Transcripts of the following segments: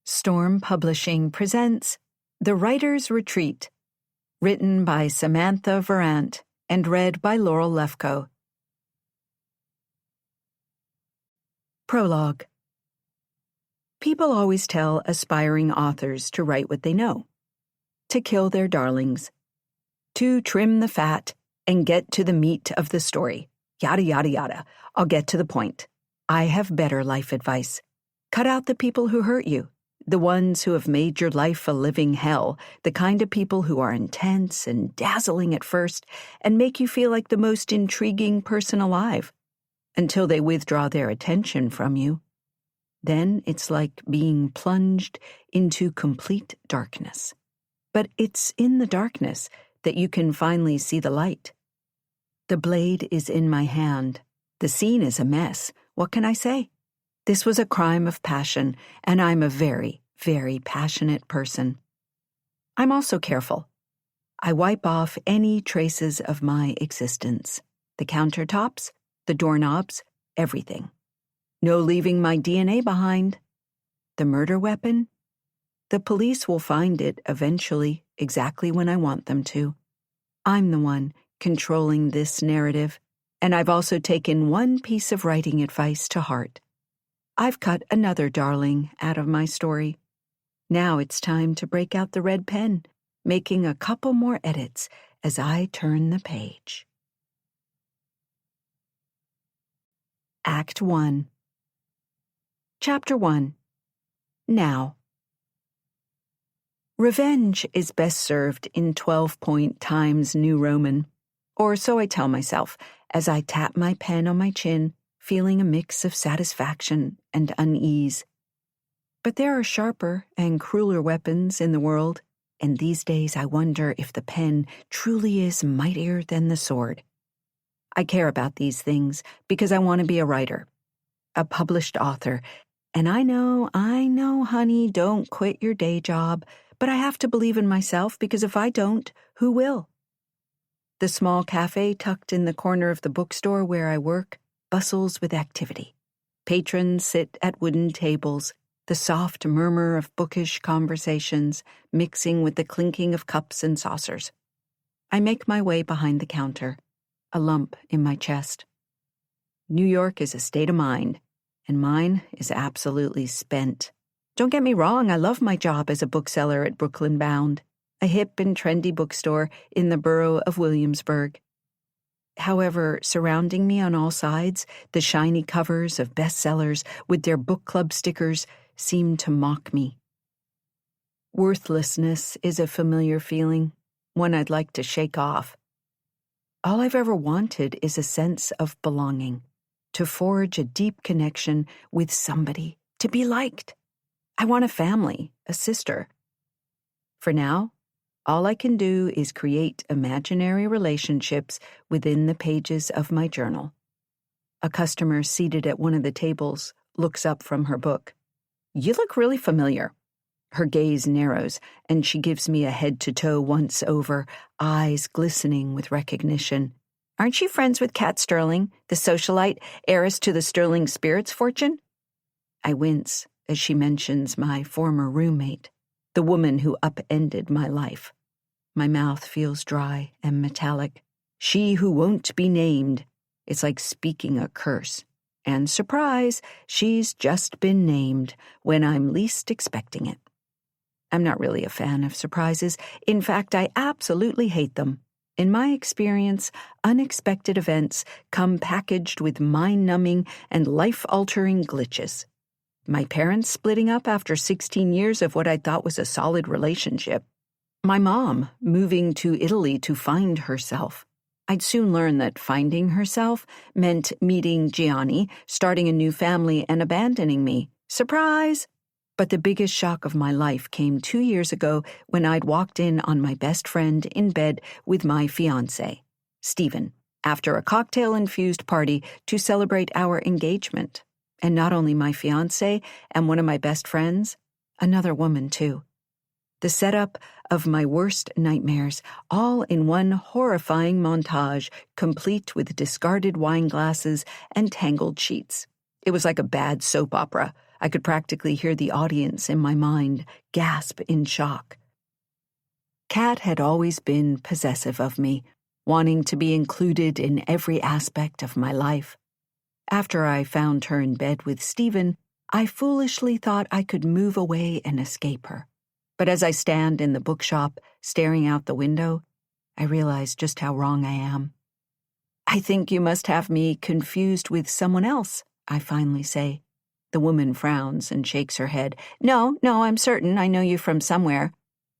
Storm Publishing presents The Writer's Retreat, written by Samantha Vérant and read by Laurel Lefko. Prologue. People always tell aspiring authors to write what they know, to kill their darlings, to trim the fat and get to the meat of the story. Yada, yada, yada. I'll get to the point. I have better life advice. Cut out the people who hurt you. The ones who have made your life a living hell, the kind of people who are intense and dazzling at first and make you feel like the most intriguing person alive, until they withdraw their attention from you. Then it's like being plunged into complete darkness. But it's in the darkness that you can finally see the light. The blade is in my hand. The scene is a mess. What can I say? This was a crime of passion, and I'm a very, very passionate person. I'm also careful. I wipe off any traces of my existence. The countertops, the doorknobs, everything. No leaving my DNA behind. The murder weapon? The police will find it eventually, exactly when I want them to. I'm the one controlling this narrative, and I've also taken one piece of writing advice to heart. I've cut another darling out of my story. Now it's time to break out the red pen, making a couple more edits as I turn the page. Act 1. Chapter 1. Now. Revenge is best served in 12-point Times New Roman, or so I tell myself as I tap my pen on my chin, feeling a mix of satisfaction and unease. But there are sharper and crueler weapons in the world, and these days I wonder if the pen truly is mightier than the sword. I care about these things because I want to be a writer, a published author, and I know, honey, don't quit your day job, but I have to believe in myself because if I don't, who will? The small cafe tucked in the corner of the bookstore where I work bustles with activity. Patrons sit at wooden tables, the soft murmur of bookish conversations mixing with the clinking of cups and saucers. I make my way behind the counter, a lump in my chest. New York is a state of mind, and mine is absolutely spent. Don't get me wrong, I love my job as a bookseller at Brooklyn Bound, a hip and trendy bookstore in the borough of Williamsburg. However, surrounding me on all sides, the shiny covers of bestsellers with their book club stickers seem to mock me. Worthlessness is a familiar feeling, one I'd like to shake off. All I've ever wanted is a sense of belonging, to forge a deep connection with somebody, to be liked. I want a family, a sister. For now, all I can do is create imaginary relationships within the pages of my journal. A customer seated at one of the tables looks up from her book. You look really familiar. Her gaze narrows, and she gives me a head-to-toe once-over, eyes glistening with recognition. Aren't you friends with Kat Sterling, the socialite, heiress to the Sterling Spirits fortune? I wince as she mentions my former roommate, the woman who upended my life. My mouth feels dry and metallic. She who won't be named. It's like speaking a curse. And surprise, she's just been named when I'm least expecting it. I'm not really a fan of surprises. In fact, I absolutely hate them. In my experience, unexpected events come packaged with mind-numbing and life-altering glitches. My parents splitting up after 16 years of what I thought was a solid relationship. My mom moving to Italy to find herself. I'd soon learn that finding herself meant meeting Gianni, starting a new family, and abandoning me. Surprise! But the biggest shock of my life came 2 years ago when I'd walked in on my best friend in bed with my fiancé, Stephen, after a cocktail-infused party to celebrate our engagement. And not only my fiancé and one of my best friends, another woman too. The setup of my worst nightmares, all in one horrifying montage, complete with discarded wine glasses and tangled sheets. It was like a bad soap opera, I could practically hear the audience in my mind gasp in shock. Kat had always been possessive of me, wanting to be included in every aspect of my life. After I found her in bed with Stephen, I foolishly thought I could move away and escape her. But as I stand in the bookshop, staring out the window, I realize just how wrong I am. "I think you must have me confused with someone else," I finally say. The woman frowns and shakes her head. No, I'm certain I know you from somewhere."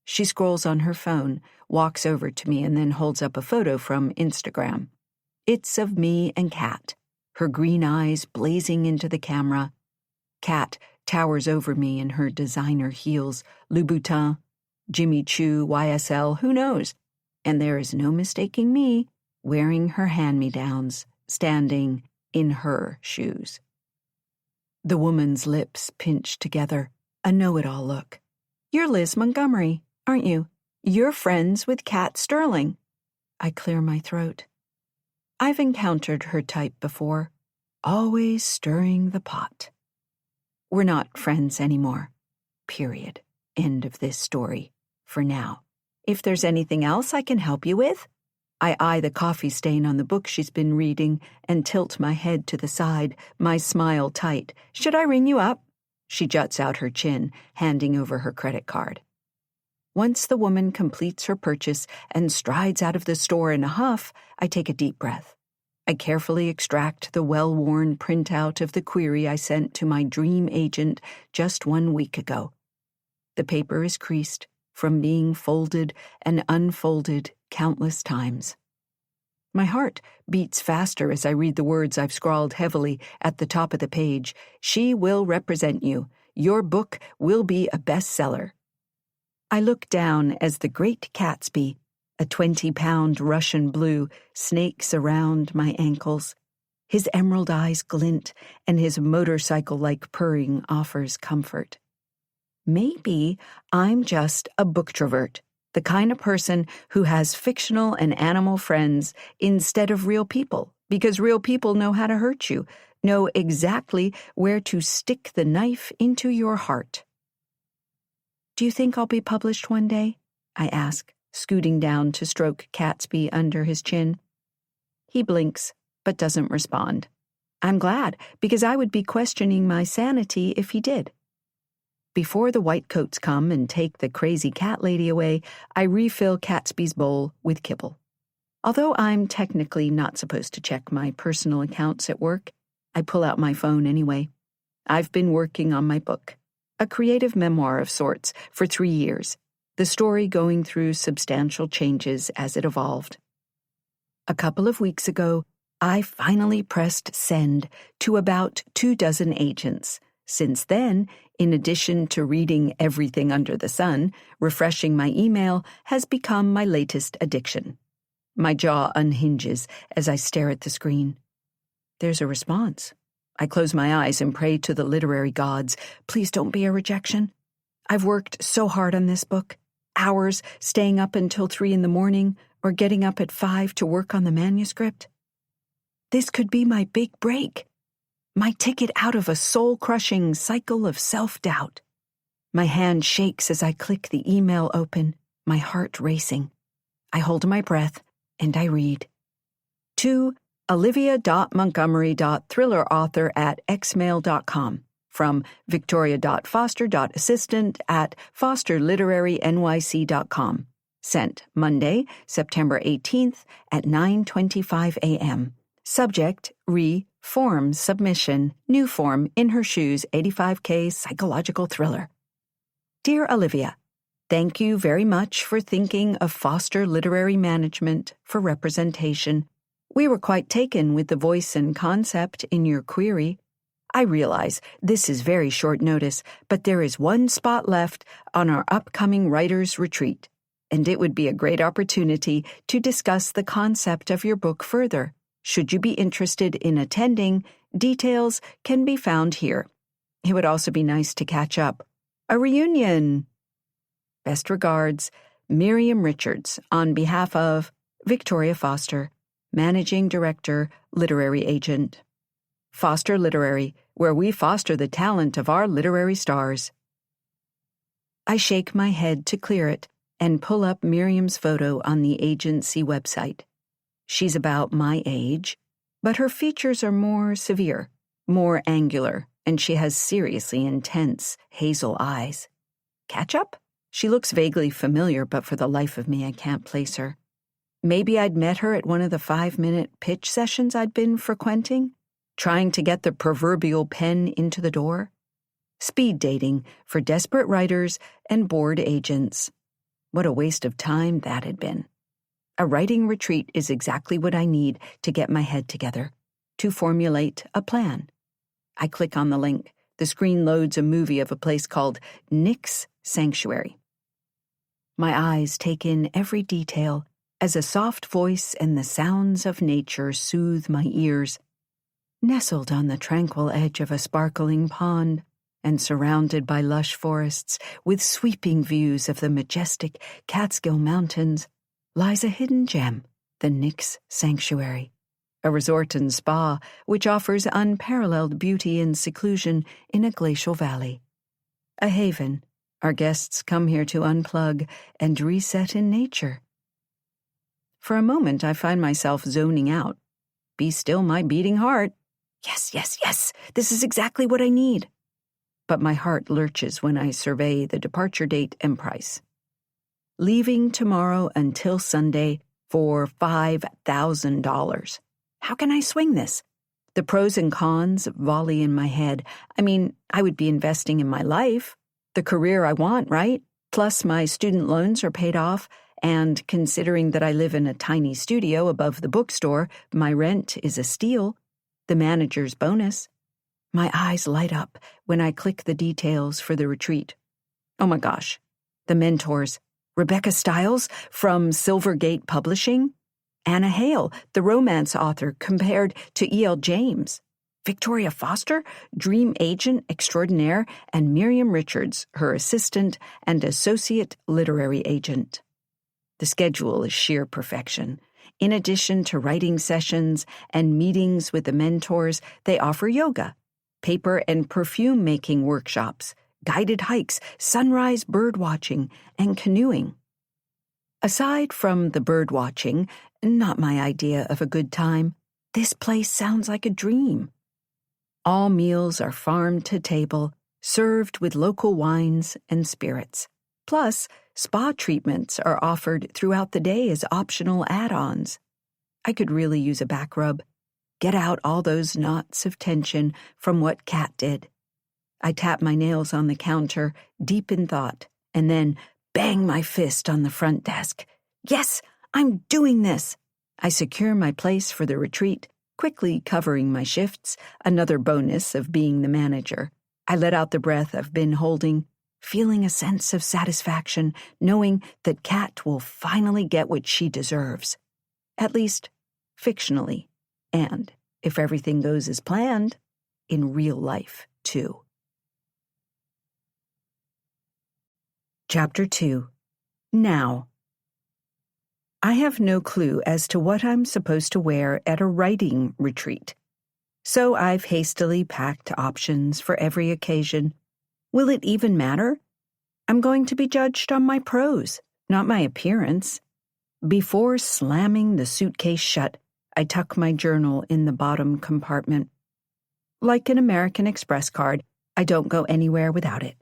She scrolls on her phone, walks over to me, and then holds up a photo from Instagram. It's of me and Kat, her green eyes blazing into the camera. Kat towers over me in her designer heels, Louboutin, Jimmy Choo, YSL, who knows? And there is no mistaking me, wearing her hand-me-downs, standing in her shoes. The woman's lips pinch together, a know-it-all look. "You're Liz Montgomery, aren't you? You're friends with Kat Sterling." I clear my throat. I've encountered her type before, always stirring the pot. We're not friends anymore. Period. End of this story. For now. If there's anything else I can help you with? I eye the coffee stain on the book she's been reading and tilt my head to the side, my smile tight. "Should I ring you up?" She juts out her chin, handing over her credit card. Once the woman completes her purchase and strides out of the store in a huff, I take a deep breath. I carefully extract the well-worn printout of the query I sent to my dream agent just 1 week ago. The paper is creased from being folded and unfolded countless times. My heart beats faster as I read the words I've scrawled heavily at the top of the page. "She will represent you. Your book will be a bestseller." I look down as the Great Gatsby, a 20-pound Russian blue, snakes around my ankles. His emerald eyes glint, and his motorcycle-like purring offers comfort. Maybe I'm just a booktrovert, the kind of person who has fictional and animal friends instead of real people, because real people know how to hurt you, know exactly where to stick the knife into your heart. "Do you think I'll be published one day?" I ask, scooting down to stroke Gatsby under his chin. He blinks, but doesn't respond. I'm glad, because I would be questioning my sanity if he did. Before the white coats come and take the crazy cat lady away, I refill Gatsby's bowl with kibble. Although I'm technically not supposed to check my personal accounts at work, I pull out my phone anyway. I've been working on my book, a creative memoir of sorts, for 3 years, the story going through substantial changes as it evolved. A couple of weeks ago, I finally pressed send to about 24 agents. Since then, in addition to reading everything under the sun, refreshing my email has become my latest addiction. My jaw unhinges as I stare at the screen. There's a response. I close my eyes and pray to the literary gods. Please don't be a rejection. I've worked so hard on this book. Hours staying up until 3 a.m. or getting up at 5 to work on the manuscript. This could be my big break. My ticket out of a soul-crushing cycle of self-doubt. My hand shakes as I click the email open, my heart racing. I hold my breath and I read. To olivia.montgomery.thrillerauthor@xmail.com from victoria.foster.assistant@fosterliterarynyc.com. Sent Monday, September 18th at 9:25 a.m. Subject, form submission, new form, In Her Shoes, 85K psychological thriller. Dear Olivia, thank you very much for thinking of Foster Literary Management for representation. We were quite taken with the voice and concept in your query. I realize this is very short notice, but there is one spot left on our upcoming writers' retreat, and it would be a great opportunity to discuss the concept of your book further. Should you be interested in attending, details can be found here. It would also be nice to catch up. A reunion! Best regards, Miriam Richards, on behalf of Victoria Foster, Managing Director, Literary Agent. Foster Literary, where we foster the talent of our literary stars. I shake my head to clear it and pull up Miriam's photo on the agency website. She's about my age, but her features are more severe, more angular, and she has seriously intense hazel eyes. Catch-up? She looks vaguely familiar, but for the life of me I can't place her. Maybe I'd met her at one of the 5-minute pitch sessions I'd been frequenting, trying to get the proverbial pen into the door. Speed dating for desperate writers and bored agents. What a waste of time that had been. A writing retreat is exactly what I need to get my head together, to formulate a plan. I click on the link. The screen loads a movie of a place called Nick's Sanctuary. My eyes take in every detail as a soft voice and the sounds of nature soothe my ears. Nestled on the tranquil edge of a sparkling pond and surrounded by lush forests with sweeping views of the majestic Catskill Mountains lies a hidden gem, the Nick's Sanctuary, a resort and spa which offers unparalleled beauty and seclusion in a glacial valley. A haven. Our guests come here to unplug and reset in nature. For a moment, I find myself zoning out. Be still my beating heart. Yes, yes, yes, this is exactly what I need. But my heart lurches when I survey the departure date and price. Leaving tomorrow until Sunday for $5,000. How can I swing this? The pros and cons volley in my head. I mean, I would be investing in my life, the career I want, right? Plus my student loans are paid off, and considering that I live in a tiny studio above the bookstore, my rent is a steal, the manager's bonus. My eyes light up when I click the details for the retreat. Oh my gosh, the mentors. Rebecca Stiles from Silvergate Publishing, Anna Hale, the romance author compared to E.L. James, Victoria Foster, dream agent extraordinaire, and Miriam Richards, her assistant and associate literary agent. The schedule is sheer perfection. In addition to writing sessions and meetings with the mentors, they offer yoga, paper and perfume making workshops, guided hikes, sunrise bird watching, and canoeing. Aside from the bird watching, not my idea of a good time, this place sounds like a dream. All meals are farm to table, served with local wines and spirits. Plus, spa treatments are offered throughout the day as optional add-ons. I could really use a back rub. Get out all those knots of tension from what Kat did. I tap my nails on the counter, deep in thought, and then bang my fist on the front desk. Yes, I'm doing this. I secure my place for the retreat, quickly covering my shifts, another bonus of being the manager. I let out the breath I've been holding, feeling a sense of satisfaction, knowing that Kat will finally get what she deserves. At least, fictionally, and, if everything goes as planned, in real life, too. Chapter 2. Now. I have no clue as to what I'm supposed to wear at a writing retreat, so I've hastily packed options for every occasion. Will it even matter? I'm going to be judged on my prose, not my appearance. Before slamming the suitcase shut, I tuck my journal in the bottom compartment. Like an American Express card, I don't go anywhere without it.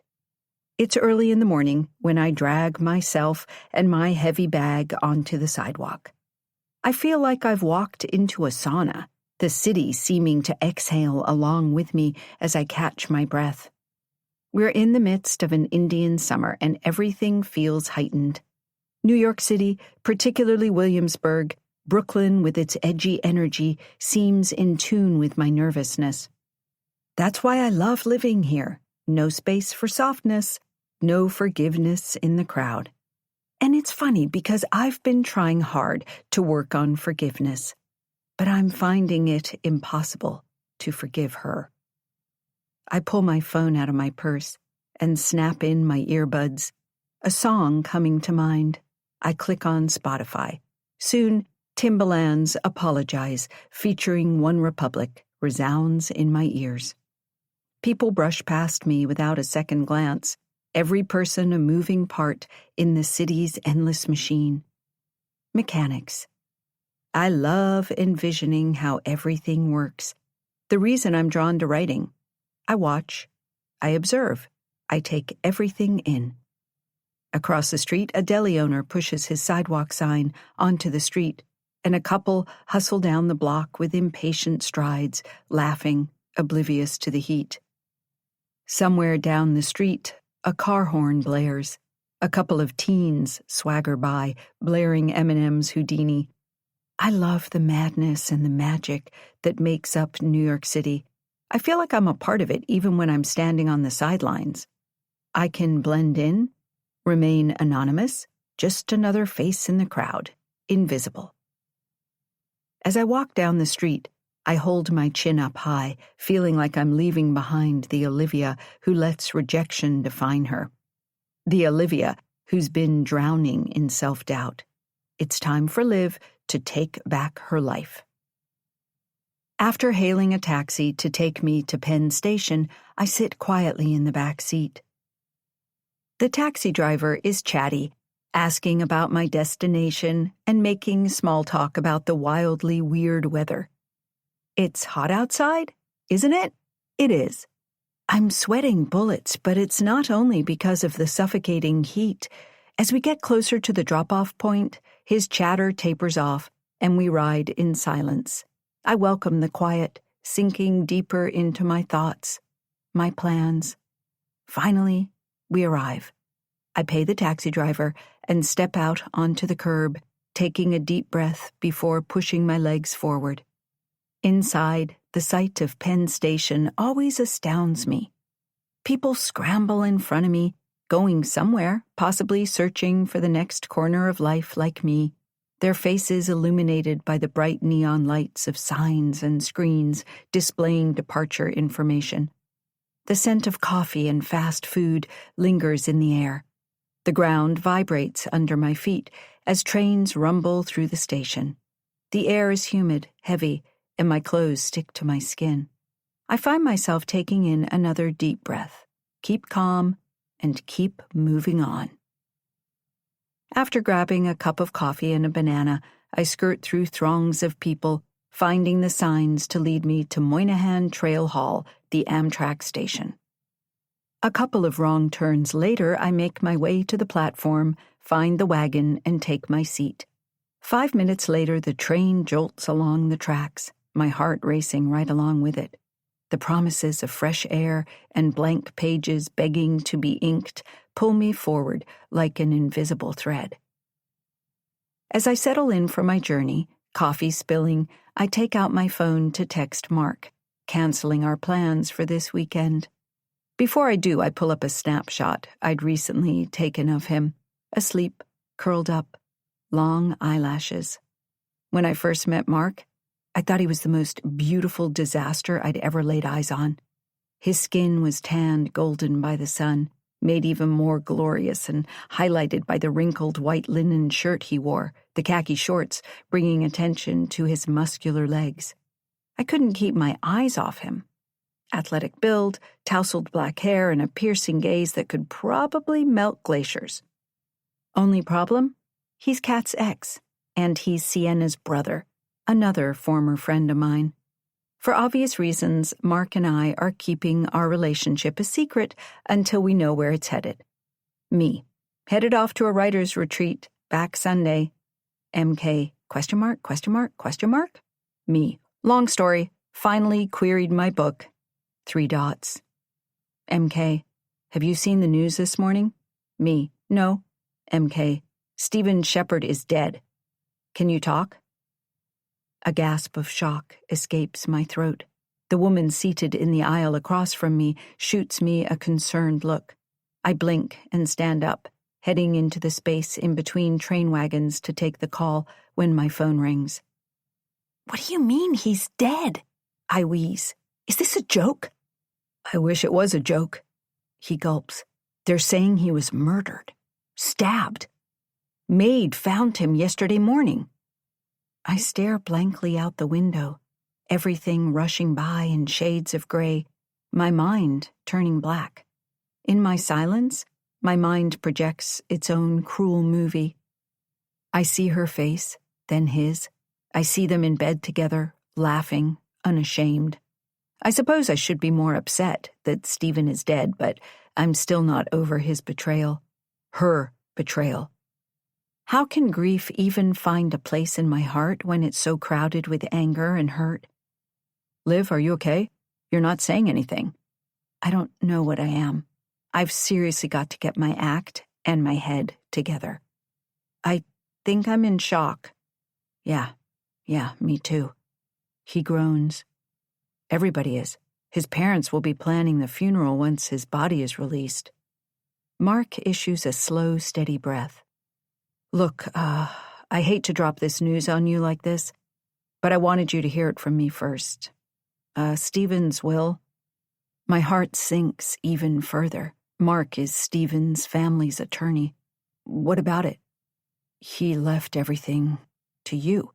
It's early in the morning when I drag myself and my heavy bag onto the sidewalk. I feel like I've walked into a sauna, the city seeming to exhale along with me as I catch my breath. We're in the midst of an Indian summer and everything feels heightened. New York City, particularly Williamsburg, Brooklyn with its edgy energy, seems in tune with my nervousness. That's why I love living here. No space for softness, no forgiveness in the crowd. And it's funny because I've been trying hard to work on forgiveness, but I'm finding it impossible to forgive her. I pull my phone out of my purse and snap in my earbuds, a song coming to mind. I click on Spotify. Soon, Timbaland's Apologize, featuring One Republic, resounds in my ears. People brush past me without a second glance, every person a moving part in the city's endless machine. Mechanics. I love envisioning how everything works. The reason I'm drawn to writing. I watch. I observe. I take everything in. Across the street, a deli owner pushes his sidewalk sign onto the street, and a couple hustle down the block with impatient strides, laughing, oblivious to the heat. Somewhere down the street, a car horn blares. A couple of teens swagger by, blaring Eminem's Houdini. I love the madness and the magic that makes up New York City. I feel like I'm a part of it even when I'm standing on the sidelines. I can blend in, remain anonymous, just another face in the crowd, invisible. As I walk down the street, I hold my chin up high, feeling like I'm leaving behind the Olivia who lets rejection define her. The Olivia who's been drowning in self-doubt. It's time for Liv to take back her life. After hailing a taxi to take me to Penn Station, I sit quietly in the back seat. The taxi driver is chatty, asking about my destination and making small talk about the wildly weird weather. It's hot outside, isn't it? It is. I'm sweating bullets, but it's not only because of the suffocating heat. As we get closer to the drop-off point, his chatter tapers off, and we ride in silence. I welcome the quiet, sinking deeper into my thoughts, my plans. Finally, we arrive. I pay the taxi driver and step out onto the curb, taking a deep breath before pushing my legs forward. Inside, the sight of Penn Station always astounds me. People scramble in front of me, going somewhere, possibly searching for the next corner of life like me, their faces illuminated by the bright neon lights of signs and screens displaying departure information. The scent of coffee and fast food lingers in the air. The ground vibrates under my feet as trains rumble through the station. The air is humid, heavy, and my clothes stick to my skin. I find myself taking in another deep breath. Keep calm and keep moving on. After grabbing a cup of coffee and a banana, I skirt through throngs of people, finding the signs to lead me to Moynihan Trail Hall, the Amtrak station. A couple of wrong turns later, I make my way to the platform, find the wagon, and take my seat. 5 minutes later, the train jolts along the tracks, my heart racing right along with it. The promises of fresh air and blank pages begging to be inked pull me forward like an invisible thread. As I settle in for my journey, coffee spilling, I take out my phone to text Mark, canceling our plans for this weekend. Before I do, I pull up a snapshot I'd recently taken of him, asleep, curled up, long eyelashes. When I first met Mark, I thought he was the most beautiful disaster I'd ever laid eyes on. His skin was tanned golden by the sun, made even more glorious and highlighted by the wrinkled white linen shirt he wore, the khaki shorts bringing attention to his muscular legs. I couldn't keep my eyes off him. Athletic build, tousled black hair, and a piercing gaze that could probably melt glaciers. Only problem? He's Kat's ex, and he's Sienna's brother, another former friend of mine. For obvious reasons, Mark and I are keeping our relationship a secret until we know where it's headed. Me, headed off to a writer's retreat, back Sunday. MK, ? Me, long story, finally queried my book. 3 dots. MK, have you seen the news this morning? Me, no. MK, Stephen Shepard is dead. Can you talk? A gasp of shock escapes my throat. The woman seated in the aisle across from me shoots me a concerned look. I blink and stand up, heading into the space in between train wagons to take the call when my phone rings. What do you mean he's dead? I wheeze. Is this a joke? I wish it was a joke. He gulps. They're saying he was murdered. Stabbed. Maid found him yesterday morning. I stare blankly out the window. everything rushing by in shades of gray, my mind turning black. In my silence, my mind projects its own cruel movie. I see her face, then his. I see them in bed together, laughing, unashamed. I suppose I should be more upset that Stephen is dead, but I'm still not over his betrayal. Her betrayal. How can grief even find a place in my heart when it's so crowded with anger and hurt? Liv, are you okay? You're not saying anything. I don't know what I am. I've seriously got to get my act and my head together. I think I'm in shock. Yeah, me too. He groans. Everybody is. His parents will be planning the funeral once his body is released. Mark issues a slow, steady breath. Look, I hate to drop this news on you like this, but I wanted you to hear it from me first. Stephen's will. My heart sinks even further. Mark is Stephen's family's attorney. What about it? He left everything to you,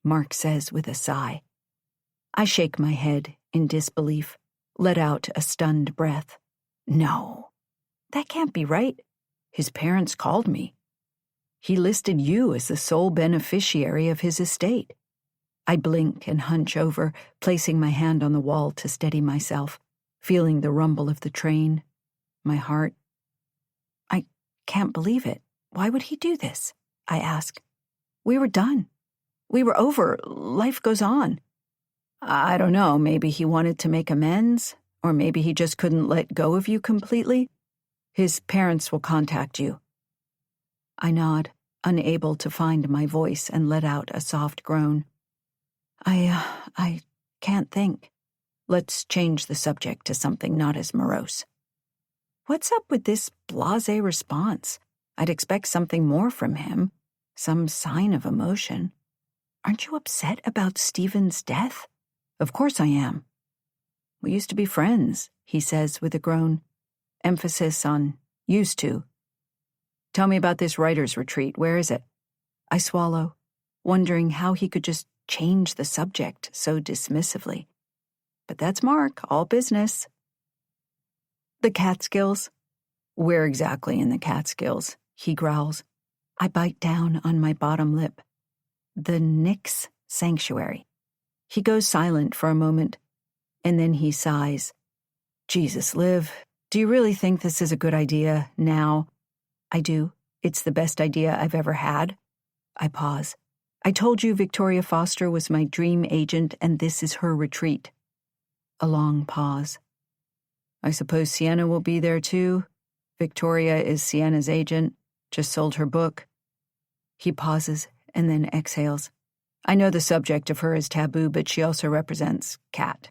Mark says with a sigh. I shake my head in disbelief, let out a stunned breath. No, that can't be right. His parents called me. He listed you as the sole beneficiary of his estate. I blink and hunch over, placing my hand on the wall to steady myself, feeling the rumble of the train. My heart. I can't believe it. Why would he do this? I ask. We were done. We were over. Life goes on. I don't know, maybe he wanted to make amends, or maybe he just couldn't let go of you completely. His parents will contact you. I nod, unable to find my voice, and let out a soft groan. I can't think. Let's change the subject to something not as morose. What's up with this blasé response? I'd expect something more from him, some sign of emotion. Aren't you upset about Stephen's death? Of course I am. We used to be friends, he says with a groan. Emphasis on used to. Tell me about this writer's retreat. Where is it? I swallow, wondering how he could just change the subject so dismissively. But that's Mark, all business. The Catskills? Where exactly in the Catskills? He growls. I bite down on my bottom lip. The Nix Sanctuary. He goes silent for a moment, and then he sighs. Jesus, Liv, do you really think this is a good idea now? I do. It's the best idea I've ever had. I pause. I told you Victoria Foster was my dream agent, and this is her retreat. A long pause. I suppose Sienna will be there too. Victoria is Sienna's agent, just sold her book. He pauses and then exhales. I know the subject of her is taboo, but she also represents Cat.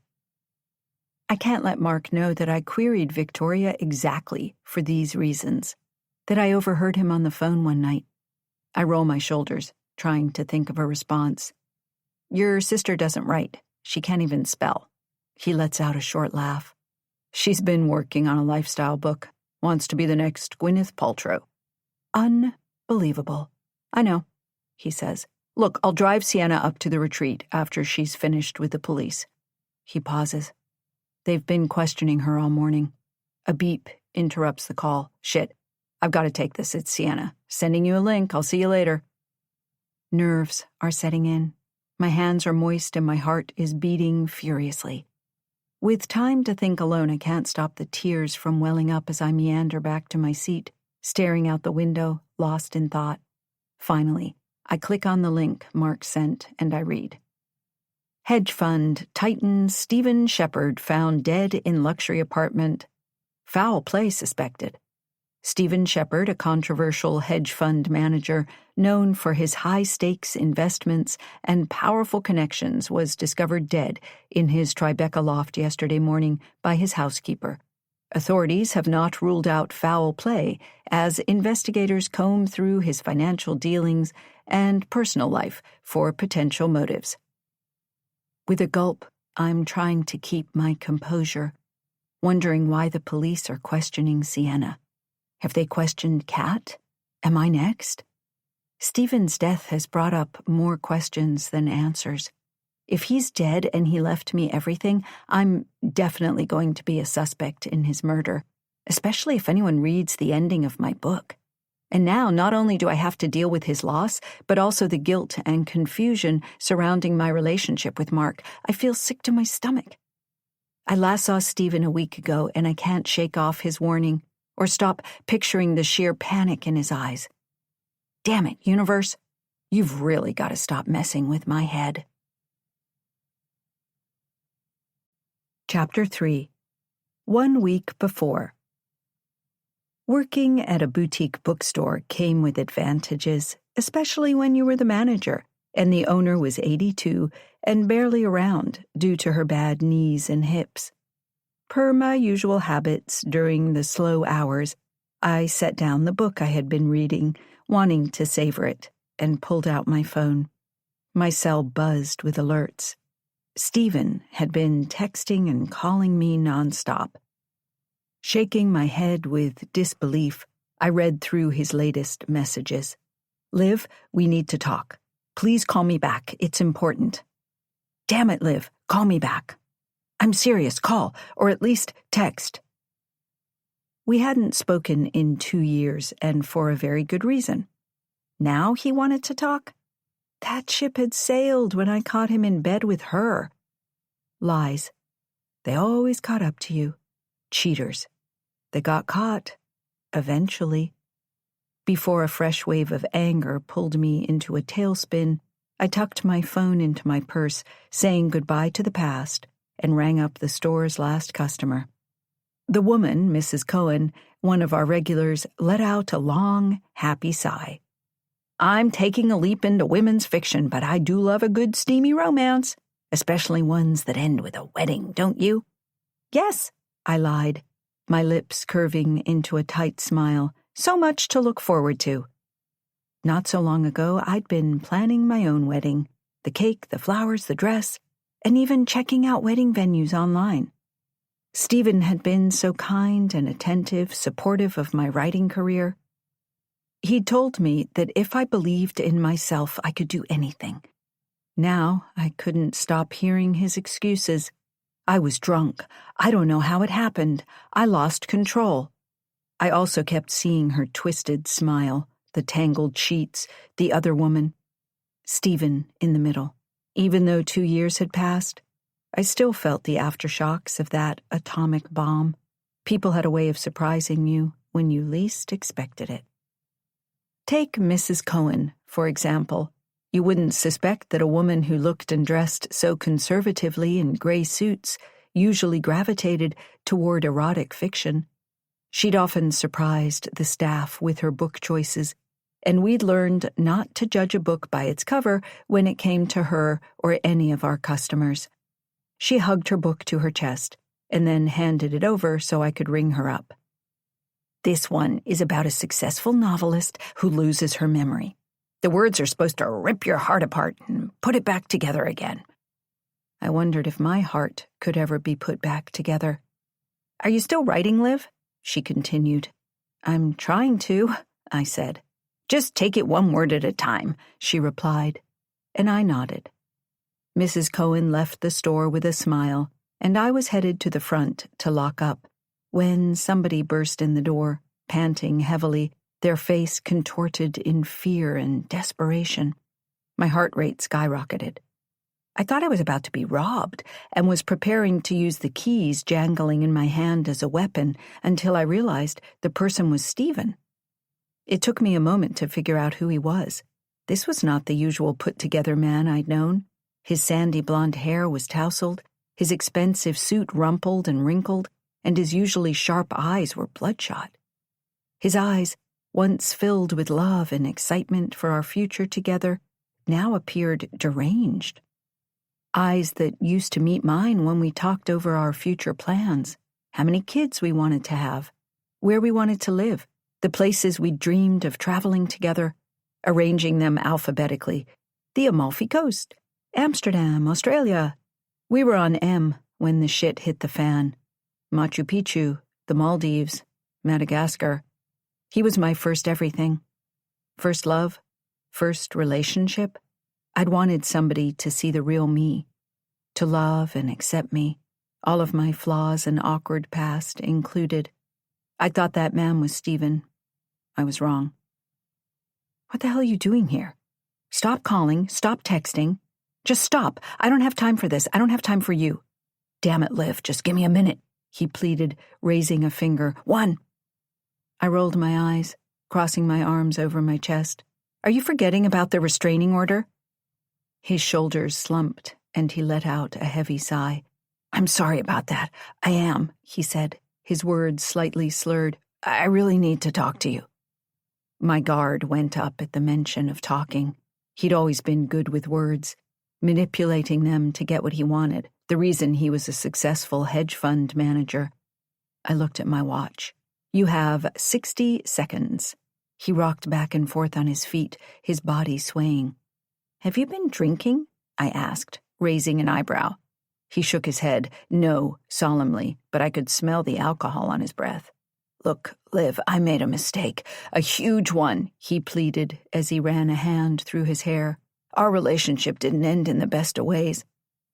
I can't let Mark know that I queried Victoria exactly for these reasons, that I overheard him on the phone one night. I roll my shoulders, trying to think of a response. Your sister doesn't write. She can't even spell. He lets out a short laugh. She's been working on a lifestyle book. Wants to be the next Gwyneth Paltrow. Unbelievable. I know, he says. Look, I'll drive Sienna up to the retreat after she's finished with the police. He pauses. They've been questioning her all morning. A beep interrupts the call. Shit, I've got to take this. It's Sienna. Sending you a link. I'll see you later. Nerves are setting in. My hands are moist and my heart is beating furiously. With time to think alone, I can't stop the tears from welling up as I meander back to my seat, staring out the window, lost in thought. Finally, I click on the link Mark sent and I read. Hedge fund titan Stephen Shepard found dead in luxury apartment. Foul play suspected. Stephen Shepard, a controversial hedge fund manager known for his high-stakes investments and powerful connections, was discovered dead in his Tribeca loft yesterday morning by his housekeeper. Authorities have not ruled out foul play as investigators comb through his financial dealings and personal life for potential motives. With a gulp, I'm trying to keep my composure, wondering why the police are questioning Sienna. Have they questioned Kat? Am I next? Stephen's death has brought up more questions than answers. If he's dead and he left me everything, I'm definitely going to be a suspect in his murder, especially if anyone reads the ending of my book. And now not only do I have to deal with his loss, but also the guilt and confusion surrounding my relationship with Mark. I feel sick to my stomach. I last saw Stephen a week ago, and I can't shake off his warning or stop picturing the sheer panic in his eyes. Damn it, universe. You've really got to stop messing with my head. Chapter 3. 1 week before. Working at a boutique bookstore came with advantages, especially when you were the manager, and the owner was 82 and barely around due to her bad knees and hips. Per my usual habits during the slow hours, I set down the book I had been reading, wanting to savor it, and pulled out my phone. My cell buzzed with alerts. Stephen had been texting and calling me nonstop. Shaking my head with disbelief, I read through his latest messages. Liv, we need to talk. Please call me back. It's important. Damn it, Liv, call me back. I'm serious, call, or at least text. We hadn't spoken in 2 years, and for a very good reason. Now he wanted to talk? That ship had sailed when I caught him in bed with her. Lies. They always caught up to you. Cheaters. They got caught. Eventually. Before a fresh wave of anger pulled me into a tailspin, I tucked my phone into my purse, saying goodbye to the past, and rang up the store's last customer. The woman, Mrs. Cohen, one of our regulars, let out a long, happy sigh. I'm taking a leap into women's fiction, but I do love a good steamy romance, especially ones that end with a wedding, don't you? Yes, I lied, my lips curving into a tight smile. So much to look forward to. Not so long ago, I'd been planning my own wedding, the cake, the flowers, the dress, and even checking out wedding venues online. Stephen had been so kind and attentive, supportive of my writing career. He'd told me that if I believed in myself, I could do anything. Now, I couldn't stop hearing his excuses. I was drunk. I don't know how it happened. I lost control. I also kept seeing her twisted smile, the tangled sheets, the other woman. Stephen in the middle. Even though 2 years had passed, I still felt the aftershocks of that atomic bomb. People had a way of surprising you when you least expected it. Take Mrs. Cohen, for example. You wouldn't suspect that a woman who looked and dressed so conservatively in gray suits usually gravitated toward erotic fiction. She'd often surprised the staff with her book choices, and we'd learned not to judge a book by its cover when it came to her or any of our customers. She hugged her book to her chest and then handed it over so I could ring her up. This one is about a successful novelist who loses her memory. The words are supposed to rip your heart apart and put it back together again. I wondered if my heart could ever be put back together. Are you still writing, Liv? She continued. I'm trying to, I said. Just take it one word at a time, she replied, and I nodded. Mrs. Cohen left the store with a smile, and I was headed to the front to lock up, when somebody burst in the door, panting heavily, their face contorted in fear and desperation. My heart rate skyrocketed. I thought I was about to be robbed and was preparing to use the keys jangling in my hand as a weapon until I realized the person was Stephen. It took me a moment to figure out who he was. This was not the usual put-together man I'd known. His sandy blonde hair was tousled, his expensive suit rumpled and wrinkled, and his usually sharp eyes were bloodshot. His eyes, once filled with love and excitement for our future together, now appeared deranged. Eyes that used to meet mine when we talked over our future plans, how many kids we wanted to have, where we wanted to live, the places we dreamed of traveling together, arranging them alphabetically. The Amalfi Coast, Amsterdam, Australia. We were on M when the shit hit the fan. Machu Picchu, the Maldives, Madagascar. He was my first everything. First love, first relationship. I'd wanted somebody to see the real me, to love and accept me, all of my flaws and awkward past included. I thought that man was Stephen. I was wrong. What the hell are you doing here? Stop calling, stop texting. Just stop. I don't have time for this. I don't have time for you. Damn it, Liv, just give me a minute, he pleaded, raising a finger. 1. I rolled my eyes, crossing my arms over my chest. Are you forgetting about the restraining order? His shoulders slumped, and he let out a heavy sigh. I'm sorry about that. I am, he said, his words slightly slurred. I really need to talk to you. My guard went up at the mention of talking. He'd always been good with words, manipulating them to get what he wanted, the reason he was a successful hedge fund manager. I looked at my watch. You have 60 seconds. He rocked back and forth on his feet, his body swaying. Have you been drinking? I asked, raising an eyebrow. He shook his head, no, solemnly, but I could smell the alcohol on his breath. Look, Liv, I made a mistake. A huge one, he pleaded as he ran a hand through his hair. Our relationship didn't end in the best of ways.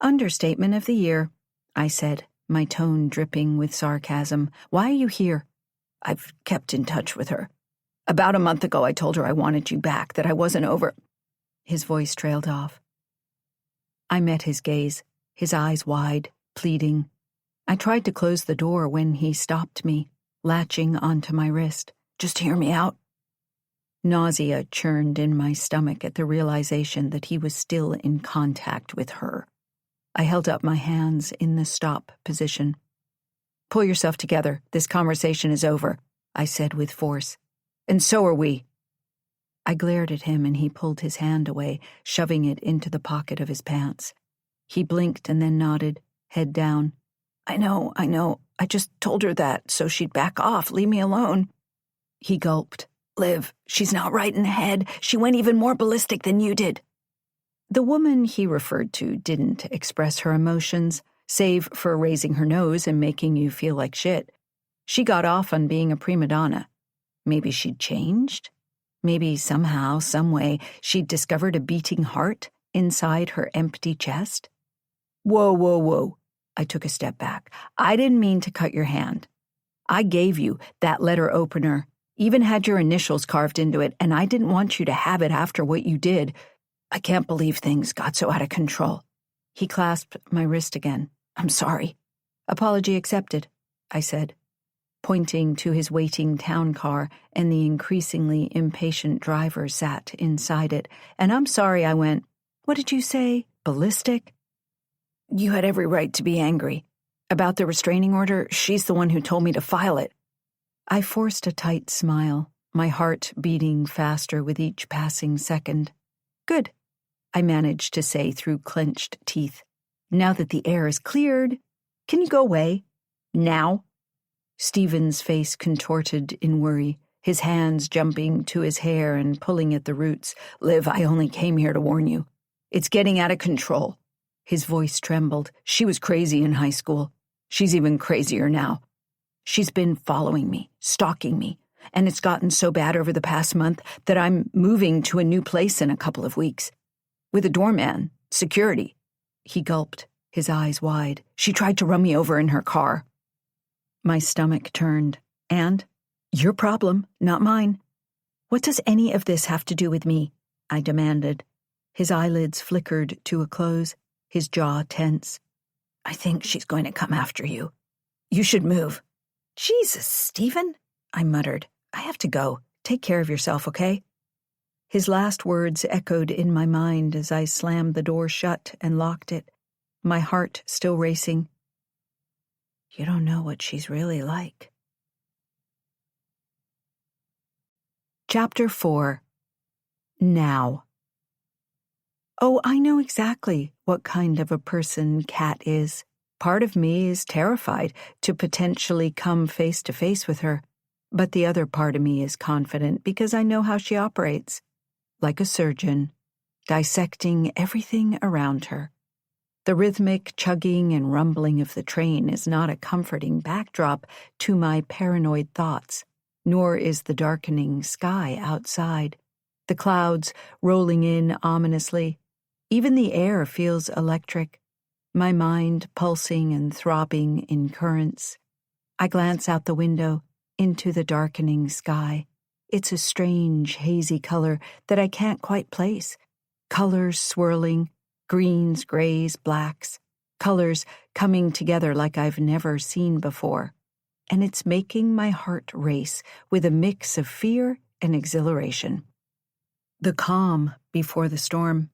Understatement of the year, I said, my tone dripping with sarcasm. Why are you here? I've kept in touch with her. About a month ago, I told her I wanted you back, that I wasn't over. His voice trailed off. I met his gaze, his eyes wide, pleading. I tried to close the door when he stopped me, latching onto my wrist. Just hear me out. Nausea churned in my stomach at the realization that he was still in contact with her. I held up my hands in the stop position. Pull yourself together. This conversation is over, I said with force. And so are we. I glared at him and he pulled his hand away, shoving it into the pocket of his pants. He blinked and then nodded, head down. I know. I just told her that so she'd back off, leave me alone. He gulped. Liv, she's not right in the head. She went even more ballistic than you did. The woman he referred to didn't express her emotions, save for raising her nose and making you feel like shit. She got off on being a prima donna. Maybe she'd changed? Maybe somehow, someway, she'd discovered a beating heart inside her empty chest? Whoa. I took a step back. I didn't mean to cut your hand. I gave you that letter opener, even had your initials carved into it, and I didn't want you to have it after what you did. I can't believe things got so out of control. He clasped my wrist again. I'm sorry. Apology accepted, I said, pointing to his waiting town car and the increasingly impatient driver sat inside it. And I'm sorry, I went, what did you say? Ballistic? You had every right to be angry. About the restraining order, she's the one who told me to file it. I forced a tight smile, my heart beating faster with each passing second. Good, I managed to say through clenched teeth. Now that the air is cleared, can you go away? Now? Stephen's face contorted in worry, his hands jumping to his hair and pulling at the roots. Liv, I only came here to warn you. It's getting out of control. His voice trembled. She was crazy in high school. She's even crazier now. She's been following me, stalking me, and it's gotten so bad over the past month that I'm moving to a new place in a couple of weeks. With a doorman, security. He gulped, his eyes wide. She tried to run me over in her car. My stomach turned. And? Your problem, not mine. What does any of this have to do with me? I demanded. His eyelids flickered to a close, his jaw tense. I think she's going to come after you. You should move. Jesus, Stephen, I muttered. I have to go. Take care of yourself, okay? His last words echoed in my mind as I slammed the door shut and locked it, my heart still racing. You don't know what she's really like. Chapter 4. Now. Oh, I know exactly what kind of a person Kat is. Part of me is terrified to potentially come face to face with her, but the other part of me is confident because I know how she operates. Like a surgeon, dissecting everything around her. The rhythmic chugging and rumbling of the train is not a comforting backdrop to my paranoid thoughts, nor is the darkening sky outside, the clouds rolling in ominously. Even the air feels electric. my mind pulsing and throbbing in currents. I glance out the window into the darkening sky. It's a strange, hazy color that I can't quite place. Colors swirling, greens, grays, blacks, colors coming together like I've never seen before. And it's making my heart race with a mix of fear and exhilaration. The calm before the storm.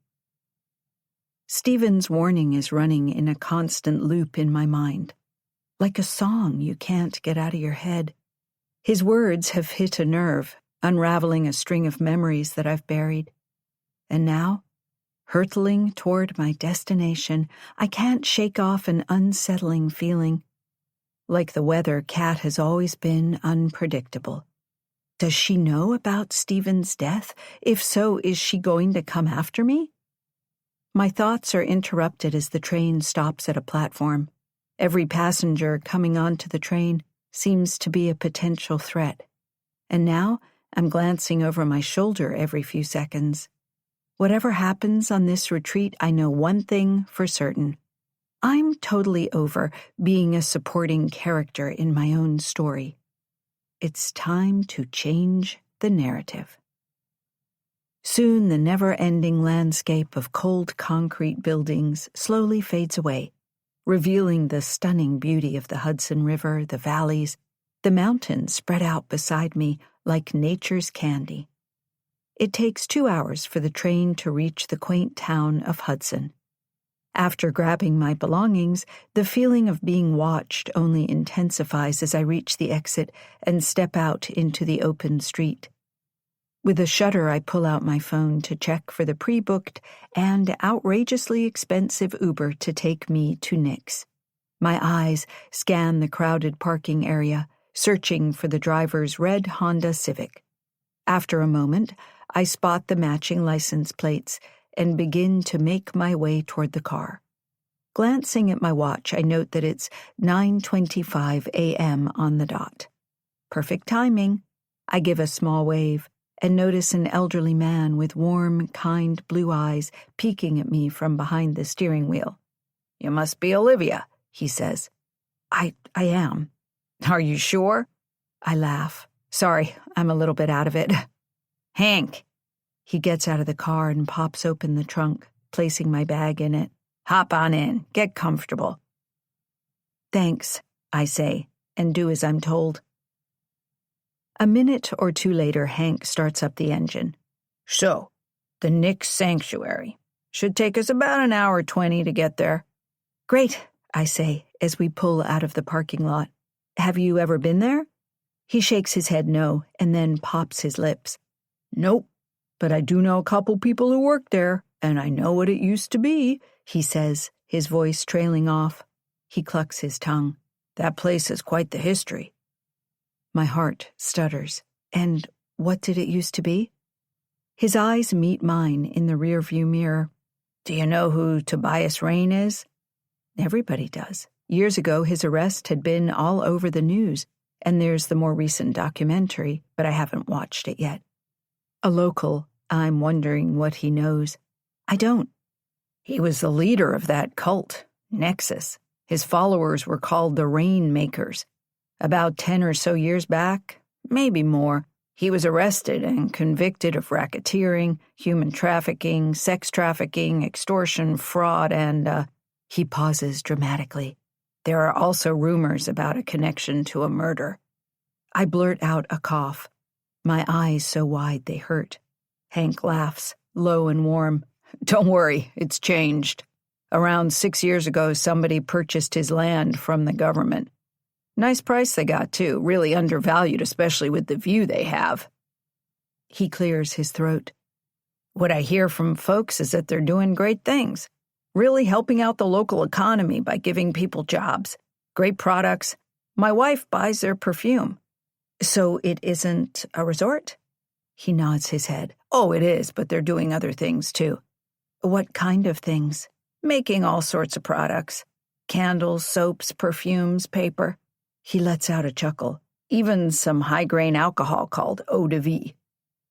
Stephen's warning is running in a constant loop in my mind, like a song you can't get out of your head. His words have hit a nerve, unraveling a string of memories that I've buried. And now, hurtling toward my destination, I can't shake off an unsettling feeling. Like the weather, Kat has always been unpredictable. Does she know about Stephen's death? If so, is she going to come after me? My thoughts are interrupted as the train stops at a platform. Every passenger coming onto the train seems to be a potential threat. And now I'm glancing over my shoulder every few seconds. Whatever happens on this retreat, I know one thing for certain. I'm totally over being a supporting character in my own story. It's time to change the narrative. Soon the never-ending landscape of cold concrete buildings slowly fades away, revealing the stunning beauty of the Hudson River, the valleys, the mountains spread out beside me like nature's candy. It takes 2 hours for the train to reach the quaint town of Hudson. After grabbing my belongings, the feeling of being watched only intensifies as I reach the exit and step out into the open street. With a shudder, I pull out my phone to check for the pre-booked and outrageously expensive Uber to take me to Nick's. My eyes scan the crowded parking area, searching for the driver's red Honda Civic. After a moment, I spot the matching license plates and begin to make my way toward the car. Glancing at my watch, I note that it's 9:25 a.m. on the dot. Perfect timing. I give a small wave and notice an elderly man with warm, kind blue eyes peeking at me from behind the steering wheel. "You must be Olivia," he says. I am. "Are you sure?" I laugh. "Sorry, I'm a little bit out of it." "Hank." He gets out of the car and pops open the trunk, placing my bag in it. "Hop on in. Get comfortable." "Thanks," I say, and do as I'm told. A minute or two later, Hank starts up the engine. "So, the Nick's Sanctuary. Should take us about an hour 20 to get there." "Great," I say, as we pull out of the parking lot. "Have you ever been there?" He shakes his head no, and then pops his lips. "Nope, but I do know a couple people who work there, and I know what it used to be," he says, his voice trailing off. He clucks his tongue. "That place has quite the history." My heart stutters. "And what did it used to be?" His eyes meet mine in the rearview mirror. "Do you know who Tobias Rain is?" Everybody does. Years ago, his arrest had been all over the news, and there's the more recent documentary, but I haven't watched it yet. A local, I'm wondering what he knows. I don't. "He was the leader of that cult, Nexus. His followers were called the Rainmakers. About 10 or so years back, maybe more, he was arrested and convicted of racketeering, human trafficking, sex trafficking, extortion, fraud, and, he pauses dramatically. There are also rumors about a connection to a murder." I blurt out a cough, my eyes so wide they hurt. Hank laughs, low and warm. "Don't worry, it's changed. Around 6 years ago, somebody purchased his land from the government. Nice price they got, too, really undervalued, especially with the view they have." He clears his throat. "What I hear from folks is that they're doing great things, really helping out the local economy by giving people jobs, great products. My wife buys their perfume." "So it isn't a resort?" He nods his head. "Oh, it is, but they're doing other things, too." "What kind of things?" "Making all sorts of products. Candles, soaps, perfumes, paper." He lets out a chuckle. "Even some high-grain alcohol called eau de vie.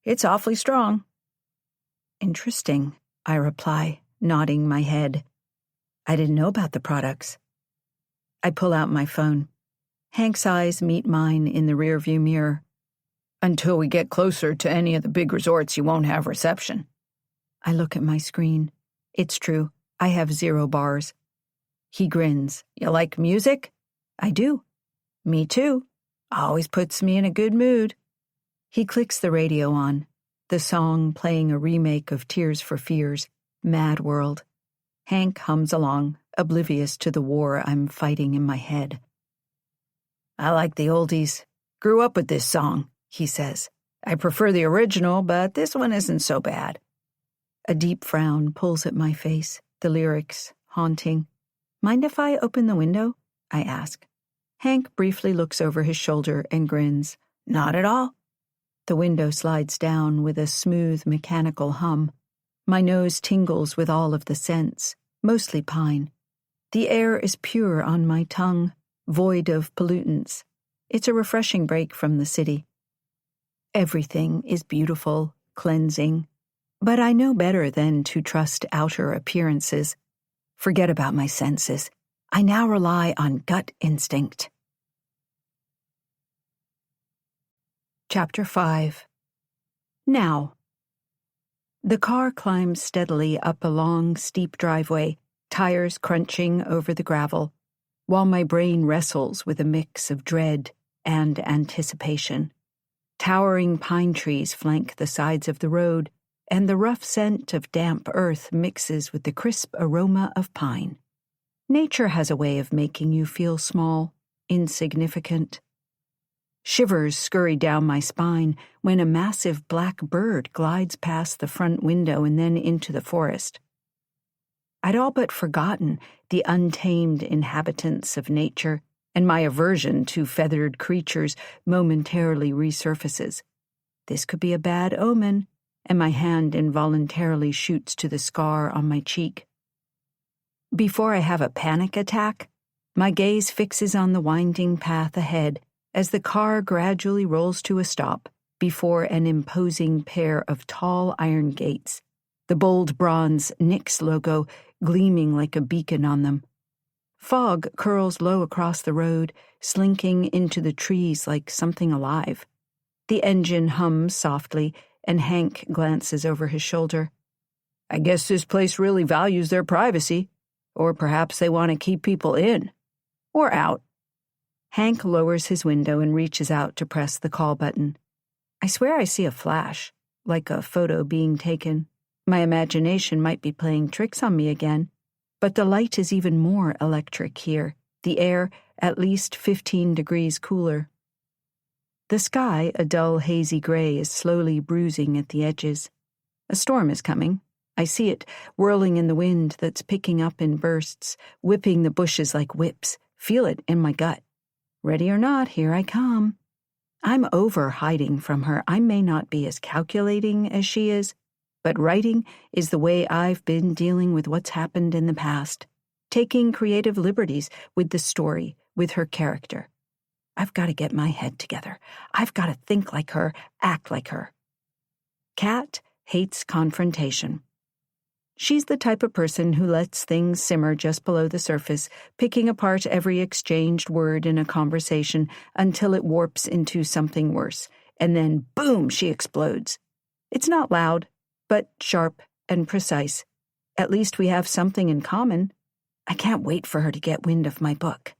It's awfully strong." "Interesting," I reply, nodding my head. I didn't know about the products. I pull out my phone. Hank's eyes meet mine in the rearview mirror. Until we get closer to any of the big resorts, you won't have reception. I look at my screen. It's true. I have 0 bars. He grins. You like music? I do. Me too. Always puts me in a good mood. He clicks the radio on, the song playing a remake of Tears for Fears, Mad World. Hank hums along, oblivious to the war I'm fighting in my head. I like the oldies. Grew up with this song, he says. I prefer the original, but this one isn't so bad. A deep frown pulls at my face, the lyrics haunting. Mind if I open the window? I ask. Hank briefly looks over his shoulder and grins. Not at all. The window slides down with a smooth mechanical hum. My nose tingles with all of the scents, mostly pine. The air is pure on my tongue, void of pollutants. It's a refreshing break from the city. Everything is beautiful, cleansing, but I know better than to trust outer appearances. Forget about my senses. I now rely on gut instinct. Chapter 5. Now. The car climbs steadily up a long, steep driveway, tires crunching over the gravel, while my brain wrestles with a mix of dread and anticipation. Towering pine trees flank the sides of the road, and the rough scent of damp earth mixes with the crisp aroma of pine. Nature has a way of making you feel small, insignificant. Shivers scurry down my spine when a massive black bird glides past the front window and then into the forest. I'd all but forgotten the untamed inhabitants of nature, and my aversion to feathered creatures momentarily resurfaces. This could be a bad omen, and my hand involuntarily shoots to the scar on my cheek. Before I have a panic attack, my gaze fixes on the winding path ahead as the car gradually rolls to a stop before an imposing pair of tall iron gates, the bold bronze Nix logo gleaming like a beacon on them. Fog curls low across the road, slinking into the trees like something alive. The engine hums softly, and Hank glances over his shoulder. I guess this place really values their privacy, or perhaps they want to keep people in. Or out. Hank lowers his window and reaches out to press the call button. I swear I see a flash, like a photo being taken. My imagination might be playing tricks on me again, but the light is even more electric here, the air at least 15 degrees cooler. The sky, a dull hazy gray, is slowly bruising at the edges. A storm is coming. I see it whirling in the wind that's picking up in bursts, whipping the bushes like whips, feel it in my gut. Ready or not, here I come. I'm over hiding from her. I may not be as calculating as she is, but writing is the way I've been dealing with what's happened in the past, taking creative liberties with the story, with her character. I've got to get my head together. I've got to think like her, act like her. Kat hates confrontation. She's the type of person who lets things simmer just below the surface, picking apart every exchanged word in a conversation until it warps into something worse, and then boom, she explodes. It's not loud, but sharp and precise. At least we have something in common. I can't wait for her to get wind of my book.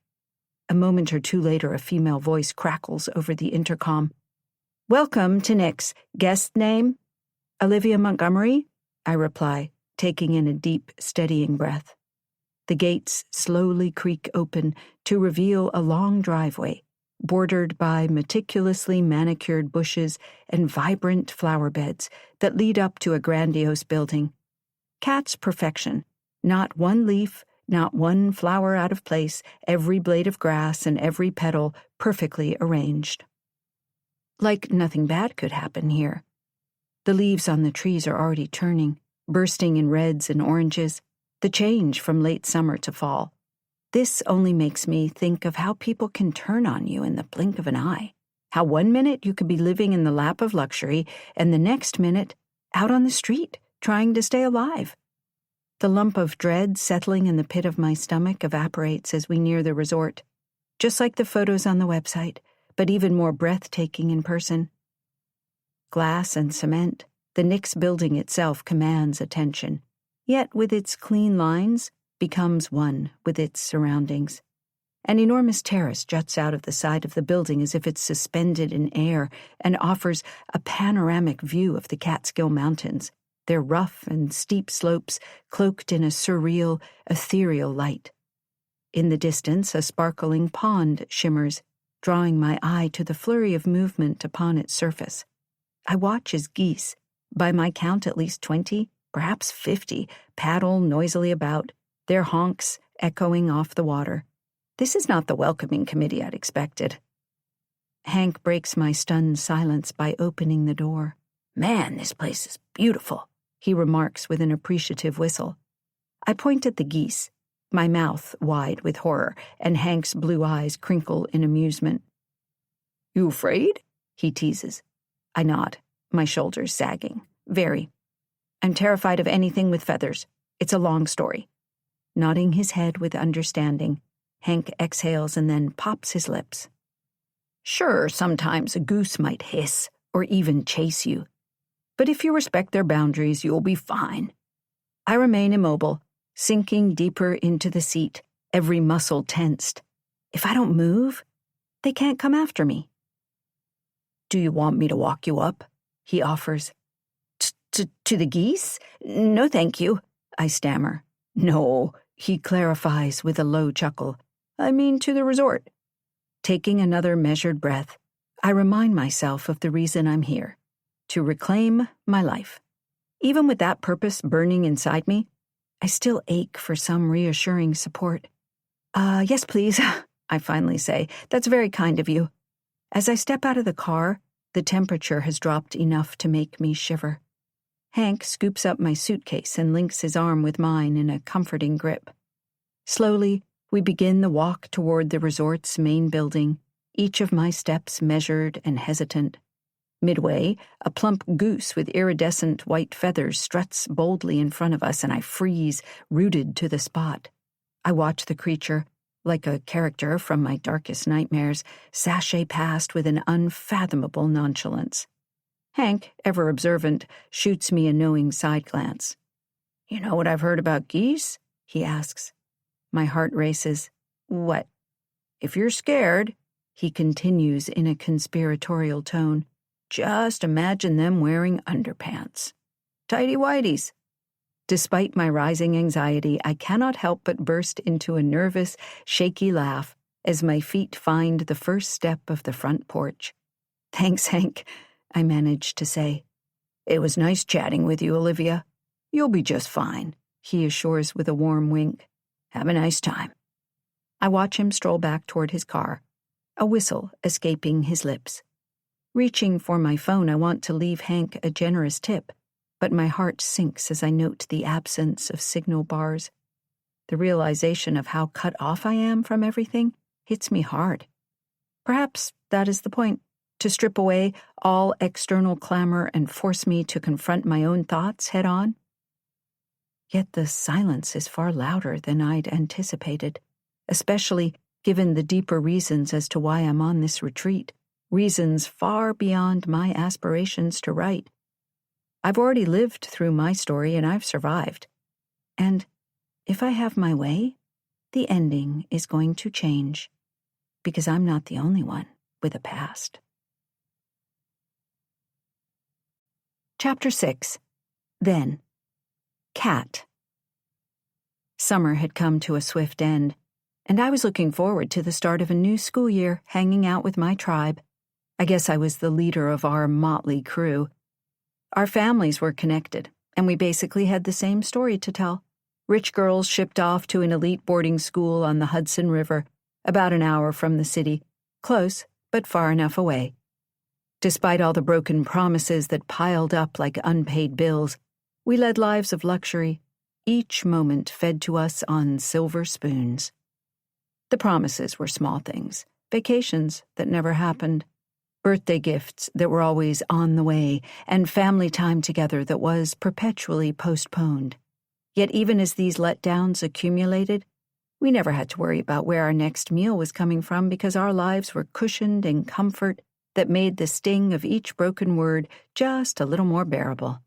A moment or two later, a female voice crackles over the intercom. Welcome to Nix. Guest name? Olivia Montgomery? I reply, taking in a deep, steadying breath. The gates slowly creak open to reveal a long driveway, bordered by meticulously manicured bushes and vibrant flower beds that lead up to a grandiose building. Kat's perfection. Not one leaf, not one flower out of place, every blade of grass and every petal perfectly arranged. Like nothing bad could happen here. The leaves on the trees are already turning, bursting in reds and oranges, the change from late summer to fall. This only makes me think of how people can turn on you in the blink of an eye. How 1 minute you could be living in the lap of luxury, and the next minute out on the street, trying to stay alive. The lump of dread settling in the pit of my stomach evaporates as we near the resort, just like the photos on the website, but even more breathtaking in person. Glass and cement, the Knicks building itself commands attention, yet with its clean lines, becomes one with its surroundings. An enormous terrace juts out of the side of the building as if it's suspended in air and offers a panoramic view of the Catskill Mountains, their rough and steep slopes cloaked in a surreal, ethereal light. In the distance, a sparkling pond shimmers, drawing my eye to the flurry of movement upon its surface. I watch as geese, by my count at least 20, perhaps 50, paddle noisily about, their honks echoing off the water. This is not the welcoming committee I'd expected. Hank breaks my stunned silence by opening the door. "Man, this place is beautiful," he remarks with an appreciative whistle. I point at the geese, my mouth wide with horror, and Hank's blue eyes crinkle in amusement. "You afraid?" he teases. I nod, my shoulders sagging. "Very. I'm terrified of anything with feathers. It's a long story." Nodding his head with understanding, Hank exhales and then pops his lips. "Sure, sometimes a goose might hiss or even chase you. But if you respect their boundaries, you'll be fine." I remain immobile, sinking deeper into the seat, every muscle tensed. If I don't move, they can't come after me. "Do you want me to walk you up?" he offers. To the geese? No, thank you," I stammer. "No," he clarifies with a low chuckle. "I mean to the resort." Taking another measured breath, I remind myself of the reason I'm here, to reclaim my life. Even with that purpose burning inside me, I still ache for some reassuring support. Yes, please," I finally say. "That's very kind of you." As I step out of the car, the temperature has dropped enough to make me shiver. Hank scoops up my suitcase and links his arm with mine in a comforting grip. Slowly, we begin the walk toward the resort's main building, each of my steps measured and hesitant. Midway, a plump goose with iridescent white feathers struts boldly in front of us, and I freeze, rooted to the spot. I watch the creature, like a character from my darkest nightmares, sashay past with an unfathomable nonchalance. Hank, ever observant, shoots me a knowing side glance. "You know what I've heard about geese?" he asks. My heart races. "What?" "If you're scared," he continues in a conspiratorial tone, "just imagine them wearing underpants. Tighty-whities." Despite my rising anxiety, I cannot help but burst into a nervous, shaky laugh as my feet find the first step of the front porch. "Thanks, Hank," I managed to say. "It was nice chatting with you, Olivia. You'll be just fine," he assures with a warm wink. "Have a nice time." I watch him stroll back toward his car, a whistle escaping his lips. Reaching for my phone, I want to leave Hank a generous tip, but my heart sinks as I note the absence of signal bars. The realization of how cut off I am from everything hits me hard. Perhaps that is the point, to strip away all external clamor and force me to confront my own thoughts head on. Yet the silence is far louder than I'd anticipated, especially given the deeper reasons as to why I'm on this retreat, reasons far beyond my aspirations to write. I've already lived through my story and I've survived. And if I have my way, the ending is going to change, because I'm not the only one with a past. Chapter 6. Then. Cat. Summer had come to a swift end, and I was looking forward to the start of a new school year, hanging out with my tribe. I guess I was the leader of our motley crew. Our families were connected, and we basically had the same story to tell. Rich girls shipped off to an elite boarding school on the Hudson River, about an hour from the city, close, but far enough away. Despite all the broken promises that piled up like unpaid bills, we led lives of luxury, each moment fed to us on silver spoons. The promises were small things, vacations that never happened, birthday gifts that were always on the way, and family time together that was perpetually postponed. Yet even as these letdowns accumulated, we never had to worry about where our next meal was coming from because our lives were cushioned in comfort that made the sting of each broken word just a little more bearable.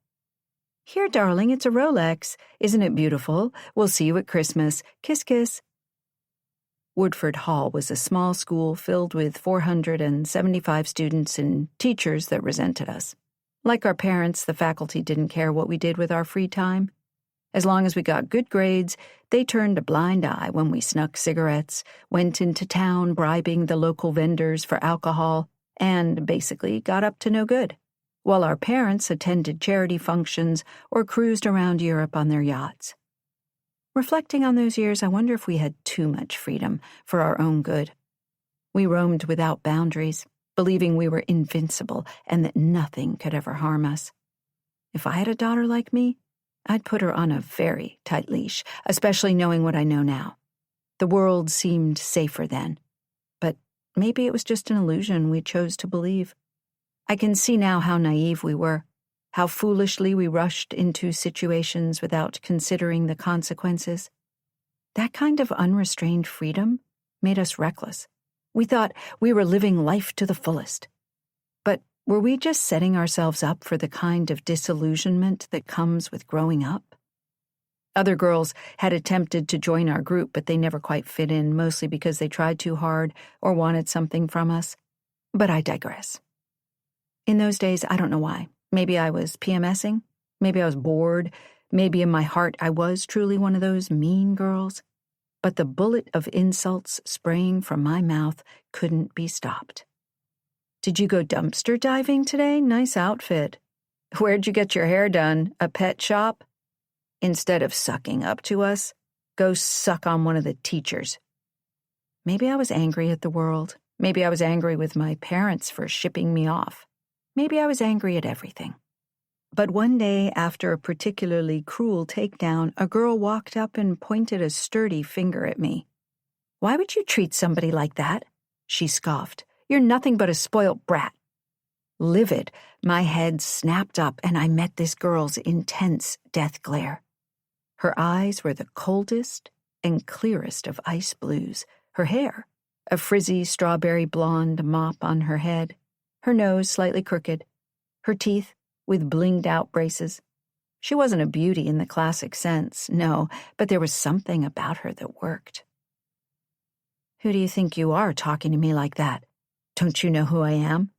"Here, darling, it's a Rolex. Isn't it beautiful? We'll see you at Christmas. Kiss, kiss." Woodford Hall was a small school filled with 475 students and teachers that resented us. Like our parents, the faculty didn't care what we did with our free time. As long as we got good grades, they turned a blind eye when we snuck cigarettes, went into town bribing the local vendors for alcohol, and basically got up to no good, while our parents attended charity functions or cruised around Europe on their yachts. Reflecting on those years, I wonder if we had too much freedom for our own good. We roamed without boundaries, believing we were invincible and that nothing could ever harm us. If I had a daughter like me, I'd put her on a very tight leash, especially knowing what I know now. The world seemed safer then, but maybe it was just an illusion we chose to believe. I can see now how naive we were, how foolishly we rushed into situations without considering the consequences. That kind of unrestrained freedom made us reckless. We thought we were living life to the fullest. But were we just setting ourselves up for the kind of disillusionment that comes with growing up? Other girls had attempted to join our group, but they never quite fit in, mostly because they tried too hard or wanted something from us. But I digress. In those days, I don't know why. Maybe I was PMSing. Maybe I was bored. Maybe in my heart I was truly one of those mean girls. But the bullet of insults spraying from my mouth couldn't be stopped. "Did you go dumpster diving today? Nice outfit. Where'd you get your hair done? A pet shop? Instead of sucking up to us, go suck on one of the teachers." Maybe I was angry at the world. Maybe I was angry with my parents for shipping me off. Maybe I was angry at everything. But one day, after a particularly cruel takedown, a girl walked up and pointed a sturdy finger at me. "Why would you treat somebody like that?" she scoffed. "You're nothing but a spoilt brat." Livid, my head snapped up and I met this girl's intense death glare. Her eyes were the coldest and clearest of ice blues. Her hair, a frizzy strawberry blonde mop on her head. Her nose slightly crooked. Her teeth with blinged-out braces. She wasn't a beauty in the classic sense, no, but there was something about her that worked. "Who do you think you are talking to me like that? Don't you know who I am?"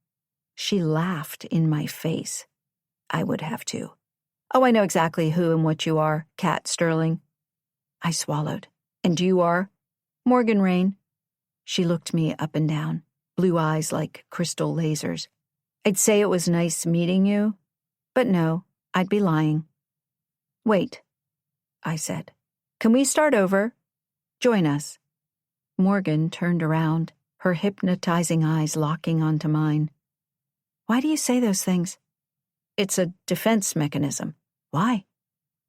She laughed in my face. I would have too. "Oh, I know exactly who and what you are, Cat Sterling." I swallowed. "And you are?" "Morgan Rain." She looked me up and down, blue eyes like crystal lasers. "I'd say it was nice meeting you, but no, I'd be lying." "Wait," I said. "Can we start over? Join us." Morgan turned around, her hypnotizing eyes locking onto mine. "Why do you say those things?" "It's a defense mechanism." "Why?"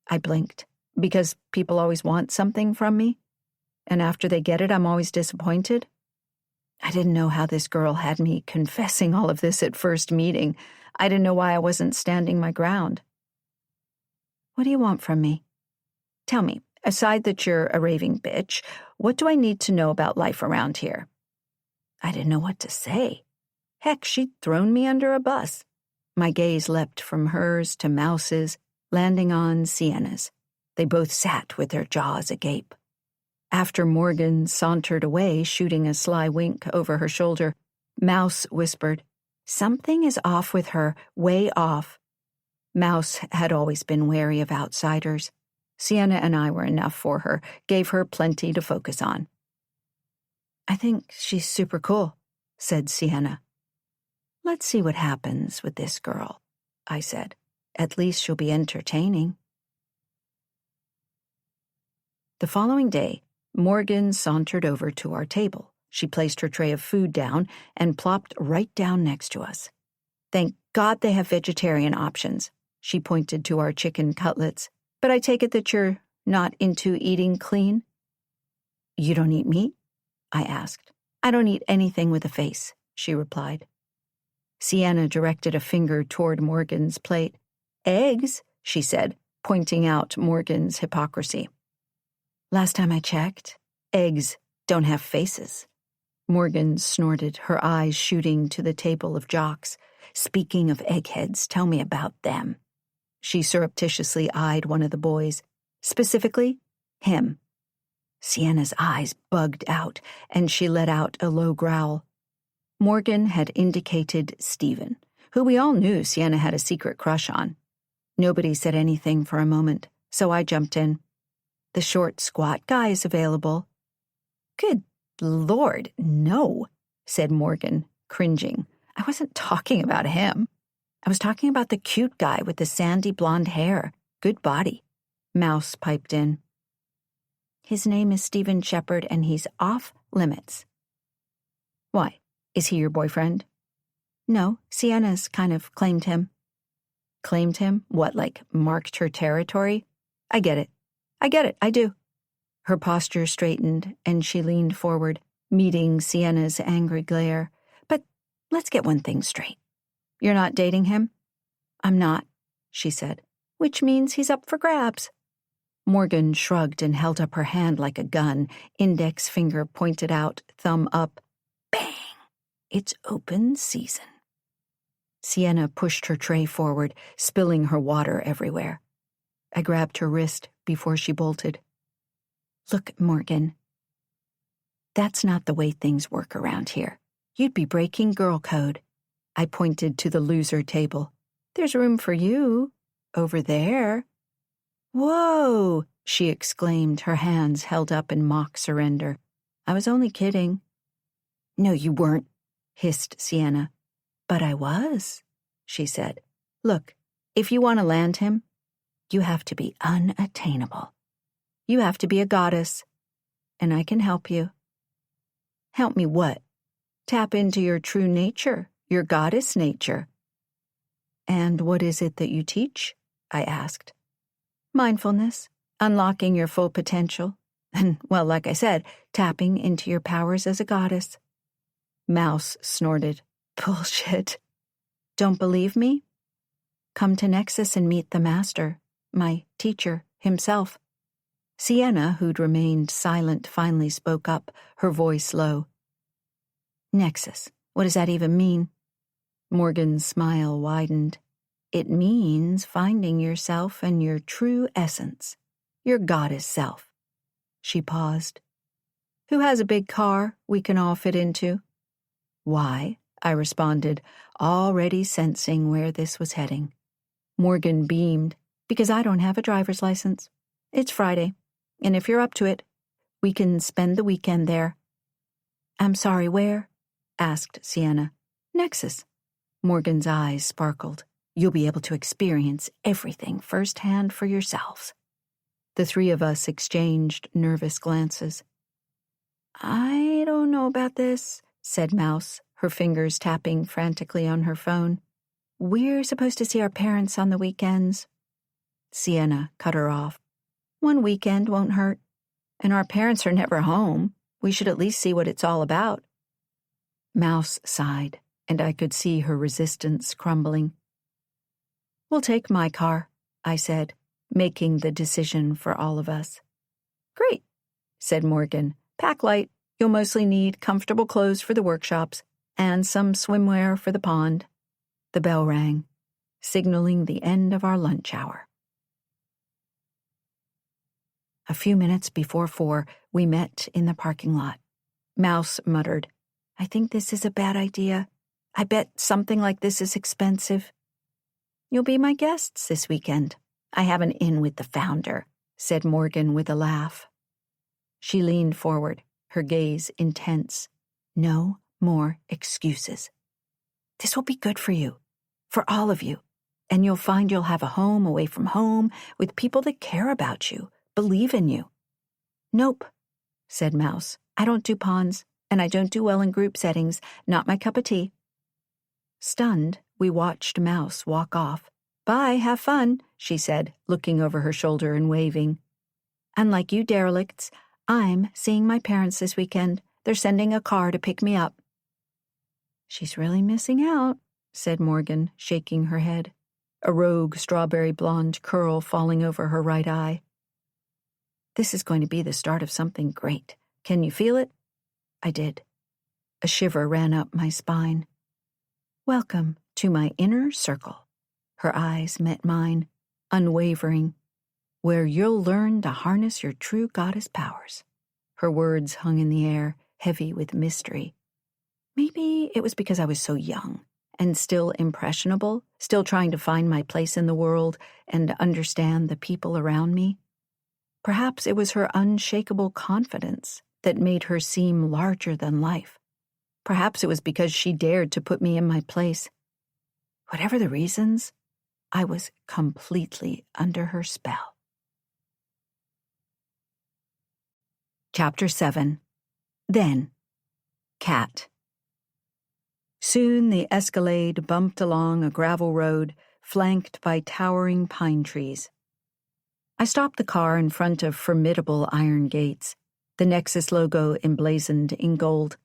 I blinked. "Because people always want something from me, and after they get it, I'm always disappointed." I didn't know how this girl had me confessing all of this at first meeting. I didn't know why I wasn't standing my ground. "What do you want from me? Tell me, aside that you're a raving bitch, what do I need to know about life around here?" I didn't know what to say. Heck, she'd thrown me under a bus. My gaze leapt from hers to Mouse's, landing on Sienna's. They both sat with their jaws agape. After Morgan sauntered away, shooting a sly wink over her shoulder, Mouse whispered, "Something is off with her, way off." Mouse had always been wary of outsiders. Sienna and I were enough for her, gave her plenty to focus on. "I think she's super cool," said Sienna. "Let's see what happens with this girl," I said. "At least she'll be entertaining." The following day, Morgan sauntered over to our table. She placed her tray of food down and plopped right down next to us. "Thank God they have vegetarian options." She pointed to our chicken cutlets. "But I take it that you're not into eating clean?" "You don't eat meat?" I asked. "I don't eat anything with a face," she replied. Sienna directed a finger toward Morgan's plate. "Eggs," she said. pointing out Morgan's hypocrisy. Last time I checked, eggs don't have faces. Morgan snorted, her eyes shooting to the table of jocks. Speaking of eggheads, tell me about them. She surreptitiously eyed one of the boys, specifically him. Sienna's eyes bugged out, and she let out a low growl. Morgan had indicated Stephen, who we all knew Sienna had a secret crush on. Nobody said anything for a moment, so I jumped in. The short, squat guy is available. Good Lord, no, said Morgan, cringing. I wasn't talking about him. I was talking about the cute guy with the sandy blonde hair. Good body. Mouse piped in. His name is Stephen Shepard, and he's off limits. Why? Is he your boyfriend? No, Sienna's kind of claimed him. Claimed him? What, like marked her territory? I get it, I do. Her posture straightened, and she leaned forward, meeting Sienna's angry glare. But let's get one thing straight. You're not dating him? I'm not, she said, which means he's up for grabs. Morgan shrugged and held up her hand like a gun, index finger pointed out, thumb up. Bang! It's open season. Sienna pushed her tray forward, spilling her water everywhere. I grabbed her wrist before she bolted. Look, Morgan, that's not the way things work around here. You'd be breaking girl code. I pointed to the loser table. There's room for you, over there. Whoa, she exclaimed, her hands held up in mock surrender. I was only kidding. No, you weren't, hissed Sienna. But I was, she said. Look, if you want to land him, you have to be unattainable. You have to be a goddess, and I can help you. Help me what? Tap into your true nature, your goddess nature. And what is it that you teach? I asked. Mindfulness, unlocking your full potential, and, well, like I said, tapping into your powers as a goddess. Mouse snorted. Bullshit. Don't believe me? Come to Nexus and meet the master, my teacher himself. Sienna, who'd remained silent, finally spoke up, her voice low. Nexus, what does that even mean? Morgan's smile widened. It means finding yourself and your true essence, your goddess self. She paused. Who has a big car we can all fit into? Why? I responded, already sensing where this was heading. Morgan beamed. Because I don't have a driver's license. It's Friday, and if you're up to it, we can spend the weekend there. I'm sorry, where? Asked Sienna. Nexus. Morgan's eyes sparkled. You'll be able to experience everything firsthand for yourselves. The three of us exchanged nervous glances. I don't know about this, said Mouse, her fingers tapping frantically on her phone. We're supposed to see our parents on the weekends. Sienna cut her off. One weekend won't hurt. And our parents are never home. We should at least see what it's all about. Mouse sighed, and I could see her resistance crumbling. We'll take my car, I said, making the decision for all of us. Great, said Morgan. Pack light. You'll mostly need comfortable clothes for the workshops and some swimwear for the pond. The bell rang, signaling the end of our lunch hour. A few minutes before 4, we met in the parking lot. Mouse muttered, I think this is a bad idea. I bet something like this is expensive. You'll be my guests this weekend. I have an in with the founder, said Morgan with a laugh. She leaned forward, her gaze intense. No more excuses. This will be good for you, for all of you, and you'll find you'll have a home away from home with people that care about you, believe in you. Nope, said Mouse. I don't do ponds, and I don't do well in group settings, not my cup of tea. Stunned, we watched Mouse walk off. Bye, have fun, she said, looking over her shoulder and waving. Unlike you derelicts, I'm seeing my parents this weekend. They're sending a car to pick me up. She's really missing out, said Morgan, shaking her head. a rogue strawberry blonde curl falling over her right eye. "This is going to be the start of something great. Can you feel it?" I did. A shiver ran up my spine. "Welcome to my inner circle." Her eyes met mine, unwavering, "where you'll learn to harness your true goddess powers." Her words hung in the air, heavy with mystery. Maybe it was because I was so young and still impressionable, still trying to find my place in the world and understand the people around me. Perhaps it was her unshakable confidence that made her seem larger than life. Perhaps it was because she dared to put me in my place. Whatever the reasons, I was completely under her spell. Chapter 7. Then. Cat. Soon the Escalade bumped along a gravel road flanked by towering pine trees. I stopped the car in front of formidable iron gates, the Nexus logo emblazoned in gold.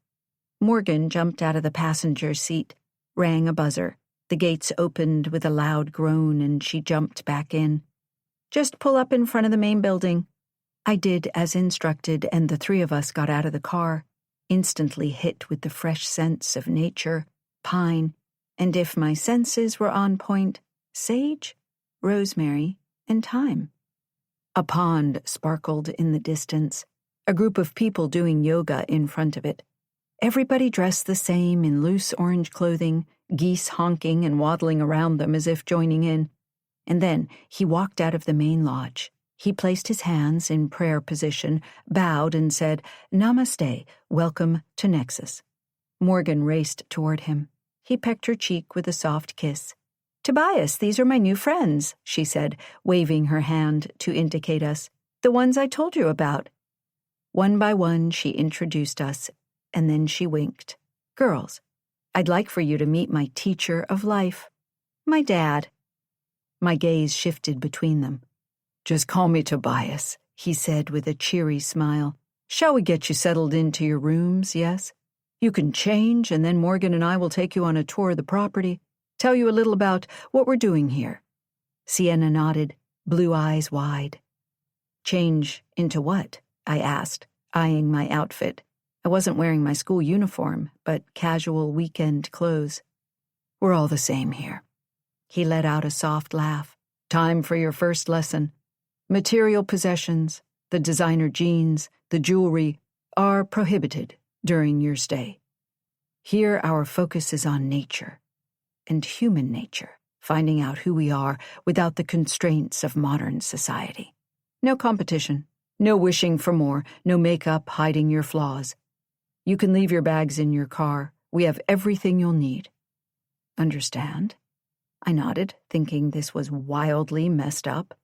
Morgan jumped out of the passenger seat, rang a buzzer. The gates opened with a loud groan and she jumped back in. "Just pull up in front of the main building." I did as instructed, and the three of us got out of the car, instantly hit with the fresh scents of nature, pine, and if my senses were on point, sage, rosemary, and thyme. A pond sparkled in the distance, a group of people doing yoga in front of it. Everybody dressed the same in loose orange clothing, geese honking and waddling around them as if joining in. And then he walked out of the main lodge. He placed his hands in prayer position, bowed, and said, "Namaste, welcome to Nexus." Morgan raced toward him. He pecked her cheek with a soft kiss. "Tobias, these are my new friends," she said, waving her hand to indicate us. "The ones I told you about." One by one she introduced us, and then she winked. "Girls, I'd like for you to meet my teacher of life, my dad." My gaze shifted between them. "Just call me Tobias," he said with a cheery smile. "Shall we get you settled into your rooms, yes? You can change, and then Morgan and I will take you on a tour of the property, tell you a little about what we're doing here." Sienna nodded, blue eyes wide. "Change into what?" I asked, eyeing my outfit. I wasn't wearing my school uniform, but casual weekend clothes. "We're all the same here." He let out a soft laugh. "Time for your first lesson. Material possessions, the designer jeans, the jewelry, are prohibited during your stay. Here our focus is on nature, and human nature, finding out who we are without the constraints of modern society. No competition, no wishing for more, no makeup hiding your flaws. You can leave your bags in your car. We have everything you'll need." "Understand?" I nodded, thinking this was wildly messed up.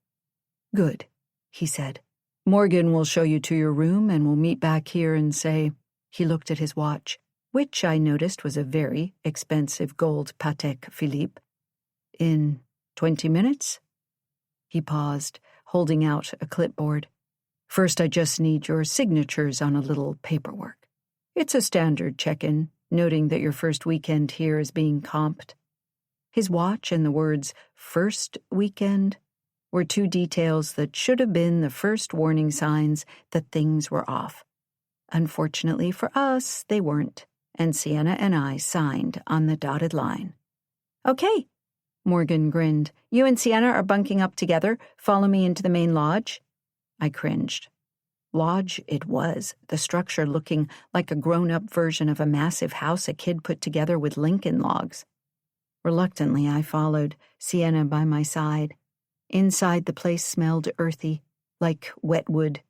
"Good," he said. "Morgan will show you to your room and we'll meet back here and say," he looked at his watch, which I noticed was a very expensive gold Patek Philippe, "in 20 minutes?" He paused, holding out a clipboard. "First, I just need your signatures on a little paperwork. It's a standard check-in, noting that your first weekend here is being comped." His watch and the words "first weekend" were two details that should have been the first warning signs that things were off. Unfortunately for us, they weren't, and Sienna and I signed on the dotted line. "Okay," Morgan grinned. "You and Sienna are bunking up together. Follow me into the main lodge." I cringed. Lodge it was, the structure looking like a grown-up version of a massive house a kid put together with Lincoln logs. Reluctantly, I followed, Sienna by my side. Inside, the place smelled earthy, like wet wood,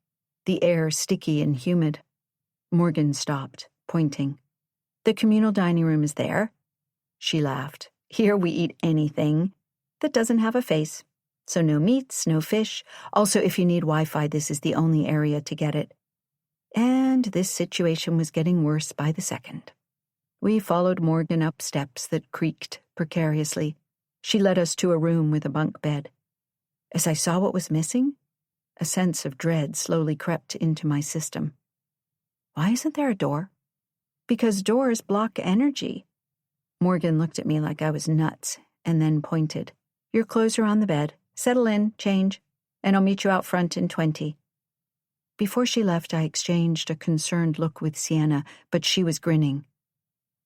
the air sticky and humid. Morgan stopped, pointing. "The communal dining room is there." She laughed. "Here we eat anything that doesn't have a face. So no meats, no fish. Also, if you need Wi-Fi, this is the only area to get it." And this situation was getting worse by the second. We followed Morgan up steps that creaked precariously. She led us to a room with a bunk bed. As I saw what was missing, a sense of dread slowly crept into my system. Why isn't there a door? Because doors block energy. Morgan looked at me like I was nuts and then pointed. Your clothes are on the bed. Settle in, change, and I'll meet you out front in 20. Before she left, I exchanged a concerned look with Sienna, but she was grinning.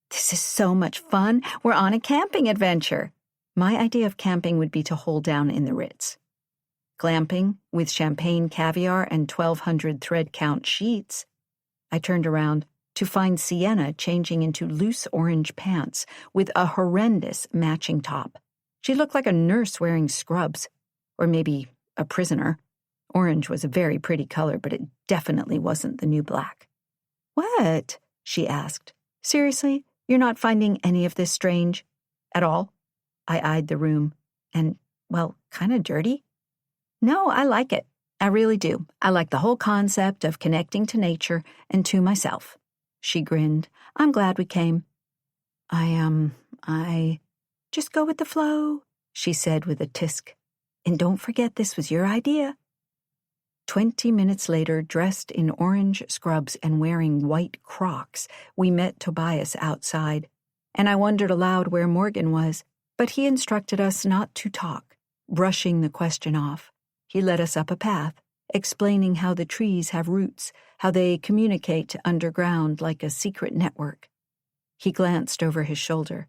This is so much fun. We're on a camping adventure. My idea of camping would be to hole down in the Ritz. Glamping, with champagne caviar and 1,200 thread count sheets. I turned around to find Sienna changing into loose orange pants with a horrendous matching top. She looked like a nurse wearing scrubs, or maybe a prisoner. Orange was a very pretty color, but it definitely wasn't the new black. What? She asked. Seriously? You're not finding any of this strange? At all? I eyed the room. And, well, kind of dirty? No, I like it. I really do. I like the whole concept of connecting to nature and to myself. She grinned. I'm glad we came. I just go with the flow, she said with a tisk. And don't forget this was your idea. 20 minutes later, dressed in orange scrubs and wearing white Crocs, we met Tobias outside, and I wondered aloud where Morgan was, but he instructed us not to talk, brushing the question off. He led us up a path, explaining how the trees have roots, how they communicate underground like a secret network. He glanced over his shoulder.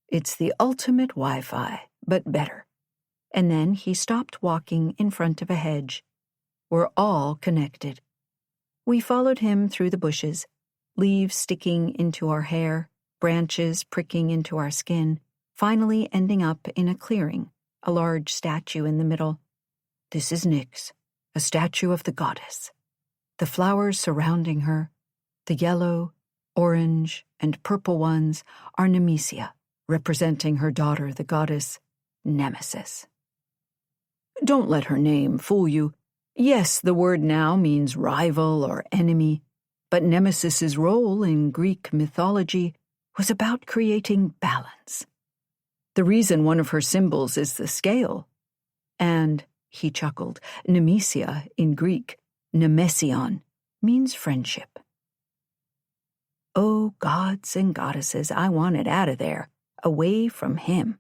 It's the ultimate Wi-Fi, but better. And then he stopped walking in front of a hedge. We're all connected. We followed him through the bushes, leaves sticking into our hair, branches pricking into our skin, finally ending up in a clearing, a large statue in the middle. This is Nyx, a statue of the goddess. The flowers surrounding her, the yellow, orange, and purple ones, are Nemesia, representing her daughter, the goddess Nemesis. Don't let her name fool you. Yes, the word now means rival or enemy, but Nemesis's role in Greek mythology was about creating balance. The reason one of her symbols is the scale. And, he chuckled, Nemesia in Greek, nemesion, means friendship. Oh, gods and goddesses, I wanted out of there, away from him.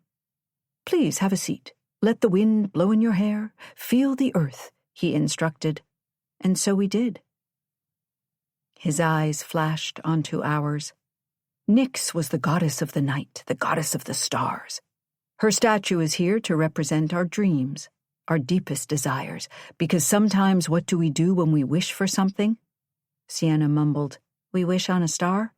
Please have a seat. Let the wind blow in your hair. Feel the earth, he instructed, and so we did. His eyes flashed onto ours. Nyx was the goddess of the night, the goddess of the stars. Her statue is here to represent our dreams, our deepest desires, because sometimes what do we do when we wish for something? Sienna mumbled, We wish on a star?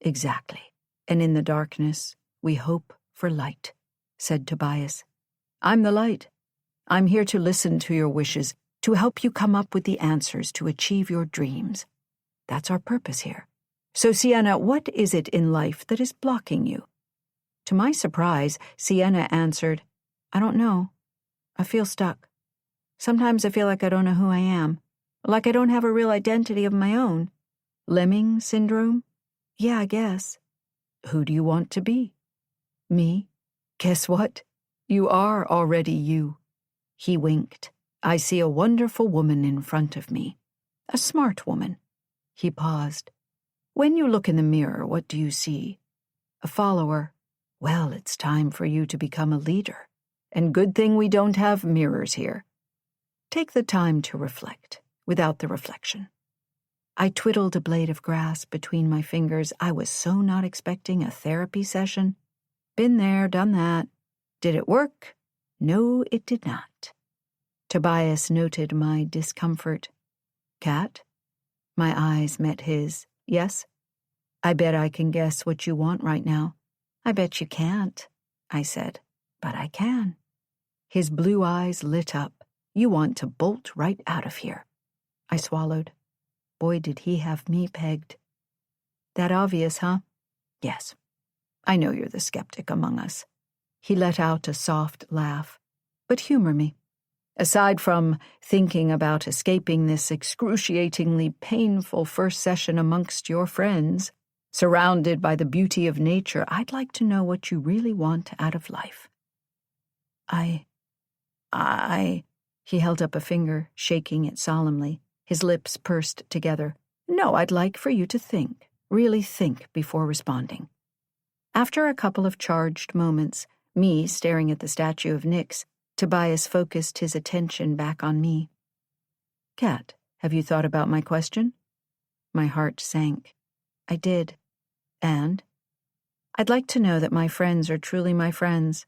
Exactly. And in the darkness, we hope for light, said Tobias. I'm the light. I'm here to listen to your wishes, to help you come up with the answers to achieve your dreams. That's our purpose here. So, Sienna, what is it in life that is blocking you? To my surprise, Sienna answered, I don't know. I feel stuck. Sometimes I feel like I don't know who I am, like I don't have a real identity of my own. Lemming syndrome? Yeah, I guess. Who do you want to be? Me? Guess what? You are already you. He winked. I see a wonderful woman in front of me. A smart woman. He paused. When you look in the mirror, what do you see? A follower. Well, it's time for you to become a leader. And good thing we don't have mirrors here. Take the time to reflect, without the reflection. I twiddled a blade of grass between my fingers. I was so not expecting a therapy session. Been there, done that. Did it work? No, it did not. Tobias noted my discomfort. Cat? My eyes met his. Yes? I bet I can guess what you want right now. I bet you can't, I said. But I can. His blue eyes lit up. You want to bolt right out of here. I swallowed. Boy, did he have me pegged. That obvious, huh? Yes. I know you're the skeptic among us. He let out a soft laugh. But humor me. Aside from thinking about escaping this excruciatingly painful first session amongst your friends, surrounded by the beauty of nature, I'd like to know what you really want out of life. He held up a finger, shaking it solemnly, his lips pursed together. No, I'd like for you to think, really think before responding. After a couple of charged moments, Me staring at the statue of Nyx, Tobias focused his attention back on me. "Kat, have you thought about my question?" My heart sank. I did. And? "I'd like to know that my friends are truly my friends."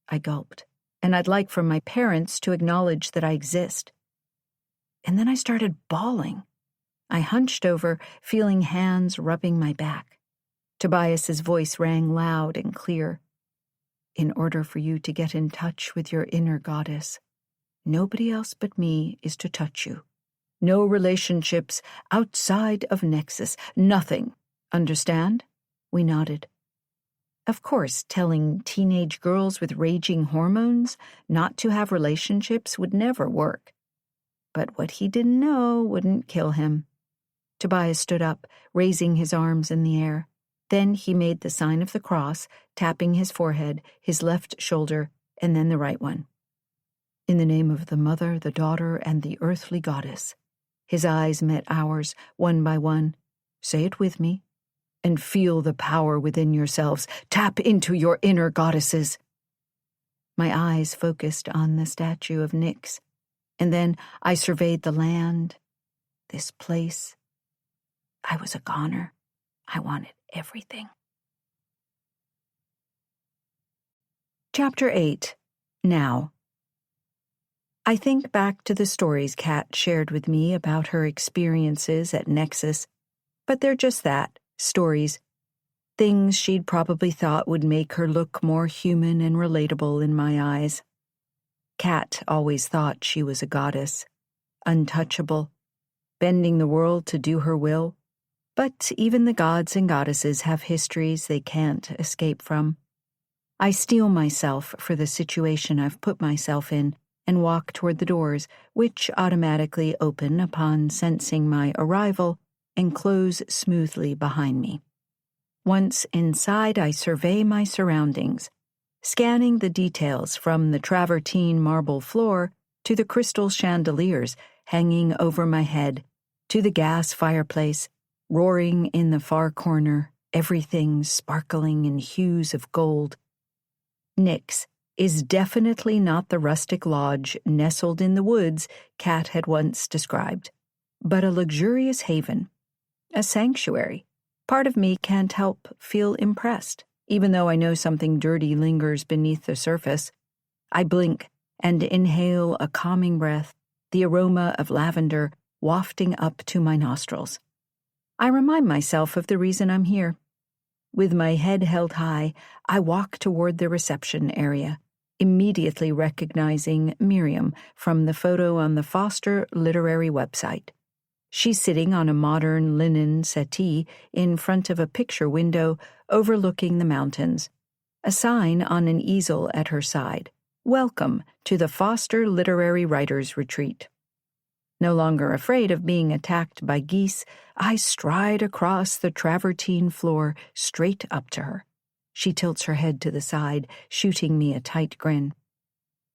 I gulped. "And I'd like for my parents to acknowledge that I exist." And then I started bawling. I hunched over, feeling hands rubbing my back. Tobias's voice rang loud and clear. "In order for you to get in touch with your inner goddess, nobody else but me is to touch you. No relationships outside of Nexus. Nothing. Understand?" We nodded. Of course, telling teenage girls with raging hormones not to have relationships would never work. But what he didn't know wouldn't kill him. Tobias stood up, raising his arms in the air. Then he made the sign of the cross, tapping his forehead, his left shoulder, and then the right one. "In the name of the Mother, the Daughter, and the earthly goddess." His eyes met ours, one by one. "Say it with me. And feel the power within yourselves. Tap into your inner goddesses." My eyes focused on the statue of Nyx, and then I surveyed the land, this place. I was a goner. I wanted everything. Chapter 8. Now. I think back to the stories Kat shared with me about her experiences at Nexus, but they're just that, stories. Things she'd probably thought would make her look more human and relatable in my eyes. Kat always thought she was a goddess, untouchable, bending the world to do her will. But even the gods and goddesses have histories they can't escape from. I steel myself for the situation I've put myself in and walk toward the doors, which automatically open upon sensing my arrival and close smoothly behind me. Once inside, I survey my surroundings, scanning the details from the travertine marble floor to the crystal chandeliers hanging over my head, to the gas fireplace, roaring in the far corner, everything sparkling in hues of gold. Nyx is definitely not the rustic lodge nestled in the woods Kat had once described, but a luxurious haven, a sanctuary. Part of me can't help feel impressed, even though I know something dirty lingers beneath the surface. I blink and inhale a calming breath, the aroma of lavender wafting up to my nostrils. I remind myself of the reason I'm here. With my head held high, I walk toward the reception area, immediately recognizing Miriam from the photo on the Foster Literary website. She's sitting on a modern linen settee in front of a picture window overlooking the mountains, a sign on an easel at her side. "Welcome to the Foster Literary Writers Retreat." No longer afraid of being attacked by geese, I stride across the travertine floor straight up to her. She tilts her head to the side, shooting me a tight grin.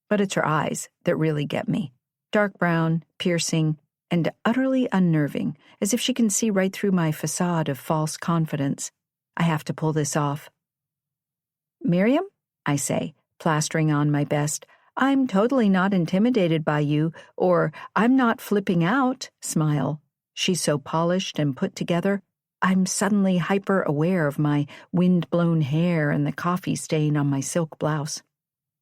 But it's her eyes that really get me. Dark brown, piercing, and utterly unnerving, as if she can see right through my facade of false confidence. I have to pull this off. "Miriam?" I say, plastering on my best. "I'm totally not intimidated by you, or I'm not flipping out," smile. She's so polished and put together, I'm suddenly hyper-aware of my wind-blown hair and the coffee stain on my silk blouse.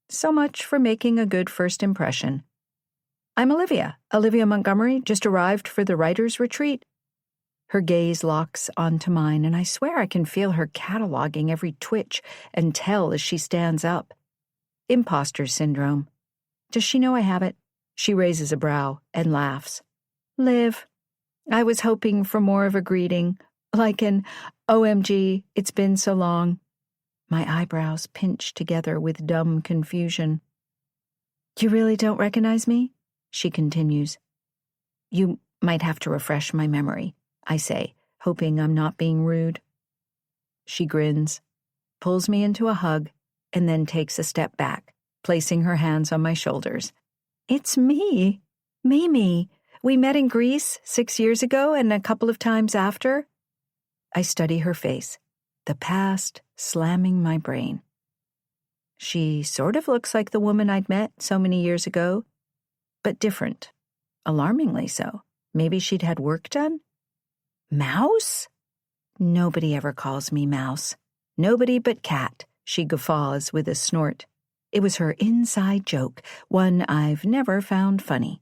So much for making a good first impression. "I'm Olivia Montgomery, just arrived for the writer's retreat." Her gaze locks onto mine, and I swear I can feel her cataloging every twitch and tell as she stands up. Imposter syndrome. Does she know I have it? She raises a brow and laughs. "Liv, I was hoping for more of a greeting, like an OMG, it's been so long." My eyebrows pinch together with dumb confusion. "You really don't recognize me?" she continues. "You might have to refresh my memory," I say, hoping I'm not being rude. She grins, pulls me into a hug, and then takes a step back, placing her hands on my shoulders. "It's me, Mimi. We met in Greece 6 years ago and a couple of times after." I study her face, the past slamming my brain. She sort of looks like the woman I'd met so many years ago, but different. Alarmingly so. Maybe she'd had work done? Mouse? Nobody ever calls me Mouse. Nobody but Cat, she guffaws with a snort. It was her inside joke, one I've never found funny.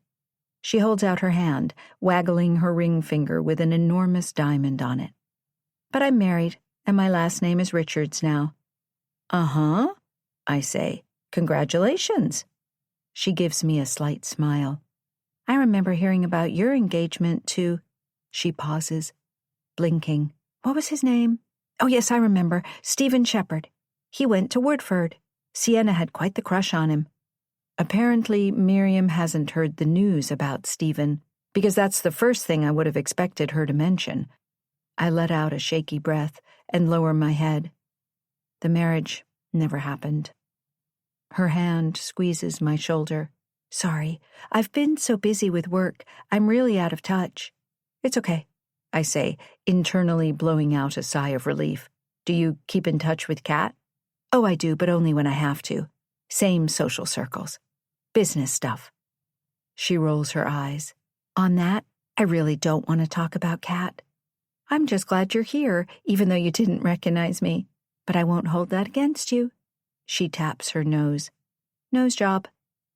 She holds out her hand, waggling her ring finger with an enormous diamond on it. But I'm married, and my last name is Richards now. Uh-huh, I say. Congratulations. She gives me a slight smile. I remember hearing about your engagement to... She pauses, blinking. What was his name? Oh, yes, I remember. Stephen Shepherd. He went to Woodford. Sienna had quite the crush on him. Apparently, Miriam hasn't heard the news about Stephen, because that's the first thing I would have expected her to mention. I let out a shaky breath and lower my head. The marriage never happened. Her hand squeezes my shoulder. Sorry, I've been so busy with work, I'm really out of touch. It's okay, I say, internally blowing out a sigh of relief. Do you keep in touch with Kat? Oh, I do, but only when I have to. Same social circles. Business stuff. She rolls her eyes. On that, I really don't want to talk about Kat. I'm just glad you're here, even though you didn't recognize me. But I won't hold that against you. She taps her nose. Nose job.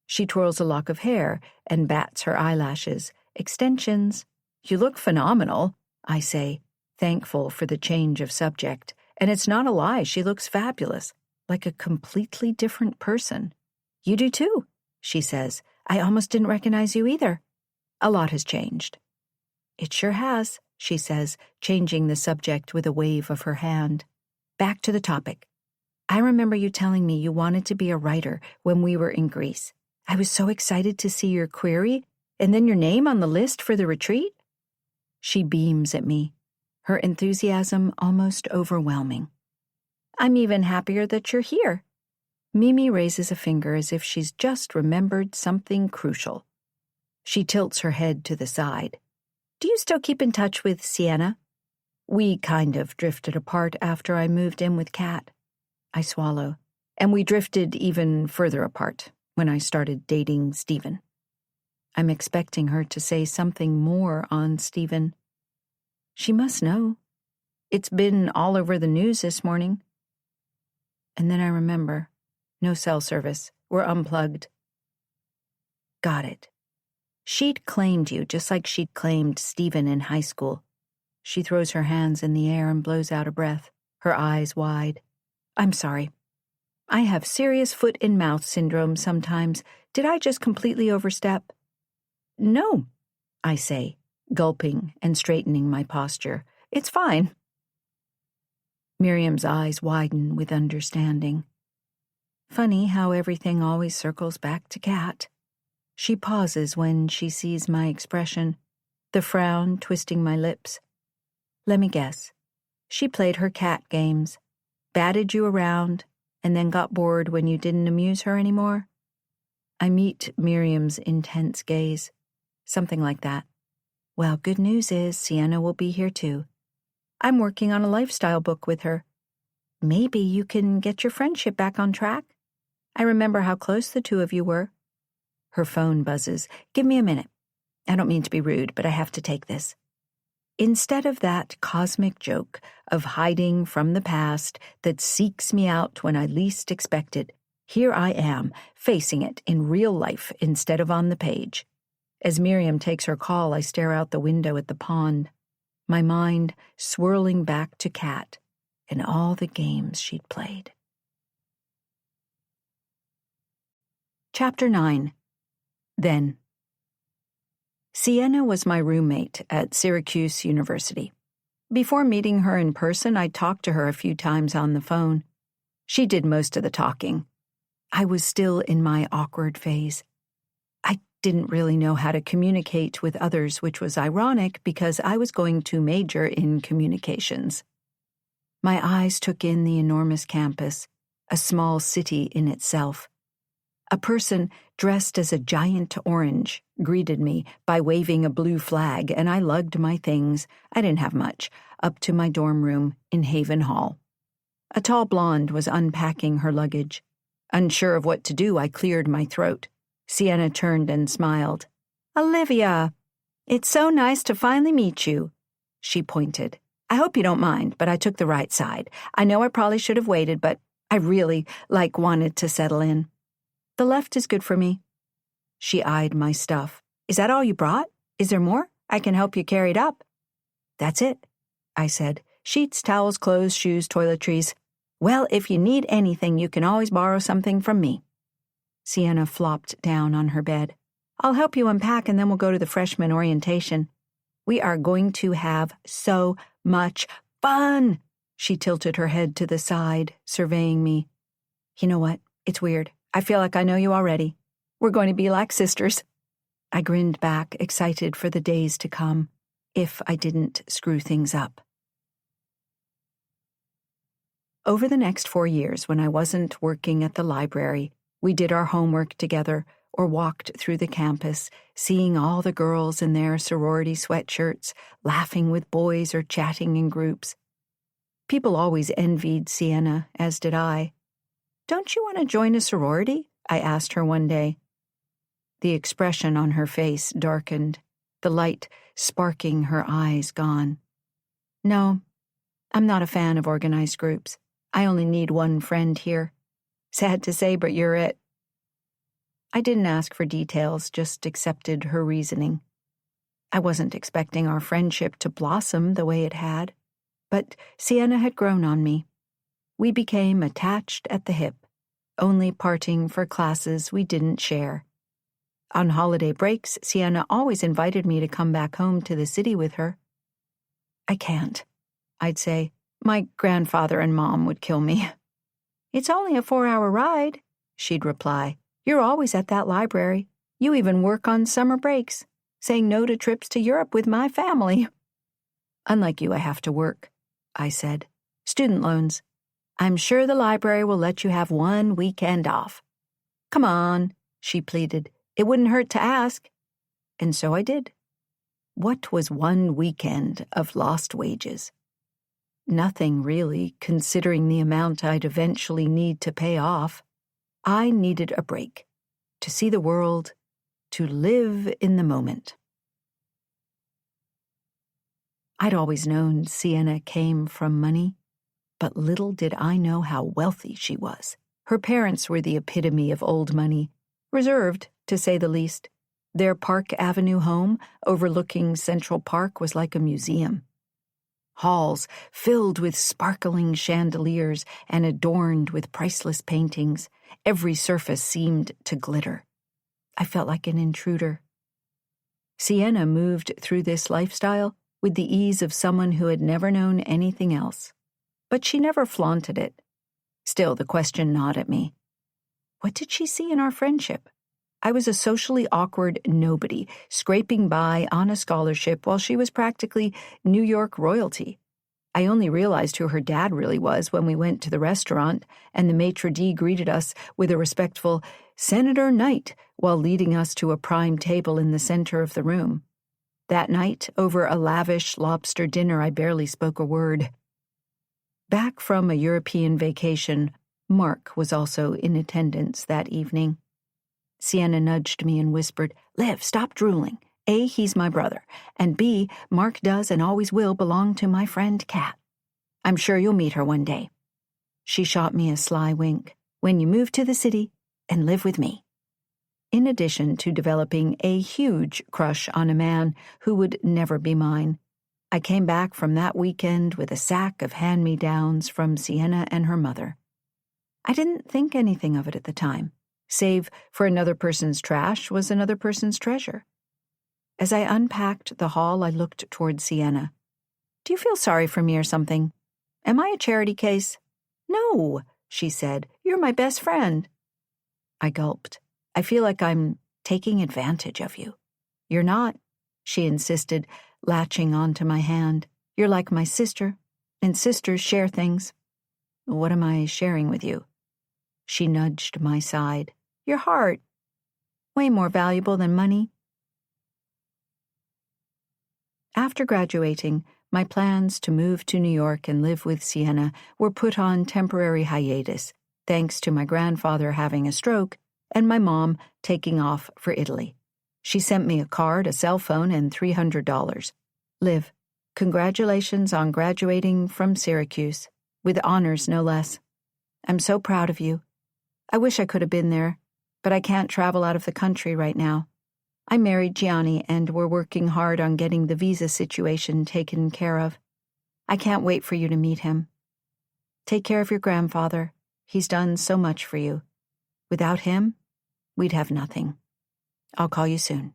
She twirls a lock of hair and bats her eyelashes. Extensions. You look phenomenal, I say, thankful for the change of subject. And it's not a lie, she looks fabulous, like a completely different person. You do too, she says. I almost didn't recognize you either. A lot has changed. It sure has, she says, changing the subject with a wave of her hand. Back to the topic. I remember you telling me you wanted to be a writer when we were in Greece. I was so excited to see your query, and then your name on the list for the retreat. She beams at me, her enthusiasm almost overwhelming. I'm even happier that you're here. Mimi raises a finger as if she's just remembered something crucial. She tilts her head to the side. Do you still keep in touch with Sienna? We kind of drifted apart after I moved in with Kat. I swallow. And we drifted even further apart when I started dating Stephen. I'm expecting her to say something more on Stephen. She must know. It's been all over the news this morning. And then I remember. No cell service. We're unplugged. Got it. She'd claimed you just like she'd claimed Stephen in high school. She throws her hands in the air and blows out a breath, her eyes wide. I'm sorry. I have serious foot-and-mouth syndrome sometimes. Did I just completely overstep? No, I say, gulping and straightening my posture. It's fine. Miriam's eyes widen with understanding. Funny how everything always circles back to Kat. She pauses when she sees my expression, the frown twisting my lips. Let me guess. She played her cat games, batted you around, and then got bored when you didn't amuse her anymore? I meet Miriam's intense gaze. Something like that. Well, good news is Sienna will be here too. I'm working on a lifestyle book with her. Maybe you can get your friendship back on track? I remember how close the two of you were. Her phone buzzes. Give me a minute. I don't mean to be rude, but I have to take this. Instead of that cosmic joke of hiding from the past that seeks me out when I least expect it, here I am, facing it in real life instead of on the page. As Miriam takes her call, I stare out the window at the pond, my mind swirling back to Kat and all the games she'd played. Chapter 9. Then. Sienna was my roommate at Syracuse University. Before meeting her in person, I talked to her a few times on the phone. She did most of the talking. I was still in my awkward phase. I didn't really know how to communicate with others, which was ironic because I was going to major in communications. My eyes took in the enormous campus, a small city in itself. A person dressed as a giant orange greeted me by waving a blue flag, and I lugged my things, I didn't have much, up to my dorm room in Haven Hall. A tall blonde was unpacking her luggage. Unsure of what to do, I cleared my throat. Sienna turned and smiled. "Olivia, it's so nice to finally meet you." She pointed. "I hope you don't mind, but I took the right side. I know I probably should have waited, but I really, wanted to settle in. The left is good for me." She eyed my stuff. "Is that all you brought? Is there more? I can help you carry it up." "That's it," I said. "Sheets, towels, clothes, shoes, toiletries. Well, if you need anything, you can always borrow something from me." Sienna flopped down on her bed. "I'll help you unpack and then we'll go to the freshman orientation. We are going to have so much fun." She tilted her head to the side, surveying me. "You know what? It's weird. I feel like I know you already. We're going to be like sisters." I grinned back, excited for the days to come, if I didn't screw things up. Over the next 4 years, when I wasn't working at the library, we did our homework together or walked through the campus, seeing all the girls in their sorority sweatshirts, laughing with boys or chatting in groups. People always envied Sienna, as did I. "Don't you want to join a sorority?" I asked her one day. The expression on her face darkened, the light sparking her eyes gone. "No, I'm not a fan of organized groups. I only need one friend here. Sad to say, but you're it." I didn't ask for details, just accepted her reasoning. I wasn't expecting our friendship to blossom the way it had, but Sienna had grown on me. We became attached at the hip, only parting for classes we didn't share. On holiday breaks, Sienna always invited me to come back home to the city with her. "I can't," I'd say. "My grandfather and Mom would kill me." "It's only a 4-hour ride," she'd reply. "You're always at that library. You even work on summer breaks, saying no to trips to Europe with my family." "Unlike you, I have to work," I said. "Student loans. I'm sure the library will let you have one weekend off." "Come on," she pleaded. "It wouldn't hurt to ask." And so I did. What was one weekend of lost wages? Nothing, really, considering the amount I'd eventually need to pay off. I needed a break, to see the world, to live in the moment. I'd always known Sienna came from money, but little did I know how wealthy she was. Her parents were the epitome of old money, reserved, to say the least. Their Park Avenue home, overlooking Central Park, was like a museum. Halls filled with sparkling chandeliers and adorned with priceless paintings. Every surface seemed to glitter. I felt like an intruder. Sienna moved through this lifestyle with the ease of someone who had never known anything else. But she never flaunted it. Still, the question gnawed at me. What did she see in our friendship? I was a socially awkward nobody, scraping by on a scholarship while she was practically New York royalty. I only realized who her dad really was when we went to the restaurant and the maitre d' greeted us with a respectful "Senator Knight" while leading us to a prime table in the center of the room. That night, over a lavish lobster dinner, I barely spoke a word. Back from a European vacation, Mark was also in attendance that evening. Sienna nudged me and whispered, "Liv, stop drooling. A, he's my brother, and B, Mark does and always will belong to my friend Kat. I'm sure you'll meet her one day." She shot me a sly wink. "When you move to the city and live with me." In addition to developing a huge crush on a man who would never be mine, I came back from that weekend with a sack of hand-me-downs from Sienna and her mother. I didn't think anything of it at the time. Save for another person's trash was another person's treasure. As I unpacked the haul, I looked toward Sienna. "Do you feel sorry for me or something? Am I a charity case?" "No," she said. "You're my best friend." I gulped. "I feel like I'm taking advantage of you." "You're not," she insisted, latching onto my hand. "You're like my sister, and sisters share things." "What am I sharing with you?" She nudged my side. "Your heart. Way more valuable than money." After graduating, my plans to move to New York and live with Sienna were put on temporary hiatus, thanks to my grandfather having a stroke and my mom taking off for Italy. She sent me a card, a cell phone, and $300. Liv, congratulations on graduating from Syracuse, with honors no less. I'm so proud of you. I wish I could have been there, but I can't travel out of the country right now. I married Gianni, and we're working hard on getting the visa situation taken care of. I can't wait for you to meet him. Take care of your grandfather. He's done so much for you. Without him, we'd have nothing. I'll call you soon.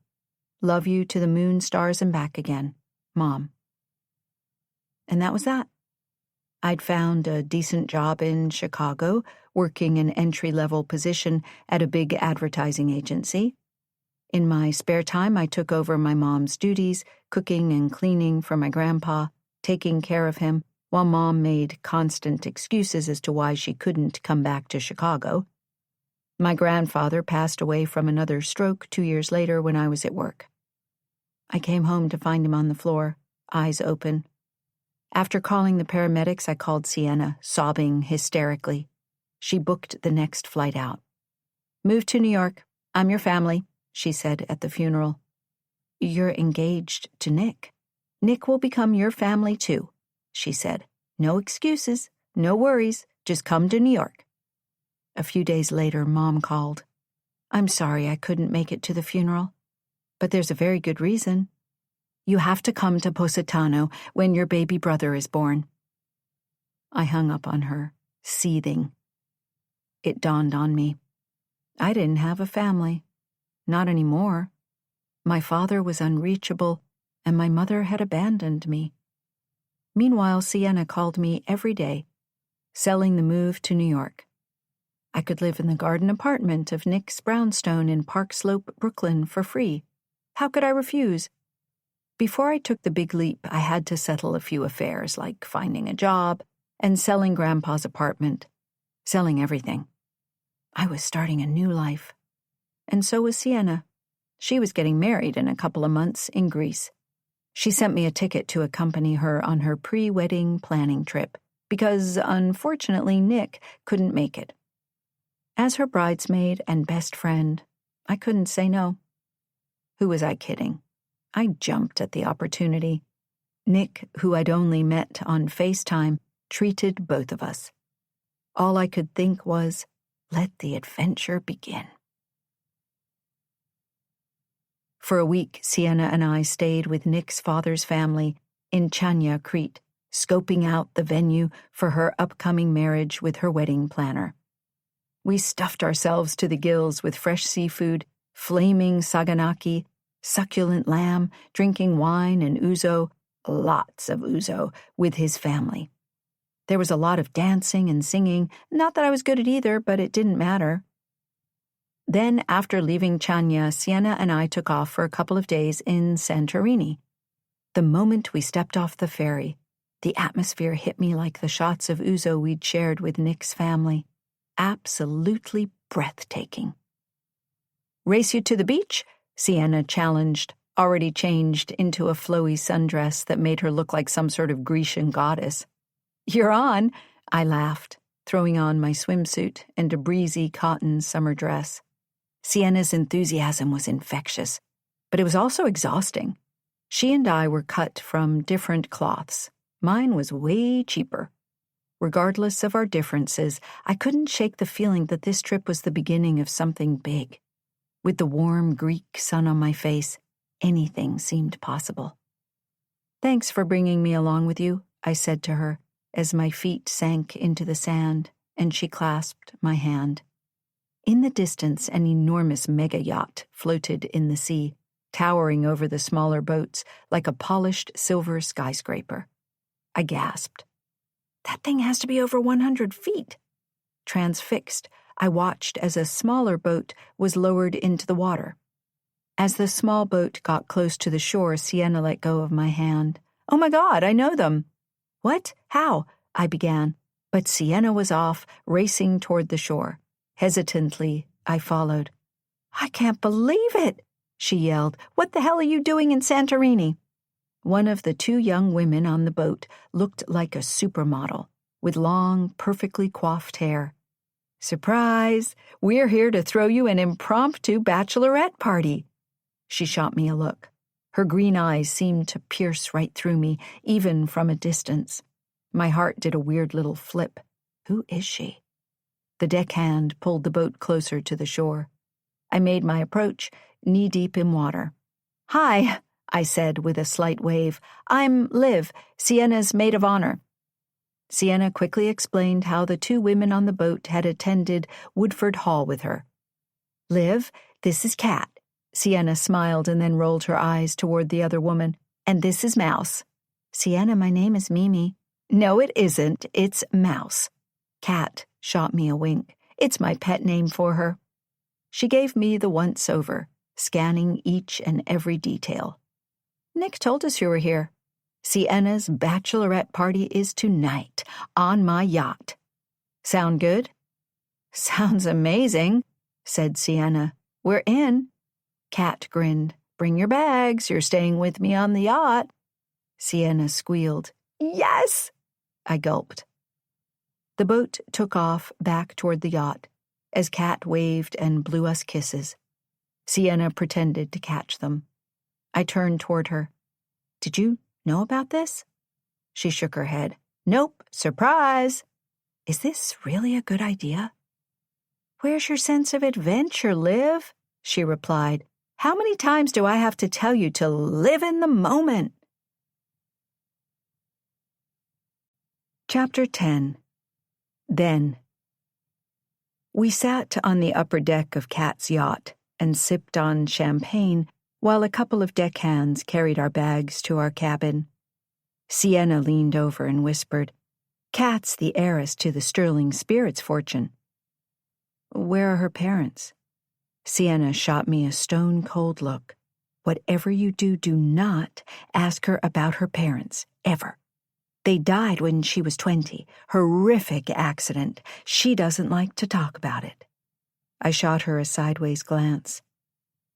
Love you to the moon, stars, and back again. Mom. And that was that. I'd found a decent job in Chicago, working an entry-level position at a big advertising agency. In my spare time, I took over my mom's duties, cooking and cleaning for my grandpa, taking care of him, while Mom made constant excuses as to why she couldn't come back to Chicago. My grandfather passed away from another stroke 2 years later when I was at work. I came home to find him on the floor, eyes open. After calling the paramedics, I called Sienna, sobbing hysterically. She booked the next flight out. "Move to New York. I'm your family," she said at the funeral. "You're engaged to Nick. Nick will become your family too," she said. "No excuses, no worries, just come to New York." A few days later, Mom called. "I'm sorry I couldn't make it to the funeral, but there's a very good reason. You have to come to Positano when your baby brother is born." I hung up on her, seething. It dawned on me. I didn't have a family. Not anymore. My father was unreachable, and my mother had abandoned me. Meanwhile, Sienna called me every day, selling the move to New York. I could live in the garden apartment of Nick's brownstone in Park Slope, Brooklyn, for free. How could I refuse? Before I took the big leap, I had to settle a few affairs, like finding a job and selling Grandpa's apartment, selling everything. I was starting a new life. And so was Sienna. She was getting married in a couple of months in Greece. She sent me a ticket to accompany her on her pre-wedding planning trip, because, unfortunately, Nick couldn't make it. As her bridesmaid and best friend, I couldn't say no. Who was I kidding? I jumped at the opportunity. Nick, who I'd only met on FaceTime, treated both of us. All I could think was, let the adventure begin. For a week, Sienna and I stayed with Nick's father's family in Chania, Crete, scoping out the venue for her upcoming marriage with her wedding planner. We stuffed ourselves to the gills with fresh seafood, flaming saganaki, succulent lamb, drinking wine and ouzo, lots of ouzo, with his family. There was a lot of dancing and singing, not that I was good at either, but it didn't matter. Then, after leaving Chania, Sienna and I took off for a couple of days in Santorini. The moment we stepped off the ferry, the atmosphere hit me like the shots of ouzo we'd shared with Nick's family. Absolutely breathtaking. "Race you to the beach?" Sienna challenged, already changed into a flowy sundress that made her look like some sort of Grecian goddess. "You're on," I laughed, throwing on my swimsuit and a breezy cotton summer dress. Sienna's enthusiasm was infectious, but it was also exhausting. She and I were cut from different cloths. Mine was way cheaper. Regardless of our differences, I couldn't shake the feeling that this trip was the beginning of something big. With the warm Greek sun on my face, anything seemed possible. "Thanks for bringing me along with you," I said to her, as my feet sank into the sand and she clasped my hand. In the distance, an enormous mega-yacht floated in the sea, towering over the smaller boats like a polished silver skyscraper. I gasped. "That thing has to be over 100 feet. Transfixed, I watched as a smaller boat was lowered into the water. As the small boat got close to the shore, Sienna let go of my hand. "Oh my God, I know them." "What? How?" I began, but Sienna was off, racing toward the shore. Hesitantly, I followed. "I can't believe it," she yelled. "What the hell are you doing in Santorini?" One of the two young women on the boat looked like a supermodel, with long, perfectly coiffed hair. Surprise! We're here to throw you an impromptu bachelorette party. She shot me a look. Her green eyes seemed to pierce right through me, even from a distance. My heart did a weird little flip. Who is she? The deckhand pulled the boat closer to the shore. I made my approach, knee-deep in water. "Hi," I said with a slight wave. "I'm Liv, Sienna's maid of honor." Sienna quickly explained how the two women on the boat had attended Woodford Hall with her. "Liv, this is Kat." Sienna smiled and then rolled her eyes toward the other woman. "And this is Mouse." "Sienna, my name is Mimi." "No, it isn't. It's Mouse." Kat shot me a wink. "It's my pet name for her." She gave me the once-over, scanning each and every detail. "Nick told us you were here. Sienna's bachelorette party is tonight, on my yacht. Sound good?" "Sounds amazing," said Sienna. "We're in." Kat grinned. "Bring your bags, you're staying with me on the yacht." Sienna squealed. "Yes!" I gulped. The boat took off back toward the yacht, as Kat waved and blew us kisses. Sienna pretended to catch them. I turned toward her. "Did you know about this?" She shook her head. "Nope, surprise." "Is this really a good idea?" "Where's your sense of adventure, Liv?" she replied. "How many times do I have to tell you to live in the moment?" Chapter 10. Then. We sat on the upper deck of Kat's yacht and sipped on champagne while a couple of deckhands carried our bags to our cabin. Sienna leaned over and whispered, "Kat's the heiress to the Sterling Spirits fortune." "Where are her parents?" Sienna shot me a stone-cold look. "Whatever you do, do not ask her about her parents, ever. They died when she was 20. Horrific accident. She doesn't like to talk about it." I shot her a sideways glance.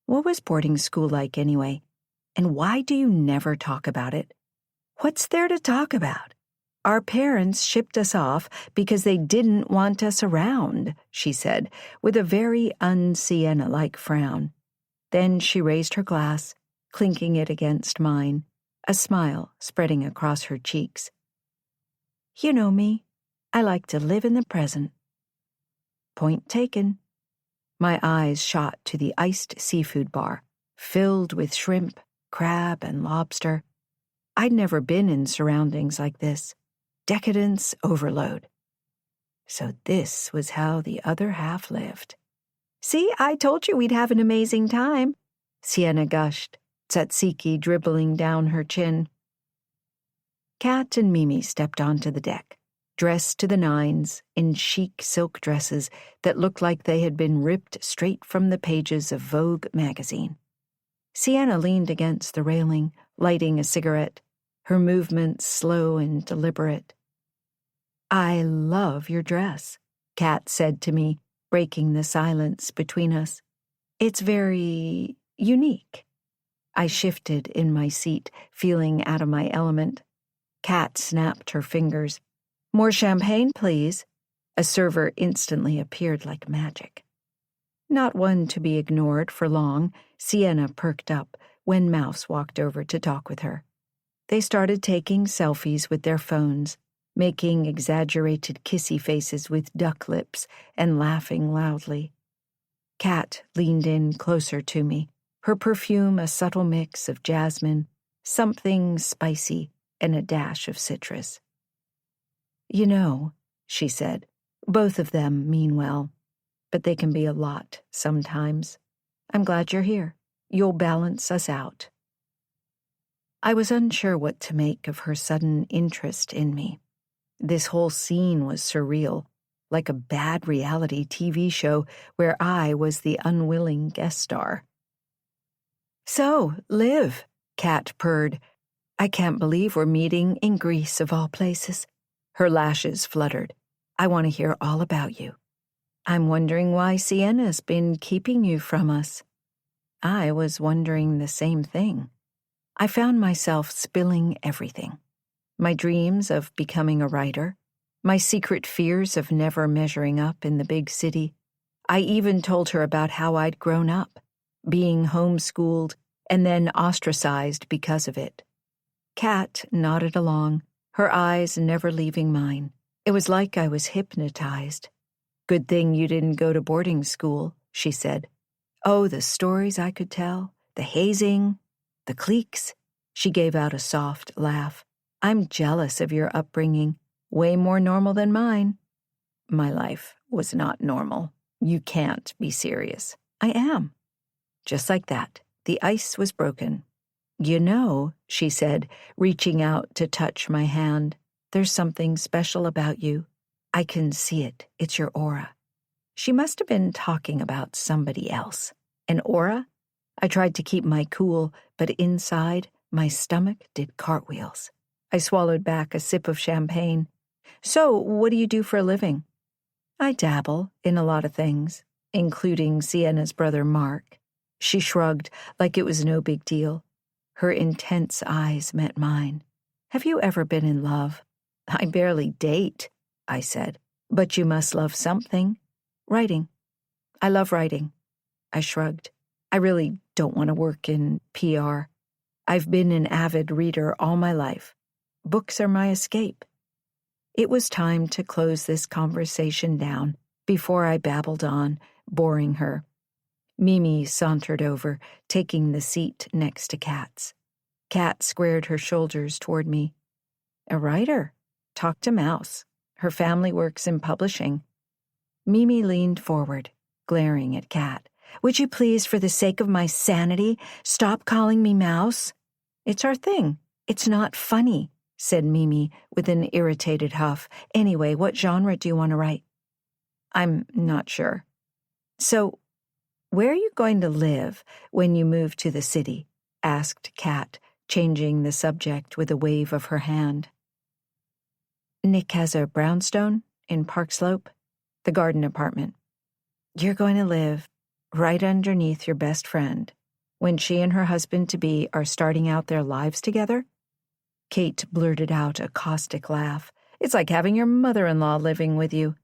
What was boarding school like anyway? And why do you never talk about it? What's there to talk about? Our parents shipped us off because they didn't want us around, she said, with a very un-Sienna-like frown. Then she raised her glass, clinking it against mine, a smile spreading across her cheeks. "You know me. I like to live in the present." Point taken. My eyes shot to the iced seafood bar, filled with shrimp, crab, and lobster. I'd never been in surroundings like this. Decadence overload. So this was how the other half lived. "See, I told you we'd have an amazing time," Sienna gushed, tzatziki dribbling down her chin. Kat and Mimi stepped onto the deck, dressed to the nines in chic silk dresses that looked like they had been ripped straight from the pages of Vogue magazine. Sienna leaned against the railing, lighting a cigarette, her movements slow and deliberate. "I love your dress," Kat said to me, breaking the silence between us. "It's very unique." I shifted in my seat, feeling out of my element. Kat snapped her fingers. "More champagne, please." A server instantly appeared like magic. Not one to be ignored for long, Sienna perked up when Mouse walked over to talk with her. They started taking selfies with their phones, making exaggerated kissy faces with duck lips and laughing loudly. Kat leaned in closer to me, her perfume a subtle mix of jasmine, something spicy, and a dash of citrus. "You know," she said, "both of them mean well, but they can be a lot sometimes. I'm glad you're here. You'll balance us out." I was unsure what to make of her sudden interest in me. This whole scene was surreal, like a bad reality TV show where I was the unwilling guest star. "So, Liv," Kat purred. "I can't believe we're meeting in Greece of all places." Her lashes fluttered. "I want to hear all about you." "I'm wondering why Sienna's been keeping you from us." I was wondering the same thing. I found myself spilling everything. My dreams of becoming a writer, My secret fears of never measuring up in the big city. I even told her about how I'd grown up, being homeschooled and then ostracized because of it. Kat nodded along, her eyes never leaving mine. It was like I was hypnotized. "Good thing you didn't go to boarding school," she said. Oh, the stories I could tell, the hazing, the cliques. She gave out a soft laugh. "I'm jealous of your upbringing. Way more normal than mine." My life was not normal. You can't be serious. I am. Just like that, the ice was broken. "You know," she said, reaching out to touch my hand, "there's something special about you. I can see it. It's your aura." She must have been talking about somebody else. An aura? I tried to keep my cool, but inside, my stomach did cartwheels. I swallowed back a sip of champagne. "So, what do you do for a living?" "I dabble in a lot of things, including Sienna's brother Mark." She shrugged like it was no big deal. Her intense eyes met mine. "Have you ever been in love?" "I barely date," I said. "But you must love something." "Writing. I love writing." I shrugged. "I really don't want to work in PR. I've been an avid reader all my life. Books are my escape." It was time to close this conversation down before I babbled on, boring her. Mimi sauntered over, taking the seat next to Kat's. Kat squared her shoulders toward me. "A writer. Talk to Mouse. Her family works in publishing." Mimi leaned forward, glaring at Kat. "Would you please, for the sake of my sanity, stop calling me Mouse?" "It's our thing. It's not funny," said Mimi with an irritated huff. "Anyway, what genre do you want to write?" "I'm not sure." "So, where are you going to live when you move to the city?" asked Kat, changing the subject with a wave of her hand. "Nick has a brownstone in Park Slope, the garden apartment. You're going to live right underneath your best friend when she and her husband-to-be are starting out their lives together?" Kate blurted out a caustic laugh. "It's like having your mother-in-law living with you."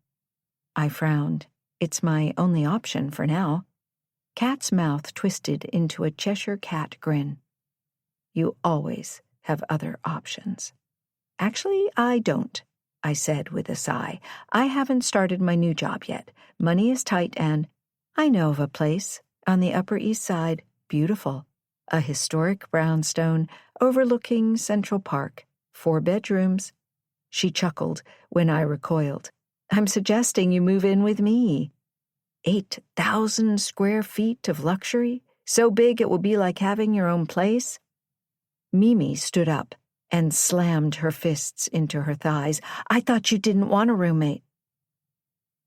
I frowned. It's my only option for now. Kat's mouth twisted into a Cheshire cat grin. "You always have other options." "Actually, I don't," I said with a sigh. "I haven't started my new job yet. Money is tight and I know of a place on the Upper East Side, beautiful. A historic brownstone overlooking Central Park, 4 bedrooms. She chuckled when I recoiled. "I'm suggesting you move in with me." 8,000 square feet of luxury? So big it will be like having your own place? Mimi stood up and slammed her fists into her thighs. "I thought you didn't want a roommate."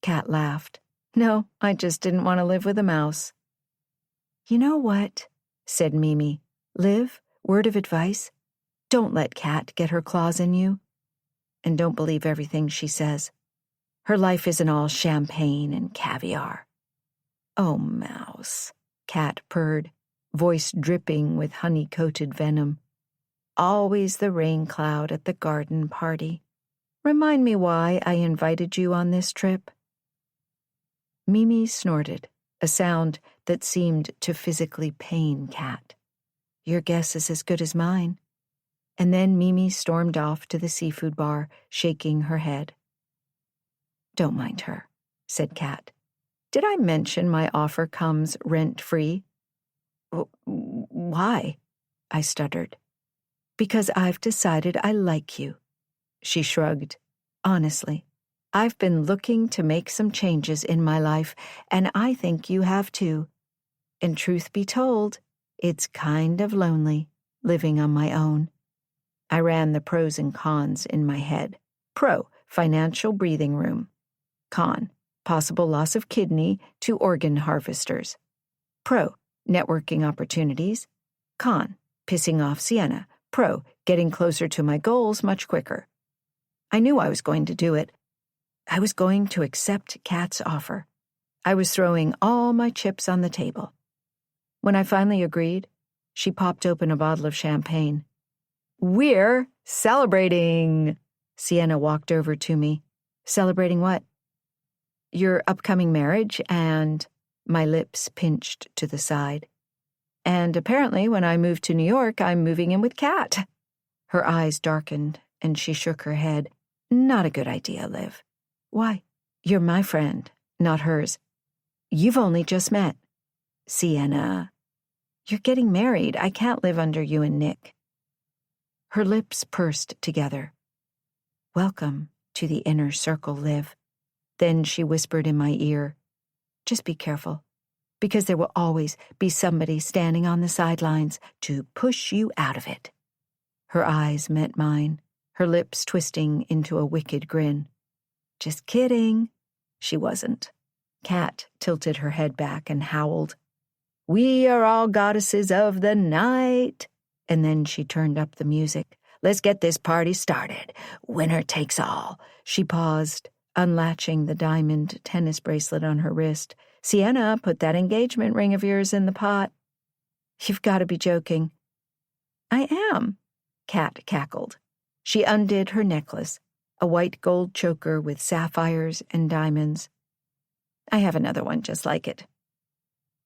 Kat laughed. "No, I just didn't want to live with a mouse." "You know what?" said Mimi. "Liv, word of advice, don't let Kat get her claws in you. And don't believe everything she says. Her life isn't all champagne and caviar." "Oh, Mouse," Kat purred, voice dripping with honey-coated venom. "Always the rain cloud at the garden party. Remind me why I invited you on this trip." Mimi snorted, a sound that seemed to physically pain Kat. "Your guess is as good as mine." And then Mimi stormed off to the seafood bar, shaking her head. "Don't mind her," said Kat. "Did I mention my offer comes rent-free?" "Why?" I stuttered. "Because I've decided I like you." She shrugged. "Honestly, I've been looking to make some changes in my life, and I think you have too. And truth be told, it's kind of lonely, living on my own." I ran the pros and cons in my head. Pro, financial breathing room. Con, possible loss of kidney to organ harvesters. Pro, networking opportunities. Con, pissing off Sienna. Pro, getting closer to my goals much quicker. I knew I was going to do it. I was going to accept Kat's offer. I was throwing all my chips on the table. When I finally agreed, she popped open a bottle of champagne. "We're celebrating!" Sienna walked over to me. Celebrating what? Your upcoming marriage, and my lips pinched to the side. And apparently when I move to New York, I'm moving in with Kat. Her eyes darkened, and she shook her head. Not a good idea, Liv. Why? You're my friend, not hers. You've only just met. Sienna, you're getting married. I can't live under you and Nick. Her lips pursed together. Welcome to the inner circle, Liv. Then she whispered in my ear, just be careful, because there will always be somebody standing on the sidelines to push you out of it. Her eyes met mine, her lips twisting into a wicked grin. Just kidding. She wasn't. Kat tilted her head back and howled. We are all goddesses of the night. And then she turned up the music. Let's get this party started. Winner takes all. She paused, unlatching the diamond tennis bracelet on her wrist. Sienna, put that engagement ring of yours in the pot. You've got to be joking. I am, Kat cackled. She undid her necklace, a white gold choker with sapphires and diamonds. I have another one just like it.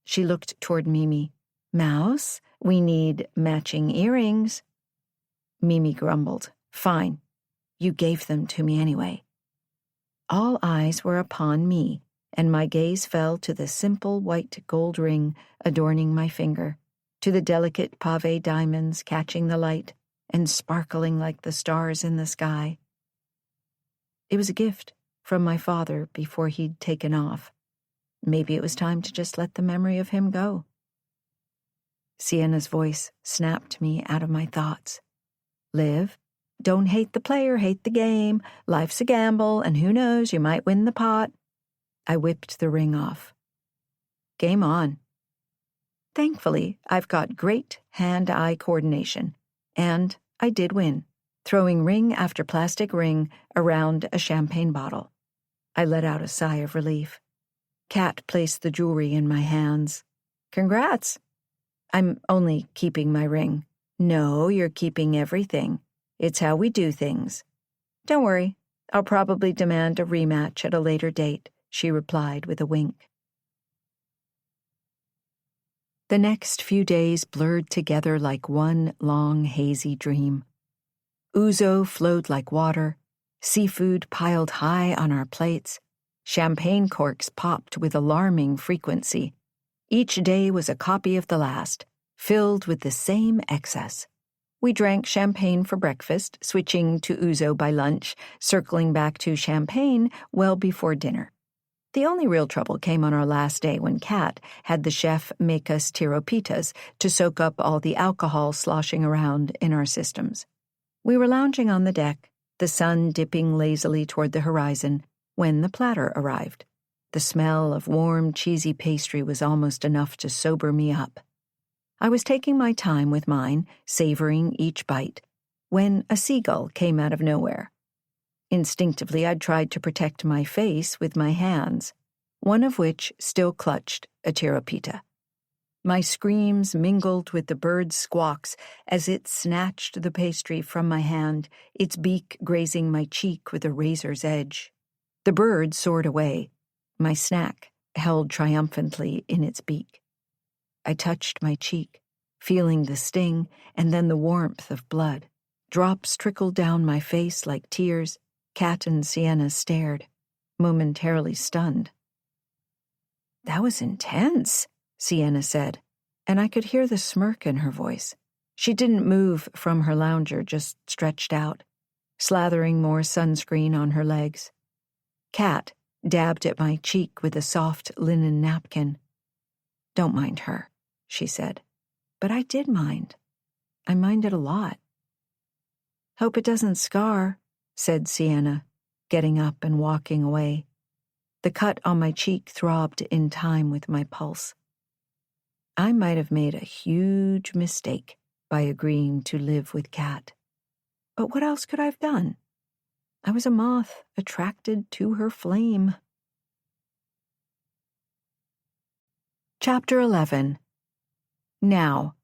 She looked toward Mimi. Mouse, we need matching earrings. Mimi grumbled. Fine. You gave them to me anyway. All eyes were upon me, and my gaze fell to the simple white gold ring adorning my finger, to the delicate pave diamonds catching the light and sparkling like the stars in the sky. It was a gift from my father before he'd taken off. Maybe it was time to just let the memory of him go. Sienna's voice snapped me out of my thoughts. Liv, don't hate the player, hate the game. Life's a gamble, and who knows, you might win the pot. I whipped the ring off. Game on. Thankfully, I've got great hand-eye coordination, and I did win, throwing ring after plastic ring around a champagne bottle. I let out a sigh of relief. Kat placed the jewelry in my hands. Congrats. I'm only keeping my ring. No, you're keeping everything. It's how we do things. Don't worry, I'll probably demand a rematch at a later date, she replied with a wink. The next few days blurred together like one long, hazy dream. Ouzo flowed like water, seafood piled high on our plates, champagne corks popped with alarming frequency. Each day was a copy of the last, filled with the same excess. We drank champagne for breakfast, switching to ouzo by lunch, circling back to champagne well before dinner. The only real trouble came on our last day when Kat had the chef make us tiropitas to soak up all the alcohol sloshing around in our systems. We were lounging on the deck, the sun dipping lazily toward the horizon, when the platter arrived. The smell of warm, cheesy pastry was almost enough to sober me up. I was taking my time with mine, savoring each bite, when a seagull came out of nowhere. Instinctively, I'd tried to protect my face with my hands, one of which still clutched a tiropita. My screams mingled with the bird's squawks as it snatched the pastry from my hand, its beak grazing my cheek with a razor's edge. The bird soared away, my snack held triumphantly in its beak. I touched my cheek, feeling the sting and then the warmth of blood. Drops trickled down my face like tears. Kat and Sienna stared, momentarily stunned. That was intense, Sienna said, and I could hear the smirk in her voice. She didn't move from her lounger, just stretched out, slathering more sunscreen on her legs. Kat dabbed at my cheek with a soft linen napkin. Don't mind her, she said. But I did mind. I minded a lot. Hope it doesn't scar, said Sienna, getting up and walking away. The cut on my cheek throbbed in time with my pulse. I might have made a huge mistake by agreeing to live with Kat. But what else could I have done? I was a moth attracted to her flame. Chapter 11. Now.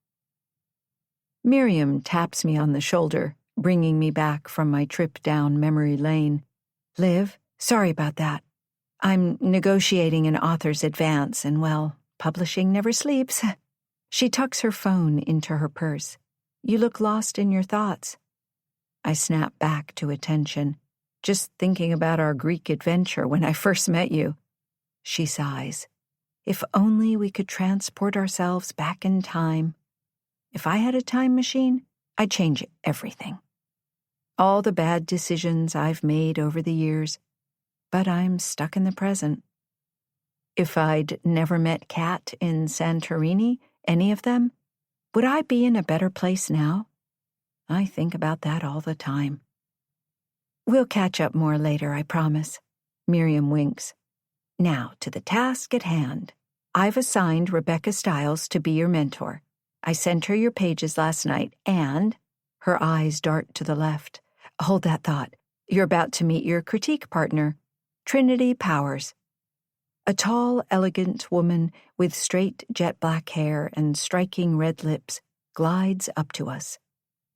Miriam taps me on the shoulder, bringing me back from my trip down memory lane. Liv, Sorry about that. I'm negotiating an author's advance, and well, publishing never sleeps. She tucks her phone into her purse. You look lost in your thoughts. I snap back to attention, just thinking about our Greek adventure when I first met you. She sighs. If only we could transport ourselves back in time. If I had a time machine, I'd change everything. All the bad decisions I've made over the years, but I'm stuck in the present. If I'd never met Kat in Santorini, any of them, would I be in a better place now? I think about that all the time. We'll catch up more later, I promise. Miriam winks. Now to the task at hand. I've assigned Rebecca Stiles to be your mentor. I sent her your pages last night, and her eyes dart to the left. Hold that thought. You're about to meet your critique partner, Trinity Powers. A tall, elegant woman with straight jet-black hair and striking red lips glides up to us.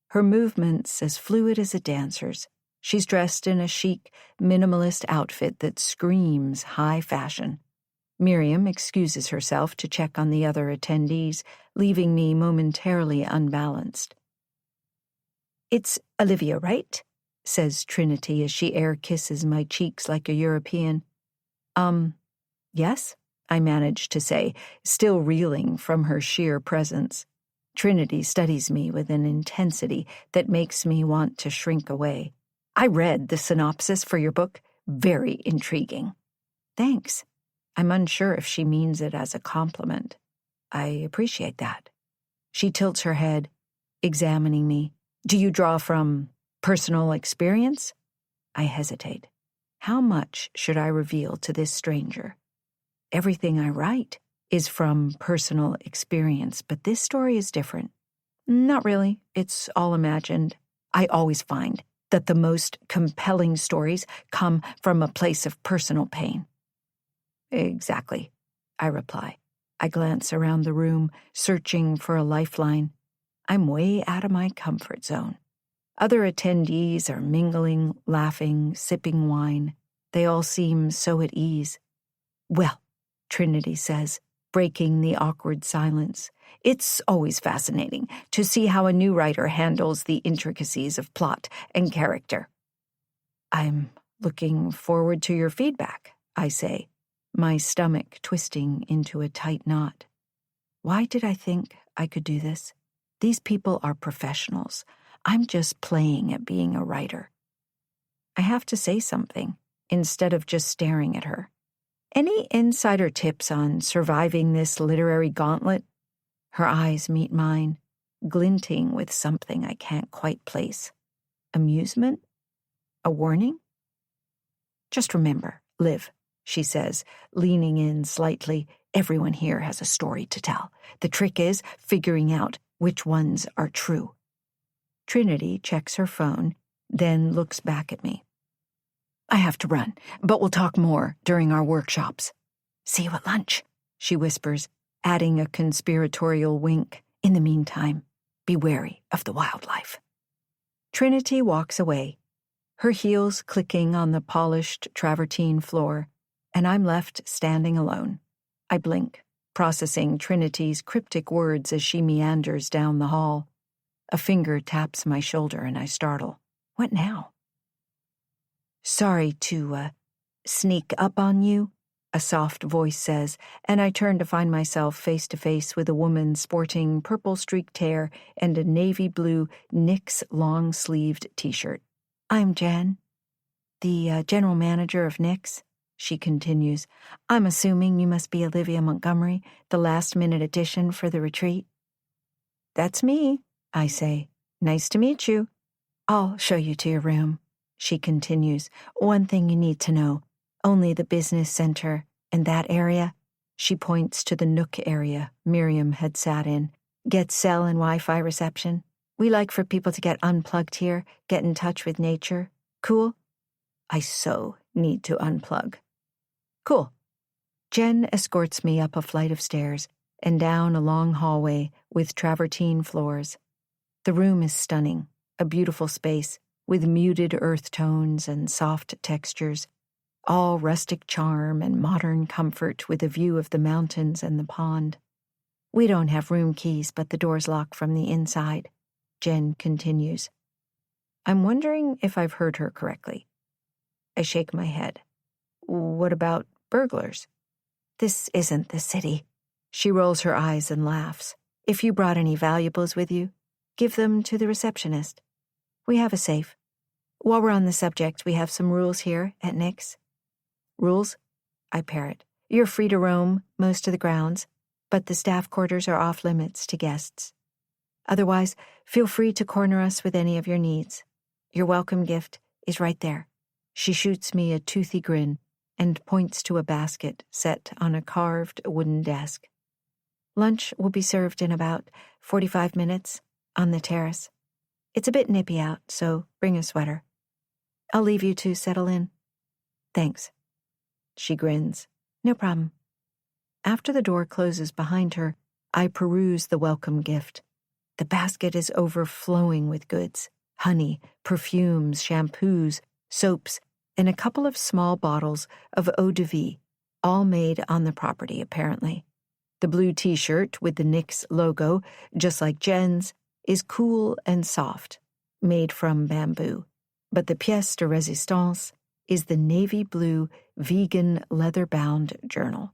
Her movements as fluid as a dancer's. She's dressed in a chic, minimalist outfit that screams high fashion. Miriam excuses herself to check on the other attendees, leaving me momentarily unbalanced. It's Olivia, right? Says Trinity as she air kisses my cheeks like a European. Yes, I manage to say, still reeling from her sheer presence. Trinity studies me with an intensity that makes me want to shrink away. I read the synopsis for your book. Very intriguing. Thanks. I'm unsure if she means it as a compliment. I appreciate that. She tilts her head, examining me. Do you draw from personal experience? I hesitate. How much should I reveal to this stranger? Everything I write is from personal experience, but this story is different. Not really. It's all imagined. I always find that the most compelling stories come from a place of personal pain. Exactly, I reply. I glance around the room, searching for a lifeline. I'm way out of my comfort zone. Other attendees are mingling, laughing, sipping wine. They all seem so at ease. Well, Trinity says, breaking the awkward silence, it's always fascinating to see how a new writer handles the intricacies of plot and character. I'm looking forward to your feedback, I say, my stomach twisting into a tight knot. Why did I think I could do this? These people are professionals. I'm just playing at being a writer. I have to say something, instead of just staring at her. Any insider tips on surviving this literary gauntlet? Her eyes meet mine, glinting with something I can't quite place. Amusement? A warning? Just remember, Liv, she says, leaning in slightly. Everyone here has a story to tell. The trick is figuring out which ones are true. Trinity checks her phone, then looks back at me. I have to run, but we'll talk more during our workshops. See you at lunch, she whispers, adding a conspiratorial wink. In the meantime, be wary of the wildlife. Trinity walks away, her heels clicking on the polished travertine floor, and I'm left standing alone. I blink, processing Trinity's cryptic words as she meanders down the hall. A finger taps my shoulder and I startle. What now? Sorry to, sneak up on you, a soft voice says, and I turn to find myself face to face with a woman sporting purple-streaked hair and a navy blue Knix long-sleeved t-shirt. I'm Jen, the general manager of Knix, she continues. I'm assuming you must be Olivia Montgomery, the last-minute addition for the retreat. That's me, I say. Nice to meet you. I'll show you to your room, she continues. One thing you need to know. Only the business center and that area, she points to the nook area Miriam had sat in, gets cell and Wi-Fi reception. We like for people to get unplugged here, get in touch with nature. Cool? I so need to unplug. Cool. Jen escorts me up a flight of stairs and down a long hallway with travertine floors. The room is stunning, a beautiful space with muted earth tones and soft textures. all rustic charm and modern comfort with a view of the mountains and the pond. We don't have room keys, but the door's locked from the inside, Jen continues. I'm wondering if I've heard her correctly. I shake my head. What about burglars? This isn't the city. She rolls her eyes and laughs. If you brought any valuables with you, give them to the receptionist. We have a safe. While we're on the subject, we have some rules here at Nick's. Rules? I parrot. You're free to roam most of the grounds, but the staff quarters are off limits to guests. Otherwise, feel free to corner us with any of your needs. Your welcome gift is right there. She shoots me a toothy grin and points to a basket set on a carved wooden desk. Lunch will be served in about 45 minutes on the terrace. It's a bit nippy out, so bring a sweater. I'll leave you to settle in. Thanks. She grins. No problem. After the door closes behind her, I peruse the welcome gift. The basket is overflowing with goods. Honey, perfumes, shampoos, soaps, and a couple of small bottles of eau de vie, all made on the property, apparently. The blue t-shirt with the Nick's logo, just like Jen's, is cool and soft, made from bamboo. But the pièce de résistance is the navy blue, vegan, leather-bound journal.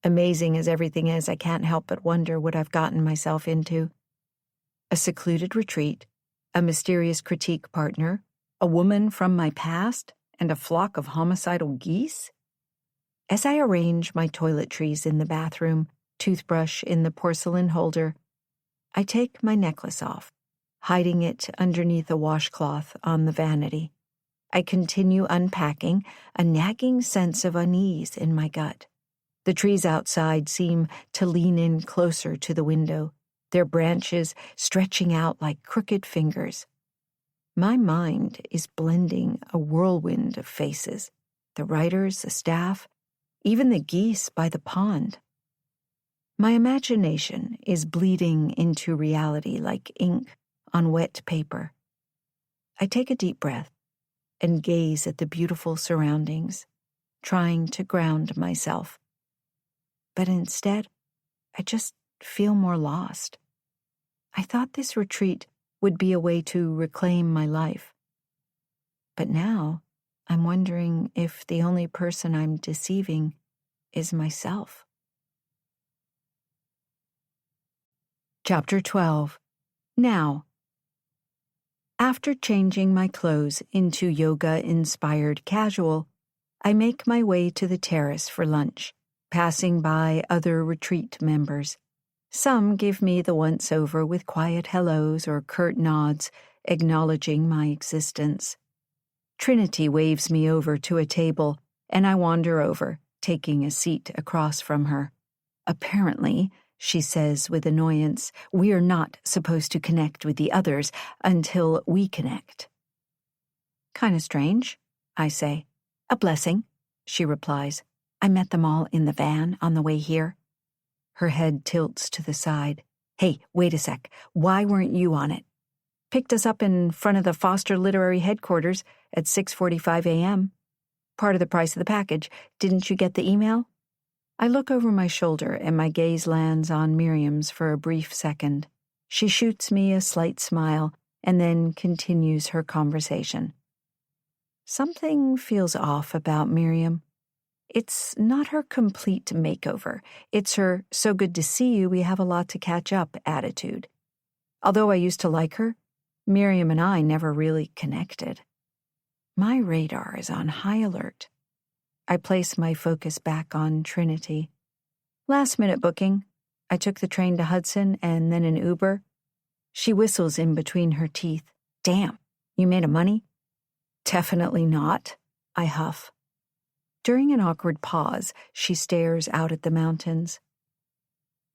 Amazing as everything is, I can't help but wonder what I've gotten myself into. A secluded retreat, a mysterious critique partner, a woman from my past, and a flock of homicidal geese? As I arrange my toiletries in the bathroom, toothbrush in the porcelain holder, I take my necklace off, hiding it underneath a washcloth on the vanity. I continue unpacking, a nagging sense of unease in my gut. The trees outside seem to lean in closer to the window, their branches stretching out like crooked fingers. My mind is blending a whirlwind of faces, the writers, the staff, even the geese by the pond. My imagination is bleeding into reality like ink on wet paper. I take a deep breath and gaze at the beautiful surroundings, trying to ground myself. But instead, I just feel more lost. I thought this retreat would be a way to reclaim my life. But now, I'm wondering if the only person I'm deceiving is myself. Chapter 12. Now. After changing my clothes into yoga-inspired casual, I make my way to the terrace for lunch, passing by other retreat members. Some give me the once-over with quiet hellos or curt nods, acknowledging my existence. Trinity waves me over to a table, and I wander over, taking a seat across from her. Apparently, she says with annoyance, we're not supposed to connect with the others until we connect. Kinda strange, I say. A blessing, she replies. I met them all in the van on the way here. Her head tilts to the side. Hey, wait a sec. Why weren't you on it? Picked us up in front of the Foster Literary Headquarters at 6:45 a.m. Part of the price of the package. Didn't you get the email? I look over my shoulder and my gaze lands on Miriam's for a brief second. She shoots me a slight smile and then continues her conversation. Something feels off about Miriam. It's not her complete makeover. It's her so good to see you, we have a lot to catch up attitude. Although I used to like her, Miriam and I never really connected. My radar is on high alert. I place my focus back on Trinity. Last-minute booking. I took the train to Hudson and then an Uber. She whistles in between her teeth. Damn, you made of money? Definitely not, I huff. During an awkward pause, she stares out at the mountains.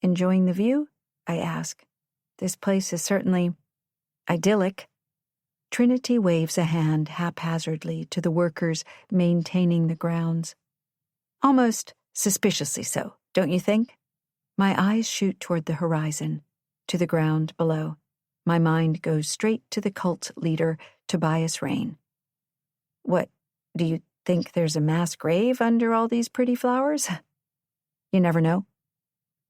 Enjoying the view? I ask. This place is certainly idyllic. Trinity waves a hand haphazardly to the workers maintaining the grounds. Almost suspiciously so, don't you think? My eyes shoot toward the horizon, to the ground below. My mind goes straight to the cult leader, Tobias Rain. What, do you Think there's a mass grave under all these pretty flowers? You never know.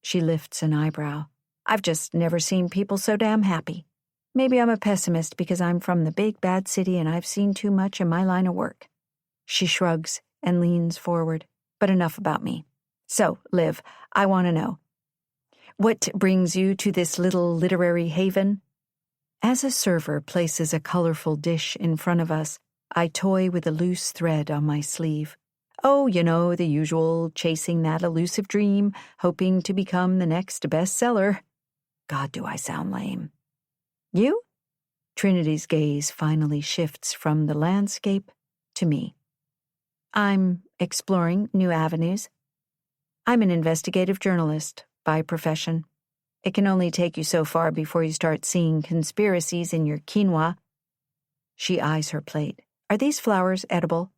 She lifts an eyebrow. I've just never seen people so damn happy. Maybe I'm a pessimist because I'm from the big bad city and I've seen too much in my line of work. She shrugs and leans forward. But enough about me. So, Liv, I want to know. What brings you to this little literary haven? As a server places a colorful dish in front of us, I toy with a loose thread on my sleeve. Oh, you know, the usual, chasing that elusive dream, hoping to become the next bestseller. God, do I sound lame. You? Trinity's gaze finally shifts from the landscape to me. I'm exploring new avenues. I'm an investigative journalist by profession. It can only take you so far before you start seeing conspiracies in your quinoa. She eyes her plate. Are these flowers edible?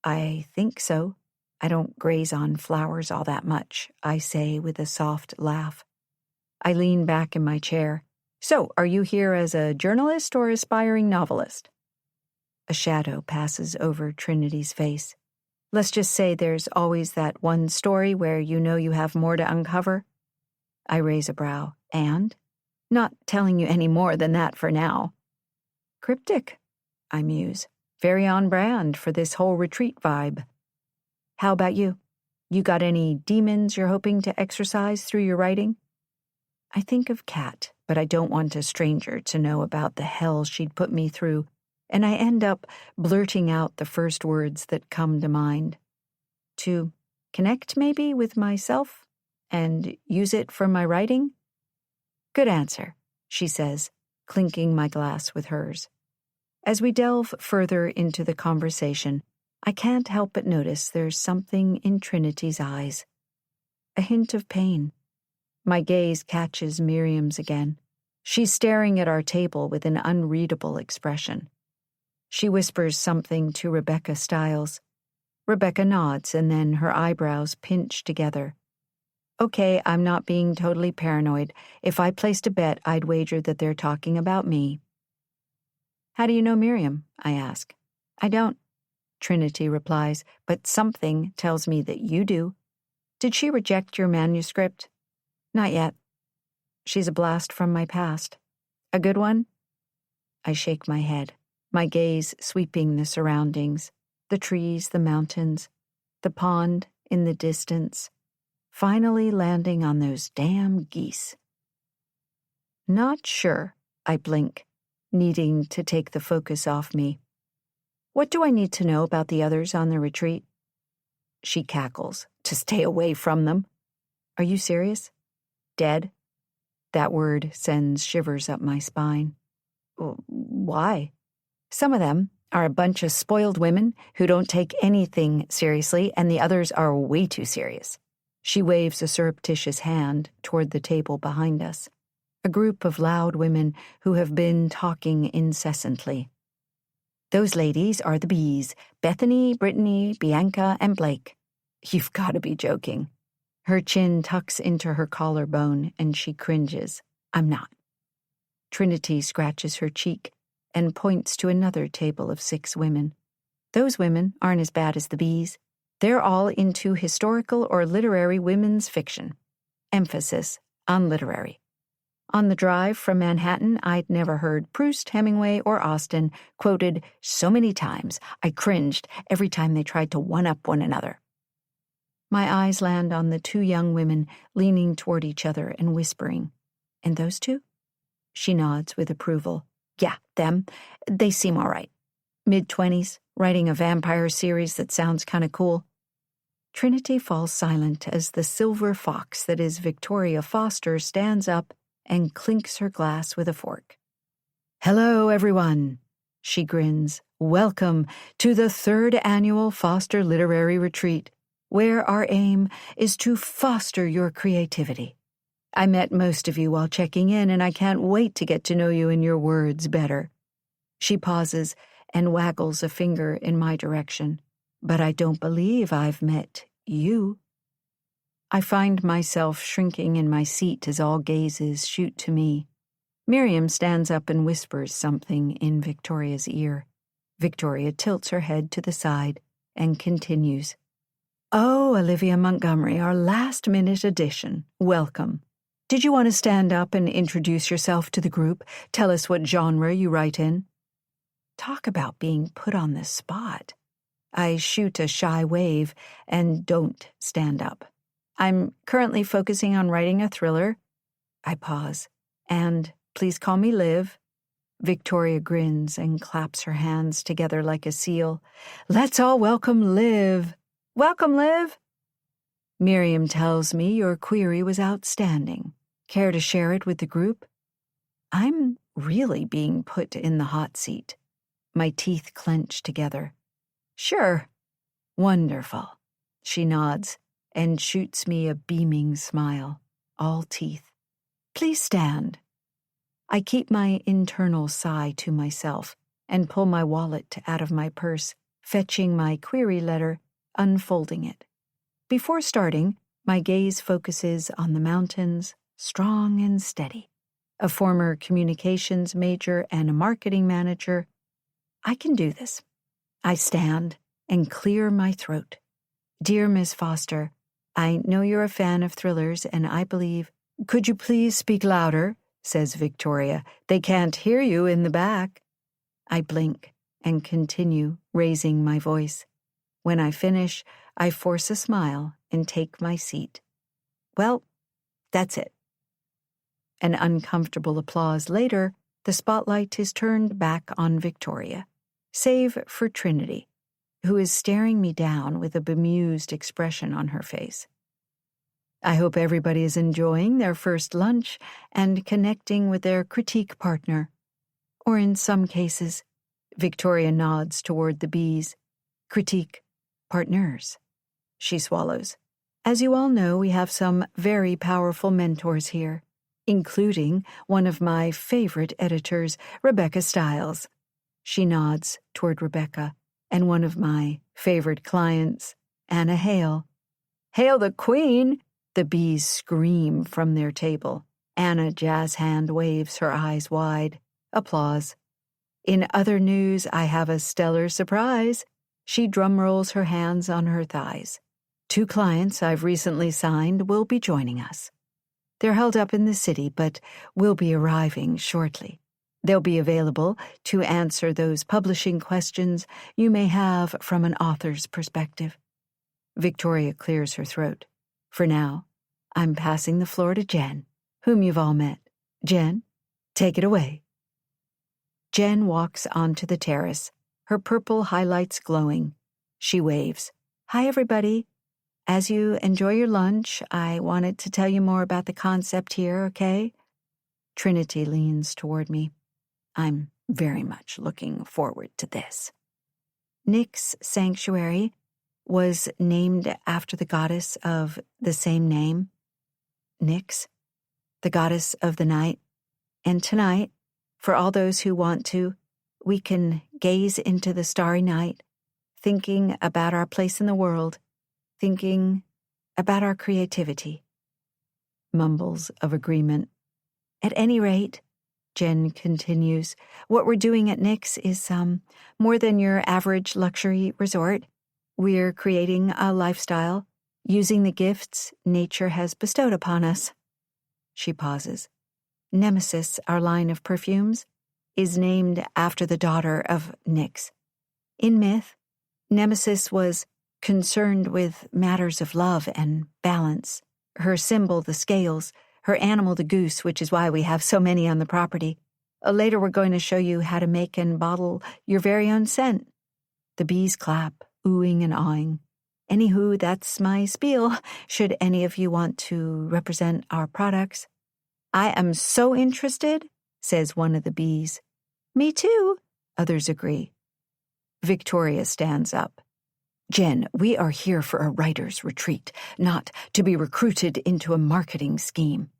I think so. I don't graze on flowers all that much, I say with a soft laugh. I lean back in my chair. So, are you here as a journalist or aspiring novelist? A shadow passes over Trinity's face. Let's just say there's always that one story where you know you have more to uncover. I raise a brow. And? Not telling you any more than that for now. Cryptic, I muse. Very on brand for this whole retreat vibe. How about you? You got any demons you're hoping to exorcise through your writing? I think of Kat, but I don't want a stranger to know about the hell she'd put me through, and I end up blurting out the first words that come to mind. To connect, maybe, with myself and use it for my writing? Good answer, she says, clinking my glass with hers. As we delve further into the conversation, I can't help but notice there's something in Trinity's eyes. A hint of pain. My gaze catches Miriam's again. She's staring at our table with an unreadable expression. She whispers something to Rebecca Stiles. Rebecca nods, and then her eyebrows pinch together. Okay, I'm not being totally paranoid. If I placed a bet, I'd wager that they're talking about me. How do you know Miriam? I ask. I don't, Trinity replies, but something tells me that you do. Did she reject your manuscript? Not yet. She's a blast from my past. A good one? I shake my head, my gaze sweeping the surroundings, the trees, the mountains, the pond in the distance, finally landing on those damn geese. Not sure, I blink, needing to take the focus off me. What do I need to know about the others on the retreat? She cackles, to stay away from them. Are you serious? Dead? That word sends shivers up my spine. Why? Some of them are a bunch of spoiled women who don't take anything seriously, and the others are way too serious. She waves a surreptitious hand toward the table behind us. A group of loud women who have been talking incessantly. Those ladies are the bees, Bethany, Brittany, Bianca, and Blake. You've got to be joking. Her chin tucks into her collarbone, and she cringes. I'm not. Trinity scratches her cheek and points to another table of 6 women. Those women aren't as bad as the bees. They're all into historical or literary women's fiction. Emphasis on literary. On the drive from Manhattan, I'd never heard Proust, Hemingway, or Austen quoted so many times I cringed every time they tried to one-up one another. My eyes land on the 2 young women leaning toward each other and whispering. And those 2? She nods with approval. Yeah, them. They seem all right. Mid-20s, writing a vampire series that sounds kind of cool. Trinity falls silent as the silver fox that is Victoria Foster stands up and clinks her glass with a fork. Hello, everyone, she grins. Welcome to the 3rd annual Foster Literary Retreat, where our aim is to foster your creativity. I met most of you while checking in, and I can't wait to get to know you and your words better. She pauses and waggles a finger in my direction. But I don't believe I've met you. I find myself shrinking in my seat as all gazes shoot to me. Miriam stands up and whispers something in Victoria's ear. Victoria tilts her head to the side and continues. Oh, Olivia Montgomery, our last-minute addition. Welcome. Did you want to stand up and introduce yourself to the group? Tell us what genre you write in. Talk about being put on the spot. I shoot a shy wave and don't stand up. I'm currently focusing on writing a thriller. I pause. And please call me Liv. Victoria grins and claps her hands together like a seal. Let's all welcome Liv. Welcome, Liv. Miriam tells me your query was outstanding. Care to share it with the group? I'm really being put in the hot seat. My teeth clench together. Sure. Wonderful. She nods and shoots me a beaming smile, all teeth. Please stand. I keep my internal sigh to myself and pull my wallet out of my purse, fetching my query letter, unfolding it. Before starting, my gaze focuses on the mountains, strong and steady. A former communications major and a marketing manager. I can do this. I stand and clear my throat. Dear Miss Foster, I know you're a fan of thrillers, and I believe... Could you please speak louder? Says Victoria. They can't hear you in the back. I blink and continue, raising my voice. When I finish, I force a smile and take my seat. Well, that's it. An uncomfortable applause later, the spotlight is turned back on Victoria, save for Trinity, who is staring me down with a bemused expression on her face. I hope everybody is enjoying their first lunch and connecting with their critique partner. Or in some cases, Victoria nods toward the bees. Critique partners. She swallows. As you all know, we have some very powerful mentors here, including one of my favorite editors, Rebecca Stiles. She nods toward Rebecca, and one of my favorite clients, Anna Hale. Hail the Queen! The bees scream from their table. Anna jazz hand waves her eyes wide. Applause. In other news, I have a stellar surprise. She drumrolls her hands on her thighs. 2 clients I've recently signed will be joining us. They're held up in the city, but will be arriving shortly. They'll be available to answer those publishing questions you may have from an author's perspective. Victoria clears her throat. For now, I'm passing the floor to Jen, whom you've all met. Jen, take it away. Jen walks onto the terrace, her purple highlights glowing. She waves. Hi, everybody. As you enjoy your lunch, I wanted to tell you more about the concept here, okay? Trinity leans toward me. I'm very much looking forward to this. Nyx Sanctuary was named after the goddess of the same name, Nyx, the goddess of the night. And tonight, for all those who want to, we can gaze into the starry night, thinking about our place in the world, thinking about our creativity. Mumbles of agreement. At any rate, Jen continues, what we're doing at Nyx is more than your average luxury resort. We're creating a lifestyle, using the gifts nature has bestowed upon us. She pauses. Nemesis, our line of perfumes, is named after the daughter of Nyx. In myth, Nemesis was concerned with matters of love and balance. Her symbol, the scales, her animal, the goose, which is why we have so many on the property. Later we're going to show you how to make and bottle your very own scent. The bees clap, oohing and awing. Anywho, that's my spiel, should any of you want to represent our products. I am so interested, says one of the bees. Me too, others agree. Victoria stands up. Jen, we are here for a writer's retreat, not to be recruited into a marketing scheme.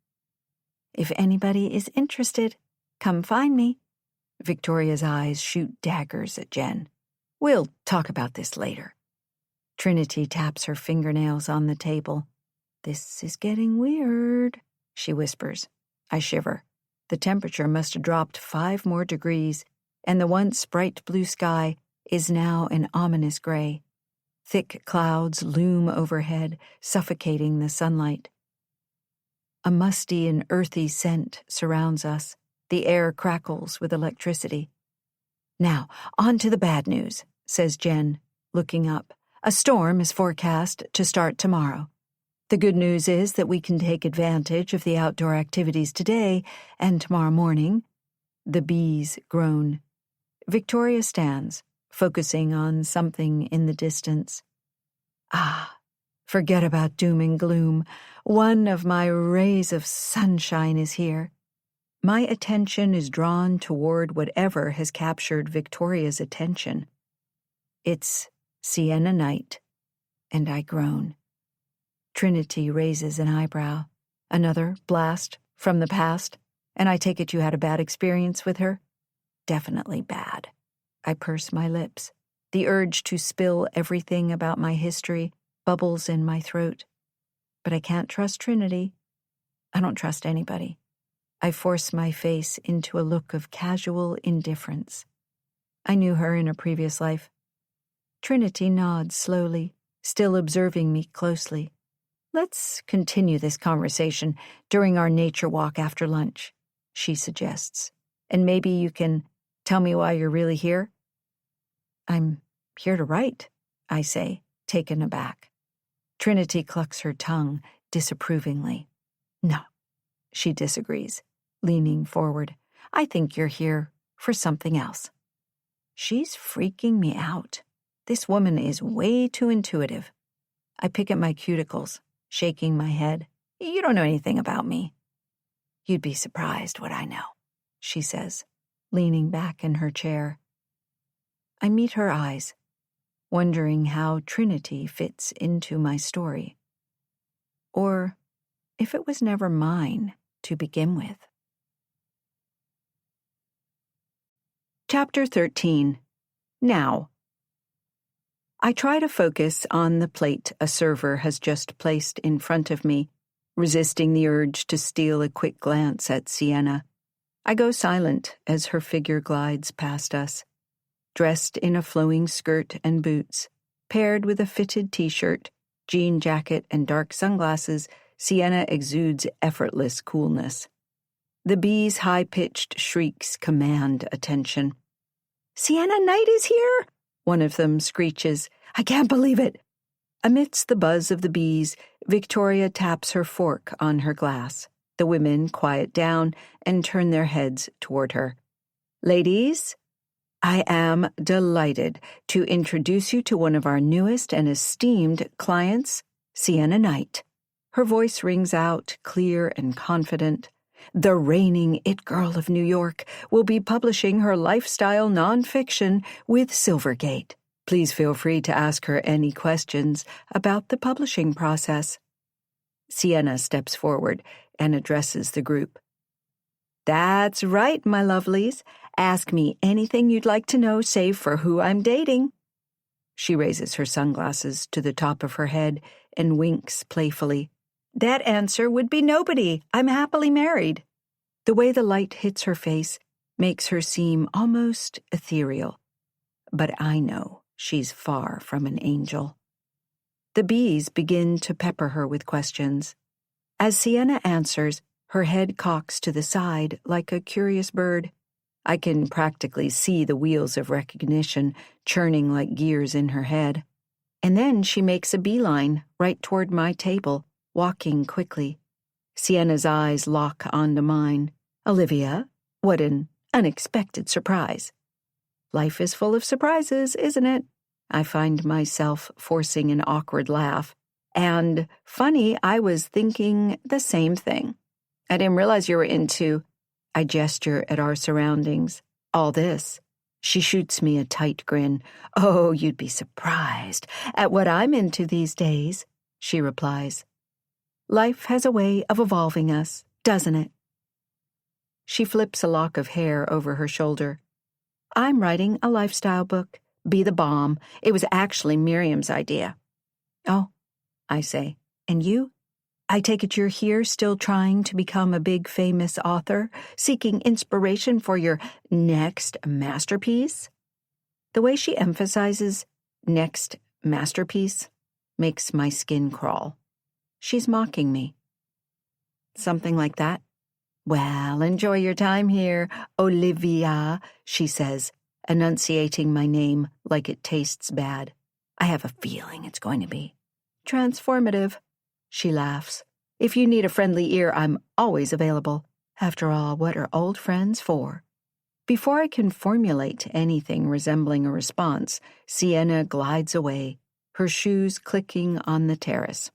If anybody is interested, come find me. Victoria's eyes shoot daggers at Jen. We'll talk about this later. Trinity taps her fingernails on the table. This is getting weird, she whispers. I shiver. The temperature must have dropped 5 more degrees, and the once bright blue sky is now an ominous gray. Thick clouds loom overhead, suffocating the sunlight. A musty and earthy scent surrounds us. The air crackles with electricity. "Now, on to the bad news," says Jen, looking up. "A storm is forecast to start tomorrow. The good news is that we can take advantage of the outdoor activities today and tomorrow morning." The bees groan. Victoria stands, focusing on something in the distance. "Ah, forget about doom and gloom. One of my rays of sunshine is here." My attention is drawn toward whatever has captured Victoria's attention. It's sienna night, and I groan. Trinity raises an eyebrow. "Another blast from the past, and I take it you had a bad experience with her?" "Definitely bad." I purse my lips. The urge to spill everything about my history bubbles in my throat. But I can't trust Trinity. I don't trust anybody. I force my face into a look of casual indifference. I knew her in a previous life. Trinity nods slowly, still observing me closely. "Let's continue this conversation during our nature walk after lunch," she suggests. "And maybe you can tell me why you're really here?" "I'm here to write," I say, taken aback. Trinity clucks her tongue disapprovingly. "No," she disagrees, leaning forward. "I think you're here for something else." She's freaking me out. This woman is way too intuitive. I pick at my cuticles, shaking my head. "You don't know anything about me." "You'd be surprised what I know," she says, leaning back in her chair. I meet her eyes, wondering how Trinity fits into my story. Or if it was never mine to begin with. Chapter 13. Now. I try to focus on the plate a server has just placed in front of me, resisting the urge to steal a quick glance at Sienna. I go silent as her figure glides past us. Dressed in a flowing skirt and boots, paired with a fitted t-shirt, jean jacket, and dark sunglasses, Sienna exudes effortless coolness. The bees' high-pitched shrieks command attention. "Sienna Knight is here!" one of them screeches. "I can't believe it!" Amidst the buzz of the bees, Victoria taps her fork on her glass. The women quiet down and turn their heads toward her. "Ladies, I am delighted to introduce you to one of our newest and esteemed clients, Sienna Knight." Her voice rings out, clear and confident. The reigning it girl of New York will be publishing her lifestyle nonfiction with Silvergate. Please feel free to ask her any questions about the publishing process. Sienna steps forward and addresses the group. "That's right, my lovelies. Ask me anything you'd like to know, save for who I'm dating." She raises her sunglasses to the top of her head and winks playfully. "That answer would be nobody. I'm happily married." The way the light hits her face makes her seem almost ethereal. But I know she's far from an angel. The bees begin to pepper her with questions. As Sienna answers, her head cocks to the side like a curious bird. I can practically see the wheels of recognition churning like gears in her head. And then she makes a beeline right toward my table, walking quickly. Sienna's eyes lock onto mine. "Olivia, what an unexpected surprise." Life is full of surprises, isn't it? I find myself forcing an awkward laugh. And funny, I was thinking the same thing. "I didn't realize you were into—" I gesture at our surroundings. "All this." She shoots me a tight grin. "Oh, you'd be surprised at what I'm into these days," she replies. Life has a way of evolving us, doesn't it? She flips a lock of hair over her shoulder. "I'm writing a lifestyle book. Be the bomb. It was actually Miriam's idea." "Oh," I say. "And you? I take it you're here still trying to become a big famous author, seeking inspiration for your next masterpiece?" The way she emphasizes next masterpiece makes my skin crawl. She's mocking me. Something like that. Well, enjoy your time here, Olivia, she says, enunciating my name like it tastes bad. I have a feeling it's going to be transformative. She laughs. If you need a friendly ear, I'm always available. After all, what are old friends for? Before I can formulate anything resembling a response, Sienna glides away, her shoes clicking on the terrace.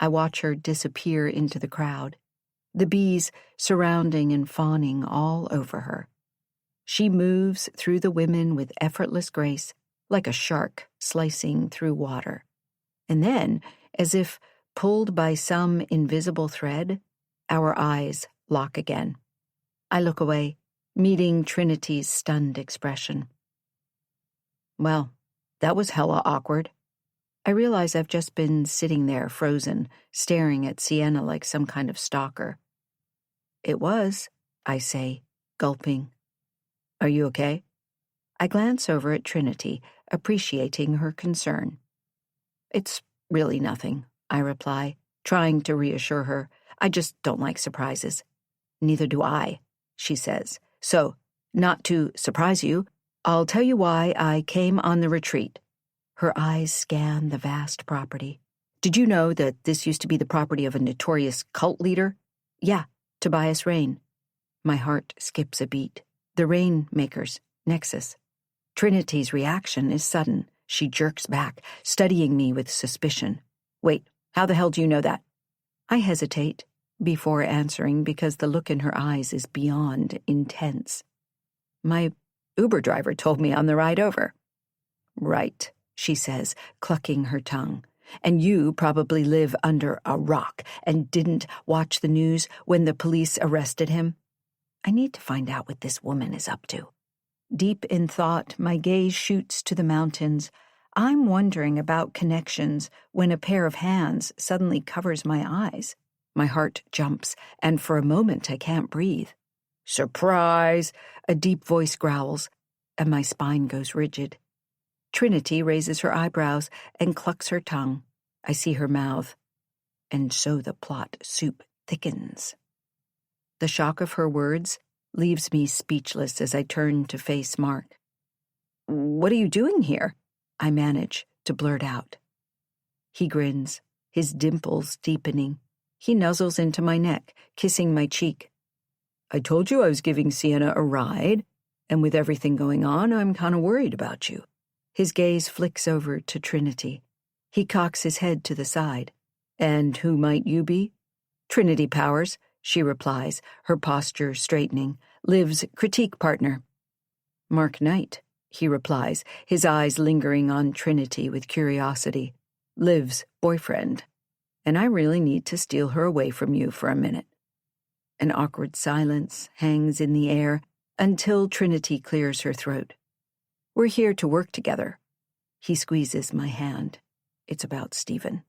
I watch her disappear into the crowd, the bees surrounding and fawning all over her. She moves through the women with effortless grace, like a shark slicing through water. And then, as if pulled by some invisible thread, our eyes lock again. I look away, meeting Trinity's stunned expression. Well, that was hella awkward. I realize I've just been sitting there frozen, staring at Sienna like some kind of stalker. It was, I say, gulping. Are you okay? I glance over at Trinity, appreciating her concern. It's really nothing, I reply, trying to reassure her. I just don't like surprises. Neither do I, she says. So, not to surprise you, I'll tell you why I came on the retreat. Her eyes scan the vast property. Did you know that this used to be the property of a notorious cult leader? Yeah, Tobias Rain. My heart skips a beat. The Rainmakers, Nexus. Trinity's reaction is sudden. She jerks back, studying me with suspicion. Wait, how the hell do you know that? I hesitate before answering because the look in her eyes is beyond intense. My Uber driver told me on the ride over. Right, she says, clucking her tongue. And you probably live under a rock and didn't watch the news when the police arrested him. I need to find out what this woman is up to. Deep in thought, my gaze shoots to the mountains. I'm wondering about connections when a pair of hands suddenly covers my eyes. My heart jumps, and for a moment I can't breathe. Surprise! A deep voice growls, and my spine goes rigid. Trinity raises her eyebrows and clucks her tongue. I see her mouth, and so the plot soup thickens. The shock of her words leaves me speechless as I turn to face Mark. What are you doing here? I manage to blurt out. He grins, his dimples deepening. He nuzzles into my neck, kissing my cheek. I told you I was giving Sienna a ride, and with everything going on, I'm kind of worried about you. His gaze flicks over to Trinity. He cocks his head to the side. And who might you be? Trinity Powers, she replies, her posture straightening. Liv's critique partner. Mark Knight, he replies, his eyes lingering on Trinity with curiosity. Liv's boyfriend. And I really need to steal her away from you for a minute. An awkward silence hangs in the air until Trinity clears her throat. We're here to work together. He squeezes my hand. It's about Stephen.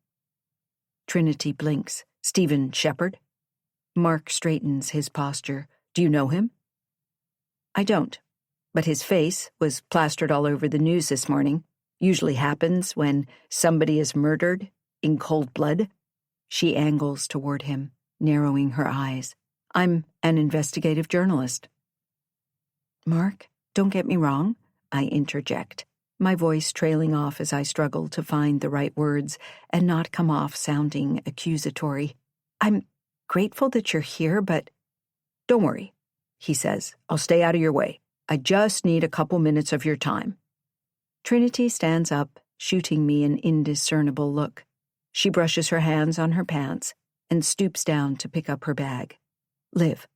Trinity blinks. Stephen Shepard? Mark straightens his posture. Do you know him? I don't, but his face was plastered all over the news this morning. Usually happens when somebody is murdered in cold blood. She angles toward him, narrowing her eyes. I'm an investigative journalist. Mark, don't get me wrong, I interject, my voice trailing off as I struggle to find the right words and not come off sounding accusatory. I'm grateful that you're here, but don't worry, he says. I'll stay out of your way. I just need a couple minutes of your time. Trinity stands up, shooting me an indiscernible look. She brushes her hands on her pants and stoops down to pick up her bag. Liv,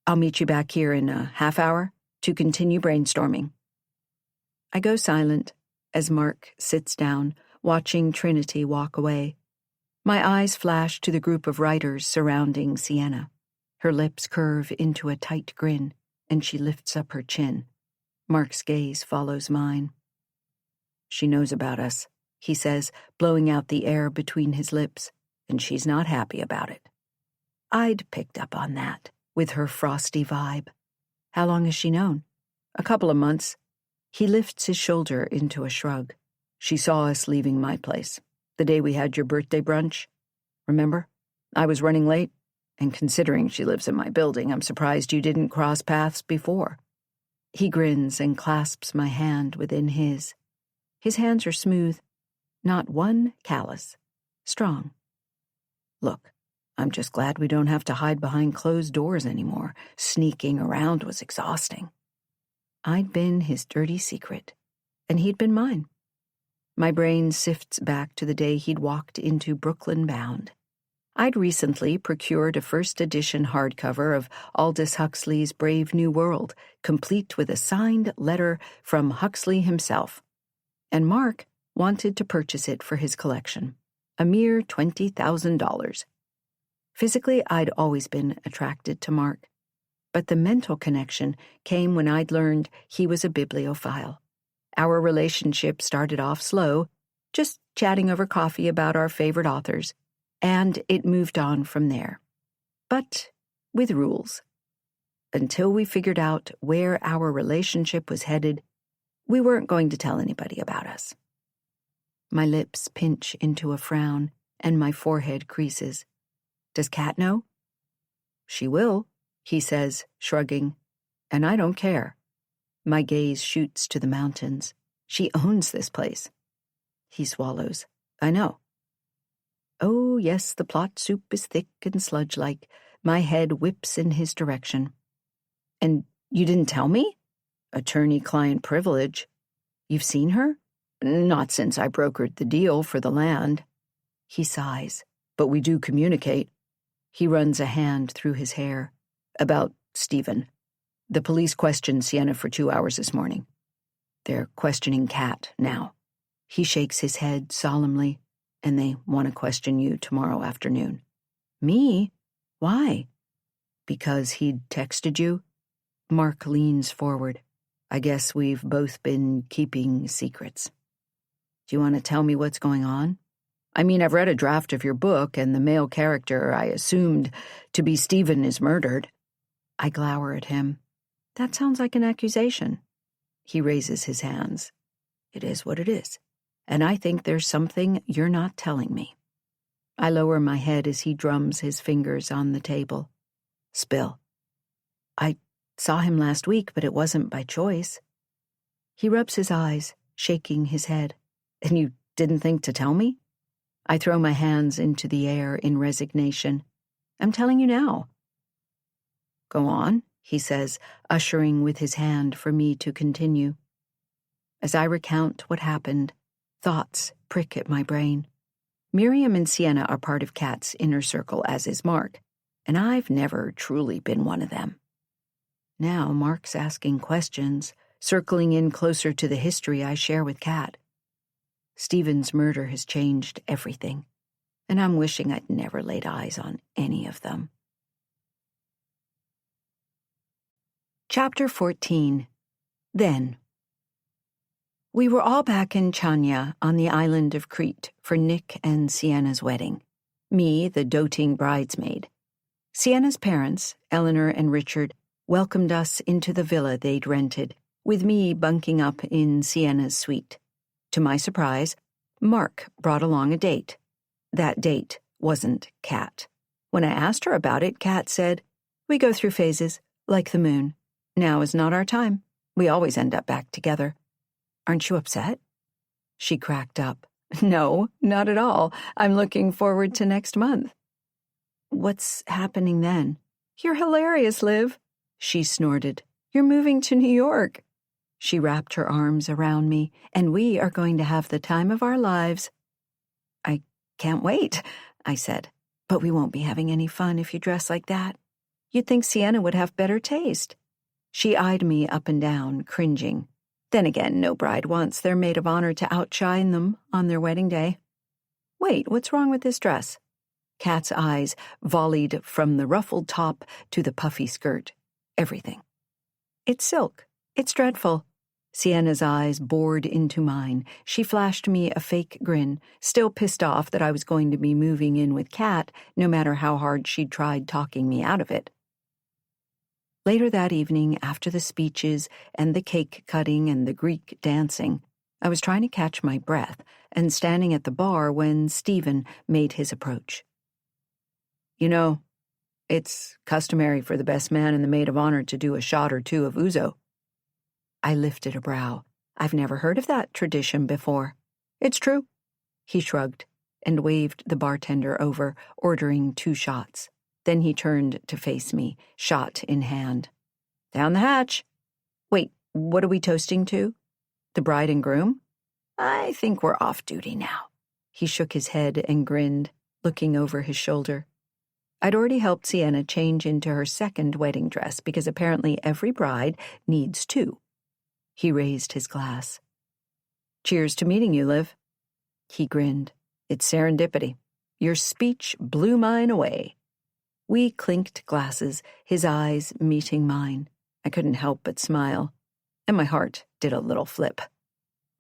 I'll meet you back here in a half hour to continue brainstorming. I go silent as Mark sits down, watching Trinity walk away. My eyes flash to the group of writers surrounding Sienna. Her lips curve into a tight grin, and she lifts up her chin. Mark's gaze follows mine. She knows about us, he says, blowing out the air between his lips, and she's not happy about it. I'd picked up on that, with her frosty vibe. How long has she known? A couple of months. He lifts his shoulder into a shrug. She saw us leaving my place, the day we had your birthday brunch. Remember? I was running late, and considering she lives in my building, I'm surprised you didn't cross paths before. He grins and clasps my hand within his. His hands are smooth, not one callus, strong. Look, I'm just glad we don't have to hide behind closed doors anymore. Sneaking around was exhausting. I'd been his dirty secret, and he'd been mine. My brain sifts back to the day he'd walked into Brooklyn bound. I'd recently procured a first edition hardcover of Aldous Huxley's Brave New World, complete with a signed letter from Huxley himself. And Mark wanted to purchase it for his collection, a mere $20,000. Physically, I'd always been attracted to Mark, but the mental connection came when I'd learned he was a bibliophile. Our relationship started off slow, just chatting over coffee about our favorite authors, and it moved on from there. But with rules. Until we figured out where our relationship was headed, we weren't going to tell anybody about us. My lips pinch into a frown, and my forehead creases. Does Kat know? She will, he says, shrugging, and I don't care. My gaze shoots to the mountains. She owns this place. He swallows. I know. Oh, yes, the plot soup is thick and sludge-like. My head whips in his direction. And you didn't tell me? Attorney-client privilege. You've seen her? Not since I brokered the deal for the land. He sighs. But we do communicate. He runs a hand through his hair. About Stephen. The police questioned Sienna for 2 hours this morning. They're questioning Kat now. He shakes his head solemnly, and they want to question you tomorrow afternoon. Me? Why? Because he'd texted you? Mark leans forward. I guess we've both been keeping secrets. Do you want to tell me what's going on? I mean, I've read a draft of your book, and the male character I assumed to be Stephen is murdered. I glower at him. That sounds like an accusation. He raises his hands. It is what it is, and I think there's something you're not telling me. I lower my head as he drums his fingers on the table. Spill. I saw him last week, but it wasn't by choice. He rubs his eyes, shaking his head. And you didn't think to tell me? I throw my hands into the air in resignation. I'm telling you now. Go on, he says, ushering with his hand for me to continue. As I recount what happened, thoughts prick at my brain. Miriam and Sienna are part of Kat's inner circle, as is Mark, and I've never truly been one of them. Now Mark's asking questions, circling in closer to the history I share with Kat. Stephen's murder has changed everything, and I'm wishing I'd never laid eyes on any of them. Chapter 14. Then. We were all back in Chania on the island of Crete for Nick and Sienna's wedding. Me, the doting bridesmaid. Sienna's parents, Eleanor and Richard, welcomed us into the villa they'd rented, with me bunking up in Sienna's suite. To my surprise, Mark brought along a date. That date wasn't Kat. When I asked her about it, Kat said, "We go through phases, like the moon. Now is not our time. We always end up back together." Aren't you upset? She cracked up. No, not at all. I'm looking forward to next month. What's happening then? You're hilarious, Liv. She snorted. You're moving to New York. She wrapped her arms around me, and we are going to have the time of our lives. I can't wait, I said. But we won't be having any fun if you dress like that. You'd think Sienna would have better taste. She eyed me up and down, cringing. Then again, no bride wants their maid of honor to outshine them on their wedding day. Wait, what's wrong with this dress? Kat's eyes volleyed from the ruffled top to the puffy skirt. Everything. It's silk. It's dreadful. Sienna's eyes bored into mine. She flashed me a fake grin, still pissed off that I was going to be moving in with Kat, no matter how hard she'd tried talking me out of it. Later that evening, after the speeches and the cake cutting and the Greek dancing, I was trying to catch my breath and standing at the bar when Stephen made his approach. You know, it's customary for the best man and the maid of honor to do a shot or two of ouzo. I lifted a brow. I've never heard of that tradition before. It's true. He shrugged and waved the bartender over, ordering 2 shots. Then he turned to face me, shot in hand. Down the hatch. Wait, what are we toasting to? The bride and groom? I think we're off duty now. He shook his head and grinned, looking over his shoulder. I'd already helped Sienna change into her second wedding dress because apparently every bride needs 2. He raised his glass. Cheers to meeting you, Liv. He grinned. It's serendipity. Your speech blew mine away. We clinked glasses, his eyes meeting mine. I couldn't help but smile, and my heart did a little flip.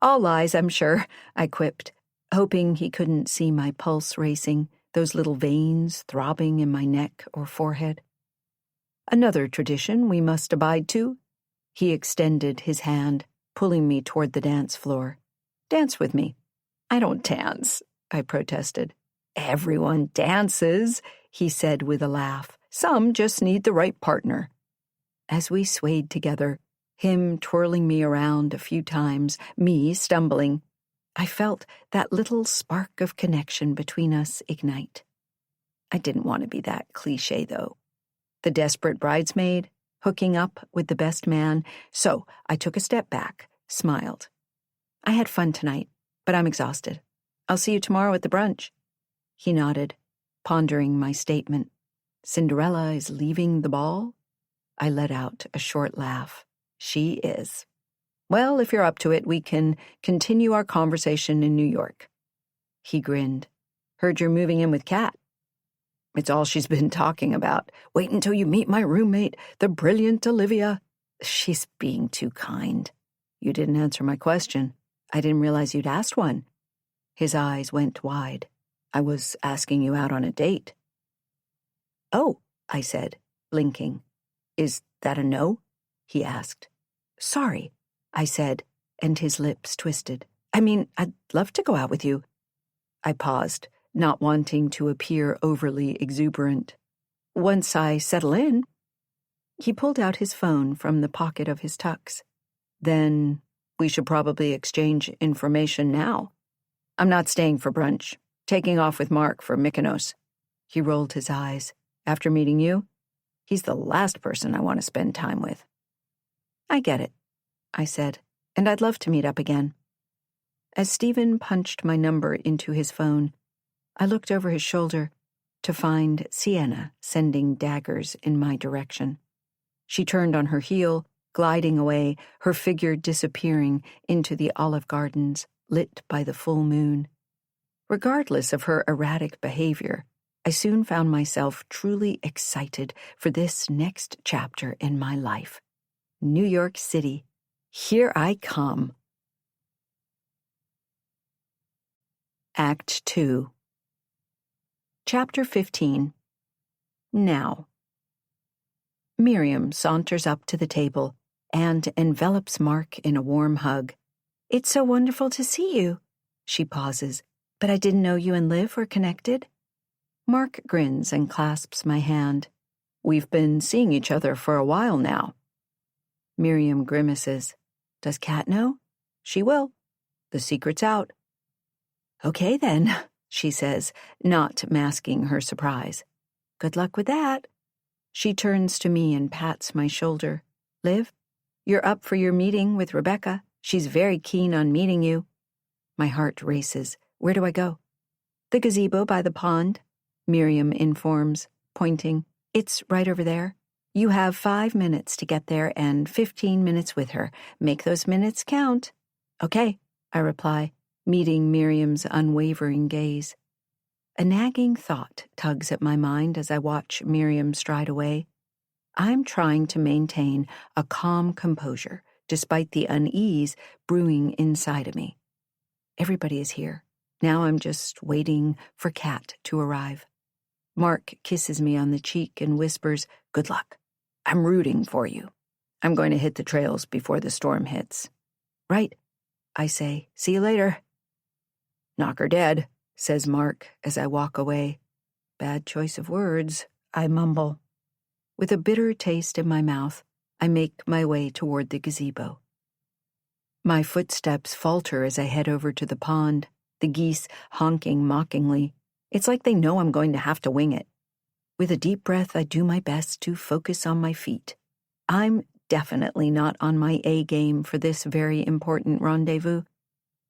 All lies, I'm sure, I quipped, hoping he couldn't see my pulse racing, those little veins throbbing in my neck or forehead. Another tradition we must abide to. He extended his hand, pulling me toward the dance floor. Dance with me. I don't dance, I protested. Everyone dances, he said with a laugh. Some just need the right partner. As we swayed together, him twirling me around a few times, me stumbling, I felt that little spark of connection between us ignite. I didn't want to be that cliché, though. The desperate bridesmaid, hooking up with the best man, so I took a step back, smiled. I had fun tonight, but I'm exhausted. I'll see you tomorrow at the brunch. He nodded, pondering my statement. Cinderella is leaving the ball? I let out a short laugh. She is. Well, if you're up to it, we can continue our conversation in New York. He grinned. Heard you're moving in with Kat. It's all she's been talking about. Wait until you meet my roommate, the brilliant Olivia. She's being too kind. You didn't answer my question. I didn't realize you'd asked one. His eyes went wide. I was asking you out on a date. Oh, I said, blinking. Is that a no? He asked. Sorry, I said, and his lips twisted. I mean, I'd love to go out with you. I paused, not wanting to appear overly exuberant. Once I settle in. He pulled out his phone from the pocket of his tux. Then we should probably exchange information now. I'm not staying for brunch. Taking off with Mark for Mykonos. He rolled his eyes. After meeting you, he's the last person I want to spend time with. I get it, I said, and I'd love to meet up again. As Stephen punched my number into his phone, I looked over his shoulder to find Sienna sending daggers in my direction. She turned on her heel, gliding away, her figure disappearing into the olive gardens, lit by the full moon. Regardless of her erratic behavior, I soon found myself truly excited for this next chapter in my life. New York City. Here I come. Act 2. Chapter 15. Now. Miriam saunters up to the table and envelops Mark in a warm hug. It's so wonderful to see you. She pauses. But I didn't know you and Liv were connected. Mark grins and clasps my hand. We've been seeing each other for a while now. Miriam grimaces. Does Kat know? She will. The secret's out. Okay then, she says, not masking her surprise. Good luck with that. She turns to me and pats my shoulder. Liv, you're up for your meeting with Rebecca. She's very keen on meeting you. My heart races. Where do I go? The gazebo by the pond, Miriam informs, pointing. It's right over there. You have 5 minutes to get there and 15 minutes with her. Make those minutes count. Okay, I reply, meeting Miriam's unwavering gaze. A nagging thought tugs at my mind as I watch Miriam stride away. I'm trying to maintain a calm composure despite the unease brewing inside of me. Everybody is here. Now I'm just waiting for Kat to arrive. Mark kisses me on the cheek and whispers, Good luck. I'm rooting for you. I'm going to hit the trails before the storm hits. Right. I say. See you later. Knock her dead, says Mark as I walk away. Bad choice of words, I mumble. With a bitter taste in my mouth, I make my way toward the gazebo. My footsteps falter as I head over to the pond, the geese honking mockingly. It's like they know I'm going to have to wing it. With a deep breath, I do my best to focus on my feet. I'm definitely not on my A game for this very important rendezvous.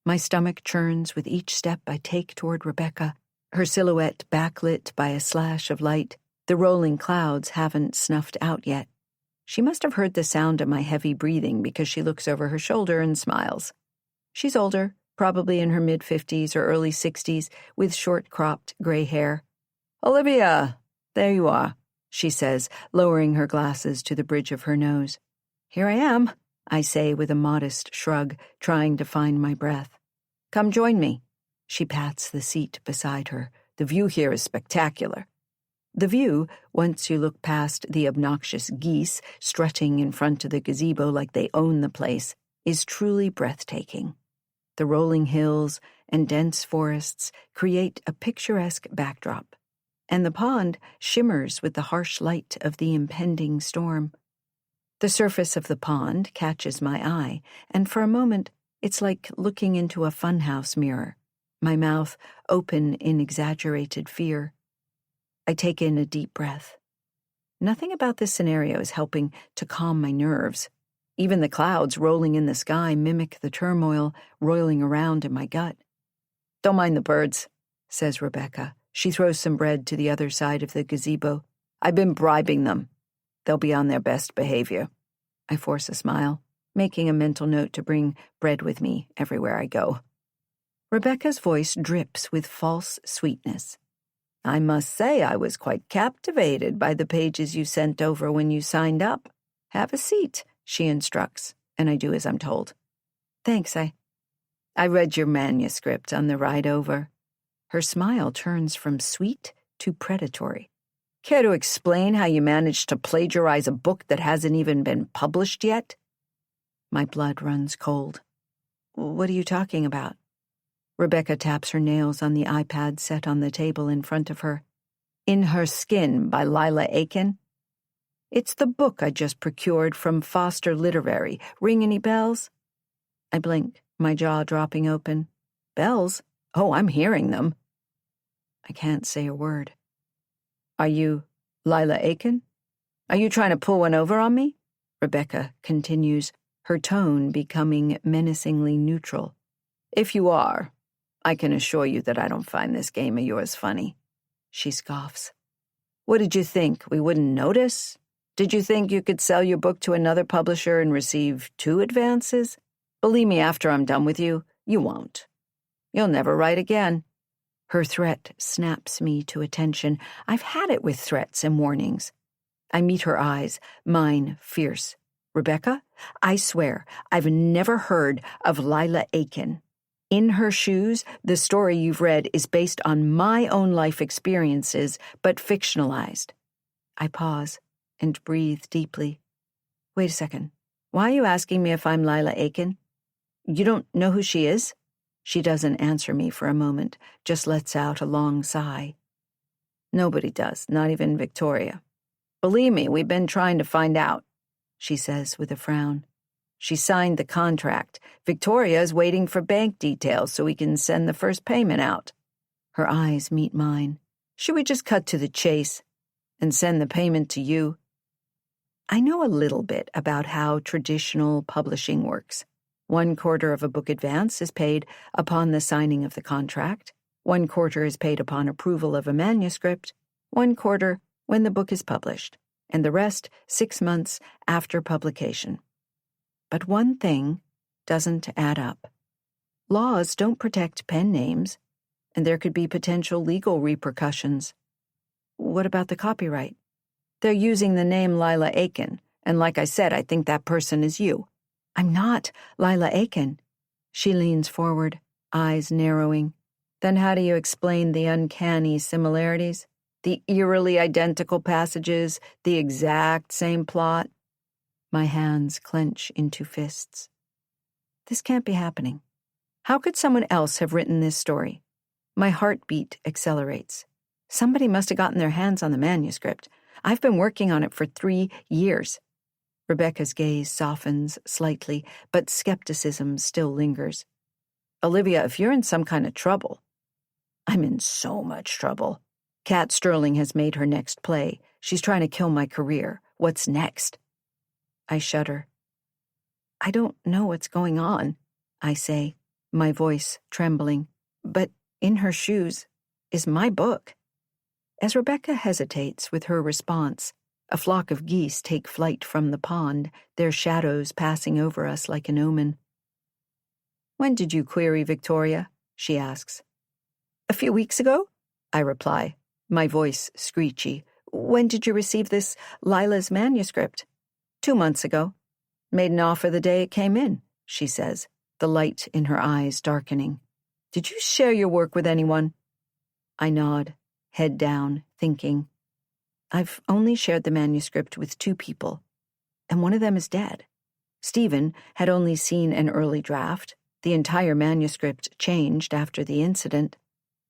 My stomach churns with each step I take toward Rebecca, her silhouette backlit by a slash of light. The rolling clouds haven't snuffed out yet. She must have heard the sound of my heavy breathing because she looks over her shoulder and smiles. She's older, probably in her mid-50s or early 60s, with short-cropped gray hair. "Olivia, there you are," she says, lowering her glasses to the bridge of her nose. "Here I am," I say with a modest shrug, trying to find my breath. "Come join me." She pats the seat beside her. "The view here is spectacular." The view, once you look past the obnoxious geese strutting in front of the gazebo like they own the place, is truly breathtaking. The rolling hills and dense forests create a picturesque backdrop, and the pond shimmers with the harsh light of the impending storm. The surface of the pond catches my eye, and for a moment it's like looking into a funhouse mirror, my mouth open in exaggerated fear. I take in a deep breath. Nothing about this scenario is helping to calm my nerves. Even the clouds rolling in the sky mimic the turmoil roiling around in my gut. "Don't mind the birds," says Rebecca. She throws some bread to the other side of the gazebo. "I've been bribing them. They'll be on their best behavior." I force a smile, making a mental note to bring bread with me everywhere I go. Rebecca's voice drips with false sweetness. "I must say I was quite captivated by the pages you sent over when you signed up. Have a seat," she instructs, and I do as I'm told. "Thanks, I read your manuscript on the ride over." Her smile turns from sweet to predatory. "Care to explain how you managed to plagiarize a book that hasn't even been published yet?" My blood runs cold. "What are you talking about?" Rebecca taps her nails on the iPad set on the table in front of her. "In Her Skin" by Lila Aiken. It's the book I just procured from Foster Literary. Ring any bells? I blink, my jaw dropping open. Bells? Oh, I'm hearing them. I can't say a word. "Are you Lila Aiken? Are you trying to pull one over on me?" Rebecca continues, her tone becoming menacingly neutral. "If you are, I can assure you that I don't find this game of yours funny." She scoffs. "What did you think? We wouldn't notice? Did you think you could sell your book to another publisher and receive 2 advances? Believe me, after I'm done with you, you won't. You'll never write again." Her threat snaps me to attention. I've had it with threats and warnings. I meet her eyes, mine fierce. "Rebecca, I swear I've never heard of Lila Aiken. In Her Shoes, the story you've read is based on my own life experiences, but fictionalized." I pause and breathe deeply. "Wait a second. Why are you asking me if I'm Lila Aiken? You don't know who she is?" She doesn't answer me for a moment, just lets out a long sigh. "Nobody does, not even Victoria. Believe me, we've been trying to find out," she says with a frown. "She signed the contract. Victoria is waiting for bank details so we can send the first payment out." Her eyes meet mine. "Should we just cut to the chase and send the payment to you?" I know a little bit about how traditional publishing works. 1/4 of a book advance is paid upon the signing of the contract. 1/4 is paid upon approval of a manuscript. 1/4 when the book is published, and the rest 6 months after publication. But one thing doesn't add up. Laws don't protect pen names, and there could be potential legal repercussions. What about the copyright? They're using the name Lila Aiken, and like I said, I think that person is you. I'm not Lila Aiken. She leans forward, eyes narrowing. Then how do you explain the uncanny similarities? The eerily identical passages, the exact same plot? My hands clench into fists. This can't be happening. How could someone else have written this story? My heartbeat accelerates. Somebody must have gotten their hands on the manuscript. I've been working on it for 3 years. Rebecca's gaze softens slightly, but skepticism still lingers. Olivia, if you're in some kind of trouble. I'm in so much trouble. Kat Sterling has made her next play. She's trying to kill my career. What's next? I shudder. I don't know what's going on, I say, my voice trembling. But in her shoes is my book. As Rebecca hesitates with her response, a flock of geese take flight from the pond, their shadows passing over us like an omen. When did you query Victoria? She asks. A few weeks ago, I reply, my voice screechy. When did you receive this Lila's manuscript? 2 months ago. Made an offer the day it came in, she says, the light in her eyes darkening. Did you share your work with anyone? I nod, head down, thinking. I've only shared the manuscript with 2 people, and one of them is dead. Stephen had only seen an early draft. The entire manuscript changed after the incident.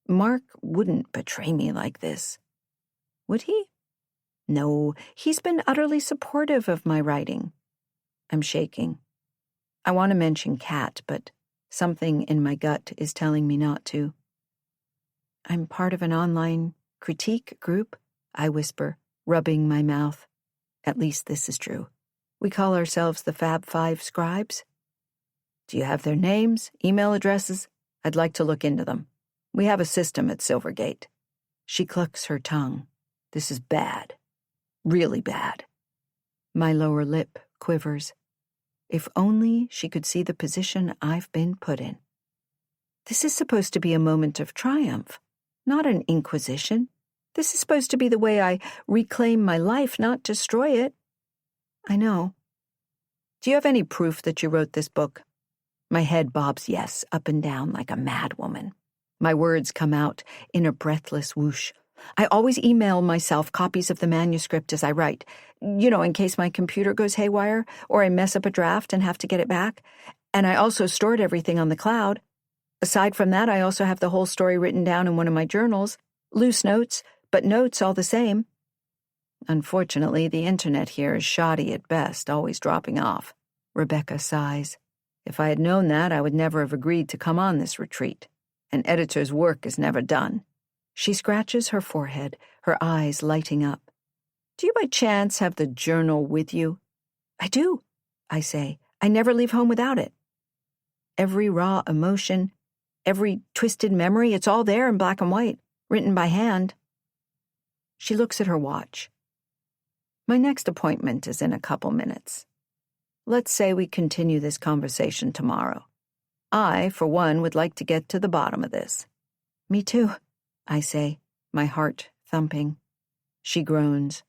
Mark wouldn't betray me like this. Would he? No, he's been utterly supportive of my writing. I'm shaking. I want to mention Kat, but something in my gut is telling me not to. I'm part of an online critique group, I whisper, rubbing my mouth. At least this is true. We call ourselves the Fab Five Scribes. Do you have their names, email addresses? I'd like to look into them. We have a system at Silvergate. She clucks her tongue. This is bad. Really bad. My lower lip quivers. If only she could see the position I've been put in. This is supposed to be a moment of triumph, not an inquisition. This is supposed to be the way I reclaim my life, not destroy it. I know. Do you have any proof that you wrote this book? My head bobs yes, up and down like a madwoman. My words come out in a breathless whoosh. I always email myself copies of the manuscript as I write, in case my computer goes haywire or I mess up a draft and have to get it back. And I also stored everything on the cloud. Aside from that, I also have the whole story written down in one of my journals. Loose notes, but notes all the same. Unfortunately, the internet here is shoddy at best, always dropping off. Rebecca sighs. If I had known that, I would never have agreed to come on this retreat. An editor's work is never done. She scratches her forehead, her eyes lighting up. Do you by chance have the journal with you? I do, I say. I never leave home without it. Every raw emotion, every twisted memory, it's all there in black and white, written by hand. She looks at her watch. My next appointment is in a couple minutes. Let's say we continue this conversation tomorrow. I, for one, would like to get to the bottom of this. Me too, I say, my heart thumping. She groans.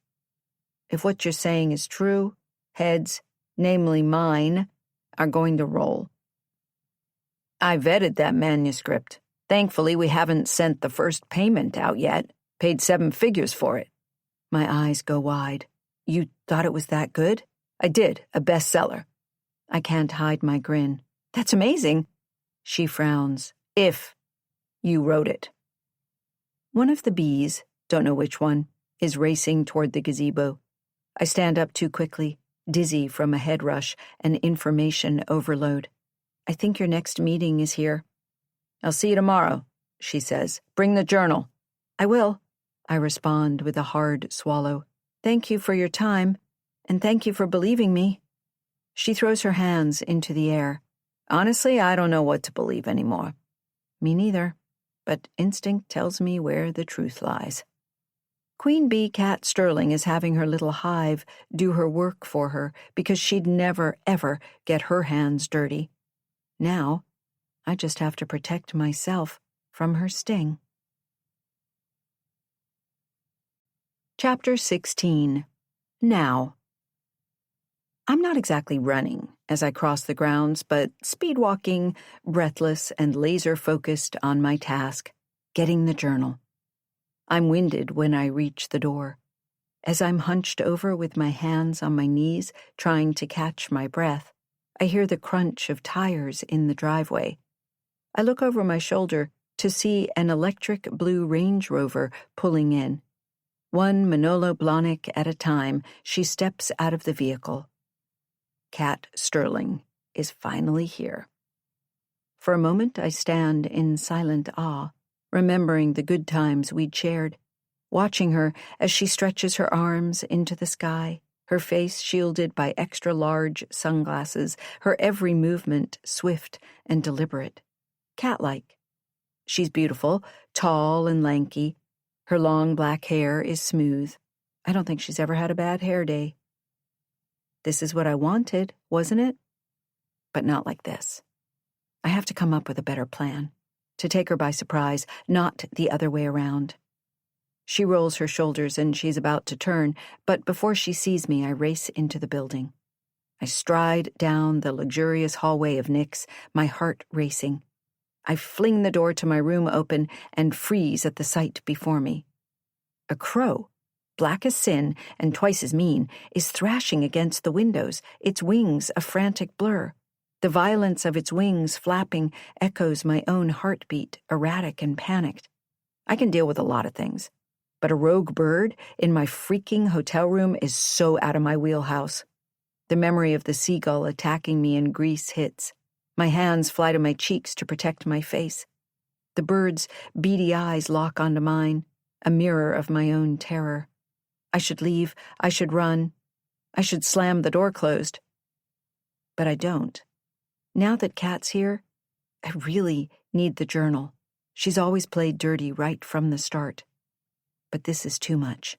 If what you're saying is true, heads, namely mine, are going to roll. I vetted that manuscript. Thankfully, we haven't sent the first payment out yet. Paid 7 figures for it. My eyes go wide. You thought it was that good? I did, a bestseller. I can't hide my grin. That's amazing. She frowns. If you wrote it. One of the bees, don't know which one, is racing toward the gazebo. I stand up too quickly, dizzy from a head rush and information overload. I think your next meeting is here. I'll see you tomorrow, she says. Bring the journal. I will, I respond with a hard swallow. Thank you for your time, and thank you for believing me. She throws her hands into the air. Honestly, I don't know what to believe anymore. Me neither, but instinct tells me where the truth lies. Queen Bee Kat Sterling is having her little hive do her work for her because she'd never, ever get her hands dirty. Now, I just have to protect myself from her sting. Chapter 16. Now. I'm not exactly running as I cross the grounds, but speed-walking, breathless and laser-focused on my task, getting the journal. I'm winded when I reach the door. As I'm hunched over with my hands on my knees, trying to catch my breath, I hear the crunch of tires in the driveway. I look over my shoulder to see an electric blue Range Rover pulling in. One Manolo Blahnik at a time, she steps out of the vehicle. Cat Sterling is finally here. For a moment, I stand in silent awe, remembering the good times we'd shared, watching her as she stretches her arms into the sky, her face shielded by extra-large sunglasses, her every movement swift and deliberate, cat-like. She's beautiful, tall and lanky. Her long black hair is smooth. I don't think she's ever had a bad hair day. This is what I wanted, wasn't it? But not like this. I have to come up with a better plan, to take her by surprise, not the other way around. She rolls her shoulders and she's about to turn, but before she sees me, I race into the building. I stride down the luxurious hallway of Nick's, my heart racing. I fling the door to my room open and freeze at the sight before me. A crow, black as sin and twice as mean, is thrashing against the windows, its wings a frantic blur. The violence of its wings flapping echoes my own heartbeat, erratic and panicked. I can deal with a lot of things, but a rogue bird in my freaking hotel room is so out of my wheelhouse. The memory of the seagull attacking me in Greece hits. My hands fly to my cheeks to protect my face. The bird's beady eyes lock onto mine, a mirror of my own terror. I should leave. I should run. I should slam the door closed. But I don't. Now that Kat's here, I really need the journal. She's always played dirty right from the start. But this is too much.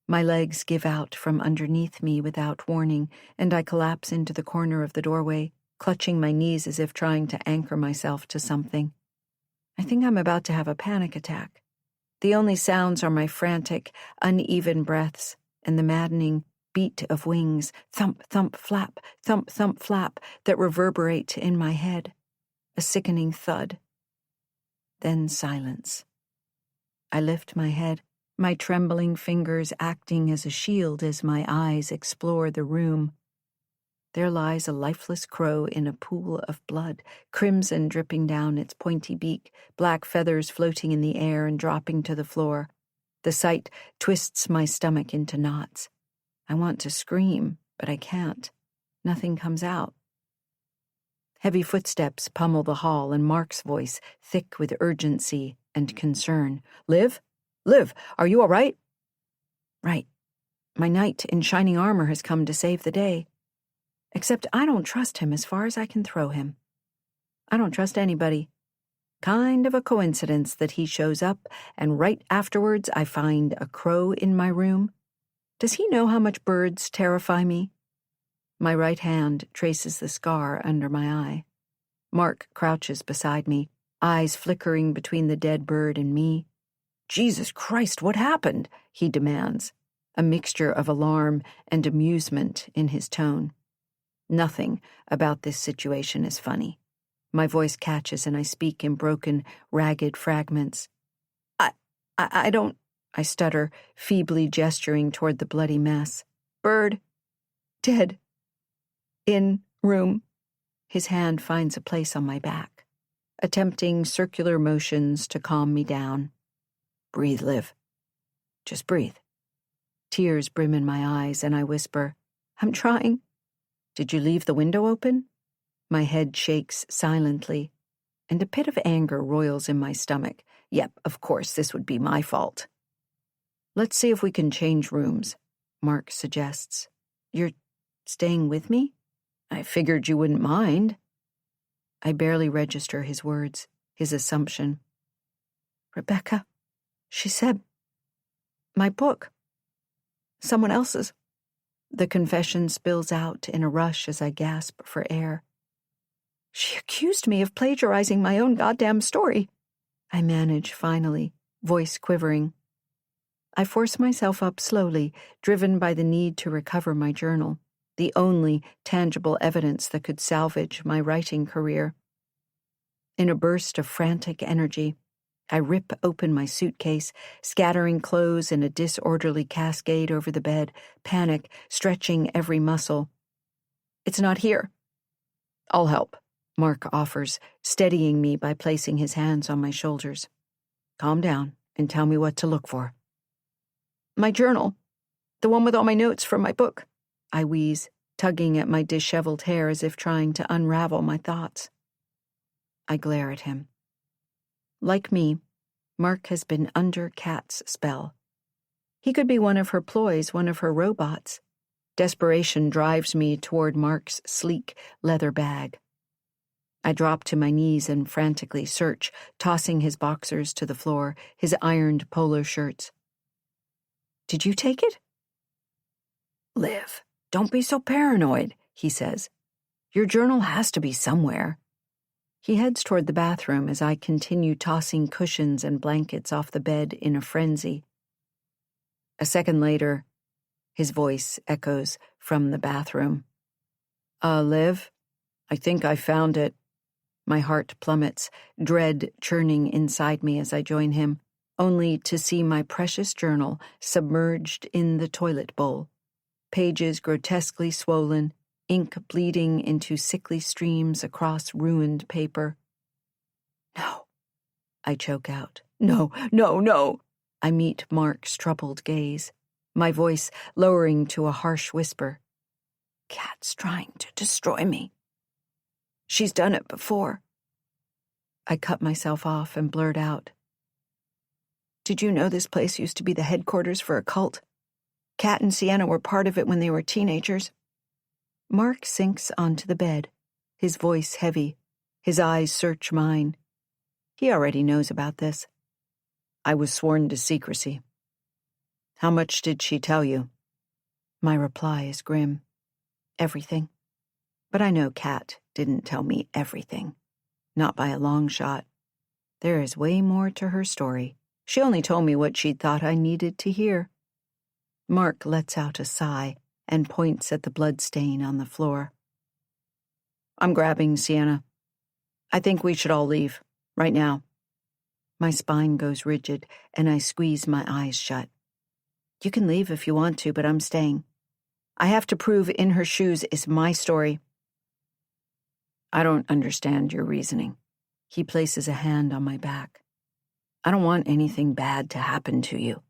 My legs give out from underneath me without warning, and I collapse into the corner of the doorway, clutching my knees as if trying to anchor myself to something. I think I'm about to have a panic attack. The only sounds are my frantic, uneven breaths and the maddening beat of wings, thump, thump, flap, that reverberate in my head. A sickening thud. Then silence. I lift my head, my trembling fingers acting as a shield as my eyes explore the room. There lies a lifeless crow in a pool of blood, crimson dripping down its pointy beak, black feathers floating in the air and dropping to the floor. The sight twists my stomach into knots. I want to scream, but I can't. Nothing comes out. Heavy footsteps pummel the hall, and Mark's voice, thick with urgency and concern. "Liv? Liv, are you all right?" "Right. My knight in shining armor has come to save the day. Except I don't trust him as far as I can throw him. I don't trust anybody. Kind of a coincidence that he shows up, and right afterwards I find a crow in my room. Does he know how much birds terrify me?" My right hand traces the scar under my eye. Mark crouches beside me, eyes flickering between the dead bird and me. "Jesus Christ, what happened?" he demands, a mixture of alarm and amusement in his tone. Nothing about this situation is funny. My voice catches and I speak in broken, ragged fragments. I don't, I stutter, feebly gesturing toward the bloody mess. "Bird. Dead. In room." His hand finds a place on my back, attempting circular motions to calm me down. "Breathe, Liv. Just breathe." Tears brim in my eyes and I whisper, "I'm trying." "Did you leave the window open?" My head shakes silently, and a pit of anger roils in my stomach. Yep, of course, this would be my fault. "Let's see if we can change rooms," Mark suggests. "You're staying with me? I figured you wouldn't mind." I barely register his words, his assumption. "Rebecca," she said, "my book. Someone else's." The confession spills out in a rush as I gasp for air. "She accused me of plagiarizing my own goddamn story," I manage finally, voice quivering. I force myself up slowly, driven by the need to recover my journal, the only tangible evidence that could salvage my writing career. In a burst of frantic energy, I rip open my suitcase, scattering clothes in a disorderly cascade over the bed, panic stretching every muscle. "It's not here." "I'll help," Mark offers, steadying me by placing his hands on my shoulders. Calm down and tell me what to look for. My journal. The one with all my notes from my book. I wheeze, tugging at my disheveled hair as if trying to unravel my thoughts. I glare at him. Like me, Mark has been under Kat's spell. He could be one of her ploys, one of her robots. Desperation drives me toward Mark's sleek leather bag. I drop to my knees and frantically search, tossing his boxers to the floor, his ironed polo shirts. Did you take it? Liv, don't be so paranoid, he says. Your journal has to be somewhere. He heads toward the bathroom as I continue tossing cushions and blankets off the bed in a frenzy. A second later, his voice echoes from the bathroom. Liv, I think I found it. My heart plummets, dread churning inside me as I join him, only to see my precious journal submerged in the toilet bowl. Pages grotesquely swollen, ink bleeding into sickly streams across ruined paper. No, I choke out. No, no, no. I meet Mark's troubled gaze, my voice lowering to a harsh whisper. Kat's trying to destroy me. She's done it before. I cut myself off and blurt out. Did you know this place used to be the headquarters for a cult? Kat and Sienna were part of it when they were teenagers. Mark sinks onto the bed, his voice heavy, his eyes search mine. He already knows about this. I was sworn to secrecy. How much did she tell you? My reply is grim. Everything. But I know Kat didn't tell me everything. Not by a long shot. There is way more to her story. She only told me what she thought I needed to hear. Mark lets out a sigh and points at the bloodstain on the floor. I'm grabbing Sienna. I think we should all leave, right now. My spine goes rigid, and I squeeze my eyes shut. You can leave if you want to, but I'm staying. I have to prove In Her Shoes is my story. I don't understand your reasoning. He places a hand on my back. I don't want anything bad to happen to you.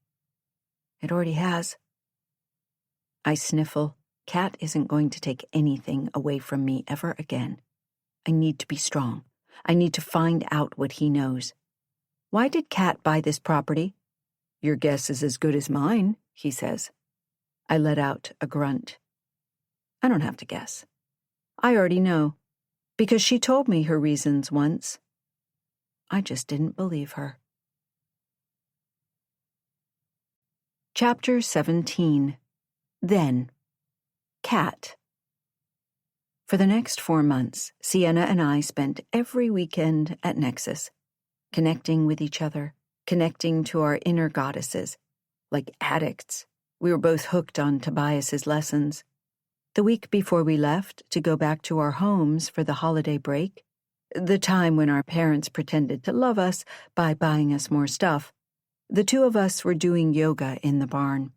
It already has. I sniffle. Kat isn't going to take anything away from me ever again. I need to be strong. I need to find out what he knows. Why did Kat buy this property? Your guess is as good as mine, he says. I let out a grunt. I don't have to guess. I already know, because she told me her reasons once. I just didn't believe her. Chapter 17. Then. Kat. For the next 4 months, Sienna and I spent every weekend at Nexus, connecting with each other, connecting to our inner goddesses. Like addicts, we were both hooked on Tobias's lessons. The week before we left to go back to our homes for the holiday break, the time when our parents pretended to love us by buying us more stuff, the two of us were doing yoga in the barn.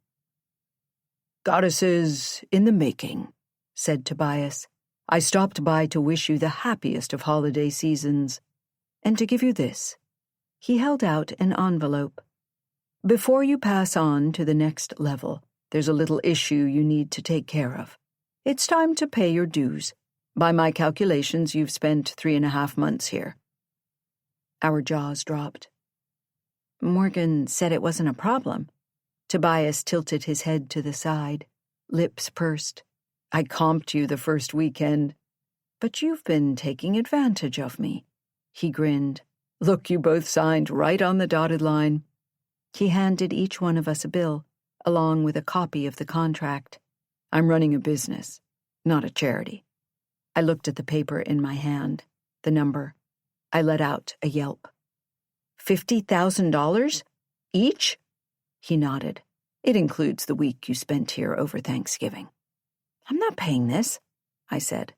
Goddesses in the making, said Tobias. I stopped by to wish you the happiest of holiday seasons, and to give you this. He held out an envelope. Before you pass on to the next level, there's a little issue you need to take care of. It's time to pay your dues. By my calculations, you've spent 3.5 months here. Our jaws dropped. Morgan said it wasn't a problem. Tobias tilted his head to the side, lips pursed. I comped you the first weekend. But you've been taking advantage of me. He grinned. Look, you both signed right on the dotted line. He handed each one of us a bill, along with a copy of the contract. I'm running a business, not a charity. I looked at the paper in my hand, the number. I let out a yelp. $50,000? Each? He nodded. It includes the week you spent here over Thanksgiving. I'm not paying this, I said.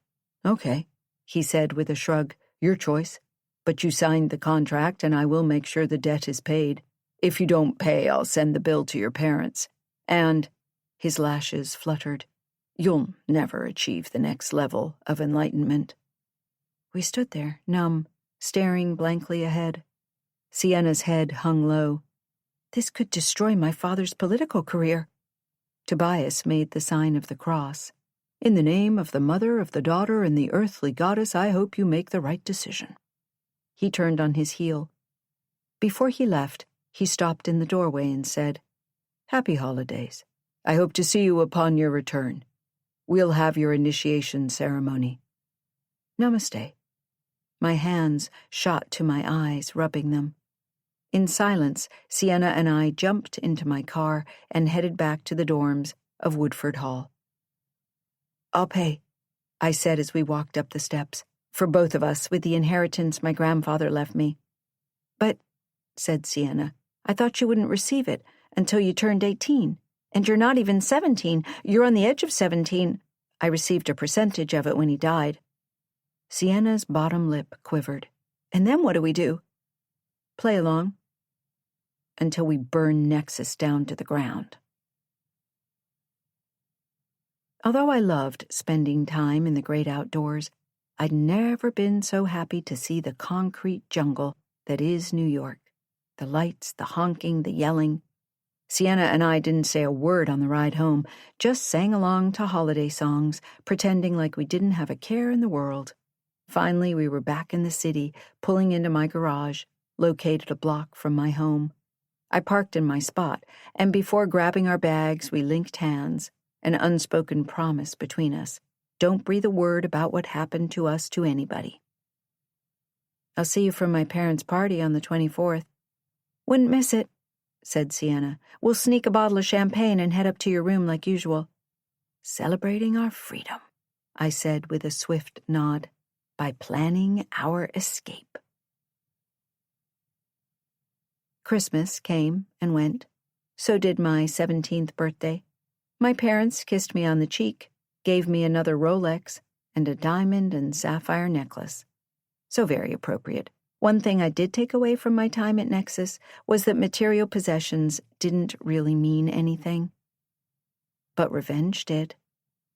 Okay, he said with a shrug. Your choice. But you signed the contract, and I will make sure the debt is paid. If you don't pay, I'll send the bill to your parents. And, his lashes fluttered, you'll never achieve the next level of enlightenment. We stood there, numb, staring blankly ahead. Sienna's head hung low. This could destroy my father's political career. Tobias made the sign of the cross. In the name of the mother, of the daughter, and the earthly goddess, I hope you make the right decision. He turned on his heel. Before he left, he stopped in the doorway and said, Happy holidays. I hope to see you upon your return. We'll have your initiation ceremony. Namaste. My hands shot to my eyes, rubbing them. In silence, Sienna and I jumped into my car and headed back to the dorms of Woodford Hall. I'll pay, I said as we walked up the steps, for both of us with the inheritance my grandfather left me. But, said Sienna, I thought you wouldn't receive it until you turned 18. And you're not even 17. You're on the edge of 17. I received a percentage of it when he died. Sienna's bottom lip quivered. And then what do we do? Play along. Until we burn Nexus down to the ground. Although I loved spending time in the great outdoors, I'd never been so happy to see the concrete jungle that is New York. The lights, the honking, the yelling. Sienna and I didn't say a word on the ride home, just sang along to holiday songs, pretending like we didn't have a care in the world. Finally, we were back in the city, pulling into my garage, located a block from my home. I parked in my spot, and before grabbing our bags, we linked hands, an unspoken promise between us. Don't breathe a word about what happened to us to anybody. I'll see you from my parents' party on the 24th. Wouldn't miss it, said Sienna. We'll sneak a bottle of champagne and head up to your room like usual. Celebrating our freedom, I said with a swift nod, by planning our escape. Christmas came and went. So did my 17th birthday. My parents kissed me on the cheek, gave me another Rolex, and a diamond and sapphire necklace. So very appropriate. One thing I did take away from my time at Nexus was that material possessions didn't really mean anything. But revenge did.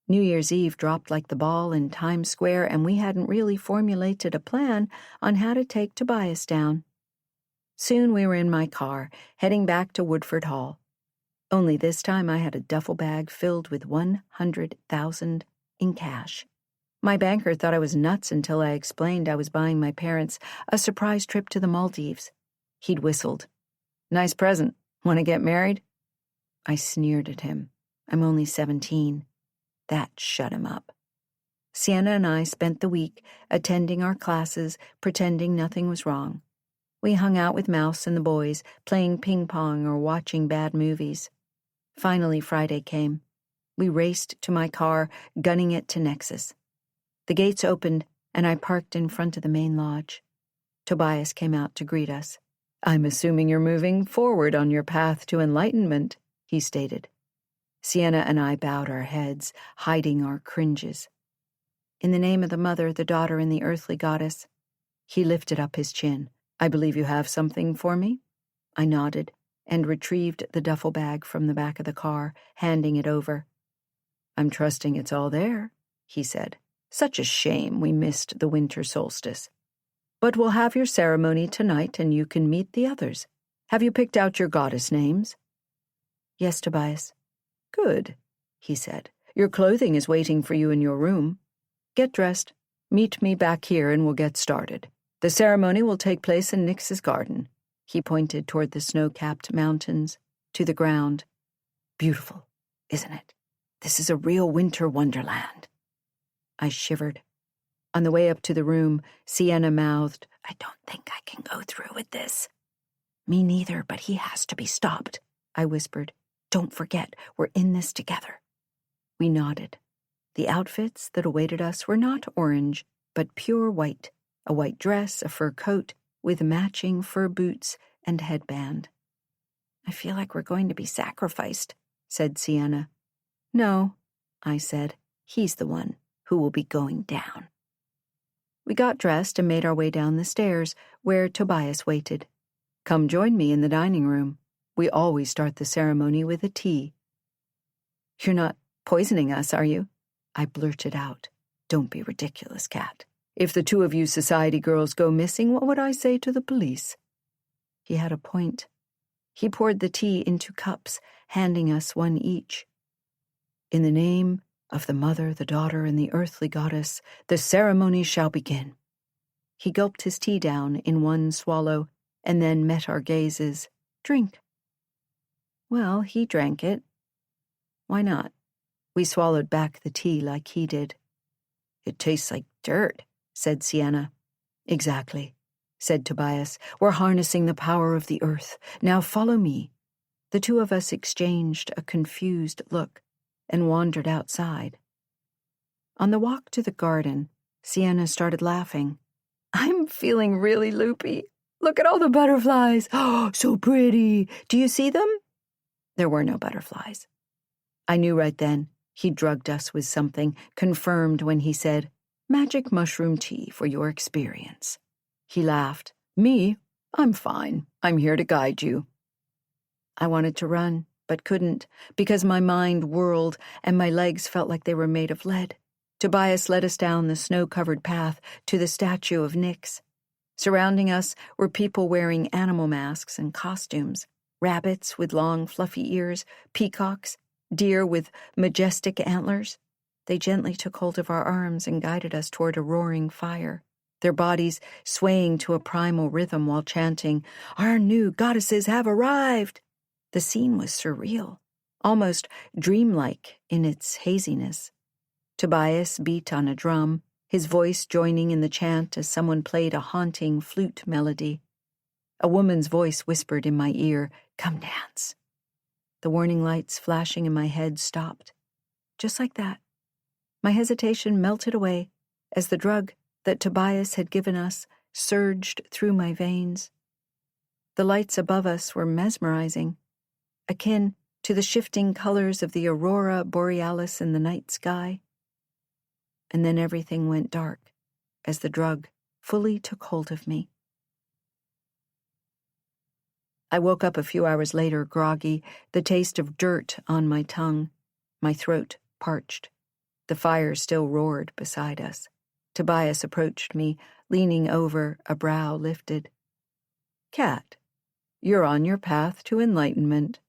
New Year's Eve dropped like the ball in Times Square, and we hadn't really formulated a plan on how to take Tobias down. Soon we were in my car, heading back to Woodford Hall. Only this time I had a duffel bag filled with $100,000 in cash. My banker thought I was nuts until I explained I was buying my parents a surprise trip to the Maldives. He'd whistled. Nice present. Want to get married? I sneered at him. I'm only 17. That shut him up. Sienna and I spent the week attending our classes, pretending nothing was wrong. We hung out with Mouse and the boys, playing ping pong or watching bad movies. Finally, Friday came. We raced to my car, gunning it to Nexus. The gates opened, and I parked in front of the main lodge. Tobias came out to greet us. I'm assuming you're moving forward on your path to enlightenment, he stated. Sienna and I bowed our heads, hiding our cringes. In the name of the mother, the daughter, and the earthly goddess. He lifted up his chin. I believe you have something for me? I nodded and retrieved the duffel bag from the back of the car, handing it over. I'm trusting it's all there, he said. Such a shame we missed the winter solstice. But we'll have your ceremony tonight and you can meet the others. Have you picked out your goddess names? Yes, Tobias. Good, he said. Your clothing is waiting for you in your room. Get dressed. Meet me back here and we'll get started. The ceremony will take place in Nix's garden. He pointed toward the snow-capped mountains, to the ground. Beautiful, isn't it? This is a real winter wonderland. I shivered. On the way up to the room, Sienna mouthed, I don't think I can go through with this. Me neither, but he has to be stopped, I whispered. Don't forget, we're in this together. We nodded. The outfits that awaited us were not orange, but pure white. A white dress, a fur coat, with matching fur boots and headband. I feel like we're going to be sacrificed, said Sienna. No, I said. He's the one who will be going down. We got dressed and made our way down the stairs, where Tobias waited. Come join me in the dining room. We always start the ceremony with a tea. You're not poisoning us, are you? I blurted out. Don't be ridiculous, Kat. If the two of you society girls go missing, what would I say to the police?" He had a point. He poured the tea into cups, handing us one each. "In the name of the Mother, the Daughter, and the earthly goddess, the ceremony shall begin." He gulped his tea down in one swallow and then met our gazes. "Drink." Well, he drank it. Why not? We swallowed back the tea like he did. "It tastes like dirt," said Sienna. "Exactly," said Tobias. "We're harnessing the power of the earth. Now follow me." The two of us exchanged a confused look and wandered outside. On the walk to the garden, Sienna started laughing. "I'm feeling really loopy. Look at all the butterflies. Oh, so pretty. Do you see them?" There were no butterflies. I knew right then he drugged us with something, confirmed when he said, "Magic mushroom tea for your experience." He laughed. "Me? I'm fine. I'm here to guide you." I wanted to run, but couldn't, because my mind whirled and my legs felt like they were made of lead. Tobias led us down the snow-covered path to the statue of Nyx. Surrounding us were people wearing animal masks and costumes, rabbits with long, fluffy ears, peacocks, deer with majestic antlers. They gently took hold of our arms and guided us toward a roaring fire, their bodies swaying to a primal rhythm while chanting, "Our new goddesses have arrived." The scene was surreal, almost dreamlike in its haziness. Tobias beat on a drum, his voice joining in the chant as someone played a haunting flute melody. A woman's voice whispered in my ear, "Come dance." The warning lights flashing in my head stopped. Just like that. My hesitation melted away as the drug that Tobias had given us surged through my veins. The lights above us were mesmerizing, akin to the shifting colors of the aurora borealis in the night sky. And then everything went dark as the drug fully took hold of me. I woke up a few hours later, groggy, the taste of dirt on my tongue, my throat parched. The fire still roared beside us. Tobias approached me, leaning over, a brow lifted. "Cat, you're on your path to enlightenment."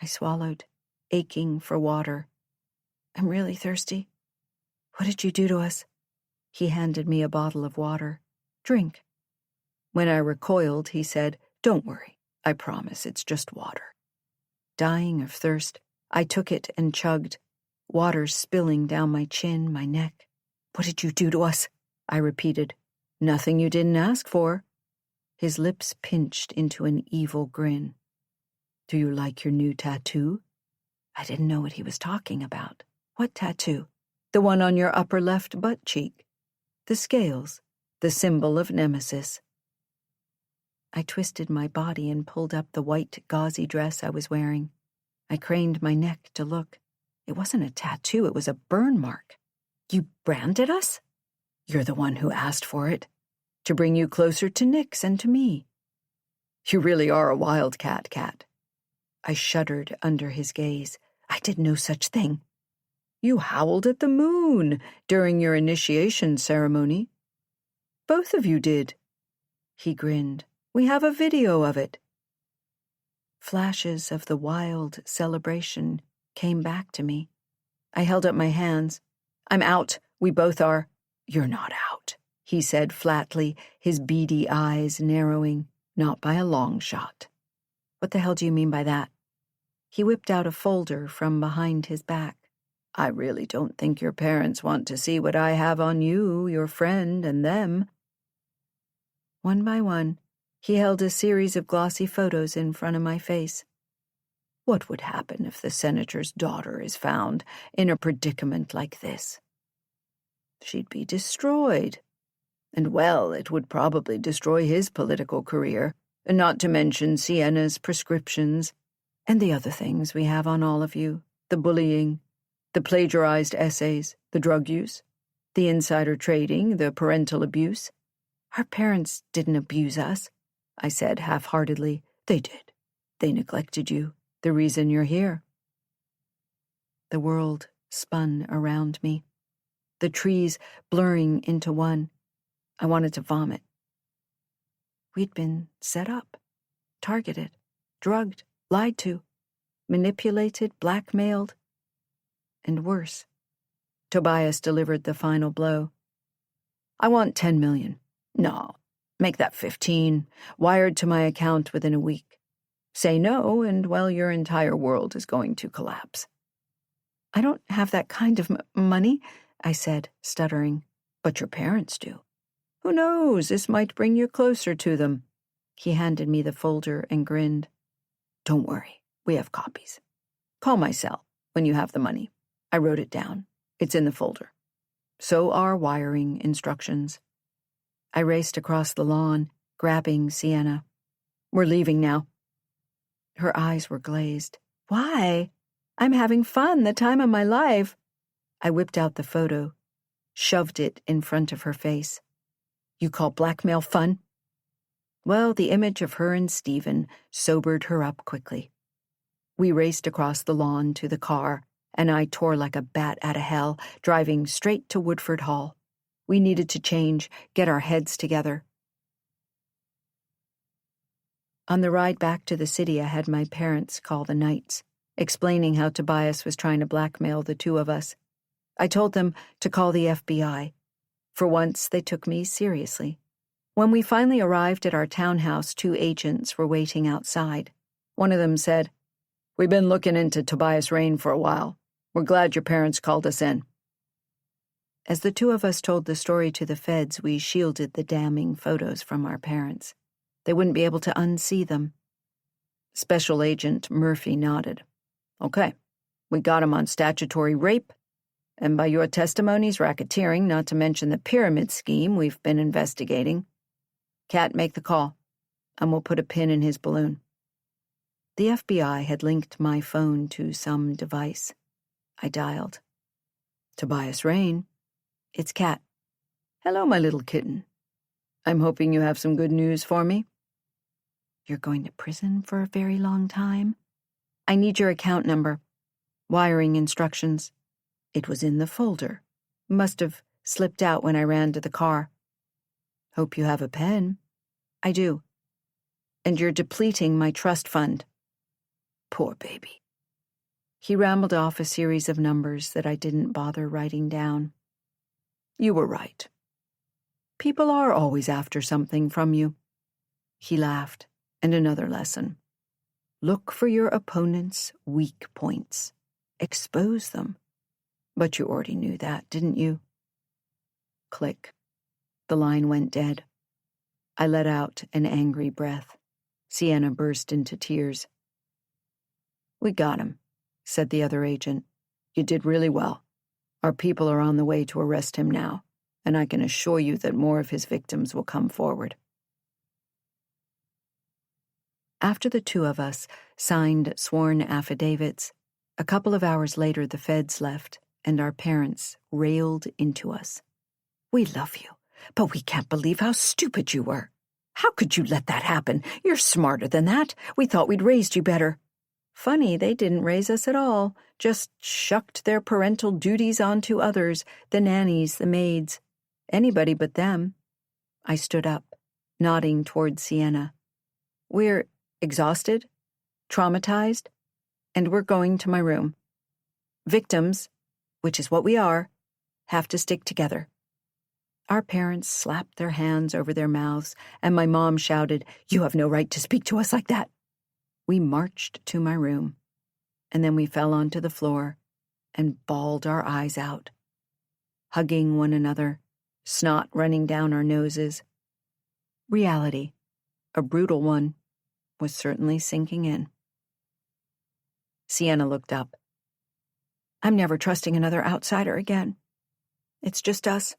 I swallowed, aching for water. "I'm really thirsty." "What did you do to us?" He handed me a bottle of water. "Drink." When I recoiled, he said, "Don't worry. I promise it's just water." Dying of thirst, I took it and chugged, water spilling down my chin, my neck. "What did you do to us?" I repeated. "Nothing you didn't ask for." His lips pinched into an evil grin. "Do you like your new tattoo?" I didn't know what he was talking about. "What tattoo?" "The one on your upper left butt cheek. The scales, the symbol of Nemesis." I twisted my body and pulled up the white gauzy dress I was wearing. I craned my neck to look. It wasn't a tattoo, it was a burn mark. "You branded us?" "You're the one who asked for it. To bring you closer to Nyx and to me." "You really are a wildcat, Cat." I shuddered under his gaze. "I did no such thing." "You howled at the moon during your initiation ceremony." "Both of you did." He grinned. "We have a video of it." Flashes of the wild celebration came back to me. I held up my hands. "I'm out. We both are." "You're not out," he said flatly, his beady eyes narrowing. "Not by a long shot." "What the hell do you mean by that?" He whipped out a folder from behind his back. "I really don't think your parents want to see what I have on you, your friend, and them." One by one, he held a series of glossy photos in front of my face. "What would happen if the senator's daughter is found in a predicament like this?" "She'd be destroyed. And, well, it would probably destroy his political career, and not to mention Sienna's prescriptions, and the other things we have on all of you, the bullying, the plagiarized essays, the drug use, the insider trading, the parental abuse." "Our parents didn't abuse us," I said half-heartedly. "They did. They neglected you. The reason you're here." The world spun around me. the trees blurring into one. I wanted to vomit. We'd been set up, targeted, drugged, lied to, manipulated, blackmailed, and worse. Tobias delivered the final blow. I want 10 million. No, make that 15, wired to my account within a week. Say no, and well, your entire world is going to collapse. I don't have that kind of money, I said, stuttering. But your parents do. Who knows, this might bring you closer to them. He handed me the folder and grinned. Don't worry, we have copies. Call my cell when you have the money. I wrote it down. It's in the folder. So are wiring instructions. I raced across the lawn, grabbing Sienna. We're leaving now. Her eyes were glazed. Why? I'm having fun, the time of my life. I whipped out the photo, shoved it in front of her face. You call blackmail fun? Well, the image of her and Stephen sobered her up quickly. We raced across the lawn to the car, and I tore like a bat out of hell, driving straight to Woodford Hall. We needed to change, get our heads together. On the ride back to the city, I had my parents call the Knights, explaining how Tobias was trying to blackmail the two of us. I told them to call the FBI. For once, they took me seriously. When we finally arrived at our townhouse, 2 agents were waiting outside. One of them said, We've been looking into Tobias Rain for a while. We're glad your parents called us in. As the 2 of us told the story to the feds, we shielded the damning photos from our parents. They wouldn't be able to unsee them. Special Agent Murphy nodded. Okay, we got him on statutory rape, and by your testimonies, racketeering, not to mention the pyramid scheme we've been investigating. Cat, make the call, and we'll put a pin in his balloon. The FBI had linked my phone to some device. I dialed. Tobias Rain. It's Cat. Hello, my little kitten. I'm hoping you have some good news for me. You're going to prison for a very long time? I need your account number. Wiring instructions. It was in the folder. Must have slipped out when I ran to the car. Hope you have a pen. I do. And you're depleting my trust fund. Poor baby. He rambled off a series of numbers that I didn't bother writing down. You were right. People are always after something from you. He laughed. And another lesson. Look for your opponent's weak points. Expose them. But you already knew that, didn't you? Click. The line went dead. I let out an angry breath. Sienna burst into tears. We got him, said the other agent. You did really well. Our people are on the way to arrest him now, and I can assure you that more of his victims will come forward. After the 2 of us signed sworn affidavits, a couple of hours later the feds left, and our parents railed into us. We love you, but we can't believe how stupid you were. How could you let that happen? You're smarter than that. We thought we'd raised you better. Funny, they didn't raise us at all, just shucked their parental duties onto others, the nannies, the maids, anybody but them. I stood up, nodding toward Sienna. We're exhausted, traumatized, and we're going to my room. Victims, which is what we are, have to stick together. Our parents slapped their hands over their mouths, and my mom shouted, You have no right to speak to us like that. We marched to my room, and then we fell onto the floor and bawled our eyes out, hugging one another, snot running down our noses. Reality, a brutal one, was certainly sinking in. Sienna looked up. I'm never trusting another outsider again. It's just us.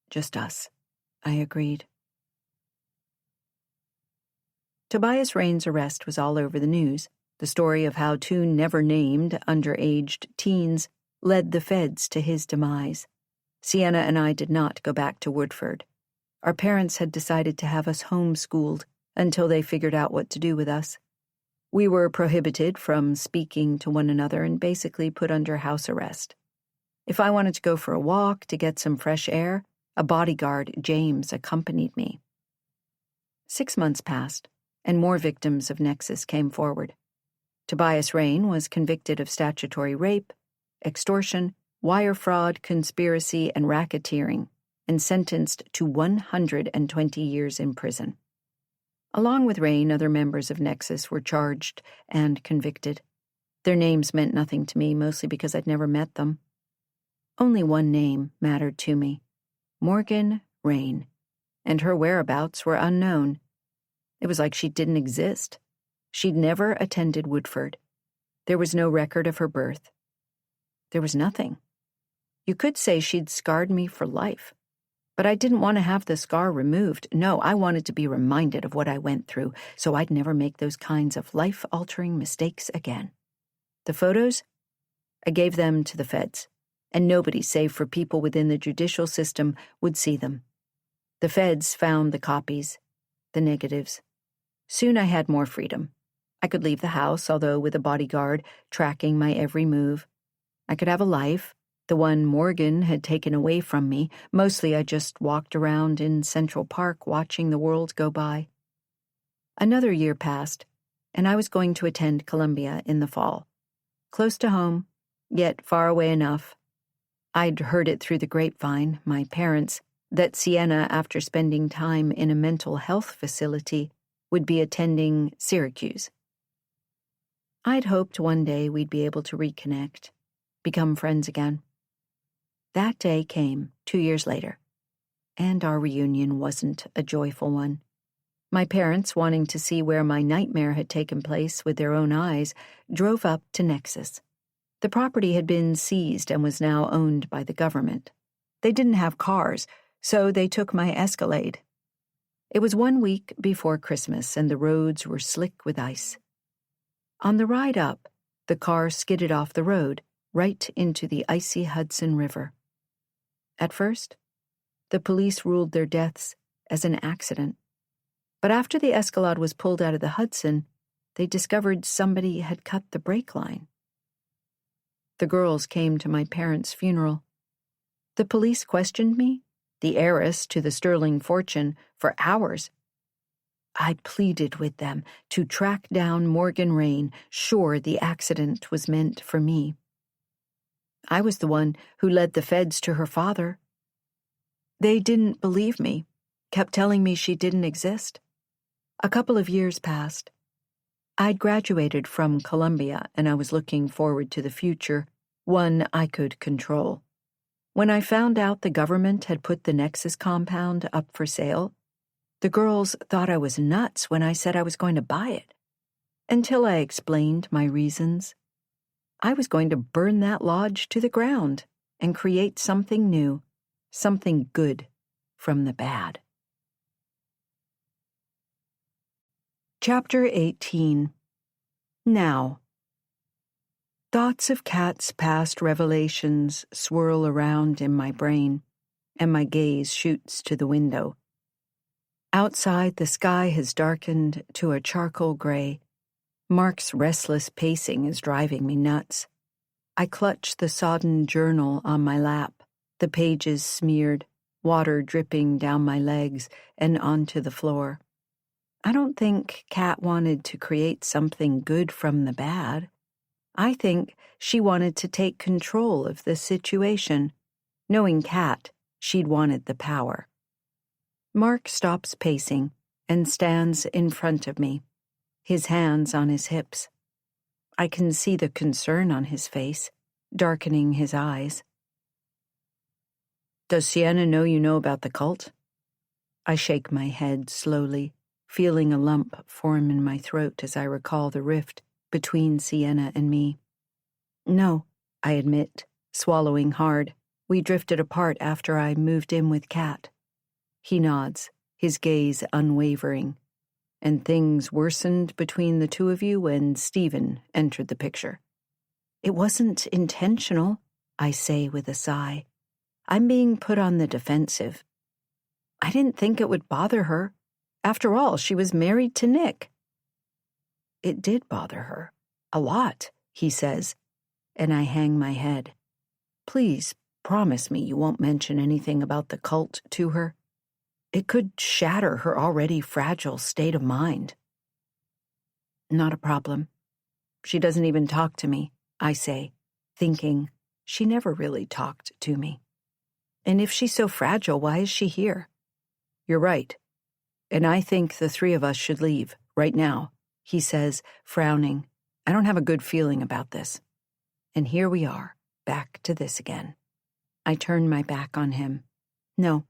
Just us, I agreed. Tobias Rain's arrest was all over the news. The story of how 2 never-named, underaged teens led the feds to his demise. Sienna and I did not go back to Woodford. Our parents had decided to have us homeschooled until they figured out what to do with us. We were prohibited from speaking to one another and basically put under house arrest. If I wanted to go for a walk to get some fresh air, a bodyguard, James, accompanied me. 6 months passed, and more victims of Nexus came forward. Tobias Rain was convicted of statutory rape, extortion, wire fraud, conspiracy, and racketeering, and sentenced to 120 years in prison. Along with Rain, other members of Nexus were charged and convicted. Their names meant nothing to me, mostly because I'd never met them. Only one name mattered to me: Morgan Rain, and her whereabouts were unknown. It was like she didn't exist. She'd never attended Woodford. There was no record of her birth. There was nothing. You could say she'd scarred me for life. But I didn't want to have the scar removed. No, I wanted to be reminded of what I went through, so I'd never make those kinds of life-altering mistakes again. The photos? I gave them to the feds, and nobody, save for people within the judicial system, would see them. The feds found the copies, the negatives. Soon I had more freedom. I could leave the house, although with a bodyguard tracking my every move. I could have a life, the one Morgan had taken away from me. Mostly I just walked around in Central Park watching the world go by. Another year passed, and I was going to attend Columbia in the fall. Close to home, yet far away enough. I'd heard it through the grapevine, my parents, that Sienna, after spending time in a mental health facility, would be attending Syracuse. I'd hoped one day we'd be able to reconnect, become friends again. That day came 2 years later, and our reunion wasn't a joyful one. My parents, wanting to see where my nightmare had taken place with their own eyes, drove up to Nexus. The property had been seized and was now owned by the government. They didn't have cars, so they took my Escalade. It was 1 week before Christmas, and the roads were slick with ice. On the ride up, the car skidded off the road, right into the icy Hudson River. At first, the police ruled their deaths as an accident. But after the Escalade was pulled out of the Hudson, they discovered somebody had cut the brake line. The girls came to my parents' funeral. The police questioned me, the heiress to the sterling fortune, for hours. I pleaded with them to track down Morgan Rain, sure the accident was meant for me. I was the one who led the feds to her father. They didn't believe me, kept telling me she didn't exist. A couple of years passed. I'd graduated from Columbia, and I was looking forward to the future, one I could control. When I found out the government had put the Nexus compound up for sale, the girls thought I was nuts when I said I was going to buy it. Until I explained my reasons. I was going to burn that lodge to the ground and create something new, something good from the bad. Chapter 18. Now. Thoughts of Kat's past revelations swirl around in my brain, and my gaze shoots to the window. Outside, the sky has darkened to a charcoal gray. Mark's restless pacing is driving me nuts. I clutch the sodden journal on my lap, the pages smeared, water dripping down my legs and onto the floor. I don't think Kat wanted to create something good from the bad. I think she wanted to take control of the situation. Knowing Kat, she'd wanted the power. Mark stops pacing and stands in front of me, his hands on his hips. I can see the concern on his face, darkening his eyes. Does Sienna know you know about the cult? I shake my head slowly, feeling a lump form in my throat as I recall the rift between Sienna and me. No, I admit, swallowing hard. We drifted apart after I moved in with Kat. He nods, his gaze unwavering. And things worsened between the two of you when Stephen entered the picture. It wasn't intentional, I say with a sigh. I'm being put on the defensive. I didn't think it would bother her. After all, she was married to Nick. It did bother her. A lot, he says, and I hang my head. Please promise me you won't mention anything about the cult to her. It could shatter her already fragile state of mind." "Not a problem. She doesn't even talk to me," I say, thinking she never really talked to me. And if she's so fragile, why is she here? "You're right. And I think the three of us should leave, right now," he says, frowning. "I don't have a good feeling about this." And here we are, back to this again. I turn my back on him. "No.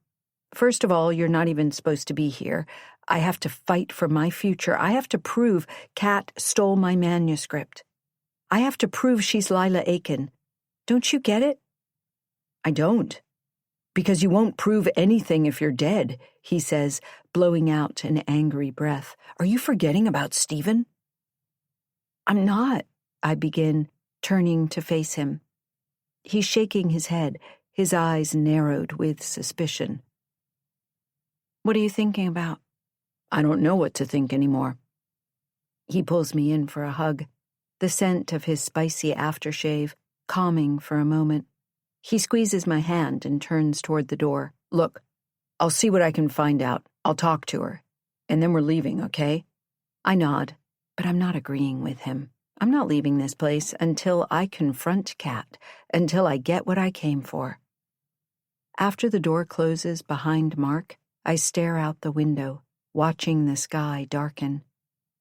First of all, you're not even supposed to be here. I have to fight for my future. I have to prove Kat stole my manuscript. I have to prove she's Lila Aiken. Don't you get it?" "I don't. Because you won't prove anything if you're dead," he says, blowing out an angry breath. "Are you forgetting about Stephen?" "I'm not," I begin, turning to face him. He's shaking his head, his eyes narrowed with suspicion. "What are you thinking about?" "I don't know what to think anymore." He pulls me in for a hug, the scent of his spicy aftershave calming for a moment. He squeezes my hand and turns toward the door. "Look, I'll see what I can find out. I'll talk to her. And then we're leaving, okay?" I nod, but I'm not agreeing with him. I'm not leaving this place until I confront Kat, until I get what I came for. After the door closes behind Mark, I stare out the window, watching the sky darken.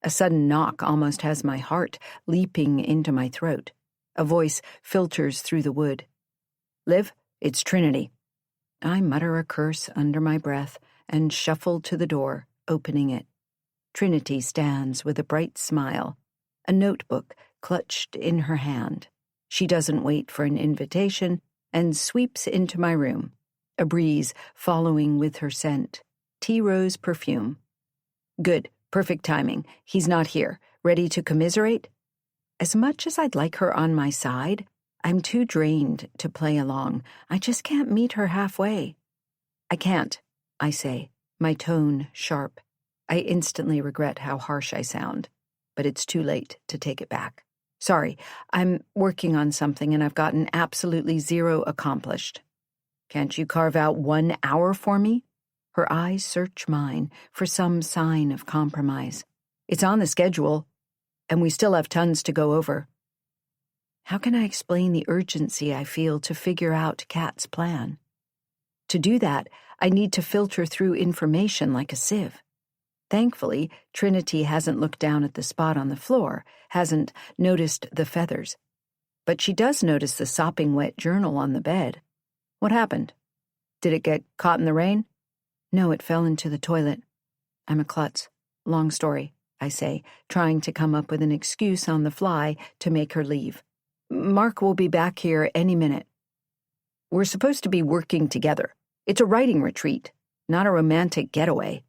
A sudden knock almost has my heart leaping into my throat. A voice filters through the wood. "Liv, it's Trinity." I mutter a curse under my breath and shuffle to the door, opening it. Trinity stands with a bright smile, a notebook clutched in her hand. She doesn't wait for an invitation and sweeps into my room, a breeze following with her scent, tea rose perfume. "Good, perfect timing. He's not here. Ready to commiserate?" As much as I'd like her on my side, I'm too drained to play along. I just can't meet her halfway. "I can't," I say, my tone sharp. I instantly regret how harsh I sound, but it's too late to take it back. "Sorry, I'm working on something and I've gotten absolutely zero accomplished." "Can't you carve out 1 hour for me?" Her eyes search mine for some sign of compromise. "It's on the schedule, and we still have tons to go over." How can I explain the urgency I feel to figure out Kat's plan? To do that, I need to filter through information like a sieve. Thankfully, Trinity hasn't looked down at the spot on the floor, hasn't noticed the feathers. But she does notice the sopping wet journal on the bed. What happened? Did it get caught in the rain? No, it fell into the toilet. I'm a klutz. Long story, I say, trying to come up with an excuse on the fly to make her leave. Mark will be back here any minute. We're supposed to be working together. It's a writing retreat, not a romantic getaway.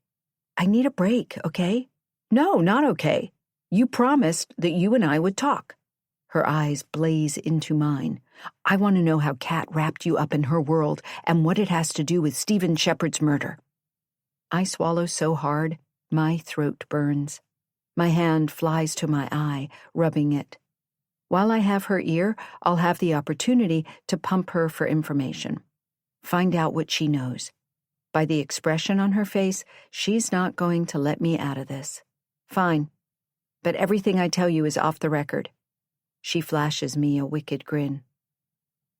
I need a break, okay? No, not okay. You promised that you and I would talk. Her eyes blaze into mine. I want to know how Kat wrapped you up in her world and what it has to do with Stephen Shepard's murder. I swallow so hard, my throat burns. My hand flies to my eye, rubbing it. While I have her ear, I'll have the opportunity to pump her for information. Find out what she knows. By the expression on her face, she's not going to let me out of this. Fine. But everything I tell you is off the record. She flashes me a wicked grin.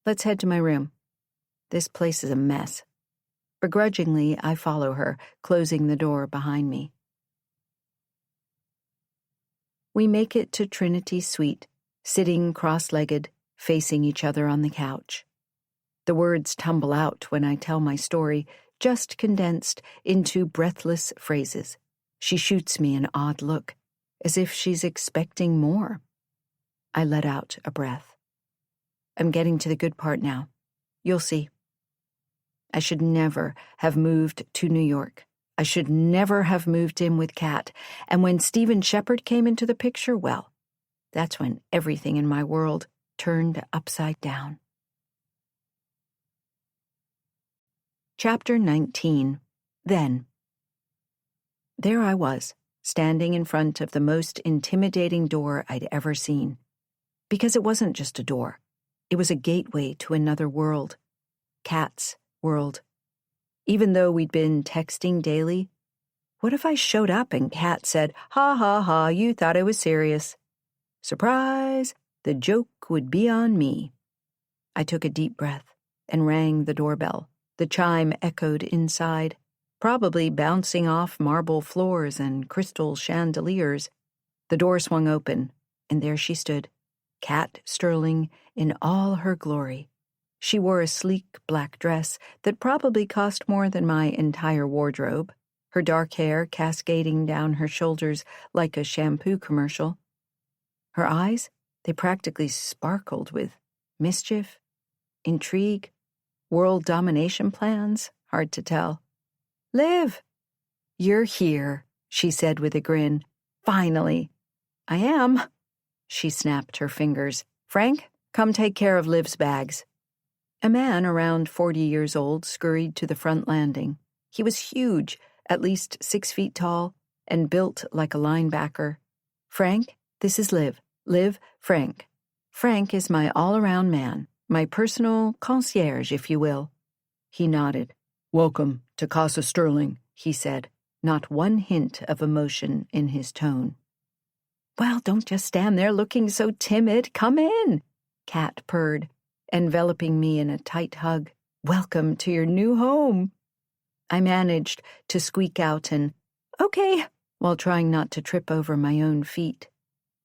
Let's head to my room. This place is a mess. Begrudgingly, I follow her, closing the door behind me. We make it to Trinity's suite, sitting cross-legged, facing each other on the couch. The words tumble out when I tell my story, just condensed into breathless phrases. She shoots me an odd look, as if she's expecting more. I let out a breath. I'm getting to the good part now. You'll see. I should never have moved to New York. I should never have moved in with Kat. And when Stephen Shepard came into the picture, well, that's when everything in my world turned upside down. Chapter 19. Then. There I was, standing in front of the most intimidating door I'd ever seen. Because it wasn't just a door. It was a gateway to another world. Kat's world. Even though we'd been texting daily, what if I showed up and Kat said, "Ha ha ha, you thought I was serious." Surprise, the joke would be on me. I took a deep breath and rang the doorbell. The chime echoed inside, probably bouncing off marble floors and crystal chandeliers. The door swung open, and there she stood, Kat Sterling in all her glory. She wore a sleek black dress that probably cost more than my entire wardrobe, her dark hair cascading down her shoulders like a shampoo commercial. Her eyes, they practically sparkled with mischief, intrigue, world domination plans, hard to tell. "Liv, you're here," she said with a grin. "Finally." "I am." She snapped her fingers. "Frank, come take care of Liv's bags." A man around 40 years old scurried to the front landing. He was huge, at least 6 feet tall, and built like a linebacker. "Frank, this is Liv. Liv, Frank. Frank is my all-around man, my personal concierge, if you will." He nodded. "Welcome to Casa Sterling," he said, not one hint of emotion in his tone. "Well, don't just stand there looking so timid. Come in," Kat purred, enveloping me in a tight hug. "Welcome to your new home." I managed to squeak out an "okay" while trying not to trip over my own feet.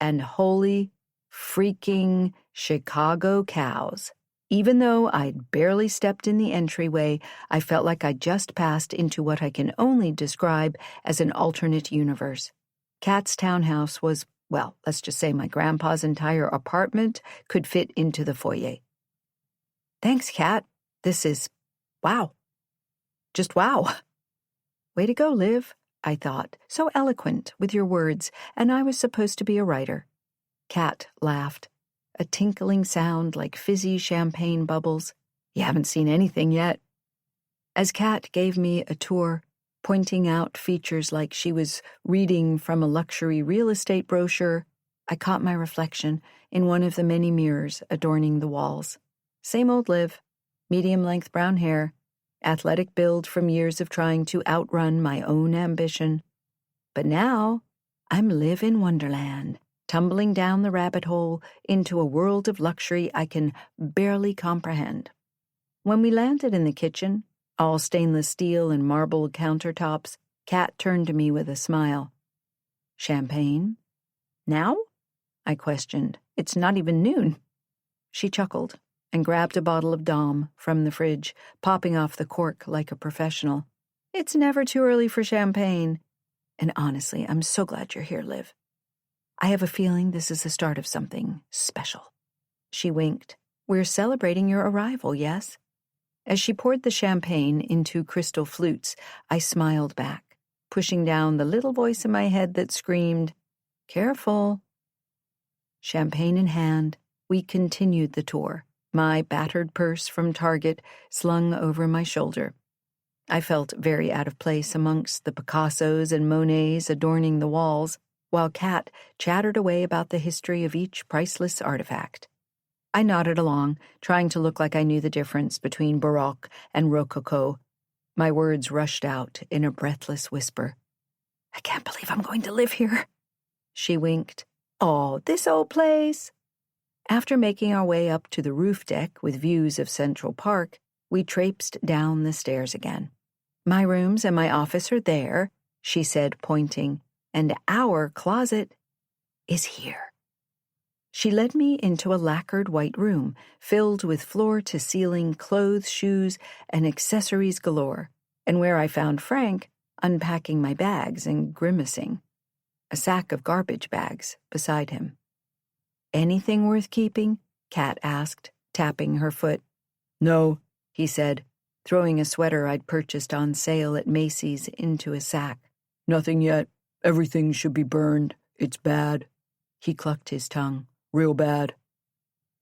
And holy freaking Chicago cows. Even though I'd barely stepped in the entryway, I felt like I'd just passed into what I can only describe as an alternate universe. Kat's townhouse was, well, let's just say my grandpa's entire apartment could fit into the foyer. "Thanks, Kat. This is, wow. Just wow." "Way to go, Liv," I thought. "So eloquent with your words, and I was supposed to be a writer." Kat laughed, a tinkling sound like fizzy champagne bubbles. "You haven't seen anything yet." As Kat gave me a tour, pointing out features like she was reading from a luxury real estate brochure, I caught my reflection in one of the many mirrors adorning the walls. Same old Liv, medium-length brown hair, athletic build from years of trying to outrun my own ambition. But now, I'm Liv in Wonderland, tumbling down the rabbit hole into a world of luxury I can barely comprehend. When we landed in the kitchen, all stainless steel and marble countertops, Kat turned to me with a smile. "Champagne? Now?" I questioned. "It's not even noon." She chuckled and grabbed a bottle of Dom from the fridge, popping off the cork like a professional. "It's never too early for champagne. And honestly, I'm so glad you're here, Liv. I have a feeling this is the start of something special." She winked. "We're celebrating your arrival, yes?" As she poured the champagne into crystal flutes, I smiled back, pushing down the little voice in my head that screamed, "Careful." Champagne in hand, we continued the tour, my battered purse from Target slung over my shoulder. I felt very out of place amongst the Picassos and Monets adorning the walls, while Kat chattered away about the history of each priceless artifact. I nodded along, trying to look like I knew the difference between Baroque and Rococo. My words rushed out in a breathless whisper. "I can't believe I'm going to live here." She winked. "Oh, this old place." After making our way up to the roof deck with views of Central Park, we traipsed down the stairs again. "My rooms and my office are there," she said, pointing, "and our closet is here." She led me into a lacquered white room, filled with floor-to-ceiling clothes, shoes, and accessories galore, and where I found Frank unpacking my bags and grimacing, a sack of garbage bags beside him. "Anything worth keeping?" Kat asked, tapping her foot. "No," he said, throwing a sweater I'd purchased on sale at Macy's into a sack. "Nothing yet. Everything should be burned. It's bad." He clucked his tongue. "Real bad."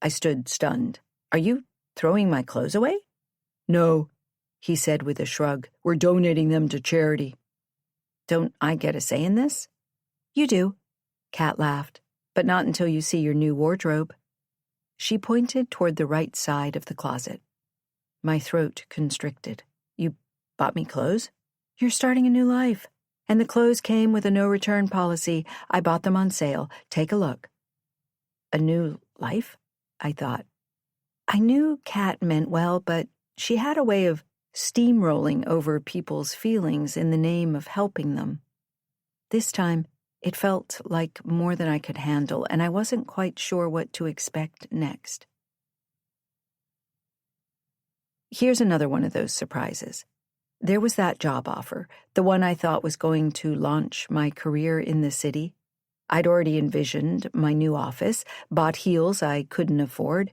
I stood stunned. "Are you throwing my clothes away?" "No," he said with a shrug. "We're donating them to charity." "Don't I get a say in this?" "You do," Kat laughed, "but not until you see your new wardrobe." She pointed toward the right side of the closet. My throat constricted. You bought me clothes? You're starting a new life. And the clothes came with a no-return policy. I bought them on sale. Take a look. A new life? I thought. I knew Kat meant well, but she had a way of steamrolling over people's feelings in the name of helping them. This time, it felt like more than I could handle, and I wasn't quite sure what to expect next. Here's another one of those surprises. There was that job offer, the one I thought was going to launch my career in the city. I'd already envisioned my new office, bought heels I couldn't afford.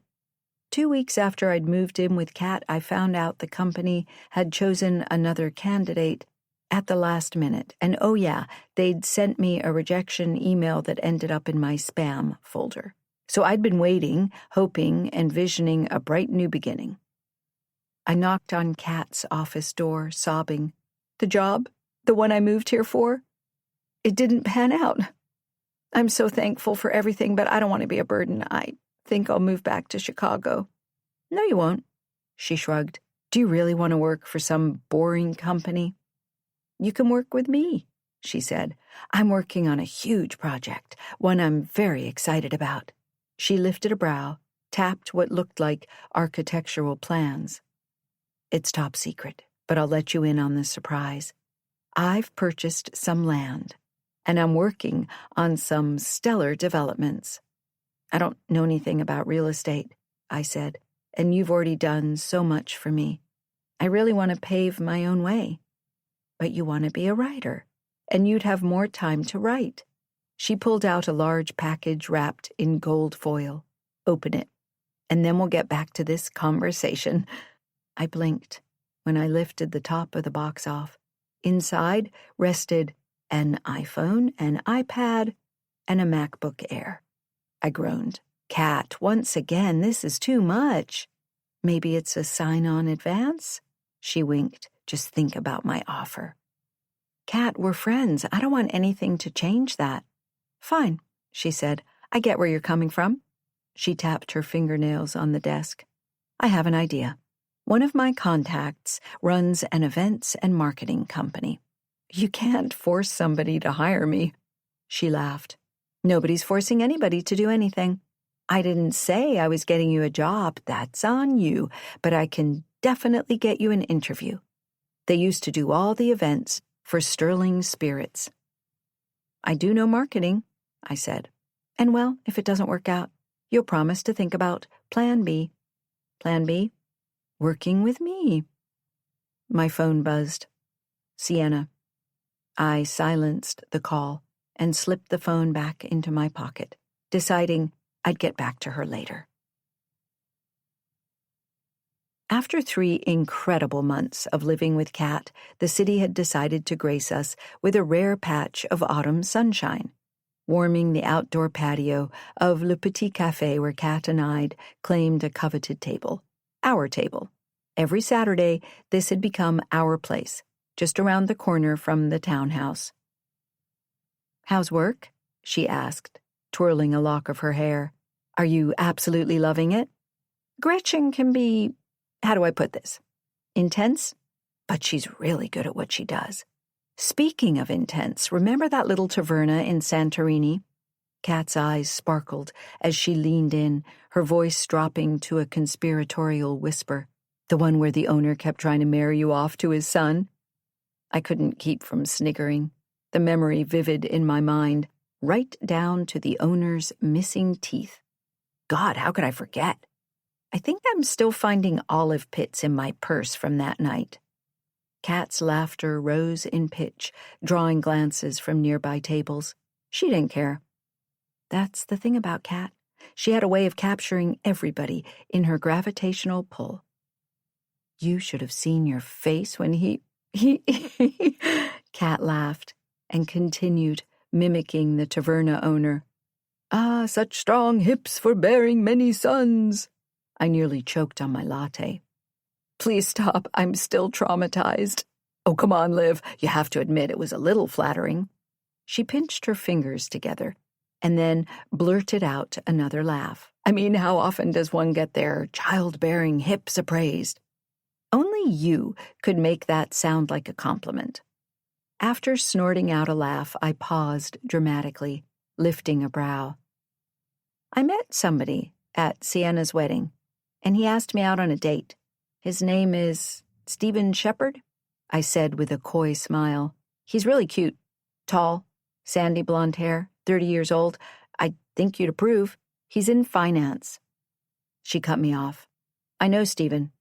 2 weeks after I'd moved in with Kat, I found out the company had chosen another candidate at the last minute. And oh yeah, they'd sent me a rejection email that ended up in my spam folder. So I'd been waiting, hoping, envisioning a bright new beginning. I knocked on Kat's office door, sobbing. The job? The one I moved here for? It didn't pan out. I'm so thankful for everything, but I don't want to be a burden. I think I'll move back to Chicago. No, you won't, she shrugged. Do you really want to work for some boring company? You can work with me, she said. I'm working on a huge project, one I'm very excited about. She lifted a brow, tapped what looked like architectural plans. It's top secret, but I'll let you in on the surprise. I've purchased some land, and I'm working on some stellar developments. I don't know anything about real estate, I said, and you've already done so much for me. I really want to pave my own way. But you want to be a writer, and you'd have more time to write. She pulled out a large package wrapped in gold foil. Open it, and then we'll get back to this conversation. I blinked when I lifted the top of the box off. Inside rested an iPhone, an iPad, and a MacBook Air. I groaned. Kat, once again, this is too much. Maybe it's a sign-on advance? She winked. Just think about my offer. Kat, we're friends. I don't want anything to change that. Fine, she said. I get where you're coming from. She tapped her fingernails on the desk. I have an idea. One of my contacts runs an events and marketing company. You can't force somebody to hire me. She laughed. Nobody's forcing anybody to do anything. I didn't say I was getting you a job. That's on you. But I can definitely get you an interview. They used to do all the events for Sterling Spirits. I do know marketing, I said. And well, if it doesn't work out, you'll promise to think about Plan B. Plan B? Working with me. My phone buzzed. Sienna. I silenced the call and slipped the phone back into my pocket, deciding I'd get back to her later. After 3 incredible months of living with Kat, the city had decided to grace us with a rare patch of autumn sunshine, warming the outdoor patio of Le Petit Café where Kat and I'd claimed a coveted table. Our table. Every Saturday, this had become our place, just around the corner from the townhouse. How's work? She asked, twirling a lock of her hair. Are you absolutely loving it? Gretchen can be, how do I put this? Intense? But she's really good at what she does. Speaking of intense, remember that little taverna in Santorini? Kat's eyes sparkled as she leaned in, her voice dropping to a conspiratorial whisper. The one where the owner kept trying to marry you off to his son? I couldn't keep from sniggering, the memory vivid in my mind, right down to the owner's missing teeth. God, how could I forget? I think I'm still finding olive pits in my purse from that night. Kat's laughter rose in pitch, drawing glances from nearby tables. She didn't care. That's the thing about Kat. She had a way of capturing everybody in her gravitational pull. You should have seen your face when he Kat laughed and continued, mimicking the taverna owner. Ah, such strong hips for bearing many sons. I nearly choked on my latte. Please stop, I'm still traumatized. Oh, come on, Liv, you have to admit it was a little flattering. She pinched her fingers together. and then blurted out another laugh. I mean, how often does one get their childbearing hips appraised? Only you could make that sound like a compliment. After snorting out a laugh, I paused dramatically, lifting a brow. I met somebody at Sienna's wedding, and he asked me out on a date. His name is Stephen Shepard, I said with a coy smile. He's really cute, tall, sandy blonde hair, 30 years old. I think you'd approve. He's in finance. She cut me off. I know Stephen.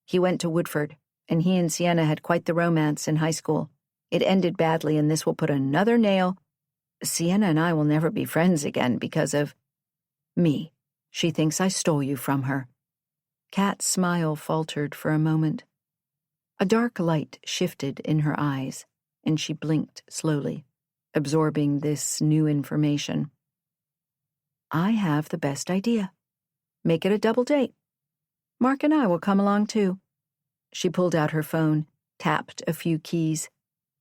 He went to Woodford, and he and Sienna had quite the romance in high school. It ended badly, and this will put another nail. Sienna and I will never be friends again because of me. She thinks I stole you from her. Kat's smile faltered for a moment. A dark light shifted in her eyes, and she blinked slowly, absorbing this new information. I have the best idea. Make it a double date. Mark and I will come along too. She pulled out her phone, tapped a few keys.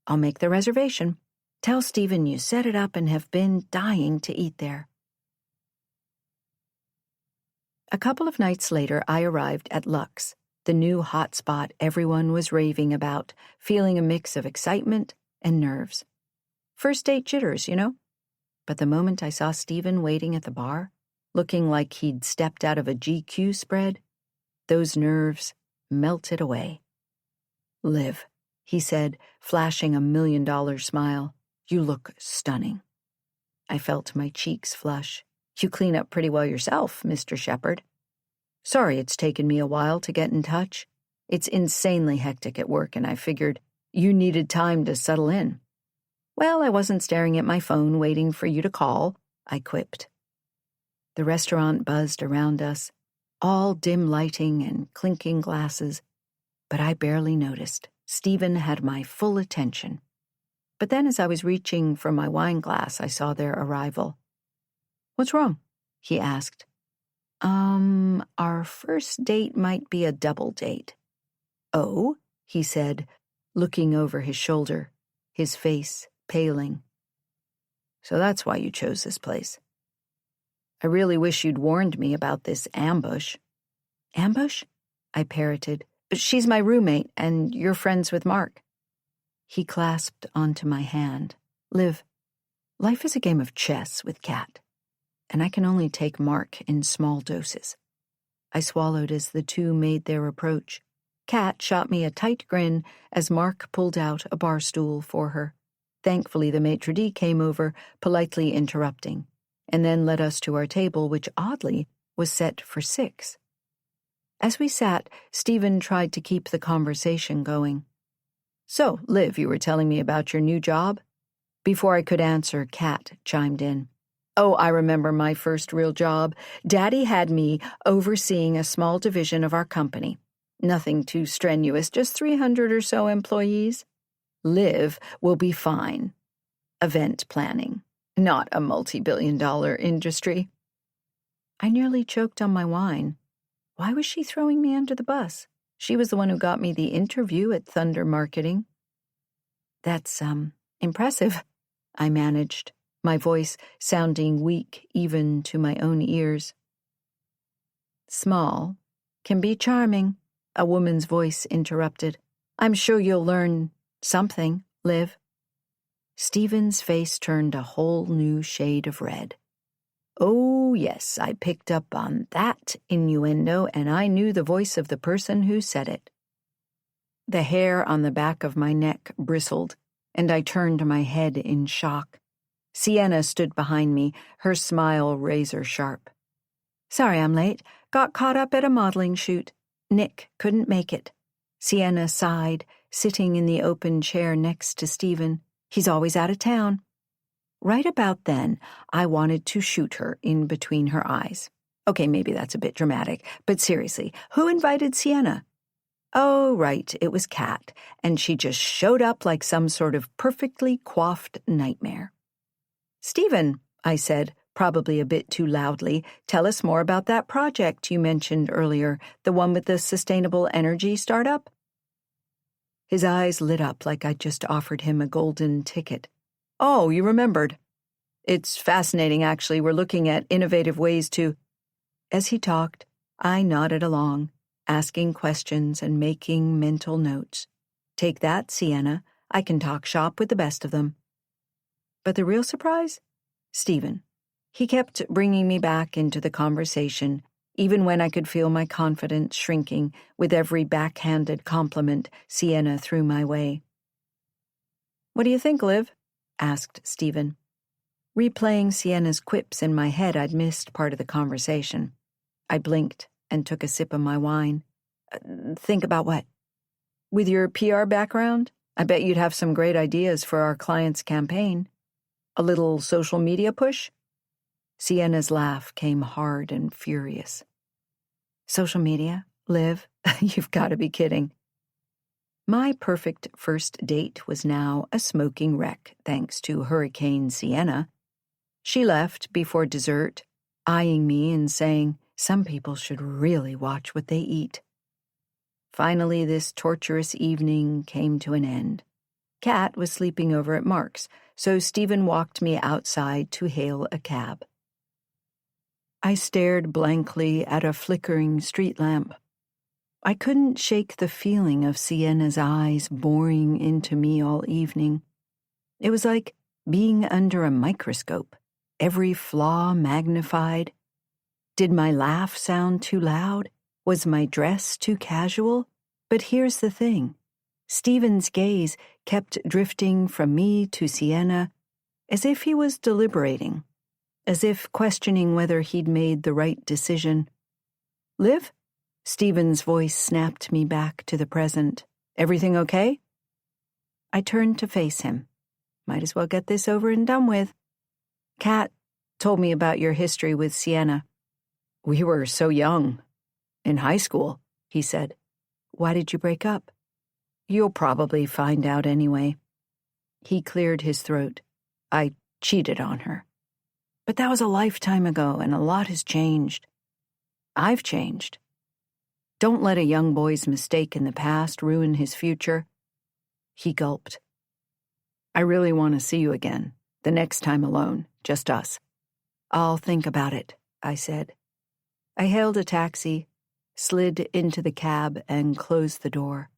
I'll make the reservation. Tell Stephen you set it up and have been dying to eat there. A couple of nights later, I arrived at Lux, the new hot spot everyone was raving about, feeling a mix of excitement and nerves. First date jitters, you know? But the moment I saw Stephen waiting at the bar, looking like he'd stepped out of a GQ spread, those nerves melted away. Liv, he said, flashing $1 million smile. You look stunning. I felt my cheeks flush. You clean up pretty well yourself, Mr. Shepard. Sorry it's taken me a while to get in touch. It's insanely hectic at work, and I figured you needed time to settle in. Well, I wasn't staring at my phone waiting for you to call, I quipped. The restaurant buzzed around us, all dim lighting and clinking glasses, but I barely noticed. Stephen had my full attention. But then as I was reaching for my wine glass, I saw their arrival. What's wrong? He asked. Our first date might be a double date. Oh, he said, looking over his shoulder, his face paling. So that's why you chose this place. I really wish you'd warned me about this ambush. Ambush? I parroted. She's my roommate, and you're friends with Mark. He clasped onto my hand. Liv, life is a game of chess with Kat, and I can only take Mark in small doses. I swallowed as the two made their approach. Kat shot me a tight grin as Mark pulled out a bar stool for her. Thankfully, the maitre d' came over, politely interrupting, and then led us to our table, which oddly was set for 6. As we sat, Stephen tried to keep the conversation going. So, Liv, you were telling me about your new job? Before I could answer, Kat chimed in. Oh, I remember my first real job. Daddy had me overseeing a small division of our company. Nothing too strenuous, just 300 or so employees. Liv will be fine. Event planning, not a multi-billion-dollar industry. I nearly choked on my wine. Why was she throwing me under the bus? She was the one who got me the interview at Thunder Marketing. That's, impressive, I managed, my voice sounding weak even to my own ears. Small can be charming, a woman's voice interrupted. I'm sure you'll learn something, Liv. Stephen's face turned a whole new shade of red. Oh, yes, I picked up on that innuendo, and I knew the voice of the person who said it. The hair on the back of my neck bristled, and I turned my head in shock. Sienna stood behind me, her smile razor-sharp. Sorry I'm late. Got caught up at a modeling shoot. Nick couldn't make it. Sienna sighed, sitting in the open chair next to Stephen. He's always out of town. Right about then, I wanted to shoot her in between her eyes. Okay, maybe that's a bit dramatic, but seriously, who invited Sienna? Oh, right, it was Kat, and she just showed up like some sort of perfectly coiffed nightmare. Stephen, I said, probably a bit too loudly, tell us more about that project you mentioned earlier, the one with the sustainable energy startup? His eyes lit up like I'd just offered him a golden ticket. Oh, you remembered. It's fascinating, actually. We're looking at innovative ways to—" As he talked, I nodded along, asking questions and making mental notes. Take that, Sienna. I can talk shop with the best of them. But the real surprise? Stephen. He kept bringing me back into the conversation, even when I could feel my confidence shrinking with every backhanded compliment Sienna threw my way. "What do you think, Liv?" asked Stephen. Replaying Sienna's quips in my head, I'd missed part of the conversation. I blinked and took a sip of my wine. Think about what? With your PR background, I bet you'd have some great ideas for our client's campaign. A little social media push? Sienna's laugh came hard and furious. Social media? Liv? You've got to be kidding. My perfect first date was now a smoking wreck, thanks to Hurricane Sienna. She left before dessert, eyeing me and saying, "Some people should really watch what they eat." Finally, this torturous evening came to an end. Kat was sleeping over at Mark's, so Stephen walked me outside to hail a cab. I stared blankly at a flickering street lamp. I couldn't shake the feeling of Sienna's eyes boring into me all evening. It was like being under a microscope, every flaw magnified. Did my laugh sound too loud? Was my dress too casual? But here's the thing. Stephen's gaze kept drifting from me to Sienna, as if he was deliberating, as if questioning whether he'd made the right decision. "Liv?" Stephen's voice snapped me back to the present. "Everything okay?" I turned to face him. Might as well get this over and done with. "Kat told me about your history with Sienna. We were so young. In high school," he said. "Why did you break up?" "You'll probably find out anyway." He cleared his throat. "I cheated on her. But that was a lifetime ago, and a lot has changed. I've changed. Don't let a young boy's mistake in the past ruin his future." He gulped. "I really want to see you again, the next time alone, just us." "I'll think about it," I said. I hailed a taxi, slid into the cab, and closed the door,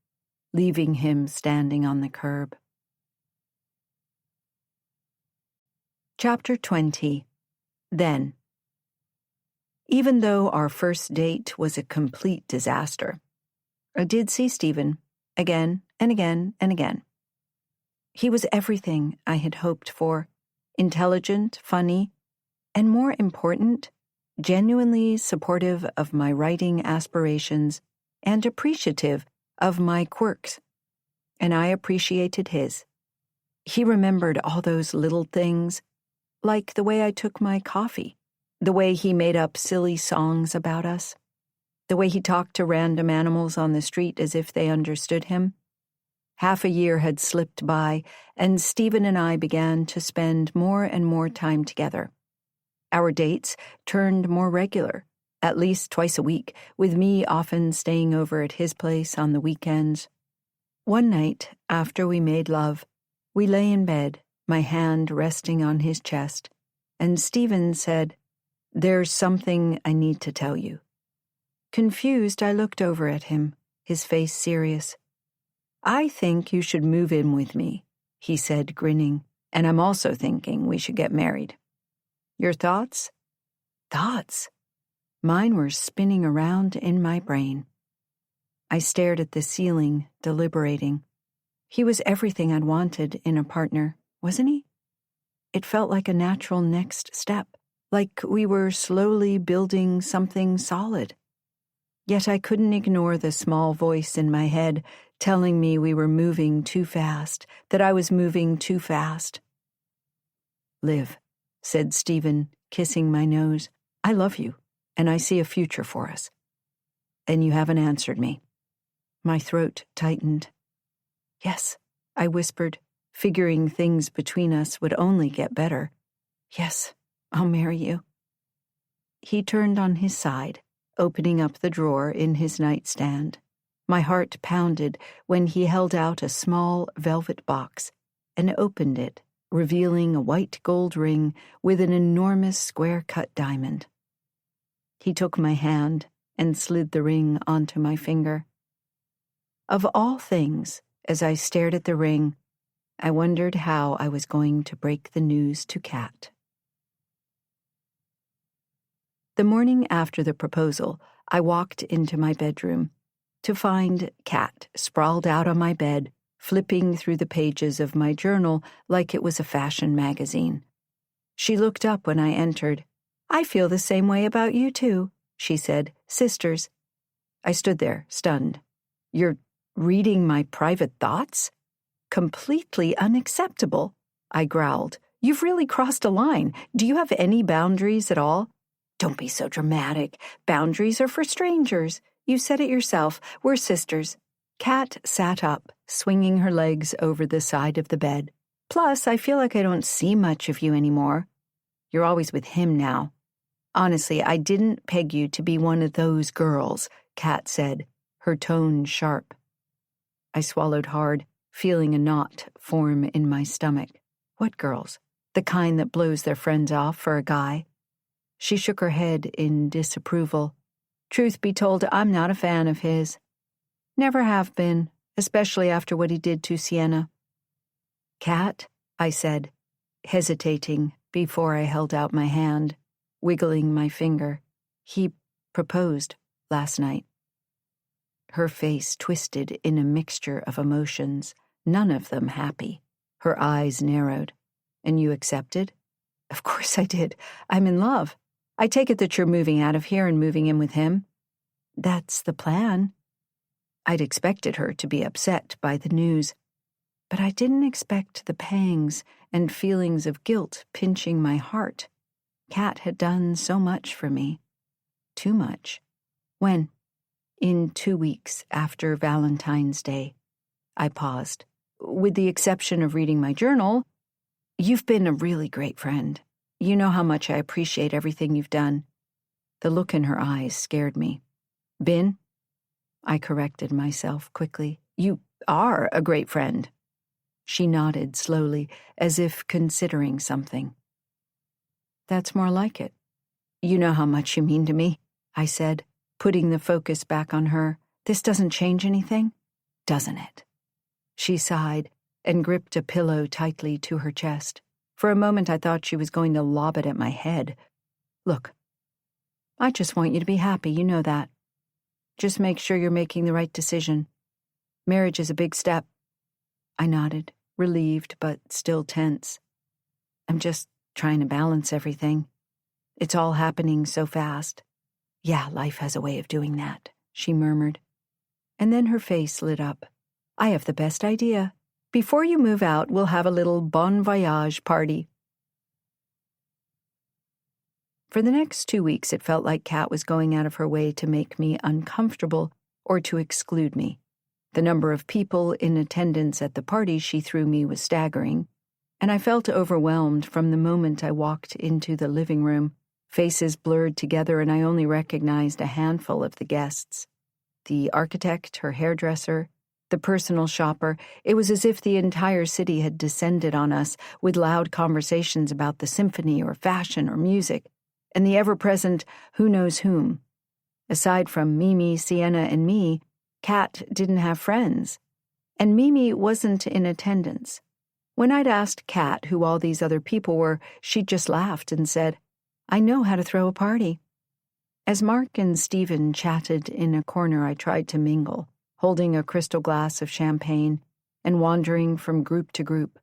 leaving him standing on the curb. Chapter 20. Then. Even though our first date was a complete disaster, I did see Stephen again and again and again. He was everything I had hoped for: intelligent, funny, and more important, genuinely supportive of my writing aspirations and appreciative of my quirks. And I appreciated his. He remembered all those little things, like the way I took my coffee, the way he made up silly songs about us, the way he talked to random animals on the street as if they understood him. Half a year had slipped by, and Stephen and I began to spend more and more time together. Our dates turned more regular, at least twice a week, with me often staying over at his place on the weekends. One night, after we made love, we lay in bed, my hand resting on his chest, and Stephen said, "There's something I need to tell you." Confused, I looked over at him, his face serious. "I think you should move in with me," he said, grinning, "and I'm also thinking we should get married. Your thoughts?" Thoughts? Mine were spinning around in my brain. I stared at the ceiling, deliberating. He was everything I'd wanted in a partner, wasn't he? It felt like a natural next step, like we were slowly building something solid. Yet I couldn't ignore the small voice in my head telling me we were moving too fast, that I was moving too fast. "Liv," said Stephen, kissing my nose, "I love you, and I see a future for us. And you haven't answered me." My throat tightened. "Yes," I whispered, figuring things between us would only get better. "Yes, I'll marry you." He turned on his side, opening up the drawer in his nightstand. My heart pounded when he held out a small velvet box and opened it revealing a white gold ring with an enormous square-cut diamond. He took my hand and slid the ring onto my finger. Of all things, as I stared at the ring, I wondered how I was going to break the news to Kat. The morning after the proposal, I walked into my bedroom to find Kat sprawled out on my bed, flipping through the pages of my journal like it was a fashion magazine. She looked up when I entered. "I feel the same way about you, too," she said. "Sisters." I stood there, stunned. "You're reading my private thoughts?" "Completely unacceptable," I growled. "You've really crossed a line. Do you have any boundaries at all?" "Don't be so dramatic. Boundaries are for strangers. You said it yourself. We're sisters." Kat sat up, swinging her legs over the side of the bed. "Plus, I feel like I don't see much of you anymore. You're always with him now." "Honestly, I didn't peg you to be one of those girls," Kat said, her tone sharp. I swallowed hard, feeling a knot form in my stomach. "What girls? The kind that blows their friends off for a guy?" She shook her head in disapproval. "Truth be told, I'm not a fan of his. Never have been, especially after what he did to Sienna." "Kat," I said, hesitating before I held out my hand, wiggling my finger. "He proposed last night." Her face twisted in a mixture of emotions, none of them happy. Her eyes narrowed. "And you accepted?" "Of course I did. I'm in love. I take it that you're moving out of here and moving in with him?" "That's the plan." I'd expected her to be upset by the news, but I didn't expect the pangs and feelings of guilt pinching my heart. Kat had done so much for me. Too much. "When?" "In 2 weeks after Valentine's Day." I paused. "With the exception of reading my journal, you've been a really great friend. You know how much I appreciate everything you've done." The look in her eyes scared me. "Been?" I corrected myself quickly. "You are a great friend." She nodded slowly, as if considering something. "That's more like it." "You know how much you mean to me," I said, putting the focus back on her. "This doesn't change anything?" "Doesn't it?" She sighed and gripped a pillow tightly to her chest. For a moment I thought she was going to lob it at my head. "Look, I just want you to be happy, you know that. Just make sure you're making the right decision. Marriage is a big step." I nodded, relieved but still tense. "I'm just trying to balance everything. It's all happening so fast." "Yeah, life has a way of doing that," she murmured. And then her face lit up. "I have the best idea. Before you move out, we'll have a little bon voyage party." For the next 2 weeks, it felt like Kat was going out of her way to make me uncomfortable or to exclude me. The number of people in attendance at the party she threw me was staggering, and I felt overwhelmed from the moment I walked into the living room. Faces blurred together, and I only recognized a handful of the guests. The architect, her hairdresser, the personal shopper. It was as if the entire city had descended on us with loud conversations about the symphony or fashion or music, and the ever-present who knows whom. Aside from Mimi, Sienna, and me, Kat didn't have friends, and Mimi wasn't in attendance. When I'd asked Kat who all these other people were, she'd just laughed and said, "I know how to throw a party." As Mark and Stephen chatted in a corner, I tried to mingle, holding a crystal glass of champagne and wandering from group to group.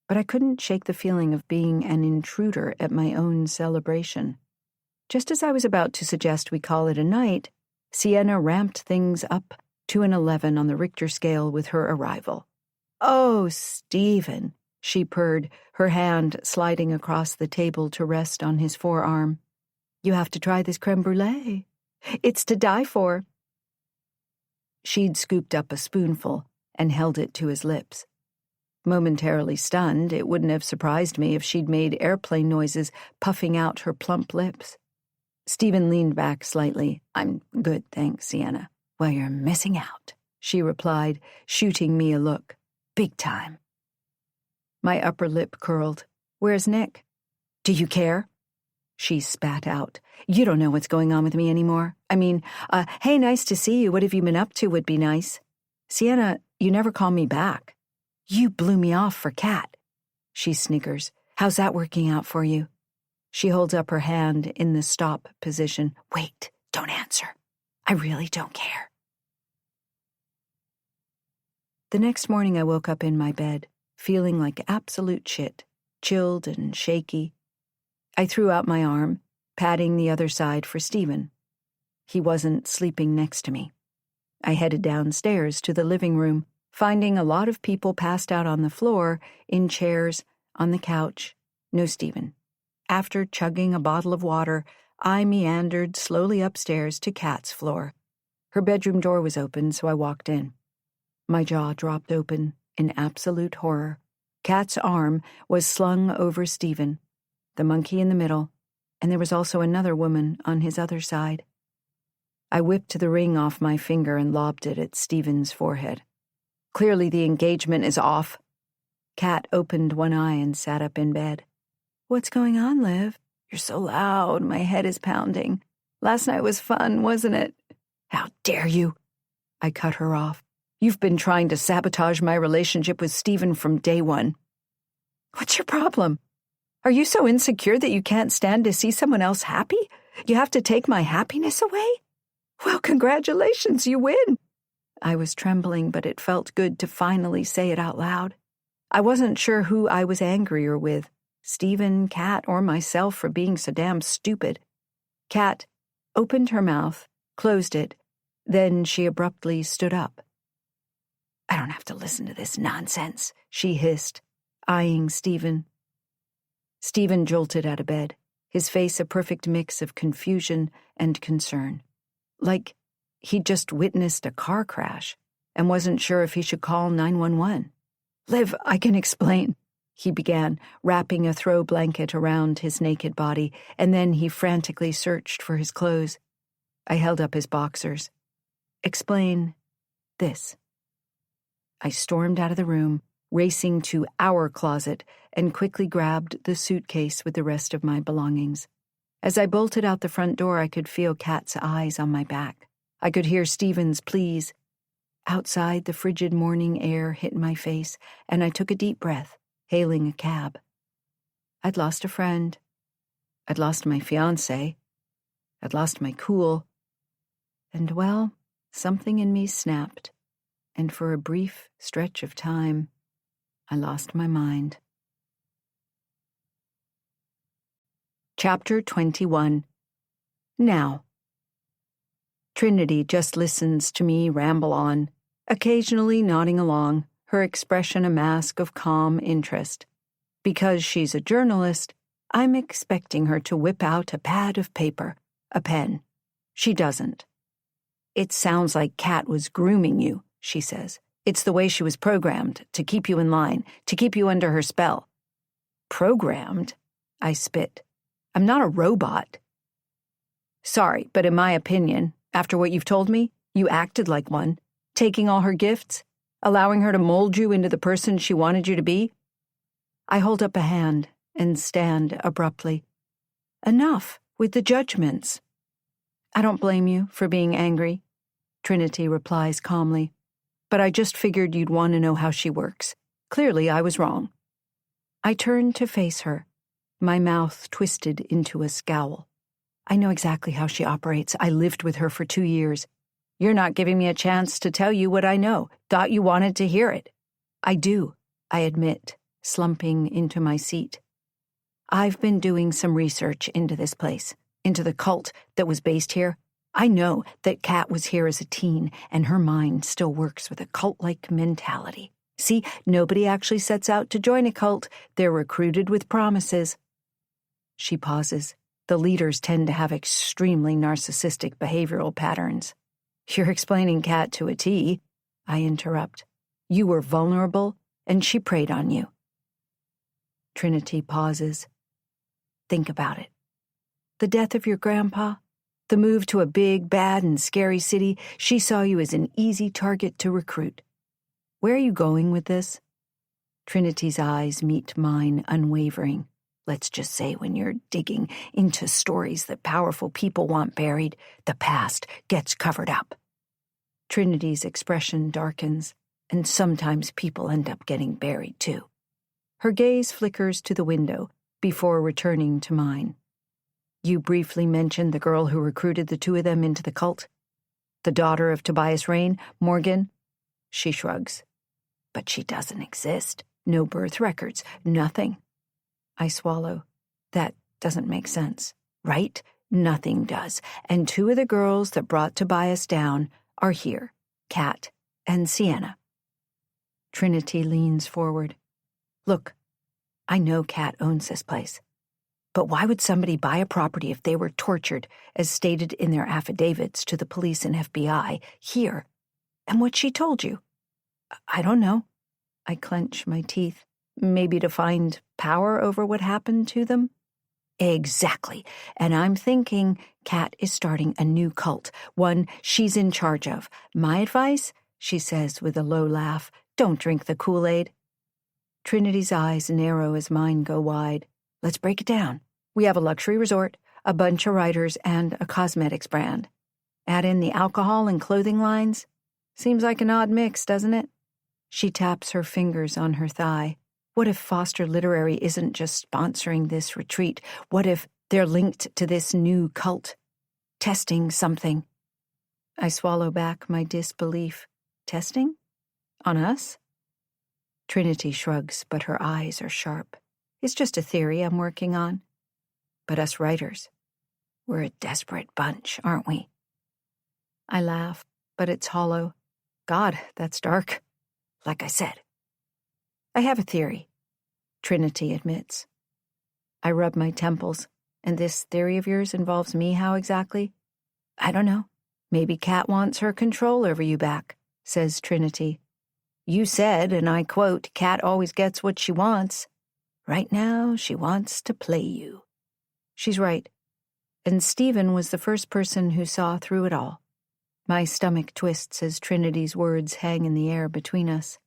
But I couldn't shake the feeling of being an intruder at my own celebration. Just as I was about to suggest we call it a night, Sienna ramped things up to an 11 on the Richter scale with her arrival. "Oh, Stephen," she purred, her hand sliding across the table to rest on his forearm. "You have to try this creme brulee. It's to die for." She'd scooped up a spoonful and held it to his lips. Momentarily stunned, it wouldn't have surprised me if she'd made airplane noises puffing out her plump lips. Stephen leaned back slightly. "I'm good, thanks, Sienna." "Well, you're missing out," she replied, shooting me a look. "Big time." My upper lip curled. Where's Nick? Do you care? She spat out. You don't know what's going on with me anymore. Hey, nice to see you. What have you been up to would be nice. Sienna, you never call me back. You blew me off for Kat. She sniggers. How's that working out for you? She holds up her hand in the stop position. Wait, don't answer. I really don't care. The next morning I woke up in my bed, feeling like absolute shit, chilled and shaky. I threw out my arm, patting the other side for Stephen. He wasn't sleeping next to me. I headed downstairs to the living room, finding a lot of people passed out on the floor, in chairs, on the couch. No Stephen. After chugging a bottle of water, I meandered slowly upstairs to Kat's floor. Her bedroom door was open, so I walked in. My jaw dropped open in absolute horror. Kat's arm was slung over Stephen, the monkey in the middle, and there was also another woman on his other side. I whipped the ring off my finger and lobbed it at Stephen's forehead. Clearly the engagement is off. Kat opened one eye and sat up in bed. What's going on, Liv? You're so loud. My head is pounding. Last night was fun, wasn't it? How dare you? I cut her off. You've been trying to sabotage my relationship with Stephen from day one. What's your problem? Are you so insecure that you can't stand to see someone else happy? You have to take my happiness away? Well, congratulations, you win. I was trembling, but it felt good to finally say it out loud. I wasn't sure who I was angrier with, Stephen, Kat, or myself for being so damn stupid. Kat opened her mouth, closed it, then she abruptly stood up. I don't have to listen to this nonsense, she hissed, eyeing Stephen. Stephen jolted out of bed, his face a perfect mix of confusion and concern. Like he'd just witnessed a car crash and wasn't sure if he should call 911. Liv, I can explain, he began, wrapping a throw blanket around his naked body, and then he frantically searched for his clothes. I held up his boxers. Explain this. I stormed out of the room, racing to our closet, and quickly grabbed the suitcase with the rest of my belongings. As I bolted out the front door, I could feel Kat's eyes on my back. I could hear Stephen's pleas. Outside, the frigid morning air hit my face, and I took a deep breath, hailing a cab. I'd lost a friend. I'd lost my fiancé. I'd lost my cool. And, well, something in me snapped, and for a brief stretch of time, I lost my mind. Chapter 21. Now. Trinity just listens to me ramble on, occasionally nodding along, her expression a mask of calm interest. Because she's a journalist, I'm expecting her to whip out a pad of paper, a pen. She doesn't. It sounds like Kat was grooming you, she says. It's the way she was programmed, to keep you in line, to keep you under her spell. Programmed? I spit. I'm not a robot. Sorry, but in my opinion, after what you've told me, you acted like one, taking all her gifts, allowing her to mold you into the person she wanted you to be. I hold up a hand and stand abruptly. Enough with the judgments. I don't blame you for being angry, Trinity replies calmly, but I just figured you'd want to know how she works. Clearly, I was wrong. I turned to face her, my mouth twisted into a scowl. I know exactly how she operates. I lived with her for 2 years. You're not giving me a chance to tell you what I know. Thought you wanted to hear it. I do, I admit, slumping into my seat. I've been doing some research into this place, into the cult that was based here. I know that Kat was here as a teen, and her mind still works with a cult-like mentality. See, nobody actually sets out to join a cult. They're recruited with promises. She pauses. The leaders tend to have extremely narcissistic behavioral patterns. You're explaining Kat to a T, I interrupt. You were vulnerable, and she preyed on you. Trinity pauses. Think about it. The death of your grandpa, the move to a big, bad, and scary city, she saw you as an easy target to recruit. Where are you going with this? Trinity's eyes meet mine unwavering. Let's just say when you're digging into stories that powerful people want buried, the past gets covered up. Trinity's expression darkens, and sometimes people end up getting buried too. Her gaze flickers to the window before returning to mine. You briefly mentioned the girl who recruited the two of them into the cult? The daughter of Tobias Rain, Morgan? She shrugs. But she doesn't exist. No birth records, nothing. I swallow. That doesn't make sense, right? Nothing does. And two of the girls that brought Tobias down are here, Kat and Sienna. Trinity leans forward. Look, I know Kat owns this place. But why would somebody buy a property if they were tortured, as stated in their affidavits to the police and FBI, here? And what she told you? I don't know. I clench my teeth. Maybe to find power over what happened to them? Exactly. And I'm thinking Kat is starting a new cult, one she's in charge of. My advice, she says with a low laugh, don't drink the Kool-Aid. Trinity's eyes narrow as mine go wide. Let's break it down. We have a luxury resort, a bunch of writers, and a cosmetics brand. Add in the alcohol and clothing lines. Seems like an odd mix, doesn't it? She taps her fingers on her thigh. What if Foster Literary isn't just sponsoring this retreat? What if they're linked to this new cult? Testing something. I swallow back my disbelief. Testing? On us? Trinity shrugs, but her eyes are sharp. It's just a theory I'm working on. But us writers, we're a desperate bunch, aren't we? I laugh, but it's hollow. God, that's dark. Like I said. I have a theory, Trinity admits. I rub my temples. And this theory of yours involves me how exactly? I don't know. Maybe Kat wants her control over you back, says Trinity. You said, and I quote, Kat always gets what she wants. Right now, she wants to play you. She's right. And Stephen was the first person who saw through it all. My stomach twists as Trinity's words hang in the air between us.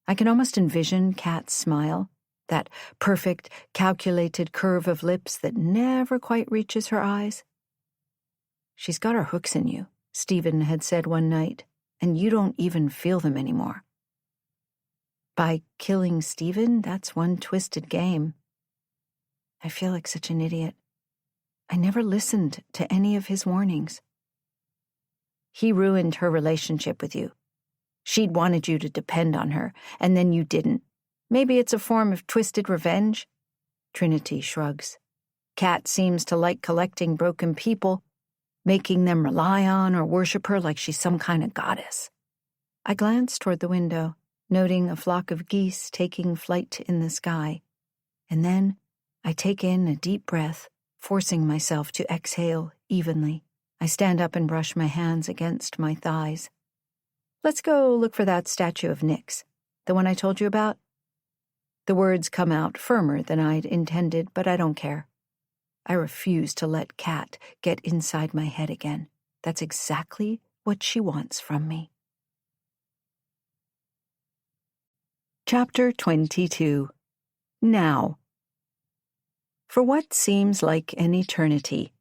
I can almost envision Kat's smile, that perfect, calculated curve of lips that never quite reaches her eyes. She's got her hooks in you, Stephen had said one night, and you don't even feel them anymore. By killing Stephen, that's one twisted game. I feel like such an idiot. I never listened to any of his warnings. He ruined her relationship with you. She'd wanted you to depend on her, and then you didn't. Maybe it's a form of twisted revenge? Trinity shrugs. Kat seems to like collecting broken people, making them rely on or worship her like she's some kind of goddess. I glance toward the window, noting a flock of geese taking flight in the sky. And then I take in a deep breath, forcing myself to exhale evenly. I stand up and brush my hands against my thighs. Let's go look for that statue of Nick's, the one I told you about. The words come out firmer than I'd intended, but I don't care. I refuse to let Kat get inside my head again. That's exactly what she wants from me. Chapter 22. Now. For what seems like an eternity,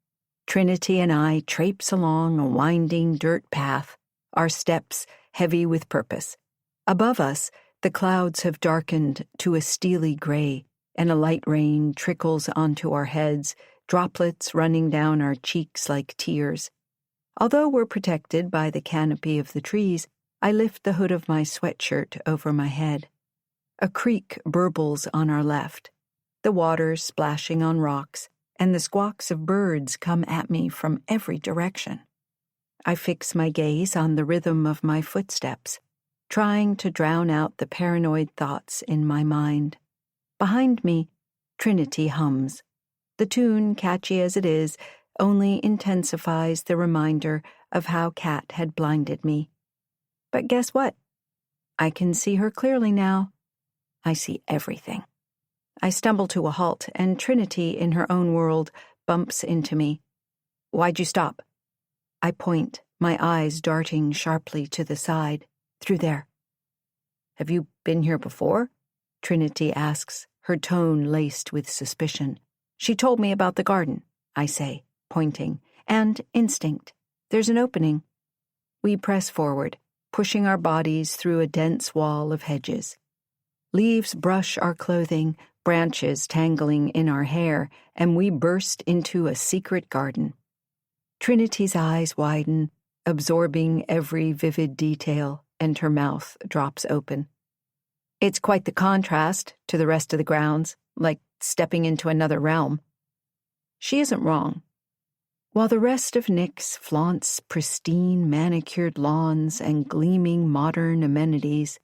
Trinity and I traipse along a winding dirt path, our steps heavy with purpose. Above us, the clouds have darkened to a steely gray, and a light rain trickles onto our heads, droplets running down our cheeks like tears. Although we're protected by the canopy of the trees, I lift the hood of my sweatshirt over my head. A creek burbles on our left, the water splashing on rocks, and the squawks of birds come at me from every direction. I fix my gaze on the rhythm of my footsteps, trying to drown out the paranoid thoughts in my mind. Behind me, Trinity hums. The tune, catchy as it is, only intensifies the reminder of how Kat had blinded me. But guess what? I can see her clearly now. I see everything. I stumble to a halt, and Trinity, in her own world, bumps into me. Why'd you stop? I point, my eyes darting sharply to the side. Through there. Have you been here before? Trinity asks, her tone laced with suspicion. She told me about the garden, I say, pointing, and instinct. There's an opening. We press forward, pushing our bodies through a dense wall of hedges. Leaves brush our clothing, branches tangling in our hair, and we burst into a secret garden. Trinity's eyes widen, absorbing every vivid detail, and her mouth drops open. It's quite the contrast to the rest of the grounds, like stepping into another realm. She isn't wrong. While the rest of Nick's flaunts pristine manicured lawns and gleaming modern amenities,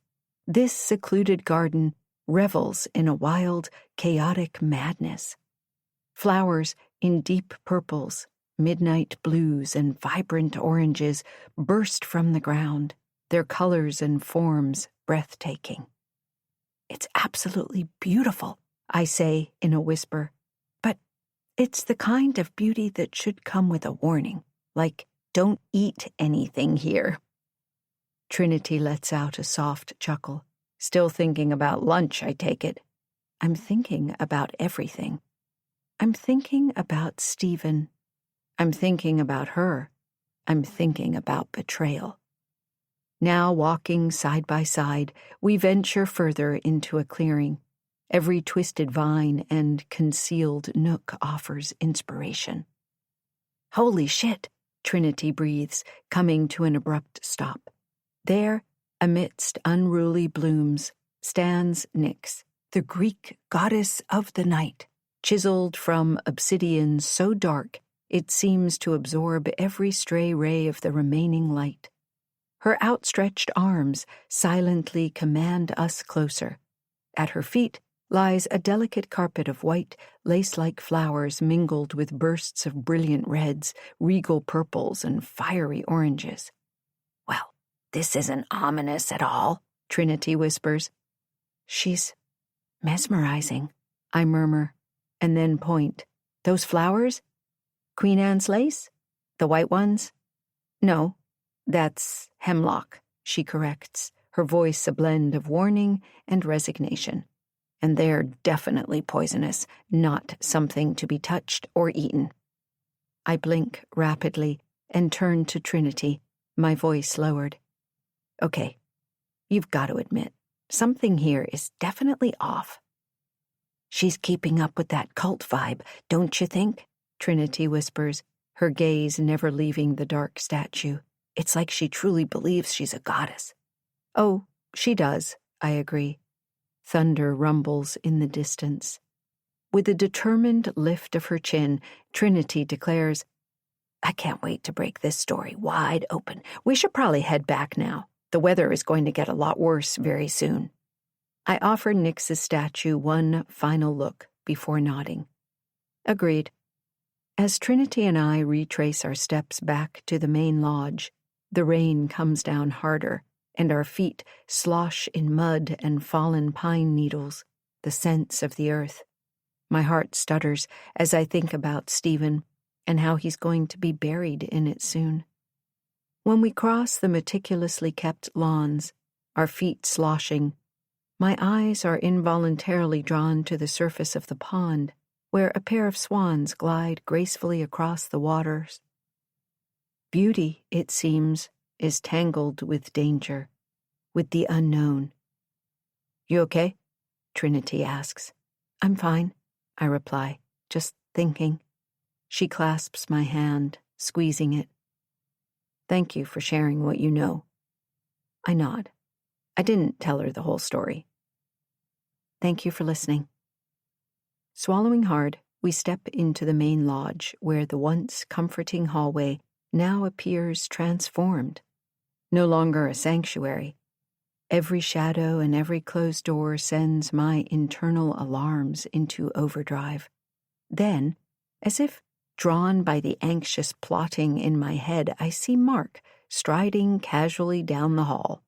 this secluded garden revels in a wild, chaotic madness. Flowers in deep purples, midnight blues, and vibrant oranges burst from the ground, their colors and forms breathtaking. It's absolutely beautiful, I say in a whisper, but it's the kind of beauty that should come with a warning, like, don't eat anything here. Trinity lets out a soft chuckle. Still thinking about lunch, I take it. I'm thinking about everything. I'm thinking about Stephen. I'm thinking about her. I'm thinking about betrayal. Now, walking side by side, we venture further into a clearing. Every twisted vine and concealed nook offers inspiration. Holy shit, Trinity breathes, coming to an abrupt stop. There, amidst unruly blooms, stands Nyx, the Greek goddess of the night, chiseled from obsidian so dark it seems to absorb every stray ray of the remaining light. Her outstretched arms silently command us closer. At her feet lies a delicate carpet of white, lace-like flowers mingled with bursts of brilliant reds, regal purples, and fiery oranges. Well, this isn't ominous at all, Trinity whispers. She's mesmerizing, I murmur, and then point. Those flowers? Queen Anne's lace? The white ones? No. That's hemlock, she corrects, her voice a blend of warning and resignation. And they're definitely poisonous, not something to be touched or eaten. I blink rapidly and turn to Trinity, my voice lowered. Okay, you've got to admit, something here is definitely off. She's keeping up with that cult vibe, don't you think? Trinity whispers, her gaze never leaving the dark statue. It's like she truly believes she's a goddess. Oh, she does, I agree. Thunder rumbles in the distance. With a determined lift of her chin, Trinity declares, I can't wait to break this story wide open. We should probably head back now. The weather is going to get a lot worse very soon. I offer Nyx's statue one final look before nodding. Agreed. As Trinity and I retrace our steps back to the main lodge, the rain comes down harder, and our feet slosh in mud and fallen pine needles, the scents of the earth. My heart stutters as I think about Stephen and how he's going to be buried in it soon. When we cross the meticulously kept lawns, our feet sloshing, my eyes are involuntarily drawn to the surface of the pond, where a pair of swans glide gracefully across the waters. Beauty, it seems, is tangled with danger, with the unknown. You okay? Trinity asks. I'm fine, I reply, just thinking. She clasps my hand, squeezing it. Thank you for sharing what you know. I nod. I didn't tell her the whole story. Thank you for listening. Swallowing hard, we step into the main lodge, where the once comforting hallway now appears transformed. No longer a sanctuary. Every shadow and every closed door sends my internal alarms into overdrive. Then, as if drawn by the anxious plotting in my head, I see Mark striding casually down the hall.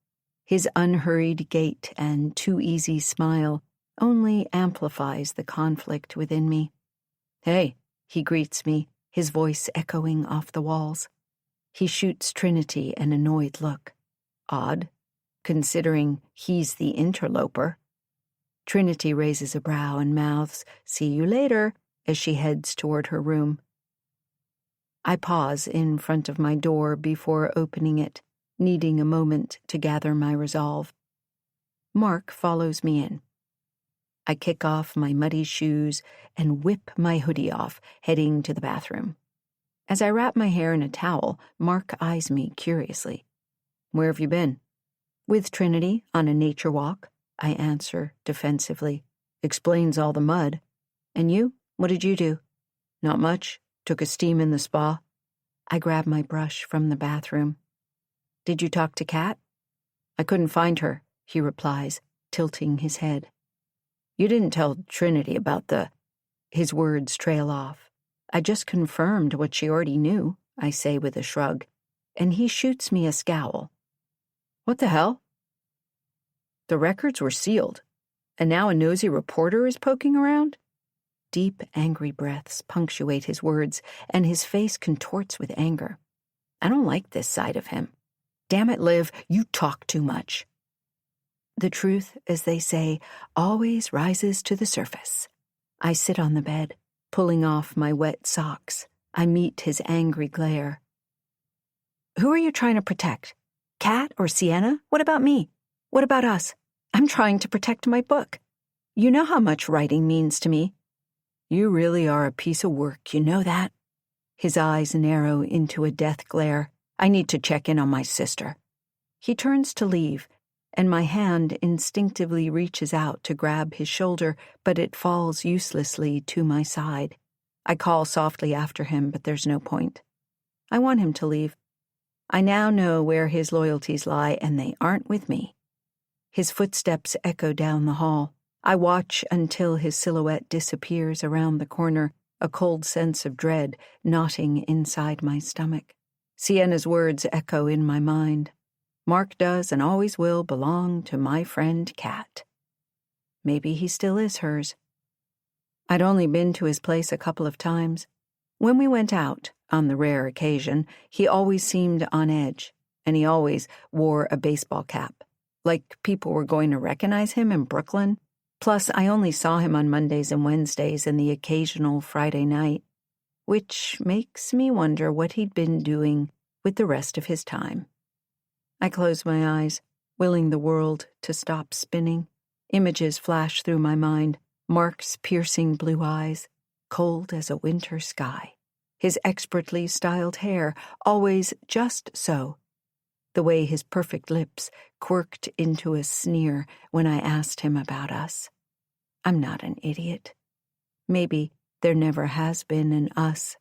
His unhurried gait and too easy smile only amplifies the conflict within me. Hey, he greets me, his voice echoing off the walls. He shoots Trinity an annoyed look. Odd, considering he's the interloper. Trinity raises a brow and mouths, "See you later," as she heads toward her room. I pause in front of my door before opening it, needing a moment to gather my resolve. Mark follows me in. I kick off my muddy shoes and whip my hoodie off, heading to the bathroom. As I wrap my hair in a towel, Mark eyes me curiously. "Where have you been?" "With Trinity, on a nature walk," I answer defensively. "Explains all the mud. And you? What did you do?" "Not much. Took a steam in the spa." I grab my brush from the bathroom. "Did you talk to Kat?" "I couldn't find her," he replies, tilting his head. "You didn't tell Trinity about the—" His words trail off. "I just confirmed what she already knew," I say with a shrug, and he shoots me a scowl. "What the hell?" "The records were sealed, and now a nosy reporter is poking around?" Deep, angry breaths punctuate his words, and his face contorts with anger. I don't like this side of him. "Damn it, Liv, you talk too much." The truth, as they say, always rises to the surface. I sit on the bed, pulling off my wet socks. I meet his angry glare. "Who are you trying to protect? Kat or Sienna? What about me? What about us? I'm trying to protect my book. You know how much writing means to me." "You really are a piece of work, you know that?" His eyes narrow into a death glare. "I need to check in on my sister." He turns to leave, and my hand instinctively reaches out to grab his shoulder, but it falls uselessly to my side. I call softly after him, but there's no point. I want him to leave. I now know where his loyalties lie, and they aren't with me. His footsteps echo down the hall. I watch until his silhouette disappears around the corner, a cold sense of dread knotting inside my stomach. Sienna's words echo in my mind. Mark does and always will belong to my friend Kat. Maybe he still is hers. I'd only been to his place a couple of times. When we went out, on the rare occasion, he always seemed on edge, and he always wore a baseball cap, like people were going to recognize him in Brooklyn. Plus, I only saw him on Mondays and Wednesdays and the occasional Friday night, which makes me wonder what he'd been doing with the rest of his time. I close my eyes, willing the world to stop spinning. Images flash through my mind. Mark's piercing blue eyes, cold as a winter sky. His expertly styled hair, always just so. The way his perfect lips quirked into a sneer when I asked him about us. I'm not an idiot. Maybe there never has been an us.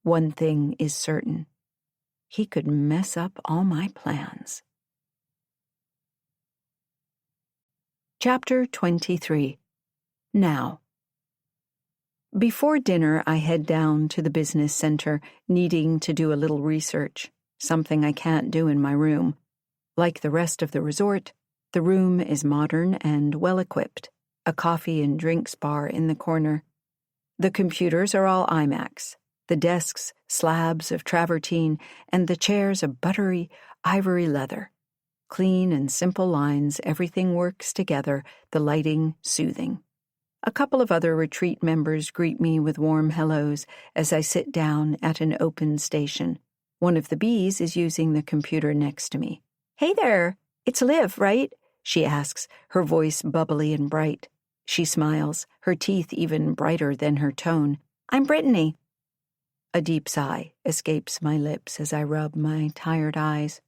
One thing is certain. He could mess up all my plans. Chapter 23. Now. Before dinner, I head down to the business center, needing to do a little research, something I can't do in my room. Like the rest of the resort, the room is modern and well-equipped, a coffee and drinks bar in the corner. The computers are all iMacs, the desks slabs of travertine, and the chairs a buttery ivory leather. Clean and simple lines, everything works together, the lighting soothing. A couple of other retreat members greet me with warm hellos as I sit down at an open station. One of the bees is using the computer next to me. "Hey there, it's Liv, right?" she asks, her voice bubbly and bright. She smiles, her teeth even brighter than her tone. "I'm Brittany." A deep sigh escapes my lips as I rub my tired eyes.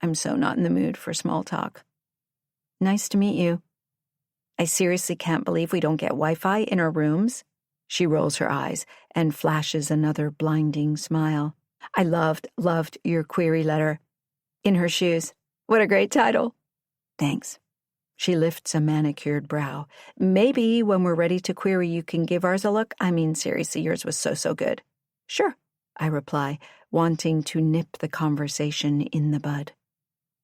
I'm so not in the mood for small talk. "Nice to meet you." "I seriously can't believe we don't get Wi-Fi in our rooms." She rolls her eyes and flashes another blinding smile. "I loved your query letter." In her shoes. "What a great title." "Thanks." She lifts a manicured brow. "Maybe when we're ready to query you can give ours a look. I mean, seriously, yours was so good." "Sure," I reply, wanting to nip the conversation in the bud.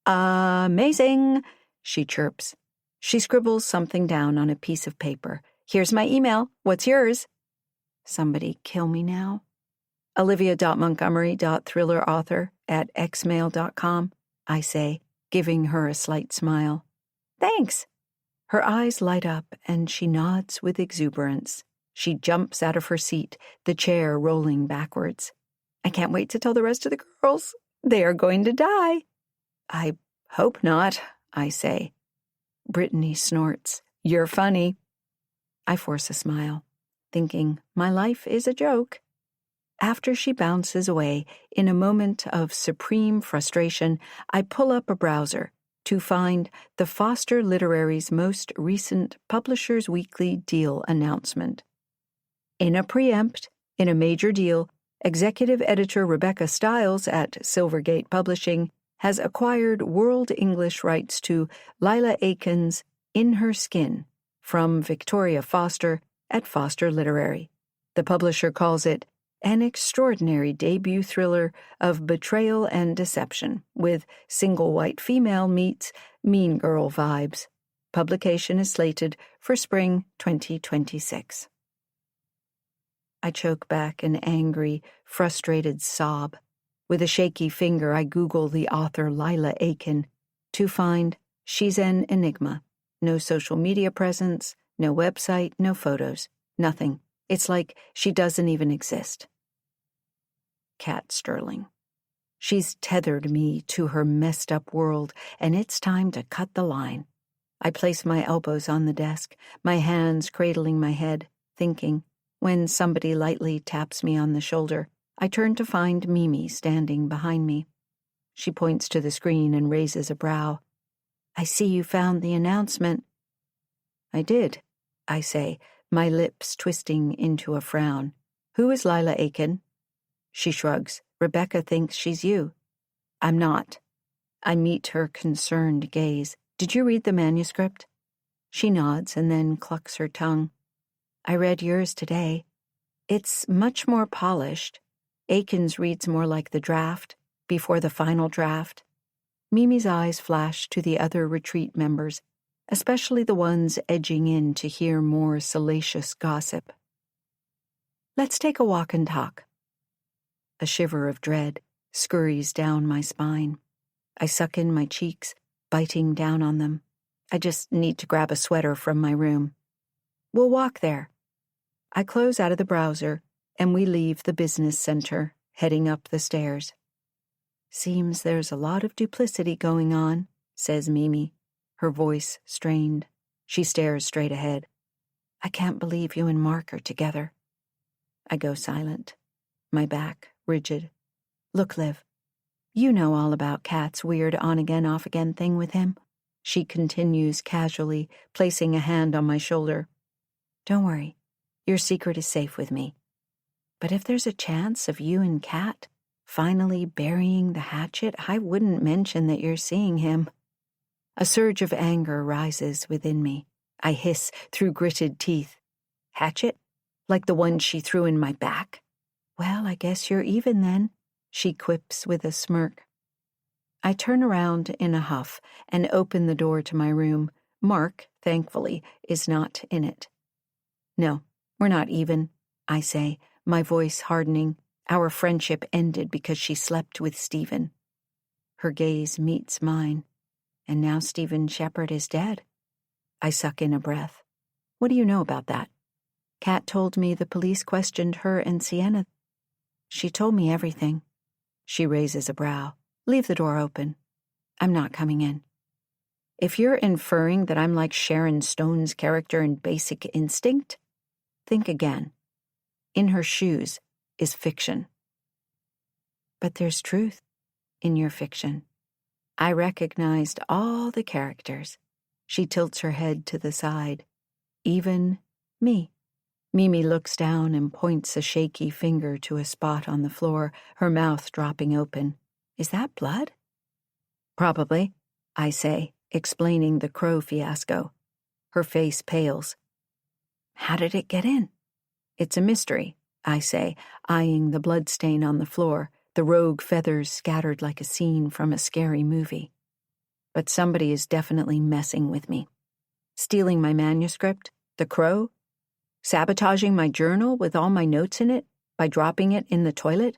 "Amazing," she chirps. She scribbles something down on a piece of paper. "Here's my email. What's yours?" Somebody kill me now. Olivia.montgomery.thrillerauthor@xmail.com, I say, giving her a slight smile. "Thanks." Her eyes light up and she nods with exuberance. She jumps out of her seat, the chair rolling backwards. I can't wait to tell the rest of the girls. They are going to die. I hope not, I say. Brittany snorts. You're funny. I force a smile, thinking my life is a joke. After she bounces away, in a moment of supreme frustration, I pull up a browser to find the Foster Literary's most recent Publishers Weekly deal announcement. In a preempt, in a major deal, executive editor Rebecca Stiles at Silvergate Publishing has acquired world English rights to Lila Aiken's In Her Skin from Victoria Foster at Foster Literary. The publisher calls it an extraordinary debut thriller of betrayal and deception, with single white female meets mean girl vibes. Publication is slated for spring 2026. I choke back an angry, frustrated sob. With a shaky finger, I Google the author Lila Aiken to find she's an enigma. No social media presence, no website, no photos, nothing. It's like she doesn't even exist. Kat Sterling. She's tethered me to her messed up world, and it's time to cut the line. I place my elbows on the desk, my hands cradling my head, thinking. When somebody lightly taps me on the shoulder, I turn to find Mimi standing behind me. She points to the screen and raises a brow. I see you found the announcement. I did, I say, my lips twisting into a frown. Who is Lila Aiken? She shrugs. Rebecca thinks she's you. I'm not. I meet her concerned gaze. Did you read the manuscript? She nods and then clucks her tongue. I read yours today. It's much more polished. Aiken's reads more like the draft, before the final draft. Mimi's eyes flash to the other retreat members, especially the ones edging in to hear more salacious gossip. Let's take a walk and talk. A shiver of dread scurries down my spine. I suck in my cheeks, biting down on them. I just need to grab a sweater from my room. We'll walk there. I close out of the browser, and we leave the business center, heading up the stairs. Seems there's a lot of duplicity going on, says Mimi, her voice strained. She stares straight ahead. I can't believe you and Mark are together. I go silent, my back rigid. Look, Liv, you know all about Kat's weird on-again, off-again thing with him. She continues casually, placing a hand on my shoulder. Don't worry, your secret is safe with me. But if there's a chance of you and Kat finally burying the hatchet, I wouldn't mention that you're seeing him. A surge of anger rises within me. I hiss through gritted teeth. Hatchet? Like the one she threw in my back? Well, I guess you're even then, she quips with a smirk. I turn around in a huff and open the door to my room. Mark, thankfully, is not in it. No, we're not even, I say, my voice hardening. Our friendship ended because she slept with Stephen. Her gaze meets mine, and now Stephen Shepard is dead. I suck in a breath. What do you know about that? Kat told me the police questioned her and Sienna. She told me everything. She raises a brow. Leave the door open. I'm not coming in. If you're inferring that I'm like Sharon Stone's character in Basic Instinct, think again. In Her Shoes is fiction. But there's truth in your fiction. I recognized all the characters. She tilts her head to the side. Even me. Mimi looks down and points a shaky finger to a spot on the floor, her mouth dropping open. Is that blood? Probably, I say, explaining the crow fiasco. Her face pales. How did it get in? It's a mystery, I say, eyeing the bloodstain on the floor, the rogue feathers scattered like a scene from a scary movie. But somebody is definitely messing with me. Stealing my manuscript, the crow, sabotaging my journal with all my notes in it by dropping it in the toilet.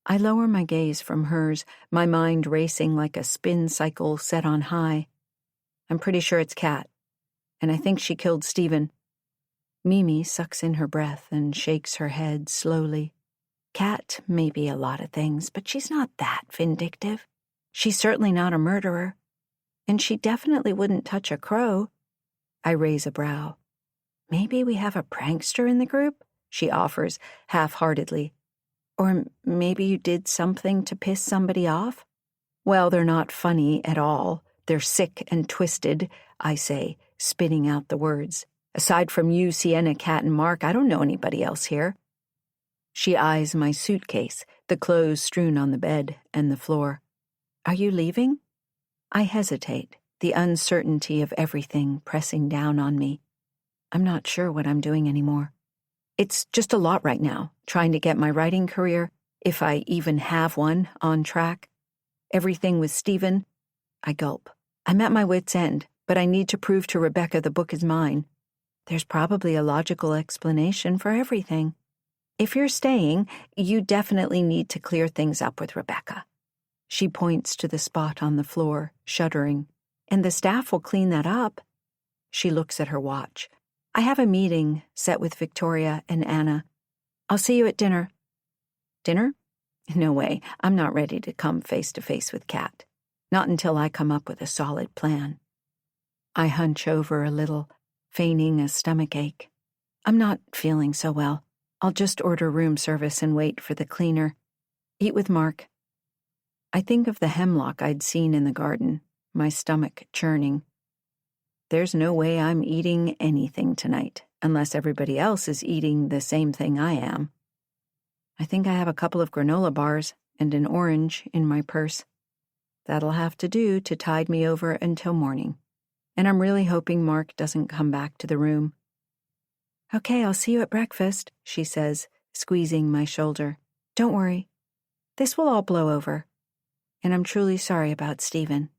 I lower my gaze from hers, my mind racing like a spin cycle set on high. I'm pretty sure it's Kat. and I think she killed Stephen." Mimi sucks in her breath and shakes her head slowly. Kat may be a lot of things, but she's not that vindictive. She's certainly not a murderer. And she definitely wouldn't touch a crow. I raise a brow. "Maybe we have a prankster in the group?" she offers, half-heartedly. "Or maybe you did something to piss somebody off?" "Well, they're not funny at all. They're sick and twisted," I say, spitting out the words. "Aside from you, Sienna, Kat, and Mark, I don't know anybody else here." She eyes my suitcase, the clothes strewn on the bed and the floor. "Are you leaving?" I hesitate, the uncertainty of everything pressing down on me. I'm not sure what I'm doing anymore. It's just a lot right now, trying to get my writing career, if I even have one, on track. Everything with Stephen. I gulp. I'm at my wit's end, but I need to prove to Rebecca the book is mine. There's probably a logical explanation for everything. If you're staying, you definitely need to clear things up with Rebecca. She points to the spot on the floor, shuddering. And the staff will clean that up. She looks at her watch. I have a meeting set with Victoria and Anna. I'll see you at dinner. Dinner? No way. I'm not ready to come face to face with Kat. Not until I come up with a solid plan. I hunch over a little, feigning a stomachache. I'm not feeling so well. I'll just order room service and wait for the cleaner. Eat with Mark. I think of the hemlock I'd seen in the garden, my stomach churning. There's no way I'm eating anything tonight, unless everybody else is eating the same thing I am. I think I have a couple of granola bars and an orange in my purse. That'll have to do to tide me over until morning. And I'm really hoping Mark doesn't come back to the room. "Okay, I'll see you at breakfast," she says, squeezing my shoulder. "Don't worry. This will all blow over. And I'm truly sorry about Stephen."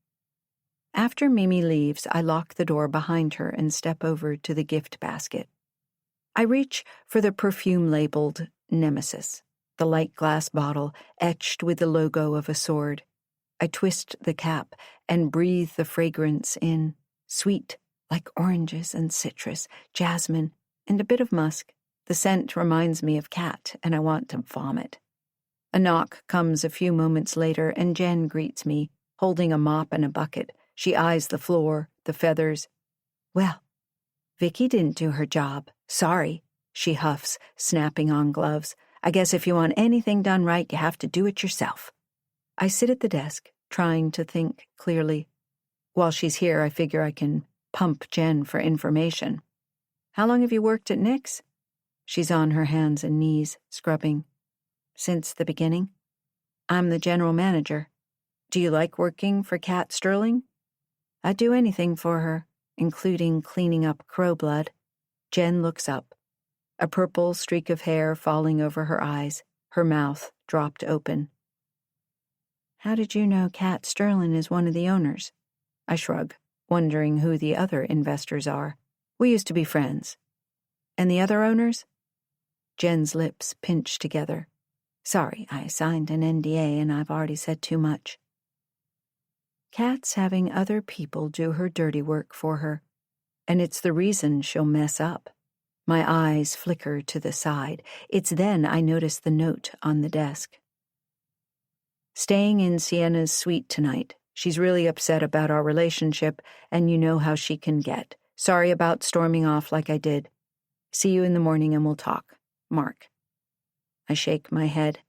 After Mimi leaves, I lock the door behind her and step over to the gift basket. I reach for the perfume labeled Nemesis, the light glass bottle etched with the logo of a sword. I twist the cap and breathe the fragrance in, sweet like oranges and citrus, jasmine, and a bit of musk. The scent reminds me of Kat, and I want to vomit. A knock comes a few moments later, and Jen greets me, holding a mop and a bucket. She eyes the floor, the feathers. "Well, Vicky didn't do her job. Sorry," she huffs, snapping on gloves. "I guess if you want anything done right, you have to do it yourself." I sit at the desk, trying to think clearly. While she's here, I figure I can pump Jen for information. "How long have you worked at Nick's?" She's on her hands and knees, scrubbing. "Since the beginning. I'm the general manager. Do you like working for Kat Sterling?" "I'd do anything for her, including cleaning up crow blood." Jen looks up, a purple streak of hair falling over her eyes, her mouth dropped open. "How did you know Kat Sterling is one of the owners?" I shrug, wondering who the other investors are. "We used to be friends." "And the other owners?" Jen's lips pinch together. "Sorry, I signed an NDA and I've already said too much." Kat's having other people do her dirty work for her, and it's the reason she'll mess up. My eyes flicker to the side. It's then I notice the note on the desk. "Staying in Sienna's suite tonight. She's really upset about our relationship, and you know how she can get. Sorry about storming off like I did. See you in the morning and we'll talk. Mark." I shake my head.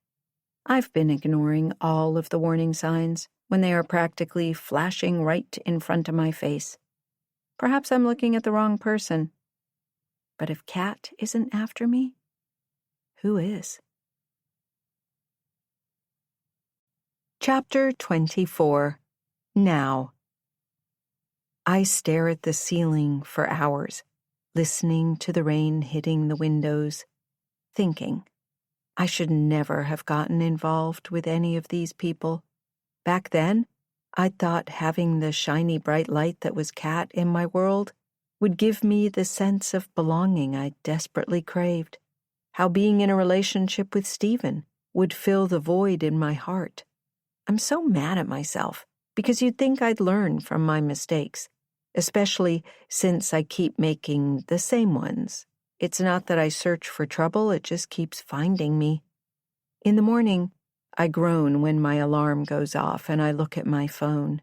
I've been ignoring all of the warning signs when they are practically flashing right in front of my face. Perhaps I'm looking at the wrong person. But if Kat isn't after me, who is? Chapter 24. Now. I stare at the ceiling for hours, listening to the rain hitting the windows, thinking, I should never have gotten involved with any of these people. Back then, I'd thought having the shiny bright light that was Kat in my world would give me the sense of belonging I desperately craved. How being in a relationship with Stephen would fill the void in my heart. I'm so mad at myself because you'd think I'd learn from my mistakes, especially since I keep making the same ones. It's not that I search for trouble, it just keeps finding me. In the morning, I groan when my alarm goes off and I look at my phone.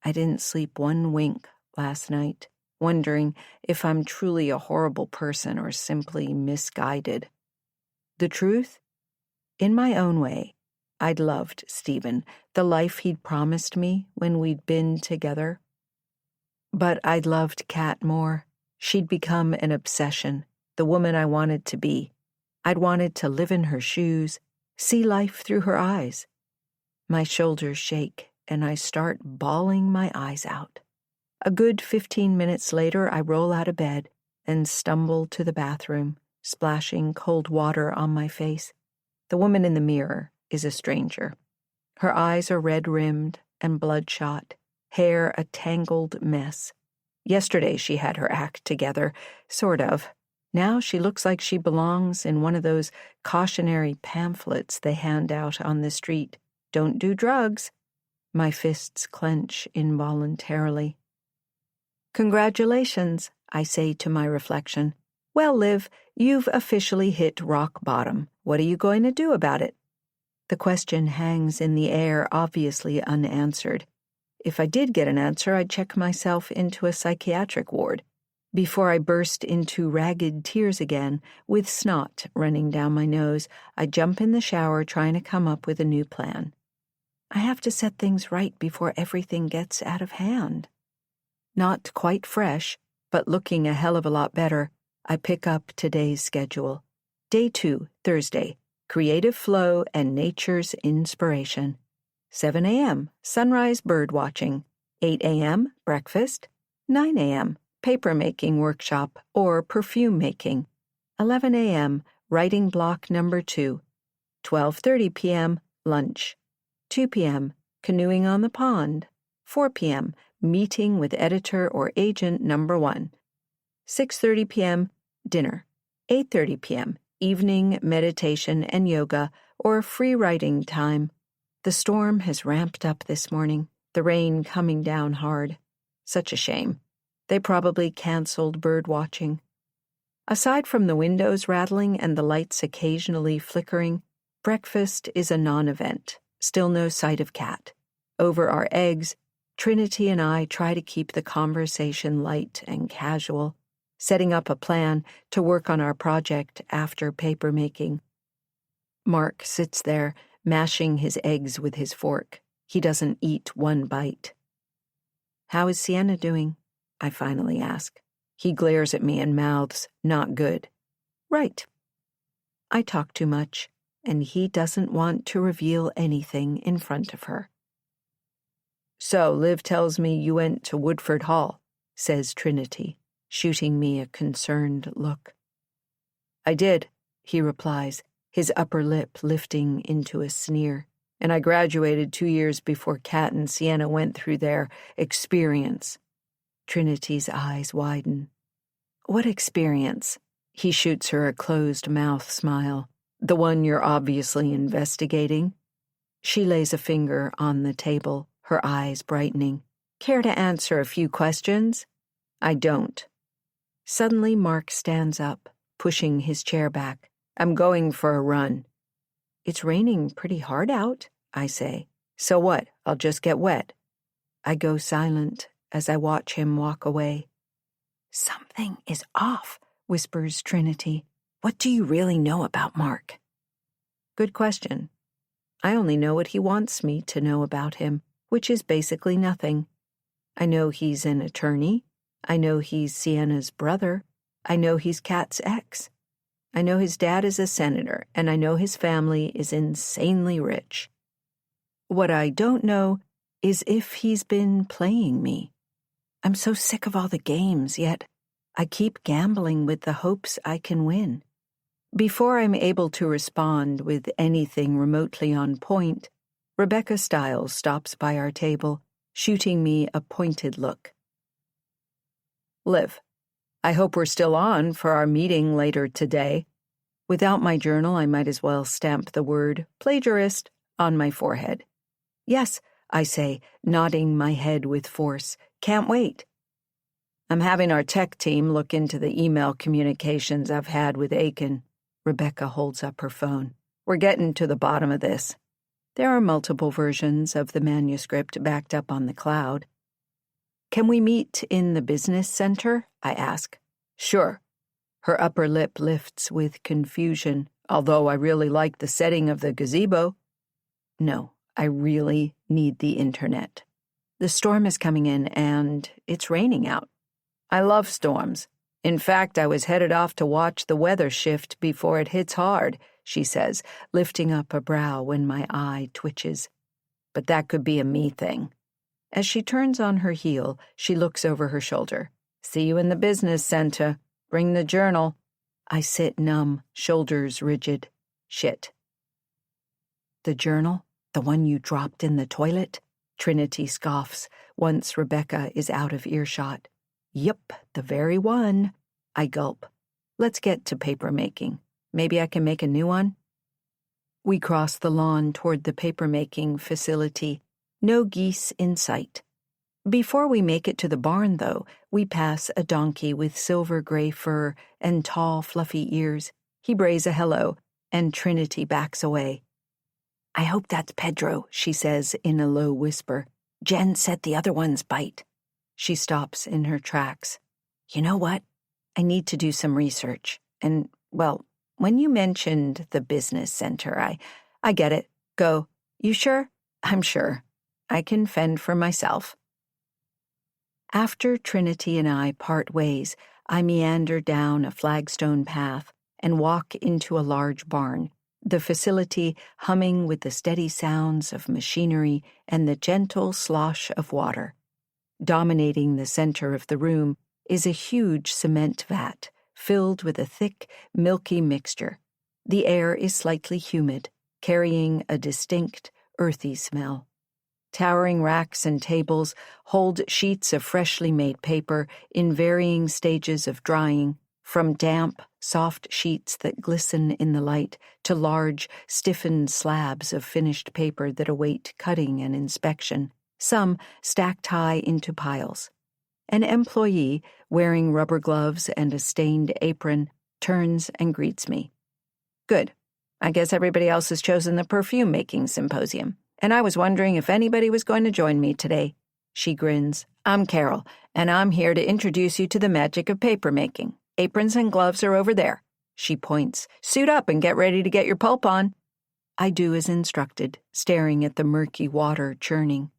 I didn't sleep one wink last night, wondering if I'm truly a horrible person or simply misguided. The truth? In my own way, I'd loved Stephen, the life he'd promised me when we'd been together. But I'd loved Kat more. She'd become an obsession, the woman I wanted to be. I'd wanted to live in her shoes, see life through her eyes. My shoulders shake, and I start bawling my eyes out. A good 15 minutes later, I roll out of bed and stumble to the bathroom, splashing cold water on my face. The woman in the mirror is a stranger. Her eyes are red-rimmed and bloodshot, hair a tangled mess. Yesterday she had her act together, sort of. Now she looks like she belongs in one of those cautionary pamphlets they hand out on the street. Don't do drugs. My fists clench involuntarily. Congratulations, I say to my reflection. Well, Liv, you've officially hit rock bottom. What are you going to do about it? The question hangs in the air, obviously unanswered. If I did get an answer, I'd check myself into a psychiatric ward before I burst into ragged tears again, with snot running down my nose. I jump in the shower trying to come up with a new plan. I have to set things right before everything gets out of hand. Not quite fresh, but looking a hell of a lot better, I pick up today's schedule. Day 2, Thursday, Creative Flow and Nature's Inspiration. 7 a.m., sunrise bird watching. 8 a.m., breakfast. 9 a.m., paper making workshop or perfume making. 11 a.m., writing block number 2. 12:30 p.m., lunch. 2 p.m., canoeing on the pond. 4 p.m., meeting with editor or agent number 1. 6:30 p.m., dinner. 8:30 p.m., evening meditation and yoga or free writing time. The storm has ramped up this morning, the rain coming down hard. Such a shame. They probably canceled bird watching. Aside from the windows rattling and the lights occasionally flickering, breakfast is a non-event. Still no sight of Kat. Over our eggs, Trinity and I try to keep the conversation light and casual, setting up a plan to work on our project after paper making. Mark sits there, mashing his eggs with his fork. He doesn't eat one bite. How is Sienna doing? I finally ask. He glares at me and mouths, not good. Right. I talk too much, and he doesn't want to reveal anything in front of her. So, Liv tells me you went to Woodford Hall, says Trinity, shooting me a concerned look. I did, he replies, his upper lip lifting into a sneer, and I graduated 2 years before Kat and Sienna went through their experience. Trinity's eyes widen. What experience? He shoots her a closed-mouth smile. The one you're obviously investigating? She lays a finger on the table, her eyes brightening. Care to answer a few questions? I don't. Suddenly Mark stands up, pushing his chair back. I'm going for a run. It's raining pretty hard out, I say. So what? I'll just get wet. I go silent as I watch him walk away. Something is off, whispers Trinity. What do you really know about Mark? Good question. I only know what he wants me to know about him, which is basically nothing. I know he's an attorney. I know he's Sienna's brother. I know he's Kat's ex. I know his dad is a senator, and I know his family is insanely rich. What I don't know is if he's been playing me. I'm so sick of all the games, yet I keep gambling with the hopes I can win. Before I'm able to respond with anything remotely on point, Rebecca Stiles stops by our table, shooting me a pointed look. Liv, I hope we're still on for our meeting later today. Without my journal, I might as well stamp the word plagiarist on my forehead. Yes, I say, nodding my head with force. Can't wait. I'm having our tech team look into the email communications I've had with Aiken. Rebecca holds up her phone. We're getting to the bottom of this. There are multiple versions of the manuscript backed up on the cloud. Can we meet in the business center? I ask. Sure. Her upper lip lifts with confusion, although I really like the setting of the gazebo. No, I really need the internet. The storm is coming in and it's raining out. I love storms. In fact, I was headed off to watch the weather shift before it hits hard, she says, lifting up a brow when my eye twitches. But that could be a me thing. As she turns on her heel, she looks over her shoulder. See you in the business center. Bring the journal. I sit numb, shoulders rigid. Shit. The journal? The one you dropped in the toilet? Trinity scoffs, once Rebecca is out of earshot. Yup, the very one. I gulp. Let's get to paper making. Maybe I can make a new one? We cross the lawn toward the paper-making facility. No geese in sight. Before we make it to the barn, though, we pass a donkey with silver-gray fur and tall, fluffy ears. He brays a hello, and Trinity backs away. I hope that's Pedro, she says in a low whisper. Jen said the other ones bite. She stops in her tracks. You know what? I need to do some research. And, well, when you mentioned the business center, I get it. Go. You sure? I'm sure. I can fend for myself. After Trinity and I part ways, I meander down a flagstone path and walk into a large barn, the facility humming with the steady sounds of machinery and the gentle slosh of water. Dominating the center of the room is a huge cement vat filled with a thick, milky mixture. The air is slightly humid, carrying a distinct, earthy smell. Towering racks and tables hold sheets of freshly made paper in varying stages of drying, from damp, soft sheets that glisten in the light to large, stiffened slabs of finished paper that await cutting and inspection, some stacked high into piles. An employee, wearing rubber gloves and a stained apron, turns and greets me. Good. I guess everybody else has chosen the perfume-making symposium, and I was wondering if anybody was going to join me today. She grins. I'm Carol, and I'm here to introduce you to the magic of paper-making. Aprons and gloves are over there. She points. Suit up and get ready to get your pulp on. I do as instructed, staring at the murky water churning.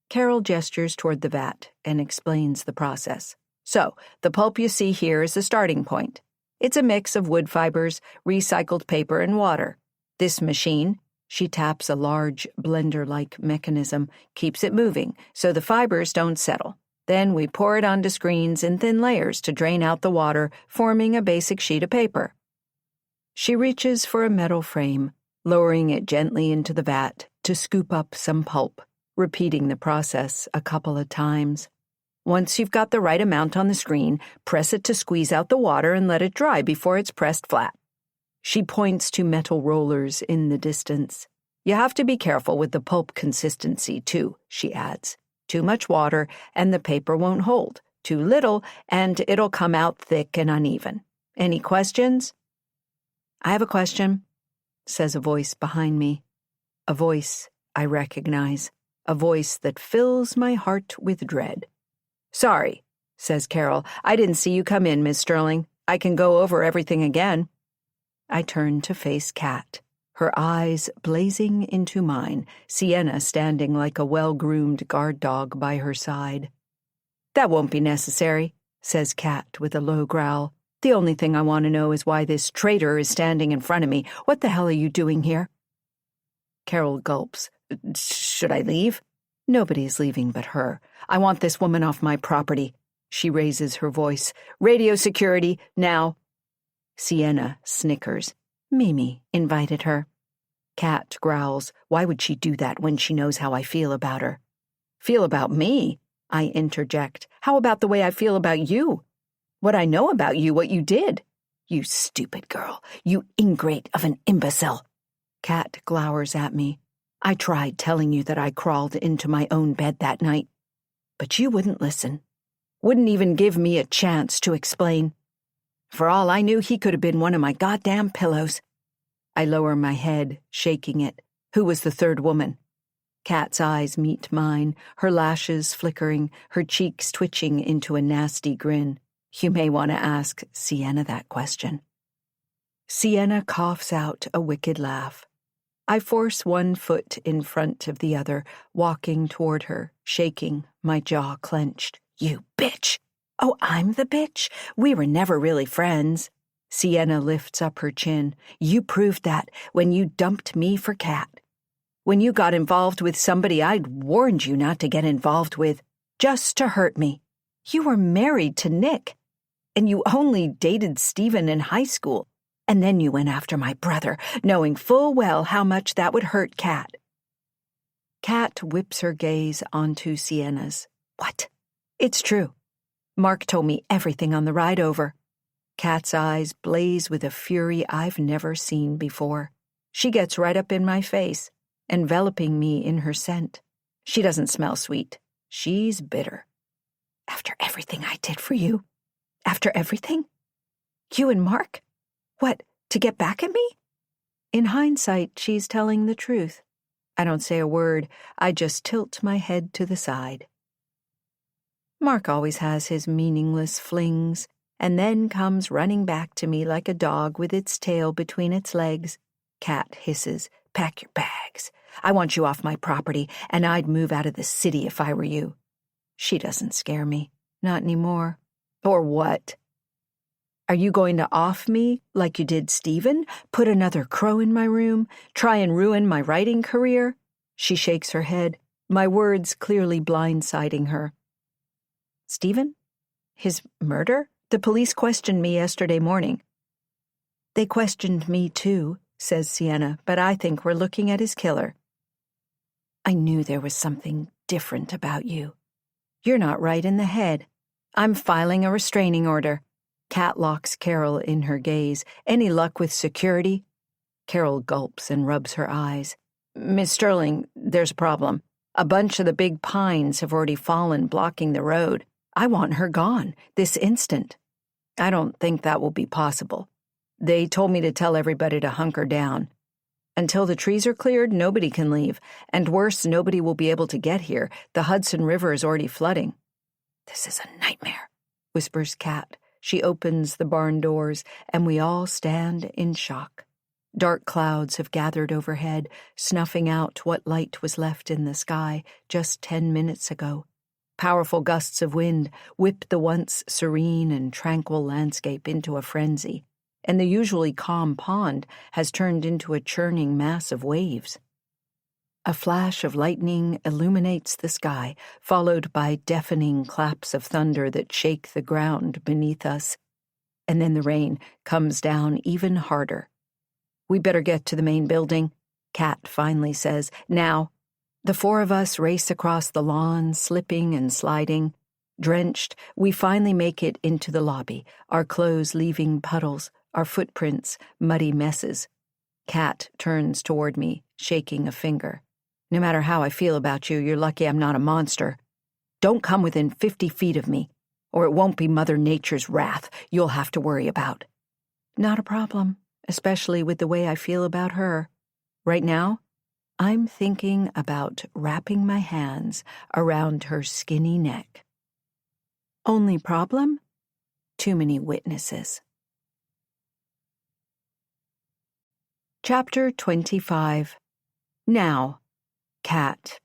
Carol gestures toward the vat and explains the process. So, the pulp you see here is the starting point. It's a mix of wood fibers, recycled paper, and water. This machine, she taps a large blender-like mechanism, keeps it moving so the fibers don't settle. Then we pour it onto screens in thin layers to drain out the water, forming a basic sheet of paper. She reaches for a metal frame, lowering it gently into the vat to scoop up some pulp, repeating the process a couple of times. Once you've got the right amount on the screen, press it to squeeze out the water and let it dry before it's pressed flat. She points to metal rollers in the distance. You have to be careful with the pulp consistency, too, she adds. Too much water, and the paper won't hold. Too little, and it'll come out thick and uneven. Any questions? I have a question, says a voice behind me. A voice I recognize. A voice that fills my heart with dread. Sorry, says Carol. I didn't see you come in, Miss Sterling. I can go over everything again. I turn to face Kat, her eyes blazing into mine, Sienna standing like a well-groomed guard dog by her side. That won't be necessary, says Kat with a low growl. The only thing I want to know is why this traitor is standing in front of me. What the hell are you doing here? Carol gulps. Should I leave? Nobody's leaving but her. I want this woman off my property. She raises her voice. Radio security, now. Sienna snickers. Mimi invited her. Kat growls. Why would she do that when she knows how I feel about her? Feel about me? I interject. How about the way I feel about you? What I know about you, what you did? You stupid girl. You ingrate of an imbecile. Kat glowers at me. I tried telling you that I crawled into my own bed that night, but you wouldn't listen. Wouldn't even give me a chance to explain. For all I knew, he could have been one of my goddamn pillows. I lower my head, shaking it. Who was the third woman? Kat's eyes meet mine, her lashes flickering, her cheeks twitching into a nasty grin. You may want to ask Sienna that question. Sienna coughs out a wicked laugh. I force one foot in front of the other, walking toward her, shaking, my jaw clenched. You bitch! Oh, I'm the bitch? We were never really friends. Sienna lifts up her chin. You proved that when you dumped me for Kat. When you got involved with somebody I'd warned you not to get involved with, just to hurt me. You were married to Nick, and you only dated Stephen in high school, and then you went after my brother, knowing full well how much that would hurt Kat. Kat whips her gaze onto Sienna's. What? It's true. Mark told me everything on the ride over. Kat's eyes blaze with a fury I've never seen before. She gets right up in my face, enveloping me in her scent. She doesn't smell sweet. She's bitter. After everything I did for you? After everything? You and Mark? What, to get back at me? In hindsight, she's telling the truth. I don't say a word. I just tilt my head to the side. Mark always has his meaningless flings, and then comes running back to me like a dog with its tail between its legs. Kat hisses, pack your bags. I want you off my property, and I'd move out of the city if I were you. She doesn't scare me. Not anymore. Or what? Are you going to off me like you did Stephen? Put another crow in my room? Try and ruin my writing career? She shakes her head, my words clearly blindsiding her. Stephen? His murder? The police questioned me yesterday morning. They questioned me too, says Sienna, but I think we're looking at his killer. I knew there was something different about you. You're not right in the head. I'm filing a restraining order. Kat locks Carol in her gaze. Any luck with security? Carol gulps and rubs her eyes. Miss Sterling, there's a problem. A bunch of the big pines have already fallen, blocking the road. I want her gone, this instant. I don't think that will be possible. They told me to tell everybody to hunker down. Until the trees are cleared, nobody can leave, and worse, nobody will be able to get here. The Hudson River is already flooding. This is a nightmare, whispers Kat. She opens the barn doors, and we all stand in shock. Dark clouds have gathered overhead, snuffing out what light was left in the sky just 10 minutes ago. Powerful gusts of wind whip the once serene and tranquil landscape into a frenzy, and the usually calm pond has turned into a churning mass of waves. A flash of lightning illuminates the sky, followed by deafening claps of thunder that shake the ground beneath us. And then the rain comes down even harder. We better get to the main building, Kat finally says. Now. The four of us race across the lawn, slipping and sliding. Drenched, we finally make it into the lobby, our clothes leaving puddles, our footprints muddy messes. Kat turns toward me, shaking a finger. No matter how I feel about you, you're lucky I'm not a monster. Don't come within 50 feet of me, or it won't be Mother Nature's wrath you'll have to worry about. Not a problem, especially with the way I feel about her. Right now, I'm thinking about wrapping my hands around her skinny neck. Only problem? Too many witnesses. Chapter 25. Now, Kat.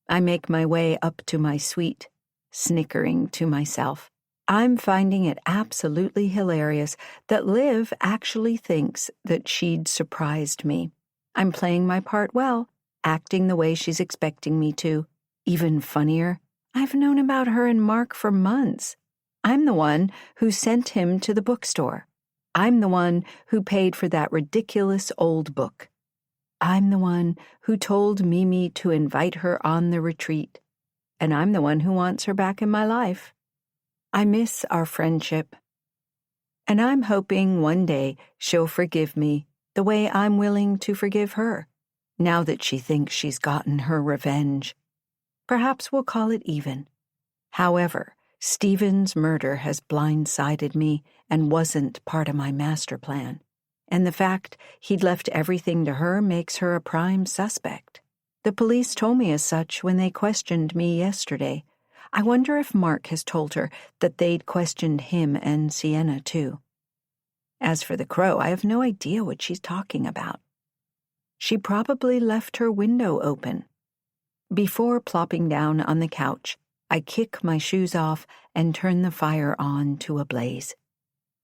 I make my way up to my suite, snickering to myself. I'm finding it absolutely hilarious that Liv actually thinks that she'd surprised me. I'm playing my part well, acting the way she's expecting me to. Even funnier, I've known about her and Mark for months. I'm the one who sent him to the bookstore. I'm the one who paid for that ridiculous old book. I'm the one who told Mimi to invite her on the retreat. And I'm the one who wants her back in my life. I miss our friendship. And I'm hoping one day she'll forgive me the way I'm willing to forgive her, now that she thinks she's gotten her revenge. Perhaps we'll call it even. However, Stephen's murder has blindsided me and wasn't part of my master plan. And the fact he'd left everything to her makes her a prime suspect. The police told me as such when they questioned me yesterday. I wonder if Mark has told her that they'd questioned him and Sienna too. As for the crow, I have no idea what she's talking about. She probably left her window open. Before plopping down on the couch, I kick my shoes off and turn the fire on to a blaze.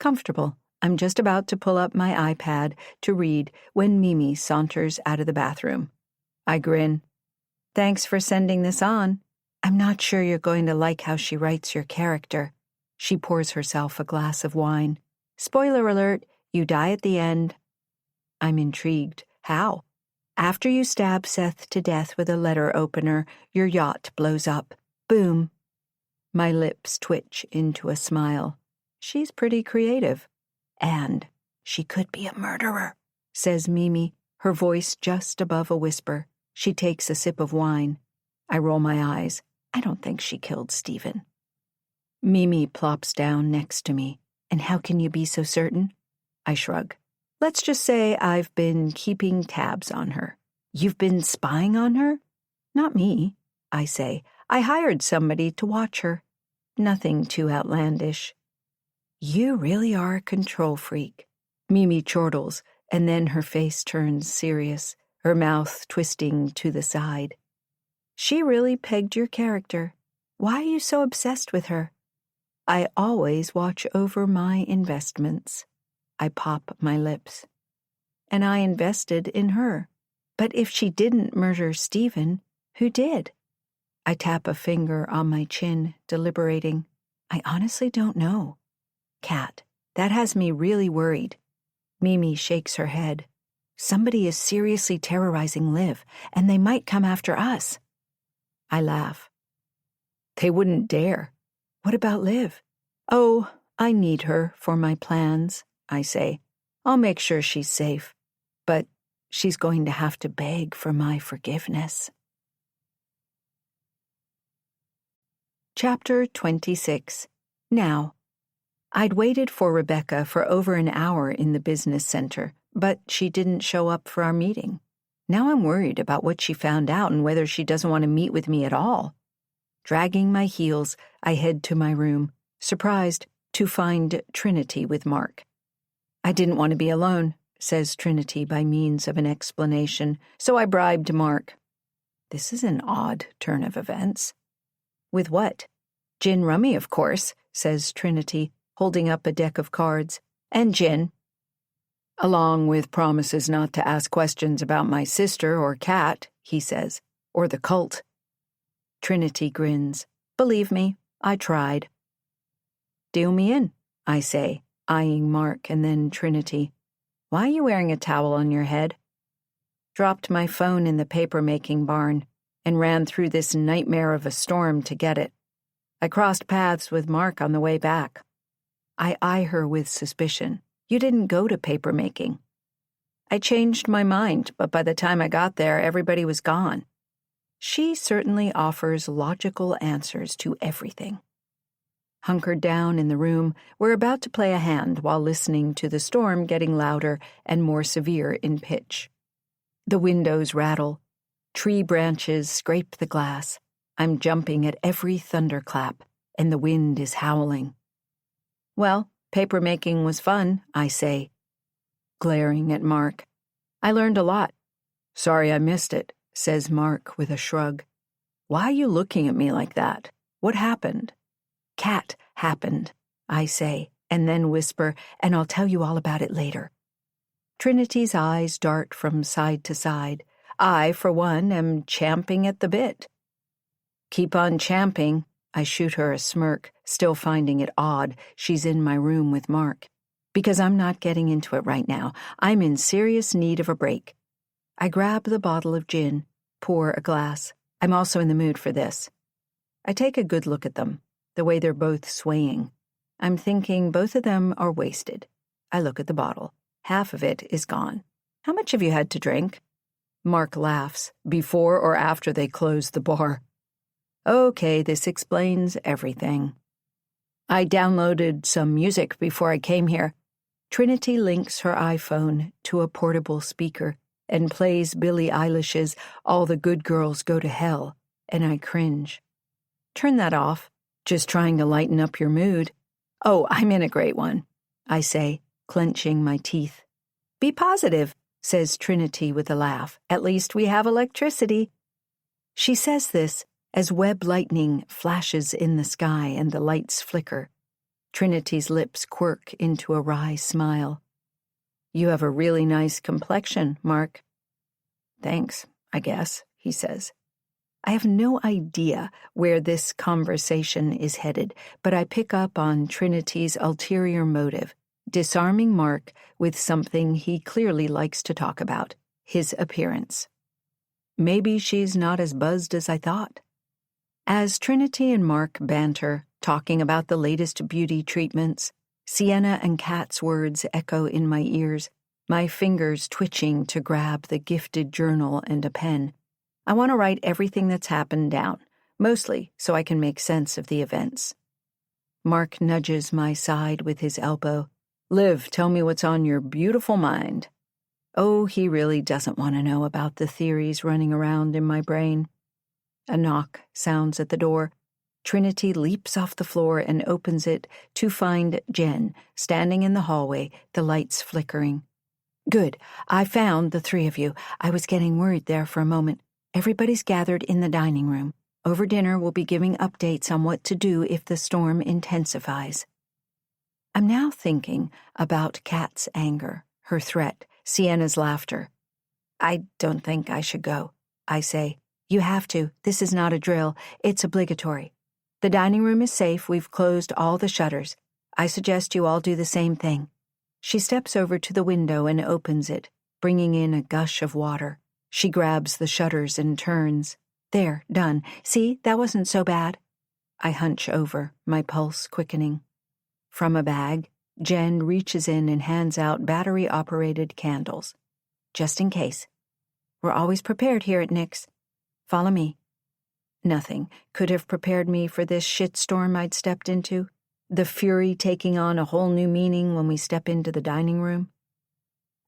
Comfortable, I'm just about to pull up my iPad to read when Mimi saunters out of the bathroom. I grin. Thanks for sending this on. I'm not sure you're going to like how she writes your character. She pours herself a glass of wine. Spoiler alert, you die at the end. I'm intrigued. How? After you stab Seth to death with a letter opener, your yacht blows up. Boom. My lips twitch into a smile. She's pretty creative. And she could be a murderer, says Mimi, her voice just above a whisper. She takes a sip of wine. I roll my eyes. I don't think she killed Stephen. Mimi plops down next to me. And how can you be so certain? I shrug. Let's just say I've been keeping tabs on her. You've been spying on her? Not me, I say. I hired somebody to watch her. Nothing too outlandish. You really are a control freak. Mimi chortles, and then her face turns serious, her mouth twisting to the side. She really pegged your character. Why are you so obsessed with her? I always watch over my investments. I pop my lips. And I invested in her. But if she didn't murder Stephen, who did? I tap a finger on my chin, deliberating. I honestly don't know. Kat, that has me really worried. Mimi shakes her head. Somebody is seriously terrorizing Liv, and they might come after us. I laugh. They wouldn't dare. What about Liv? Oh, I need her for my plans, I say. I'll make sure she's safe. But she's going to have to beg for my forgiveness. Chapter 26. Now. I'd waited for Rebecca for over an hour in the business center, but she didn't show up for our meeting. Now I'm worried about what she found out and whether she doesn't want to meet with me at all. Dragging my heels, I head to my room, surprised to find Trinity with Mark. I didn't want to be alone, says Trinity by means of an explanation, so I bribed Mark. This is an odd turn of events. With what? Gin rummy, of course, says Trinity, holding up a deck of cards. And gin. Along with promises not to ask questions about my sister or Kat, he says, or the cult. Trinity grins. Believe me, I tried. Deal me in, I say, eyeing Mark and then Trinity. Why are you wearing a towel on your head? Dropped my phone in the paper-making barn and ran through this nightmare of a storm to get it. I crossed paths with Mark on the way back. I eye her with suspicion. You didn't go to paper-making. I changed my mind, but by the time I got there, everybody was gone. She certainly offers logical answers to everything. Hunkered down in the room, we're about to play a hand while listening to the storm getting louder and more severe in pitch. The windows rattle. Tree branches scrape the glass. I'm jumping at every thunderclap, and the wind is howling. Well, paper-making was fun, I say, glaring at Mark. I learned a lot. Sorry I missed it, says Mark with a shrug. Why are you looking at me like that? What happened? Cat happened, I say, and then whisper, and I'll tell you all about it later. Trinity's eyes dart from side to side. I, for one, am champing at the bit. Keep on champing. I shoot her a smirk, still finding it odd she's in my room with Mark. Because I'm not getting into it right now. I'm in serious need of a break. I grab the bottle of gin, pour a glass. I'm also in the mood for this. I take a good look at them, the way they're both swaying. I'm thinking both of them are wasted. I look at the bottle. Half of it is gone. How much have you had to drink? Mark laughs, before or after they close the bar. Okay, this explains everything. I downloaded some music before I came here. Trinity links her iPhone to a portable speaker and plays Billie Eilish's All the Good Girls Go to Hell, and I cringe. Turn that off. Just trying to lighten up your mood. Oh, I'm in a great one, I say, clenching my teeth. Be positive, says Trinity with a laugh. At least we have electricity. She says this as web lightning flashes in the sky and the lights flicker. Trinity's lips quirk into a wry smile. You have a really nice complexion, Mark. Thanks, I guess, he says. I have no idea where this conversation is headed, but I pick up on Trinity's ulterior motive, disarming Mark with something he clearly likes to talk about, his appearance. Maybe she's not as buzzed as I thought. As Trinity and Mark banter, talking about the latest beauty treatments, Sienna and Kat's words echo in my ears, my fingers twitching to grab the gifted journal and a pen. I want to write everything that's happened down, mostly so I can make sense of the events. Mark nudges my side with his elbow. Liv, tell me what's on your beautiful mind. Oh, he really doesn't want to know about the theories running around in my brain. A knock sounds at the door. Trinity leaps off the floor and opens it to find Jen standing in the hallway, the lights flickering. Good. I found the three of you. I was getting worried there for a moment. Everybody's gathered in the dining room. Over dinner, we'll be giving updates on what to do if the storm intensifies. I'm now thinking about Kat's anger, her threat, Sienna's laughter. I don't think I should go, I say. You have to. This is not a drill. It's obligatory. The dining room is safe. We've closed all the shutters. I suggest you all do the same thing. She steps over to the window and opens it, bringing in a gush of water. She grabs the shutters and turns. There, done. See, that wasn't so bad. I hunch over, my pulse quickening. From a bag, Jen reaches in and hands out battery-operated candles. Just in case. We're always prepared here at Nick's. Follow me. Nothing could have prepared me for this shitstorm I'd stepped into, the fury taking on a whole new meaning when we step into the dining room.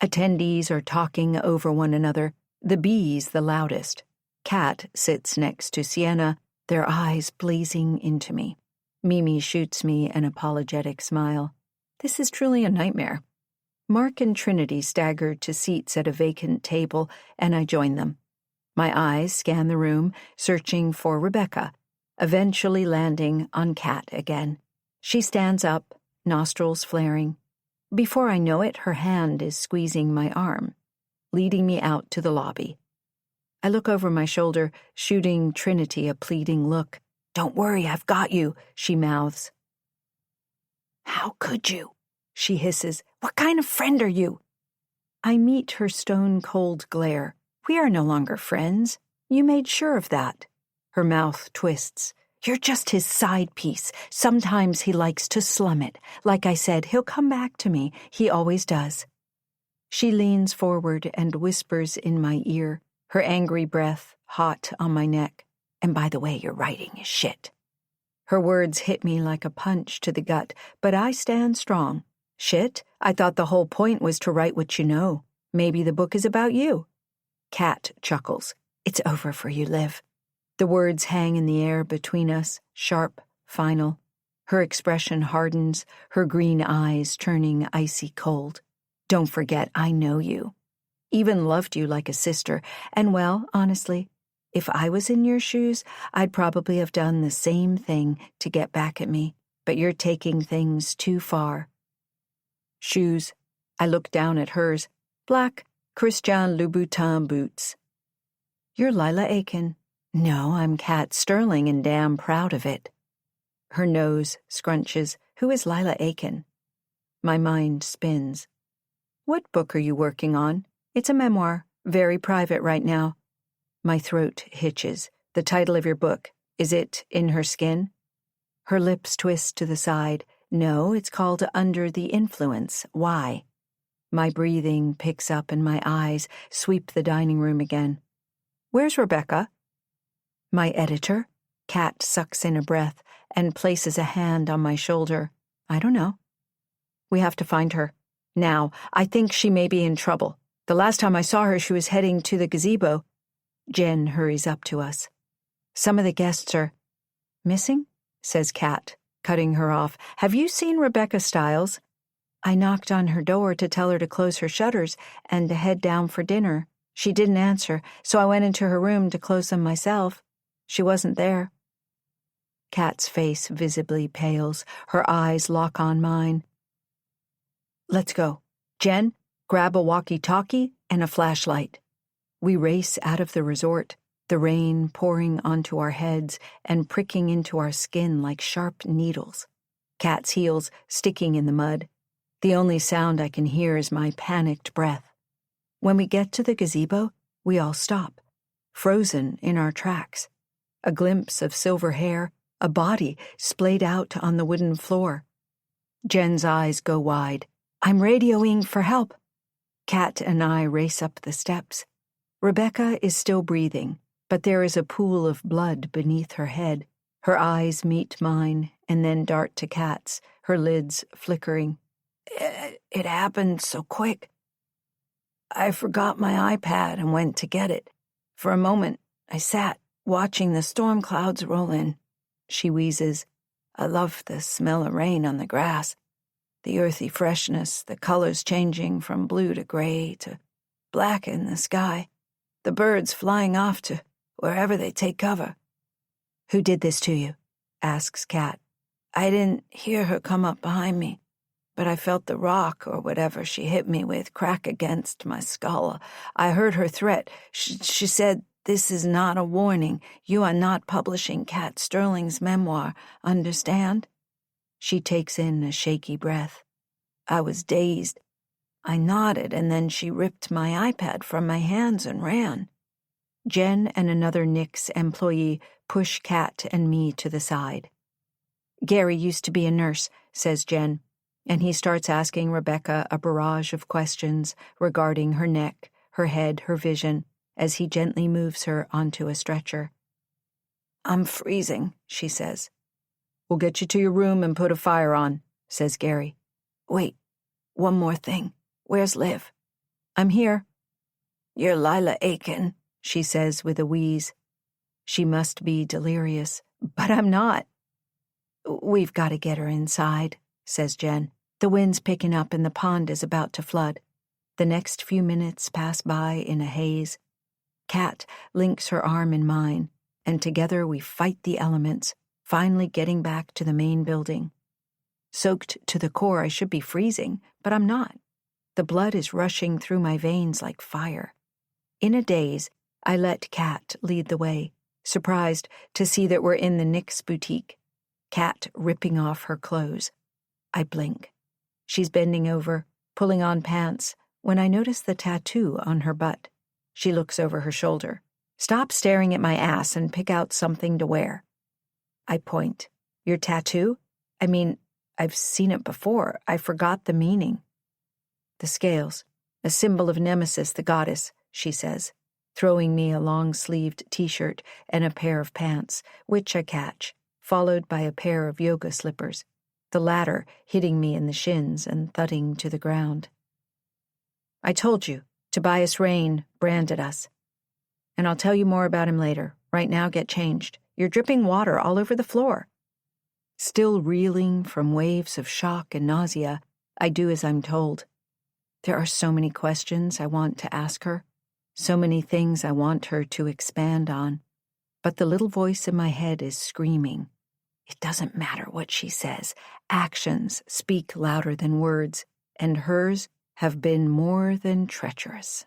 Attendees are talking over one another, the bees the loudest. Kat sits next to Sienna, their eyes blazing into me. Mimi shoots me an apologetic smile. This is truly a nightmare. Mark and Trinity stagger to seats at a vacant table, and I join them. My eyes scan the room, searching for Rebecca, eventually landing on Kat again. She stands up, nostrils flaring. Before I know it, her hand is squeezing my arm, leading me out to the lobby. I look over my shoulder, shooting Trinity a pleading look. Don't worry, I've got you, she mouths. How could you? She hisses. What kind of friend are you? I meet her stone-cold glare. We are no longer friends. You made sure of that. Her mouth twists. You're just his side piece. Sometimes he likes to slum it. Like I said, he'll come back to me. He always does. She leans forward and whispers in my ear, her angry breath hot on my neck. And by the way, your writing is shit. Her words hit me like a punch to the gut, but I stand strong. Shit? I thought the whole point was to write what you know. Maybe the book is about you. Kat chuckles. It's over for you, Liv. The words hang in the air between us, sharp, final. Her expression hardens, her green eyes turning icy cold. Don't forget, I know you. Even loved you like a sister, and well, honestly, if I was in your shoes, I'd probably have done the same thing to get back at me, but you're taking things too far. Shoes. I look down at hers. Black Christian Louboutin boots. You're Lila Aiken. No, I'm Kat Sterling and damn proud of it. Her nose scrunches. Who is Lila Aiken? My mind spins. What book are you working on? It's a memoir, very private right now. My throat hitches. The title of your book, is it In Her Skin? Her lips twist to the side. No, it's called Under the Influence. Why? My breathing picks up and my eyes sweep the dining room again. Where's Rebecca? My editor? Kat sucks in a breath and places a hand on my shoulder. I don't know. We have to find her. Now, I think she may be in trouble. The last time I saw her, she was heading to the gazebo. Jen hurries up to us. Some of the guests are missing, says Kat, cutting her off. Have you seen Rebecca Stiles? I knocked on her door to tell her to close her shutters and to head down for dinner. She didn't answer, so I went into her room to close them myself. She wasn't there. Kat's face visibly pales. Her eyes lock on mine. Let's go. Jen, grab a walkie-talkie and a flashlight. We race out of the resort, the rain pouring onto our heads and pricking into our skin like sharp needles. Kat's heels sticking in the mud. The only sound I can hear is my panicked breath. When we get to the gazebo, we all stop, frozen in our tracks. A glimpse of silver hair, a body splayed out on the wooden floor. Jen's eyes go wide. I'm radioing for help. Kat and I race up the steps. Rebecca is still breathing, but there is a pool of blood beneath her head. Her eyes meet mine and then dart to Kat's, her lids flickering. It happened so quick. I forgot my iPad and went to get it. For a moment, I sat, watching the storm clouds roll in. She wheezes. I love the smell of rain on the grass. The earthy freshness, the colors changing from blue to gray to black in the sky. The birds flying off to wherever they take cover. Who did this to you? Asks Kat. I didn't hear her come up behind me, but I felt the rock or whatever she hit me with crack against my skull. I heard her threat. She said, "This is not a warning. You are not publishing Kat Sterling's memoir. Understand?" She takes in a shaky breath. I was dazed. I nodded, and then she ripped my iPad from my hands and ran. Jen and another Nix employee push Kat and me to the side. Gary used to be a nurse, says Jen, and he starts asking Rebecca a barrage of questions regarding her neck, her head, her vision, as he gently moves her onto a stretcher. I'm freezing, she says. We'll get you to your room and put a fire on, says Gary. Wait, one more thing. Where's Liv? I'm here. You're Lila Aiken, she says with a wheeze. She must be delirious, but I'm not. We've got to get her inside, says Jen. The wind's picking up and the pond is about to flood. The next few minutes pass by in a haze. Kat links her arm in mine, and together we fight the elements, finally getting back to the main building. Soaked to the core, I should be freezing, but I'm not. The blood is rushing through my veins like fire. In a daze, I let Kat lead the way, surprised to see that we're in the Nix boutique. Kat ripping off her clothes. I blink. She's bending over, pulling on pants, when I notice the tattoo on her butt. She looks over her shoulder. Stop staring at my ass and pick out something to wear. I point. Your tattoo? I mean, I've seen it before. I forgot the meaning. The scales, a symbol of Nemesis, the goddess, she says, throwing me a long-sleeved t-shirt and a pair of pants, which I catch, followed by a pair of yoga slippers, the latter hitting me in the shins and thudding to the ground. I told you, Tobias Rain branded us. And I'll tell you more about him later. Right now, get changed. You're dripping water all over the floor. Still reeling from waves of shock and nausea, I do as I'm told. There are so many questions I want to ask her, so many things I want her to expand on, but the little voice in my head is screaming. It doesn't matter what she says. Actions speak louder than words, and hers have been more than treacherous.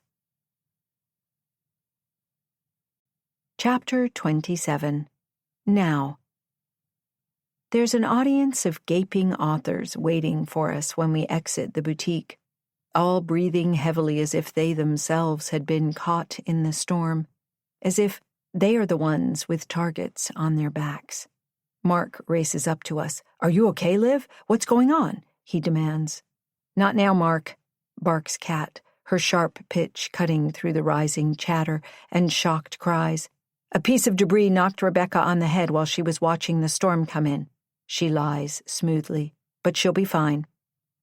Chapter 27. Now. There's an audience of gaping authors waiting for us when we exit the boutique, all breathing heavily as if they themselves had been caught in the storm, as if they are the ones with targets on their backs. Mark races up to us. Are you okay, Liv? What's going on? He demands. Not now, Mark, barks Kat, her sharp pitch cutting through the rising chatter and shocked cries. A piece of debris knocked Rebecca on the head while she was watching the storm come in. She lies smoothly, but she'll be fine.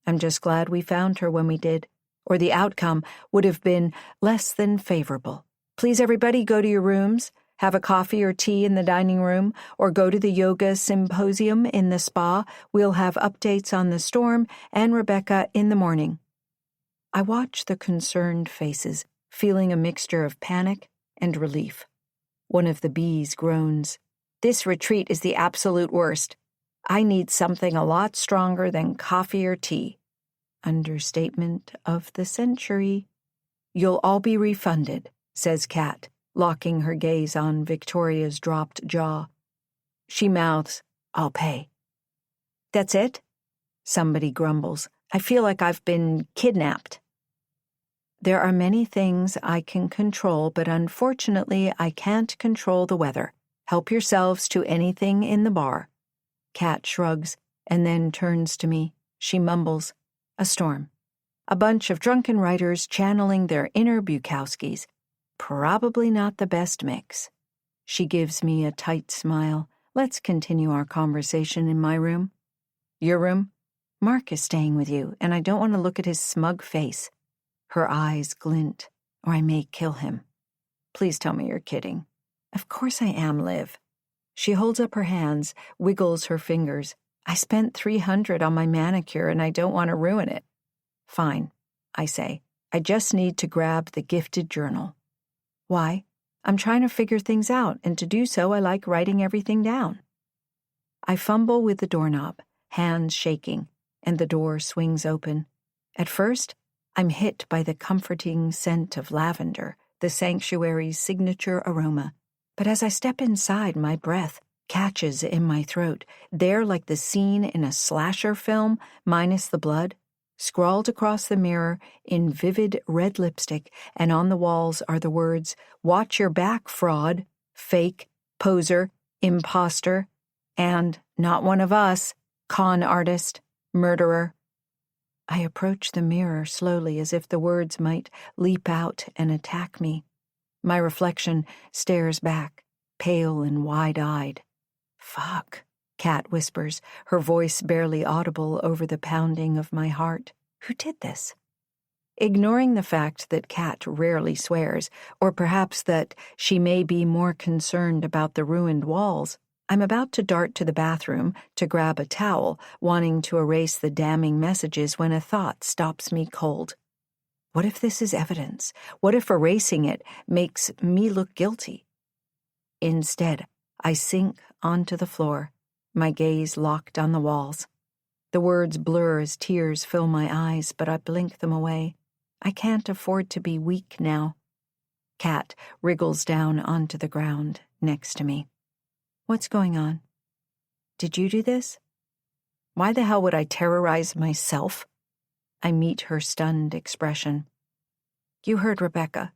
I'm just glad we found her when we did, or the outcome would have been less than favorable. Please, everybody, go to your rooms, have a coffee or tea in the dining room, or go to the yoga symposium in the spa. We'll have updates on the storm and Rebecca in the morning. I watch the concerned faces, feeling a mixture of panic and relief. One of the bees groans. This retreat is the absolute worst. I need something a lot stronger than coffee or tea. Understatement of the century. You'll all be refunded, says Kat, locking her gaze on Victoria's dropped jaw. She mouths, I'll pay. That's it? Somebody grumbles. I feel like I've been kidnapped. There are many things I can control, but unfortunately I can't control the weather. Help yourselves to anything in the bar. Kat shrugs and then turns to me. She mumbles, a storm. A bunch of drunken writers channeling their inner Bukowskis. Probably not the best mix. She gives me a tight smile. Let's continue our conversation in my room. Your room? Mark is staying with you, and I don't want to look at his smug face. Her eyes glint, or I may kill him. Please tell me you're kidding. Of course I am, Liv. She holds up her hands, wiggles her fingers. I spent $300 on my manicure, and I don't want to ruin it. Fine, I say. I just need to grab the gifted journal. Why? I'm trying to figure things out, and to do so I like writing everything down. I fumble with the doorknob, hands shaking, and the door swings open. At first, I'm hit by the comforting scent of lavender, the sanctuary's signature aroma. But as I step inside, my breath catches in my throat. There, like the scene in a slasher film, minus the blood, scrawled across the mirror in vivid red lipstick, and on the walls are the words, "Watch your back, fraud, fake, poser, imposter, and not one of us, con artist, murderer." I approach the mirror slowly as if the words might leap out and attack me. My reflection stares back, pale and wide-eyed. Fuck, Kat whispers, her voice barely audible over the pounding of my heart. Who did this? Ignoring the fact that Kat rarely swears, or perhaps that she may be more concerned about the ruined walls, I'm about to dart to the bathroom to grab a towel, wanting to erase the damning messages when a thought stops me cold. What if this is evidence? What if erasing it makes me look guilty? Instead, I sink onto the floor, my gaze locked on the walls. The words blur as tears fill my eyes, but I blink them away. I can't afford to be weak now. Kat wriggles down onto the ground next to me. What's going on? Did you do this? Why the hell would I terrorize myself? I meet her stunned expression. You heard Rebecca.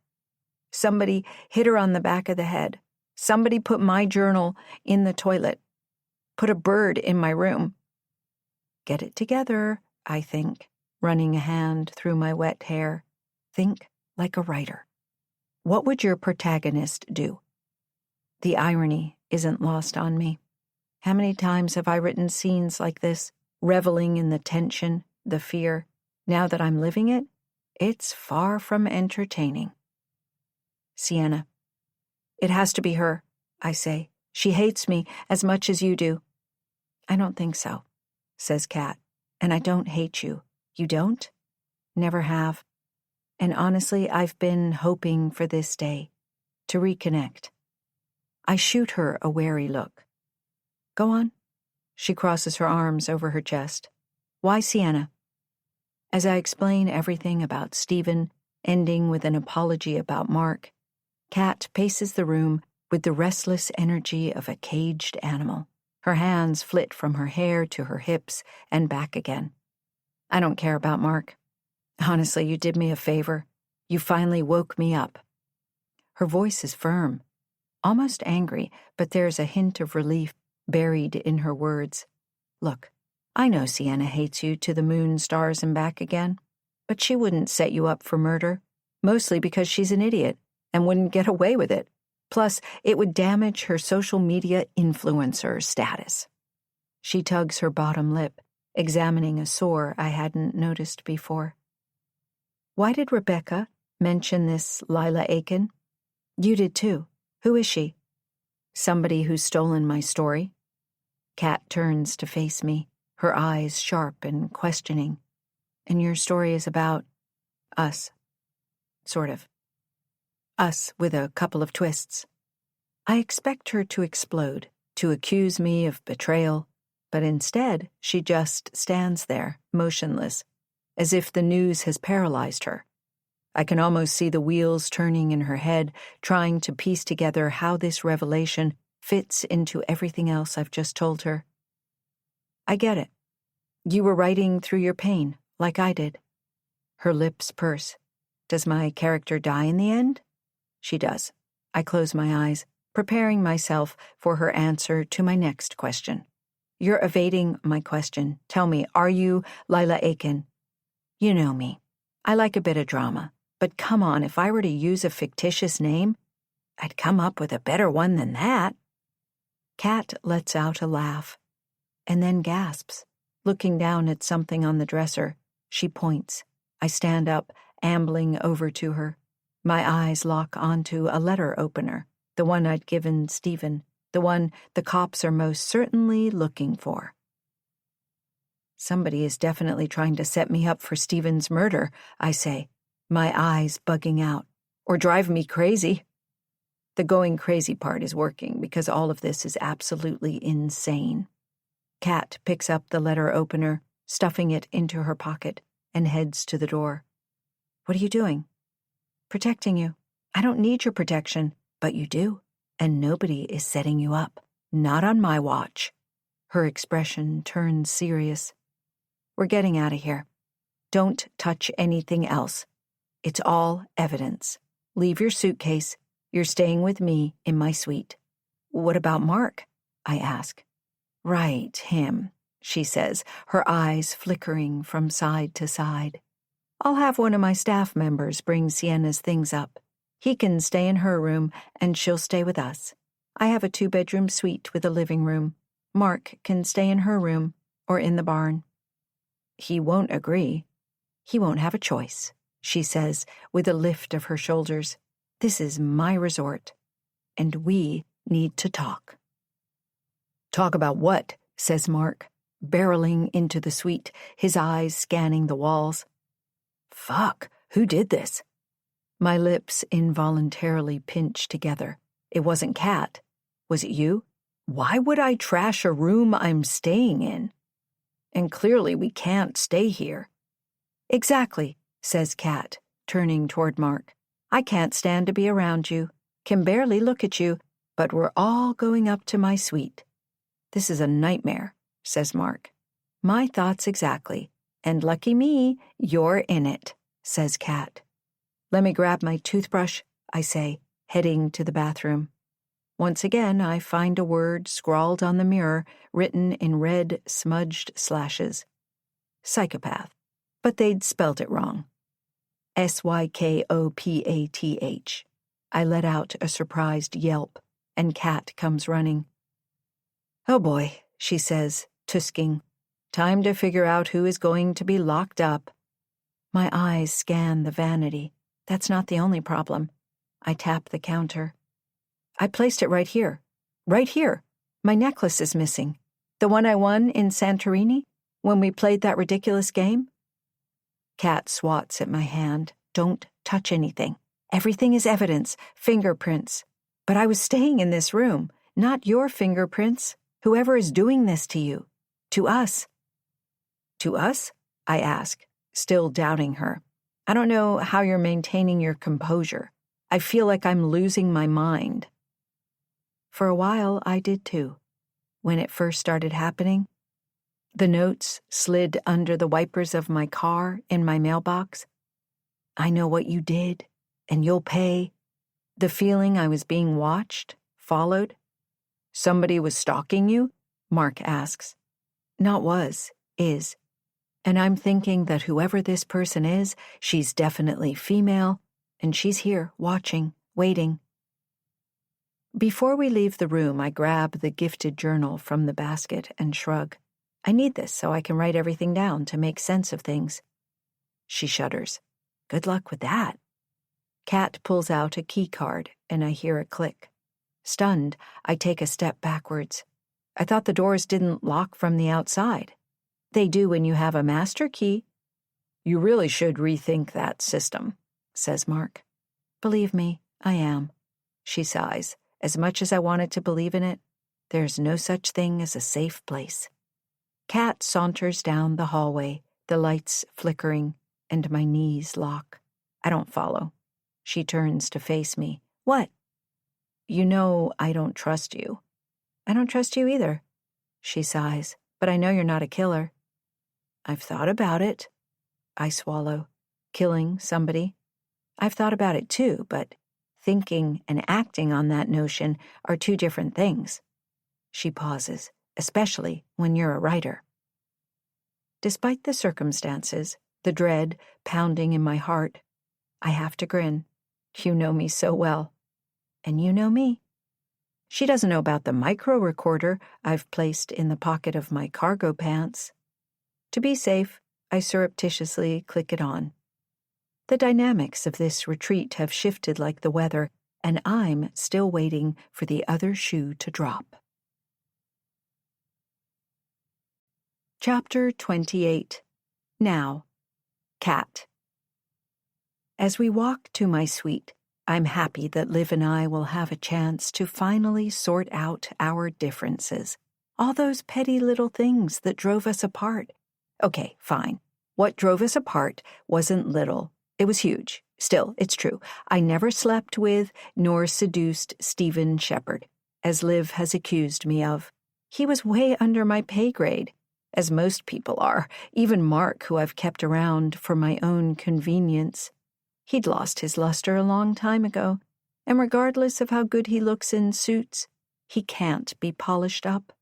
Somebody hit her on the back of the head. Somebody put my journal in the toilet. Put a bird in my room. Get it together, I think, running a hand through my wet hair. Think like a writer. What would your protagonist do? The irony isn't lost on me. How many times have I written scenes like this, reveling in the tension, the fear? Now that I'm living it, it's far from entertaining. Sienna. It has to be her, I say. She hates me as much as you do. I don't think so, says Kat. And I don't hate you. You don't? Never have. And honestly, I've been hoping for this day, to reconnect. I shoot her a wary look. Go on. She crosses her arms over her chest. Why Sienna? As I explain everything about Stephen, ending with an apology about Mark, Kat paces the room with the restless energy of a caged animal. Her hands flit from her hair to her hips and back again. I don't care about Mark. Honestly, you did me a favor. You finally woke me up. Her voice is firm, almost angry, but there's a hint of relief buried in her words. Look, I know Sienna hates you to the moon, stars, and back again, but she wouldn't set you up for murder, mostly because she's an idiot and wouldn't get away with it. Plus, it would damage her social media influencer status. She tugs her bottom lip, examining a sore I hadn't noticed before. Why did Rebecca mention this Lila Aiken? You did too. Who is she? Somebody who's stolen my story. Kat turns to face me, her eyes sharp and questioning. And your story is about us. Sort of. Us with a couple of twists. I expect her to explode, to accuse me of betrayal, but instead she just stands there, motionless, as if the news has paralyzed her. I can almost see the wheels turning in her head, trying to piece together how this revelation fits into everything else I've just told her. I get it. You were writing through your pain, like I did. Her lips purse. Does my character die in the end? She does. I close my eyes, preparing myself for her answer to my next question. You're evading my question. Tell me, are you Lila Aiken? You know me. I like a bit of drama. But come on, if I were to use a fictitious name, I'd come up with a better one than that. Kat lets out a laugh, and then gasps. Looking down at something on the dresser, she points. I stand up, ambling over to her. My eyes lock onto a letter opener, the one I'd given Stephen, the one the cops are most certainly looking for. Somebody is definitely trying to set me up for Stephen's murder, I say, my eyes bugging out, or drive me crazy. The going crazy part is working because all of this is absolutely insane. Kat picks up the letter opener, stuffing it into her pocket, and heads to the door. What are you doing? Protecting you. I don't need your protection, but you do, and nobody is setting you up. Not on my watch. Her expression turns serious. We're getting out of here. Don't touch anything else. It's all evidence. Leave your suitcase. You're staying with me in my suite. What about Mark? I ask. Right, him, she says, her eyes flickering from side to side. I'll have one of my staff members bring Sienna's things up. He can stay in her room, and she'll stay with us. I have a 2-bedroom suite with a living room. Mark can stay in her room or in the barn. He won't agree. He won't have a choice, she says with a lift of her shoulders. This is my resort, and we need to talk. Talk about what? Says Mark, barreling into the suite, his eyes scanning the walls. Fuck, who did this? My lips involuntarily pinch together. It wasn't Kat. Was it you? Why would I trash a room I'm staying in? And clearly we can't stay here. Exactly, says Kat, turning toward Mark. I can't stand to be around you, can barely look at you, but we're all going up to my suite. This is a nightmare, says Mark. My thoughts exactly, and lucky me, you're in it, says Kat. Let me grab my toothbrush, I say, heading to the bathroom. Once again, I find a word scrawled on the mirror, written in red smudged slashes. Psychopath. But they'd spelt it wrong. Sykopath. I let out a surprised yelp, and Kat comes running. Oh boy, she says, tusking. Time to figure out who is going to be locked up. My eyes scan the vanity. That's not the only problem. I tap the counter. I placed it right here. Right here. My necklace is missing. The one I won in Santorini when we played that ridiculous game. Kat swats at my hand. Don't touch anything. Everything is evidence, fingerprints. But I was staying in this room, not your fingerprints. Whoever is doing this to you. To us. To us? I ask, still doubting her. I don't know how you're maintaining your composure. I feel like I'm losing my mind. For a while, I did too. When it first started happening, the notes slid under the wipers of my car in my mailbox. I know what you did, and you'll pay. The feeling I was being watched, followed. Somebody was stalking you? Mark asks. Not was, is. And I'm thinking that whoever this person is, she's definitely female, and she's here, watching, waiting. Before we leave the room, I grab the gifted journal from the basket and shrug. I need this so I can write everything down to make sense of things. She shudders. Good luck with that. Kat pulls out a key card, and I hear a click. Stunned, I take a step backwards. I thought the doors didn't lock from the outside. They do when you have a master key. You really should rethink that system, says Mark. Believe me, I am. She sighs. As much as I wanted to believe in it, there's no such thing as a safe place. Kat saunters down the hallway, the lights flickering, and my knees lock. I don't follow. She turns to face me. What? You know I don't trust you. I don't trust you either. She sighs. But I know you're not a killer. I've thought about it. I swallow. Killing somebody. I've thought about it too, but thinking and acting on that notion are two different things. She pauses, especially when you're a writer. Despite the circumstances, the dread pounding in my heart, I have to grin. You know me so well. And you know me. She doesn't know about the micro recorder I've placed in the pocket of my cargo pants. To be safe, I surreptitiously click it on. The dynamics of this retreat have shifted like the weather, and I'm still waiting for the other shoe to drop. Chapter 28. Now. Kat. As we walk to my suite, I'm happy that Liv and I will have a chance to finally sort out our differences. All those petty little things that drove us apart. Okay, fine. What drove us apart wasn't little. It was huge. Still, it's true. I never slept with nor seduced Stephen Shepard, as Liv has accused me of. He was way under my pay grade, as most people are, even Mark, who I've kept around for my own convenience. He'd lost his luster a long time ago, and regardless of how good he looks in suits, he can't be polished up.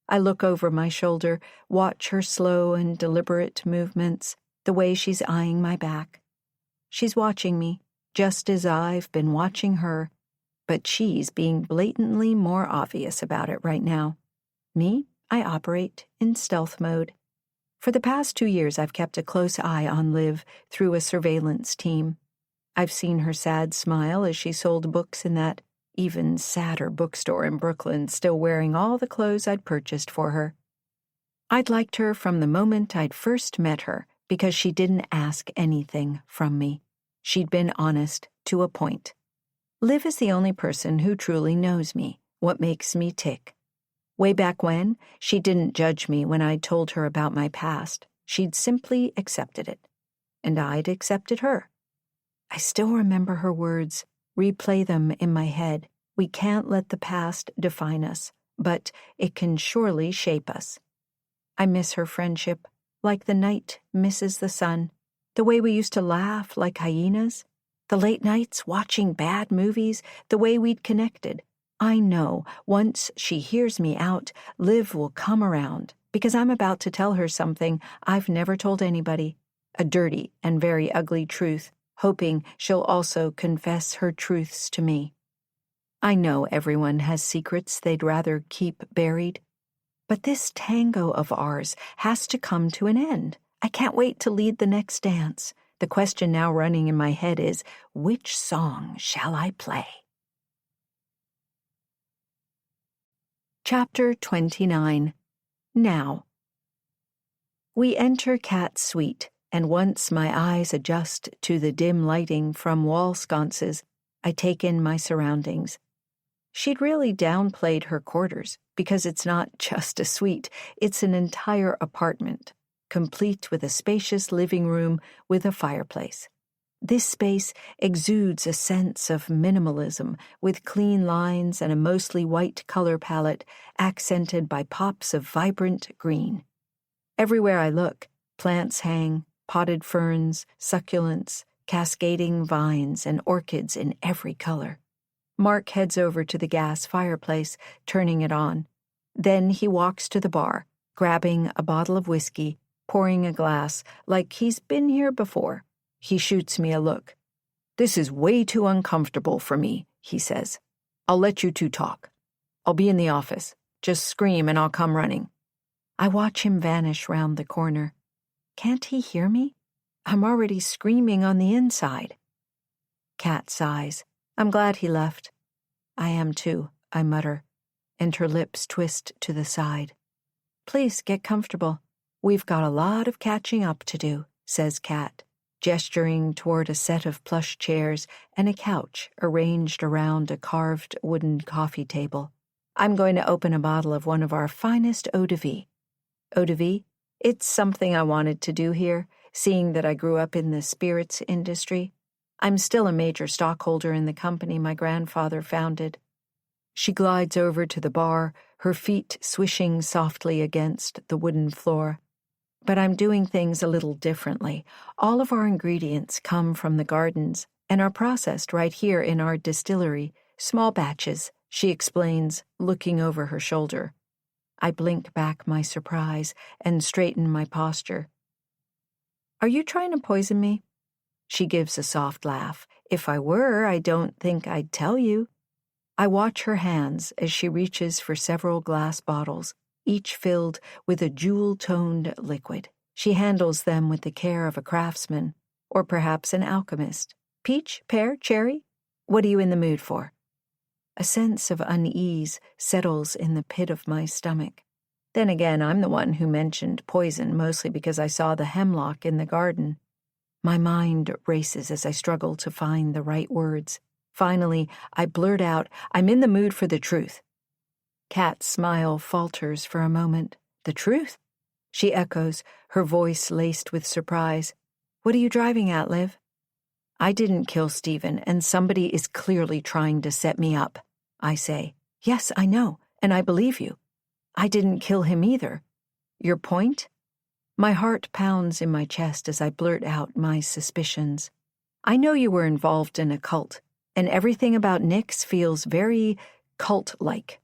I look over my shoulder, watch her slow and deliberate movements, the way she's eyeing my back. She's watching me, just as I've been watching her, but she's being blatantly more obvious about it right now. Me, I operate in stealth mode. For the past 2 years, I've kept a close eye on Liv through a surveillance team. I've seen her sad smile as she sold books in that even sadder bookstore in Brooklyn, still wearing all the clothes I'd purchased for her. I'd liked her from the moment I'd first met her because she didn't ask anything from me. She'd been honest to a point. Liv is the only person who truly knows me, what makes me tick. Way back when, she didn't judge me when I'd told her about my past. She'd simply accepted it. And I'd accepted her. I still remember her words, replay them in my head. We can't let the past define us, but it can surely shape us. I miss her friendship, like the night misses the sun, the way we used to laugh like hyenas, the late nights watching bad movies, the way we'd connected. I know once she hears me out, Liv will come around, because I'm about to tell her something I've never told anybody, a dirty and very ugly truth, hoping she'll also confess her truths to me. I know everyone has secrets they'd rather keep buried, but this tango of ours has to come to an end. I can't wait to lead the next dance. The question now running in my head is, which song shall I play? Chapter 29. Now. We enter Kat's suite, and once my eyes adjust to the dim lighting from wall sconces, I take in my surroundings. She'd really downplayed her quarters, because it's not just a suite, it's an entire apartment, complete with a spacious living room with a fireplace. This space exudes a sense of minimalism, with clean lines and a mostly white color palette accented by pops of vibrant green. Everywhere I look, plants hang, potted ferns, succulents, cascading vines, and orchids in every color. Mark heads over to the gas fireplace, turning it on. Then he walks to the bar, grabbing a bottle of whiskey, pouring a glass like he's been here before. He shoots me a look. "This is way too uncomfortable for me," he says. I'll let you two talk. I'll be in the office. Just scream and I'll come running." I watch him vanish round the corner. Can't he hear me? I'm already screaming on the inside. Kat sighs. I'm glad he left. I am too, I mutter, and her lips twist to the side. Please get comfortable. We've got a lot of catching up to do, says Kat, gesturing toward a set of plush chairs and a couch arranged around a carved wooden coffee table. I'm going to open a bottle of one of our finest eau de vie. Eau de vie? It's something I wanted to do here, seeing that I grew up in the spirits industry. I'm still a major stockholder in the company my grandfather founded. She glides over to the bar, her feet swishing softly against the wooden floor. But I'm doing things a little differently. All of our ingredients come from the gardens and are processed right here in our distillery, small batches, she explains, looking over her shoulder. I blink back my surprise and straighten my posture. Are you trying to poison me? She gives a soft laugh. If I were, I don't think I'd tell you. I watch her hands as she reaches for several glass bottles, each filled with a jewel-toned liquid. She handles them with the care of a craftsman, or perhaps an alchemist. Peach, pear, cherry? What are you in the mood for? A sense of unease settles in the pit of my stomach. Then again, I'm the one who mentioned poison, mostly because I saw the hemlock in the garden. My mind races as I struggle to find the right words. Finally, I blurt out, I'm in the mood for the truth. Kat's smile falters for a moment. The truth? She echoes, her voice laced with surprise. What are you driving at, Liv? I didn't kill Stephen, and somebody is clearly trying to set me up, I say. Yes, I know, and I believe you. I didn't kill him either. Your point? My heart pounds in my chest as I blurt out my suspicions. I know you were involved in a cult, and everything about Nick's feels very cult-like.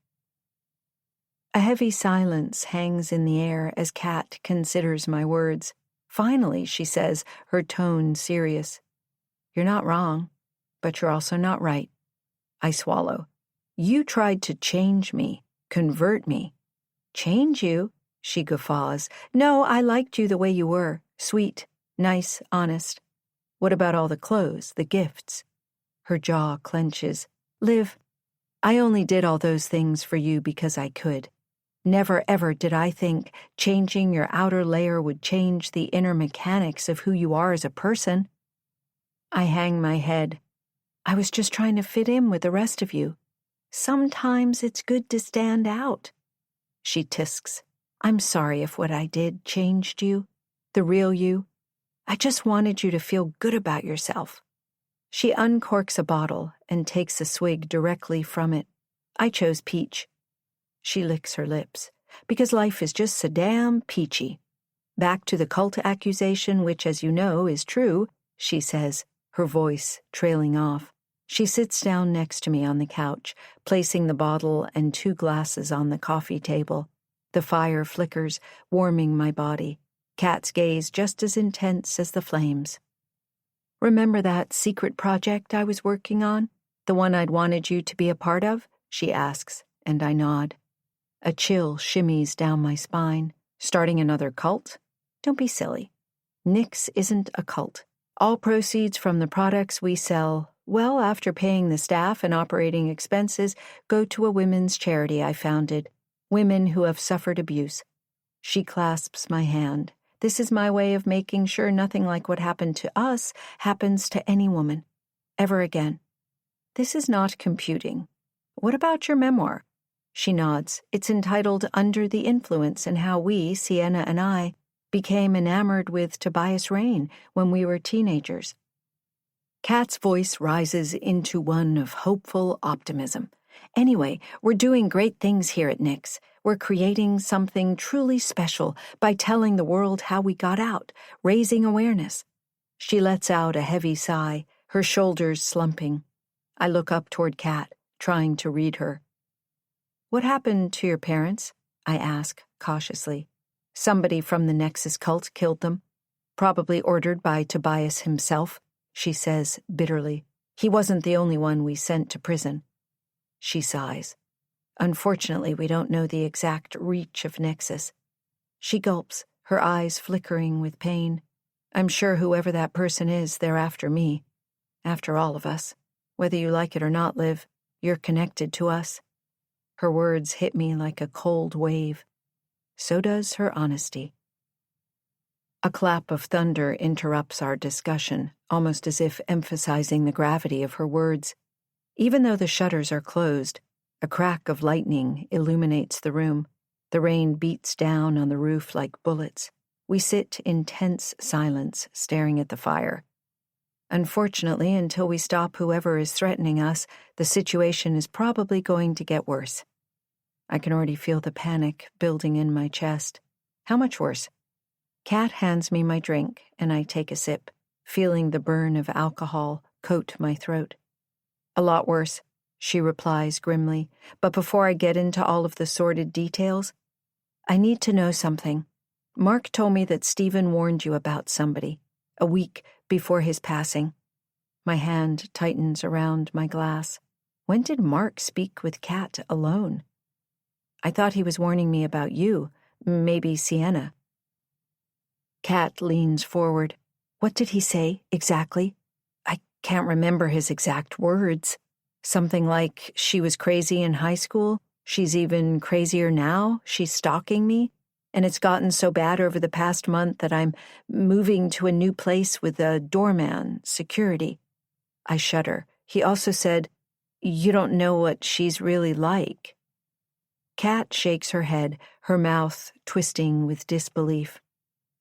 A heavy silence hangs in the air as Kat considers my words. Finally, she says, her tone serious. You're not wrong, but you're also not right. I swallow. You tried to change me, convert me. Change you? She guffaws. No, I liked you the way you were. Sweet, nice, honest. What about all the clothes, the gifts? Her jaw clenches. Liv, I only did all those things for you because I could. Never ever did I think changing your outer layer would change the inner mechanics of who you are as a person. I hang my head. I was just trying to fit in with the rest of you. Sometimes it's good to stand out. She tisks. I'm sorry if what I did changed you, the real you. I just wanted you to feel good about yourself. She uncorks a bottle and takes a swig directly from it. I chose peach. She licks her lips. Because life is just so damn peachy. Back to the cult accusation, which, as you know, is true, she says, her voice trailing off. She sits down next to me on the couch, placing the bottle and 2 glasses on the coffee table. The fire flickers, warming my body. Kat's gaze just as intense as the flames. Remember that secret project I was working on? The one I'd wanted you to be a part of? She asks, and I nod. A chill shimmies down my spine. Starting another cult? Don't be silly. Nick's isn't a cult. All proceeds from the products we sell, well, after paying the staff and operating expenses, go to a women's charity I founded. Women who have suffered abuse. She clasps my hand. This is my way of making sure nothing like what happened to us happens to any woman. Ever again. This is not computing. What about your memoir? She nods. It's entitled Under the Influence and How We, Sienna and I, became enamored with Tobias Rain when we were teenagers. Kat's voice rises into one of hopeful optimism. Anyway, we're doing great things here at Nick's. We're creating something truly special by telling the world how we got out, raising awareness. She lets out a heavy sigh, her shoulders slumping. I look up toward Kat, trying to read her. What happened to your parents? I ask, cautiously. Somebody from the Nexus cult killed them. Probably ordered by Tobias himself, she says bitterly. He wasn't the only one we sent to prison. she sighs. Unfortunately, we don't know the exact reach of Nexus. She gulps, her eyes flickering with pain. I'm sure whoever that person is, they're after me. After all of us. Whether you like it or not, Liv, you're connected to us. Her words hit me like a cold wave. So does her honesty. A clap of thunder interrupts our discussion, almost as if emphasizing the gravity of her words. Even though the shutters are closed, a crack of lightning illuminates the room. The rain beats down on the roof like bullets. We sit in tense silence, staring at the fire. Unfortunately, until we stop whoever is threatening us, the situation is probably going to get worse. I can already feel the panic building in my chest. How much worse? Kat hands me my drink, and I take a sip, feeling the burn of alcohol coat my throat. A lot worse, she replies grimly, but before I get into all of the sordid details, I need to know something. Mark told me that Stephen warned you about somebody, a week before his passing. My hand tightens around my glass. When did Mark speak with Kat alone? I thought he was warning me about you, maybe Sienna. Kat leans forward. What did he say, exactly? I can't remember his exact words. Something like, she was crazy in high school, she's even crazier now, she's stalking me, and it's gotten so bad over the past month that I'm moving to a new place with a doorman, security. I shudder. He also said, you don't know what she's really like. Kat shakes her head, her mouth twisting with disbelief.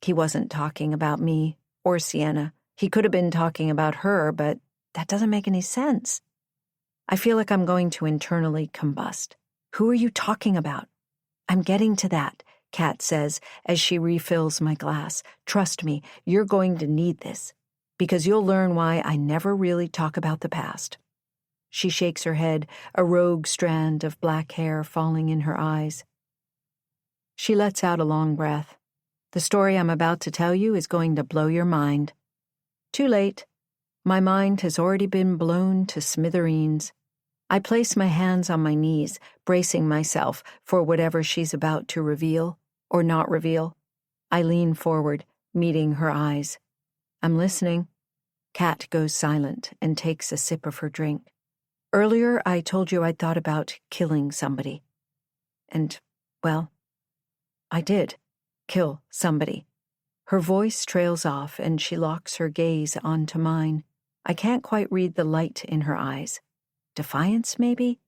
He wasn't talking about me or Sienna. He could have been talking about her, but that doesn't make any sense. I feel like I'm going to internally combust. Who are you talking about? I'm getting to that, Kat says as she refills my glass. Trust me, you're going to need this, because you'll learn why I never really talk about the past. She shakes her head, a rogue strand of black hair falling in her eyes. She lets out a long breath. The story I'm about to tell you is going to blow your mind. Too late. My mind has already been blown to smithereens. I place my hands on my knees, bracing myself for whatever she's about to reveal or not reveal. I lean forward, meeting her eyes. I'm listening. Kat goes silent and takes a sip of her drink. Earlier, I told you I'd thought about killing somebody. And, well, I did kill somebody. Her voice trails off and she locks her gaze onto mine. I can't quite read the light in her eyes. Defiance, maybe?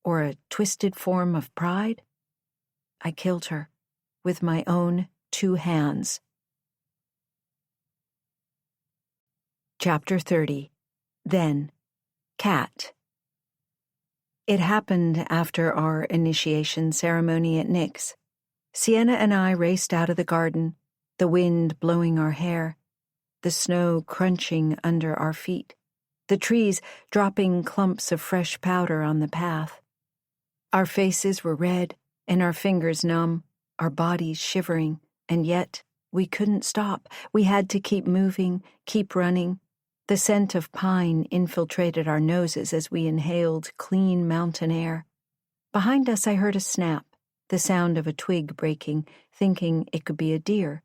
Or a twisted form of pride? I killed her with my own 2 hands. Chapter 30. Then, Kat. It happened after our initiation ceremony at Nick's. Sienna and I raced out of the garden, the wind blowing our hair, the snow crunching under our feet, the trees dropping clumps of fresh powder on the path. Our faces were red and our fingers numb, our bodies shivering, and yet we couldn't stop. We had to keep moving, keep running. The scent of pine infiltrated our noses as we inhaled clean mountain air. Behind us I heard a snap, the sound of a twig breaking, thinking it could be a deer.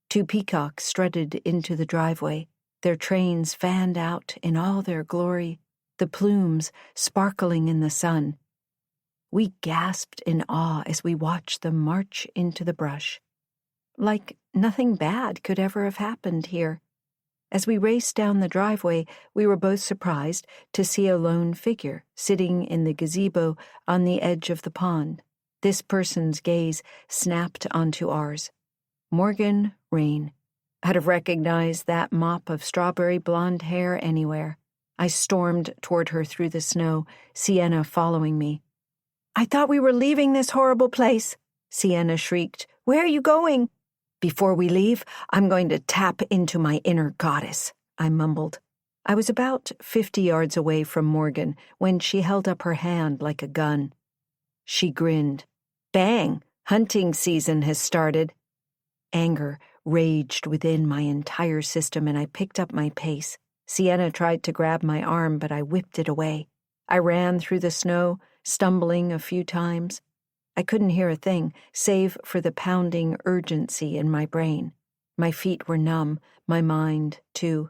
2 peacocks strutted into the driveway, their trains fanned out in all their glory, the plumes sparkling in the sun. We gasped in awe as we watched them march into the brush. Like nothing bad could ever have happened here. As we raced down the driveway, we were both surprised to see a lone figure sitting in the gazebo on the edge of the pond. This person's gaze snapped onto ours. Morgan Rain. I'd have recognized that mop of strawberry blonde hair anywhere. I stormed toward her through the snow, Sienna following me. I thought we were leaving this horrible place, Sienna shrieked. Where are you going? Before we leave, I'm going to tap into my inner goddess, I mumbled. I was about 50 yards away from Morgan when she held up her hand like a gun. She grinned. Bang! Hunting season has started. Anger raged within my entire system and I picked up my pace. Sienna tried to grab my arm, but I whipped it away. I ran through the snow, stumbling a few times. I couldn't hear a thing, save for the pounding urgency in my brain. My feet were numb, my mind, too.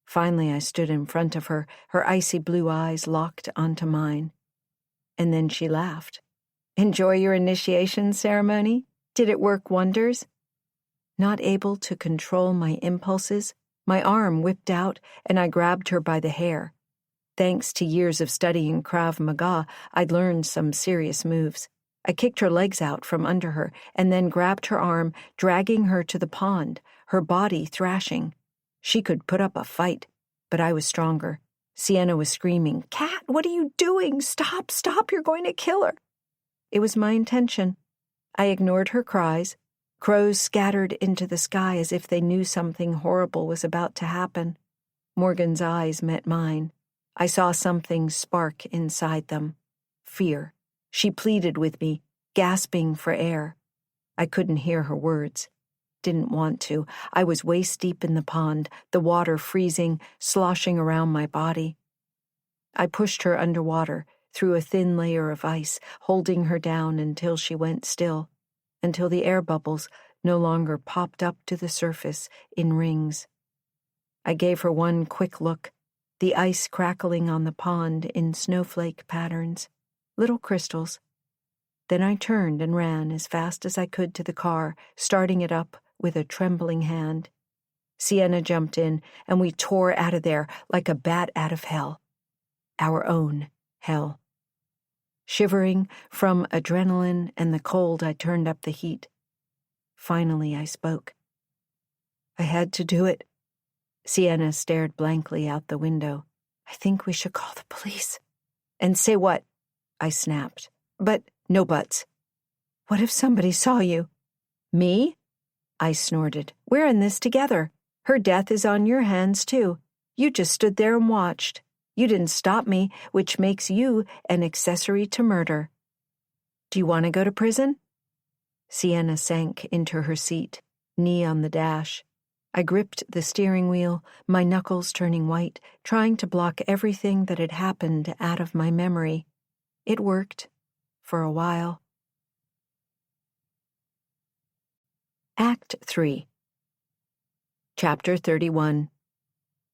Finally, I stood in front of her, her icy blue eyes locked onto mine. And then she laughed. "Enjoy your initiation ceremony? Did it work wonders?" Not able to control my impulses, my arm whipped out and I grabbed her by the hair. Thanks to years of studying Krav Maga, I'd learned some serious moves. I kicked her legs out from under her and then grabbed her arm, dragging her to the pond, her body thrashing. She could put up a fight, but I was stronger. Sienna was screaming, "Cat, what are you doing? Stop, stop, you're going to kill her." It was my intention. I ignored her cries. Crows scattered into the sky as if they knew something horrible was about to happen. Morgan's eyes met mine. I saw something spark inside them. Fear. She pleaded with me, gasping for air. I couldn't hear her words. Didn't want to. I was waist-deep in the pond, the water freezing, sloshing around my body. I pushed her underwater, through a thin layer of ice, holding her down until she went still, until the air bubbles no longer popped up to the surface in rings. I gave her one quick look, the ice crackling on the pond in snowflake patterns, little crystals. Then I turned and ran as fast as I could to the car, starting it up with a trembling hand. Sienna jumped in, and we tore out of there like a bat out of hell. Our own hell. Shivering from adrenaline and the cold, I turned up the heat. Finally, I spoke. "I had to do it." Sienna stared blankly out the window. "I think we should call the police." "And say what?" I snapped. "But no buts." "What if somebody saw you?" "Me?" I snorted. "We're in this together. Her death is on your hands, too. You just stood there and watched. You didn't stop me, which makes you an accessory to murder. Do you want to go to prison?" Sienna sank into her seat, knee on the dash. I gripped the steering wheel, my knuckles turning white, trying to block everything that had happened out of my memory. It worked, for a while. Act 3. Chapter 31.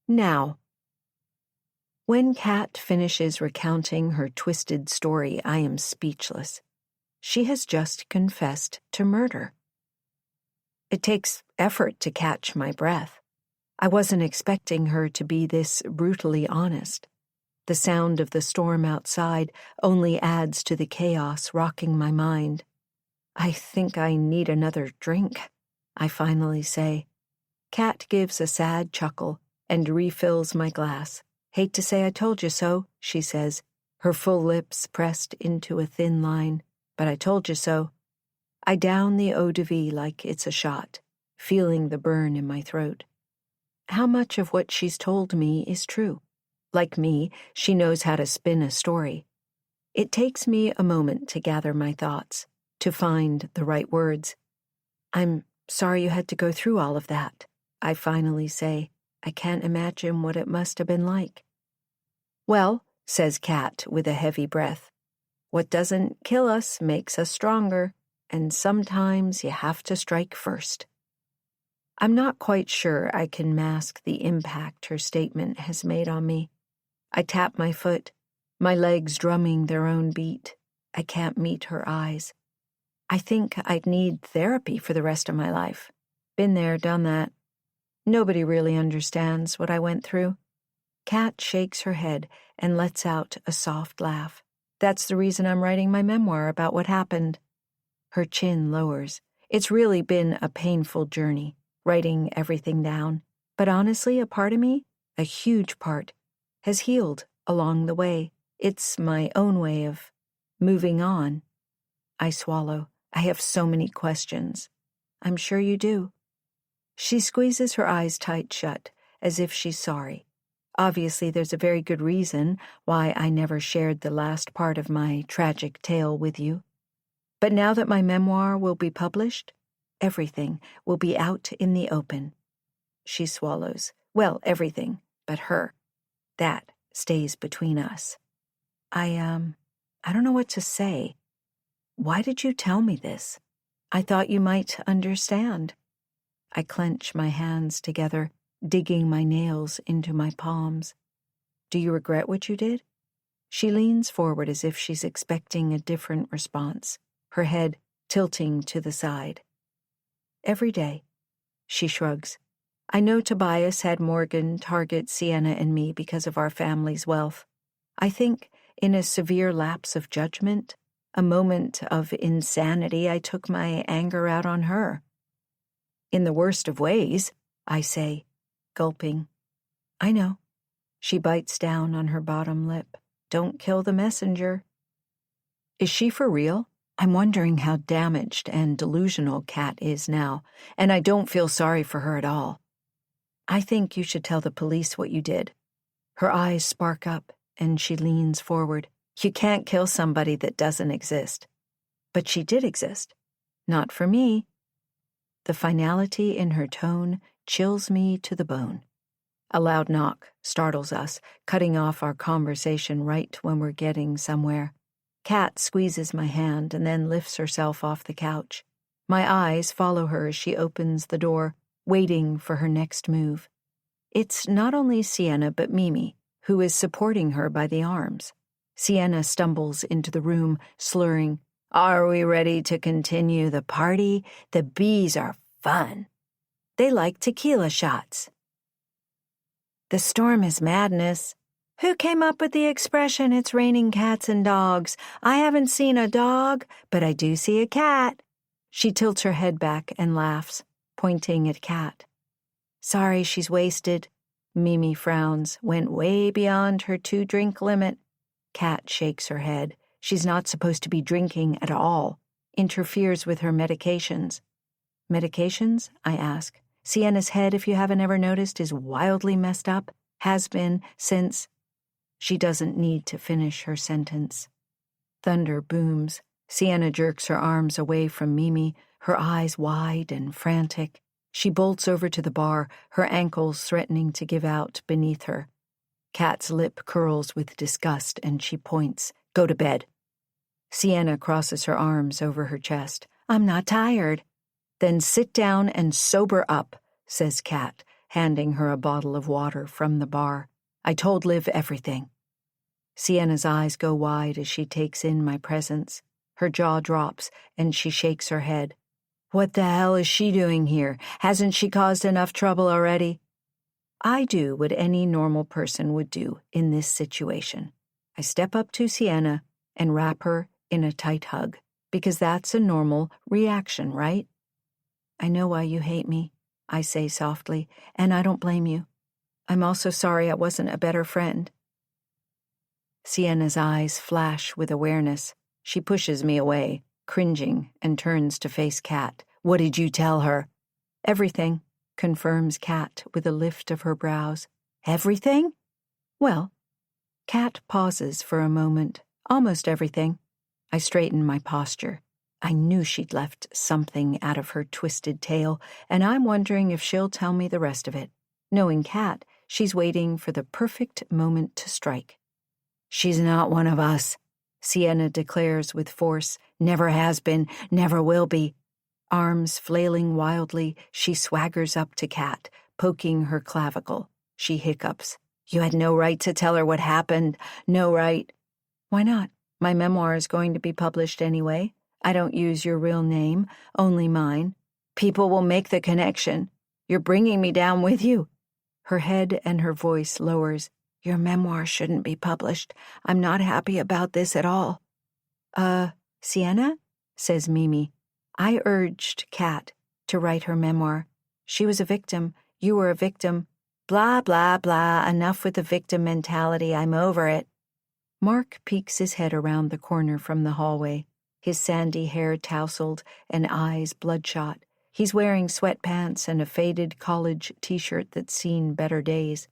Now. When Kat finishes recounting her twisted story, I am speechless. She has just confessed to murder. It takes effort to catch my breath. I wasn't expecting her to be this brutally honest. The sound of the storm outside only adds to the chaos rocking my mind. "I think I need another drink," I finally say. Kat gives a sad chuckle and refills my glass. "Hate to say I told you so," she says, her full lips pressed into a thin line. "But I told you so." I down the eau-de-vie like it's a shot, feeling the burn in my throat. How much of what she's told me is true? Like me, she knows how to spin a story. It takes me a moment to gather my thoughts, to find the right words. "I'm sorry you had to go through all of that," I finally say. "I can't imagine what it must have been like." "Well," says Kat with a heavy breath, "what doesn't kill us makes us stronger, and sometimes you have to strike first." I'm not quite sure I can mask the impact her statement has made on me. I tap my foot, my legs drumming their own beat. I can't meet her eyes. I think I'd need therapy for the rest of my life. Been there, done that. Nobody really understands what I went through. Kat shakes her head and lets out a soft laugh. "That's the reason I'm writing my memoir about what happened." Her chin lowers. It's really been a painful journey, writing everything down. But honestly, a part of me, a huge part, has healed along the way. It's my own way of moving on. I swallow. I have so many questions. I'm sure you do. She squeezes her eyes tight shut, as if she's sorry. Obviously, there's a very good reason why I never shared the last part of my tragic tale with you. But now that my memoir will be published, everything will be out in the open. She swallows. Well, everything, but her. That stays between us. I don't know what to say. Why did you tell me this? I thought you might understand. I clench my hands together, digging my nails into my palms. Do you regret what you did? She leans forward as if she's expecting a different response, her head tilting to the side. Every day, she shrugs. I know Tobias had Morgan target Sienna and me because of our family's wealth. I think, in a severe lapse of judgment, a moment of insanity, I took my anger out on her. In the worst of ways, I say, gulping. I know. She bites down on her bottom lip. Don't kill the messenger. Is she for real? I'm wondering how damaged and delusional Kat is now, and I don't feel sorry for her at all. I think you should tell the police what you did. Her eyes spark up, and she leans forward. You can't kill somebody that doesn't exist. But she did exist. Not for me. The finality in her tone chills me to the bone. A loud knock startles us, cutting off our conversation right when we're getting somewhere. Kat squeezes my hand and then lifts herself off the couch. My eyes follow her as she opens the door, waiting for her next move. It's not only Sienna but Mimi, who is supporting her by the arms. Sienna stumbles into the room, slurring, Are we ready to continue the party? The bees are fun. They like tequila shots. The storm is madness. Who came up with the expression, it's raining cats and dogs? I haven't seen a dog, but I do see a cat. She tilts her head back and laughs, pointing at Kat. Sorry, she's wasted. Mimi frowns, went way beyond her 2-drink limit. Kat shakes her head. She's not supposed to be drinking at all. Interferes with her medications. Medications? I ask. Sienna's head, if you haven't ever noticed, is wildly messed up. Has been since... She doesn't need to finish her sentence. Thunder booms. Sienna jerks her arms away from Mimi, her eyes wide and frantic. She bolts over to the bar, her ankles threatening to give out beneath her. Kat's lip curls with disgust and she points. Go to bed. Sienna crosses her arms over her chest. I'm not tired. Then sit down and sober up, says Kat, handing her a bottle of water from the bar. I told Liv everything. Sienna's eyes go wide as she takes in my presence. Her jaw drops and she shakes her head. What the hell is she doing here? Hasn't she caused enough trouble already? I do what any normal person would do in this situation. I step up to Sienna and wrap her in a tight hug, because that's a normal reaction, right? I know why you hate me, I say softly, and I don't blame you. I'm also sorry I wasn't a better friend. Sienna's eyes flash with awareness. She pushes me away, cringing, and turns to face Kat. What did you tell her? Everything, confirms Kat with a lift of her brows. Everything? Well, Kat pauses for a moment. Almost everything. I straighten my posture. I knew she'd left something out of her twisted tale, and I'm wondering if she'll tell me the rest of it. Knowing Kat, she's waiting for the perfect moment to strike. She's not one of us, Sienna declares with force. Never has been, never will be. Arms flailing wildly, she swaggers up to Kat, poking her clavicle. She hiccups. You had no right to tell her what happened. No right. Why not? My memoir is going to be published anyway. I don't use your real name, only mine. People will make the connection. You're bringing me down with you. Her head and her voice lowers. Your memoir shouldn't be published. I'm not happy about this at all. Sienna? Says Mimi. I urged Kat to write her memoir. She was a victim. You were a victim. Blah, blah, blah. Enough with the victim mentality. I'm over it. Mark peeks his head around the corner from the hallway, his sandy hair tousled and eyes bloodshot. He's wearing sweatpants and a faded college t-shirt that's seen better days.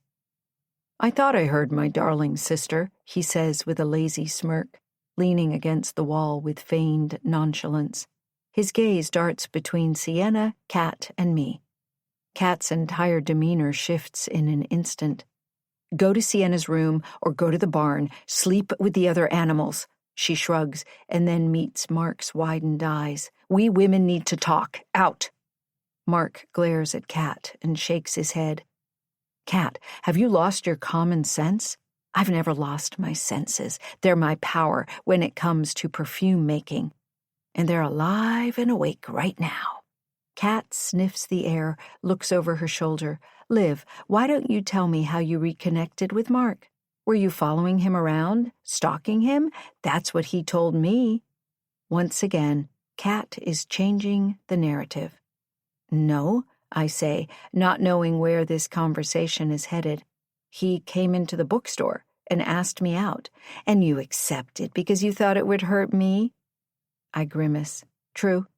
I thought I heard my darling sister, he says with a lazy smirk, leaning against the wall with feigned nonchalance. His gaze darts between Sienna, Kat, and me. Kat's entire demeanor shifts in an instant. Go to Sienna's room or go to the barn, sleep with the other animals, She shrugs and then meets Mark's widened eyes. We women need to talk. Out. Mark glares at Kat and shakes his head. Kat, have you lost your common sense? I've never lost my senses. They're my power when it comes to perfume making. And they're alive and awake right now. Kat sniffs the air, looks over her shoulder. Liv, why don't you tell me how you reconnected with Mark? Were you following him around, stalking him? That's what he told me. Once again, Kat is changing the narrative. No, I say, not knowing where this conversation is headed. He came into the bookstore and asked me out, and you accepted because you thought it would hurt me? I grimace. True.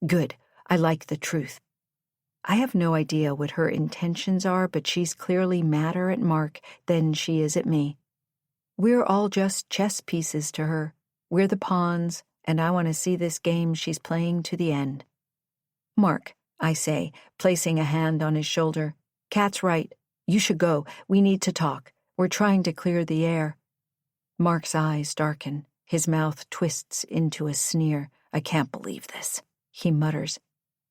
Good. I like the truth. I have no idea what her intentions are, but she's clearly madder at Mark than she is at me. We're all just chess pieces to her. We're the pawns, and I want to see this game she's playing to the end. Mark, I say, placing a hand on his shoulder. Kat's right. You should go. We need to talk. We're trying to clear the air. Mark's eyes darken. His mouth twists into a sneer. I can't believe this, he mutters.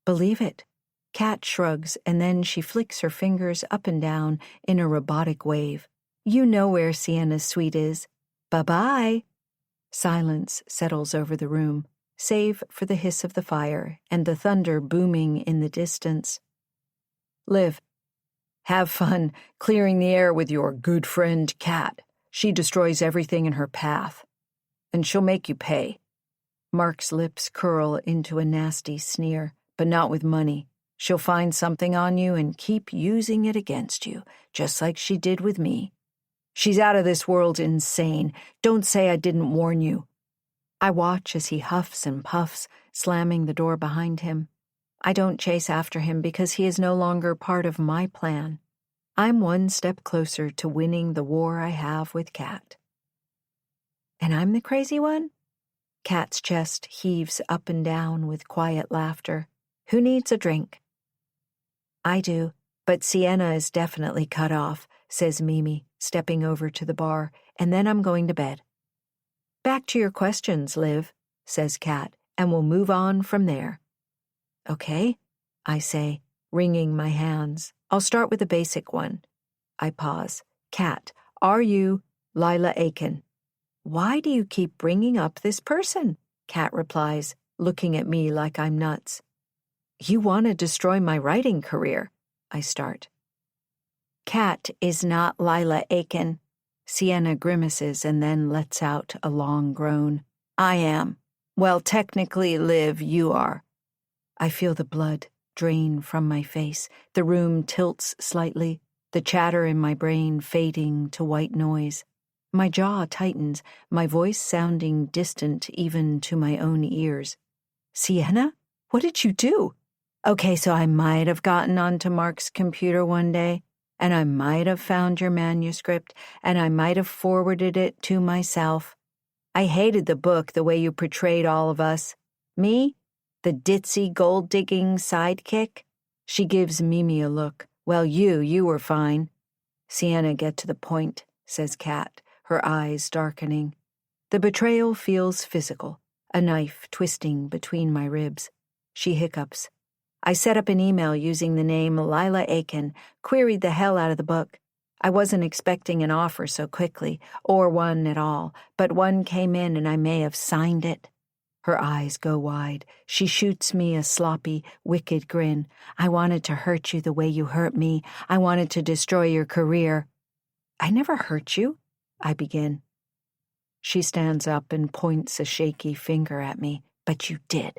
Believe it. Kat shrugs, and then she flicks her fingers up and down in a robotic wave. You know where Sienna's suite is. Bye-bye. Silence settles over the room, save for the hiss of the fire and the thunder booming in the distance. Liv, have fun clearing the air with your good friend Kat. She destroys everything in her path. And she'll make you pay. Mark's lips curl into a nasty sneer, but not with money. She'll find something on you and keep using it against you, just like she did with me. She's out of this world insane. Don't say I didn't warn you. I watch as he huffs and puffs, slamming the door behind him. I don't chase after him because he is no longer part of my plan. I'm one step closer to winning the war I have with Kat. And I'm the crazy one? Kat's chest heaves up and down with quiet laughter. Who needs a drink? I do, but Sienna is definitely cut off, says Mimi, stepping over to the bar, and then I'm going to bed. Back to your questions, Liv, says Kat, and we'll move on from there. Okay, I say, wringing my hands. I'll start with the basic one. I pause. Kat, are you Lila Aiken? Why do you keep bringing up this person? Kat replies, looking at me like I'm nuts. You want to destroy my writing career, I start. Kat is not Lila Aiken. Sienna grimaces and then lets out a long groan. I am. Well, technically, Liv, you are. I feel the blood drain from my face. The room tilts slightly, the chatter in my brain fading to white noise. My jaw tightens, my voice sounding distant even to my own ears. Sienna? What did you do? Okay, so I might have gotten onto Mark's computer one day, and I might have found your manuscript, and I might have forwarded it to myself. I hated the book the way you portrayed all of us. Me? The ditzy gold-digging sidekick? She gives Mimi a look. Well, you were fine. Sienna, get to the point, says Kat, her eyes darkening. The betrayal feels physical, a knife twisting between my ribs. She hiccups. I set up an email using the name Lila Aiken, queried the hell out of the book. I wasn't expecting an offer so quickly, or one at all, but one came in and I may have signed it. Her eyes go wide. She shoots me a sloppy, wicked grin. I wanted to hurt you the way you hurt me. I wanted to destroy your career. I never hurt you, I begin. She stands up and points a shaky finger at me. But you did.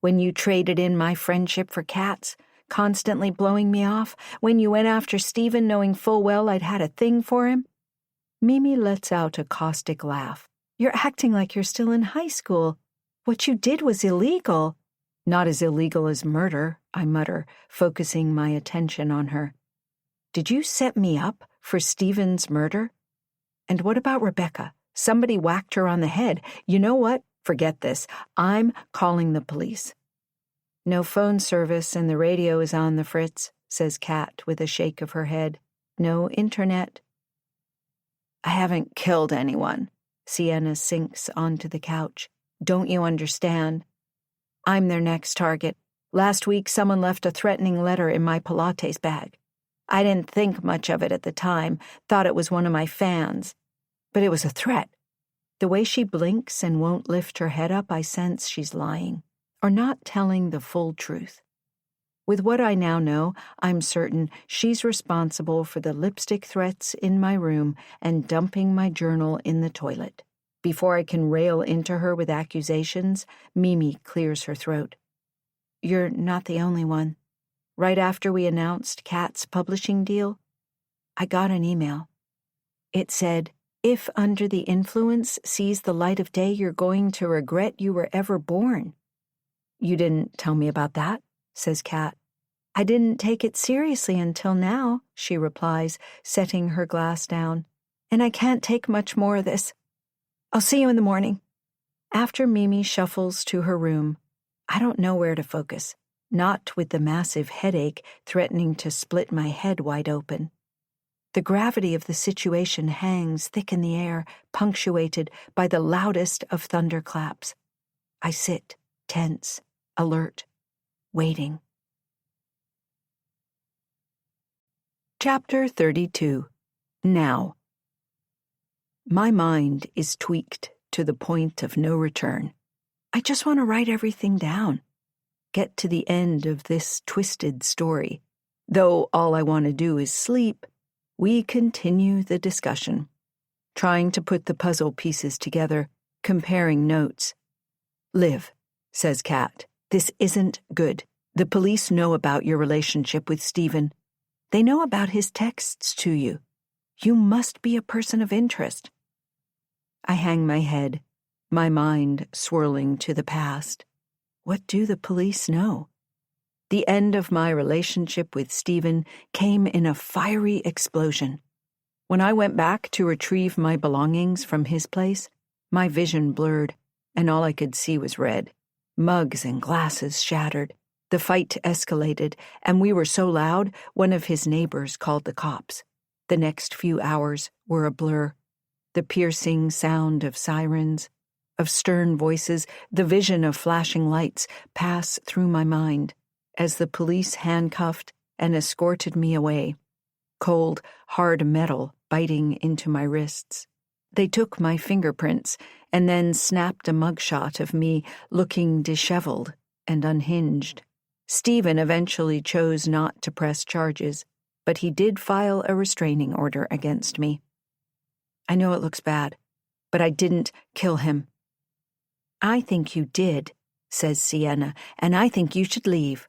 When you traded in my friendship for Kat's, constantly blowing me off, when you went after Stephen knowing full well I'd had a thing for him. Mimi lets out a caustic laugh. You're acting like you're still in high school. What you did was illegal. Not as illegal as murder, I mutter, focusing my attention on her. Did you set me up for Stephen's murder? And what about Rebecca? Somebody whacked her on the head. You know what? Forget this. I'm calling the police. No phone service and the radio is on the fritz, says Kat with a shake of her head. No internet. I haven't killed anyone, Sienna sinks onto the couch. Don't you understand? I'm their next target. Last week, someone left a threatening letter in my Pilates bag. I didn't think much of it at the time, thought it was one of my fans. But it was a threat. The way she blinks and won't lift her head up, I sense she's lying, or not telling the full truth. With what I now know, I'm certain she's responsible for the lipstick threats in my room and dumping my journal in the toilet. Before I can rail into her with accusations, Mimi clears her throat. You're not the only one. Right after we announced Kat's publishing deal, I got an email. It said, if under the influence sees the light of day, you're going to regret you were ever born. You didn't tell me about that, says Kat. I didn't take it seriously until now, she replies, setting her glass down. And I can't take much more of this. I'll see you in the morning. After Mimi shuffles to her room, I don't know where to focus, not with the massive headache threatening to split my head wide open. The gravity of the situation hangs thick in the air, punctuated by the loudest of thunderclaps. I sit, tense, alert, waiting. Chapter 32. Now. My mind is tweaked to the point of no return. I just want to write everything down. Get to the end of this twisted story. Though all I want to do is sleep, we continue the discussion, trying to put the puzzle pieces together, comparing notes. Liv, says Kat, this isn't good. The police know about your relationship with Stephen. They know about his texts to you. You must be a person of interest. I hang my head, my mind swirling to the past. What do the police know? The end of my relationship with Stephen came in a fiery explosion. When I went back to retrieve my belongings from his place, my vision blurred, and all I could see was red. Mugs and glasses shattered. The fight escalated, and we were so loud, one of his neighbors called the cops. The next few hours were a blur. The piercing sound of sirens, of stern voices, the vision of flashing lights pass through my mind as the police handcuffed and escorted me away, cold, hard metal biting into my wrists. They took my fingerprints and then snapped a mugshot of me looking disheveled and unhinged. Stephen eventually chose not to press charges, but he did file a restraining order against me. I know it looks bad, but I didn't kill him. I think you did, says Sienna, and I think you should leave.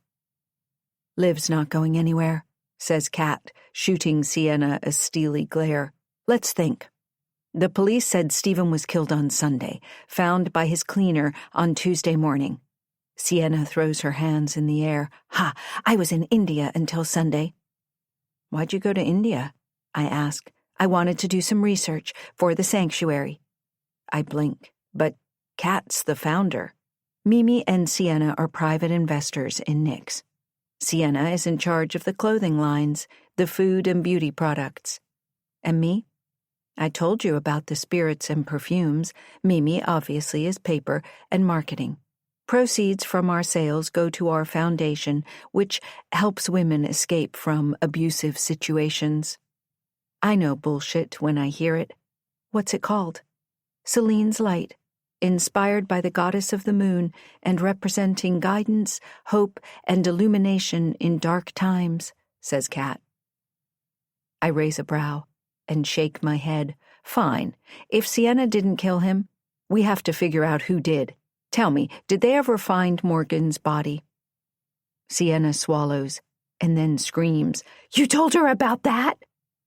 Liv's not going anywhere, says Kat, shooting Sienna a steely glare. Let's think. The police said Stephen was killed on Sunday, found by his cleaner on Tuesday morning. Sienna throws her hands in the air. Ha! I was in India until Sunday. Why'd you go to India? I ask. I wanted to do some research for the sanctuary. I blink, but Kat's the founder. Mimi and Sienna are private investors in Nick's. Sienna is in charge of the clothing lines, the food and beauty products. And me? I told you about the spirits and perfumes. Mimi obviously is paper and marketing. Proceeds from our sales go to our foundation, which helps women escape from abusive situations. I know bullshit when I hear it. What's it called? Celine's Light, inspired by the goddess of the moon and representing guidance, hope, and illumination in dark times, says Kat. I raise a brow and shake my head. Fine. If Sienna didn't kill him, we have to figure out who did. Tell me, did they ever find Morgan's body? Sienna swallows and then screams, You told her about that?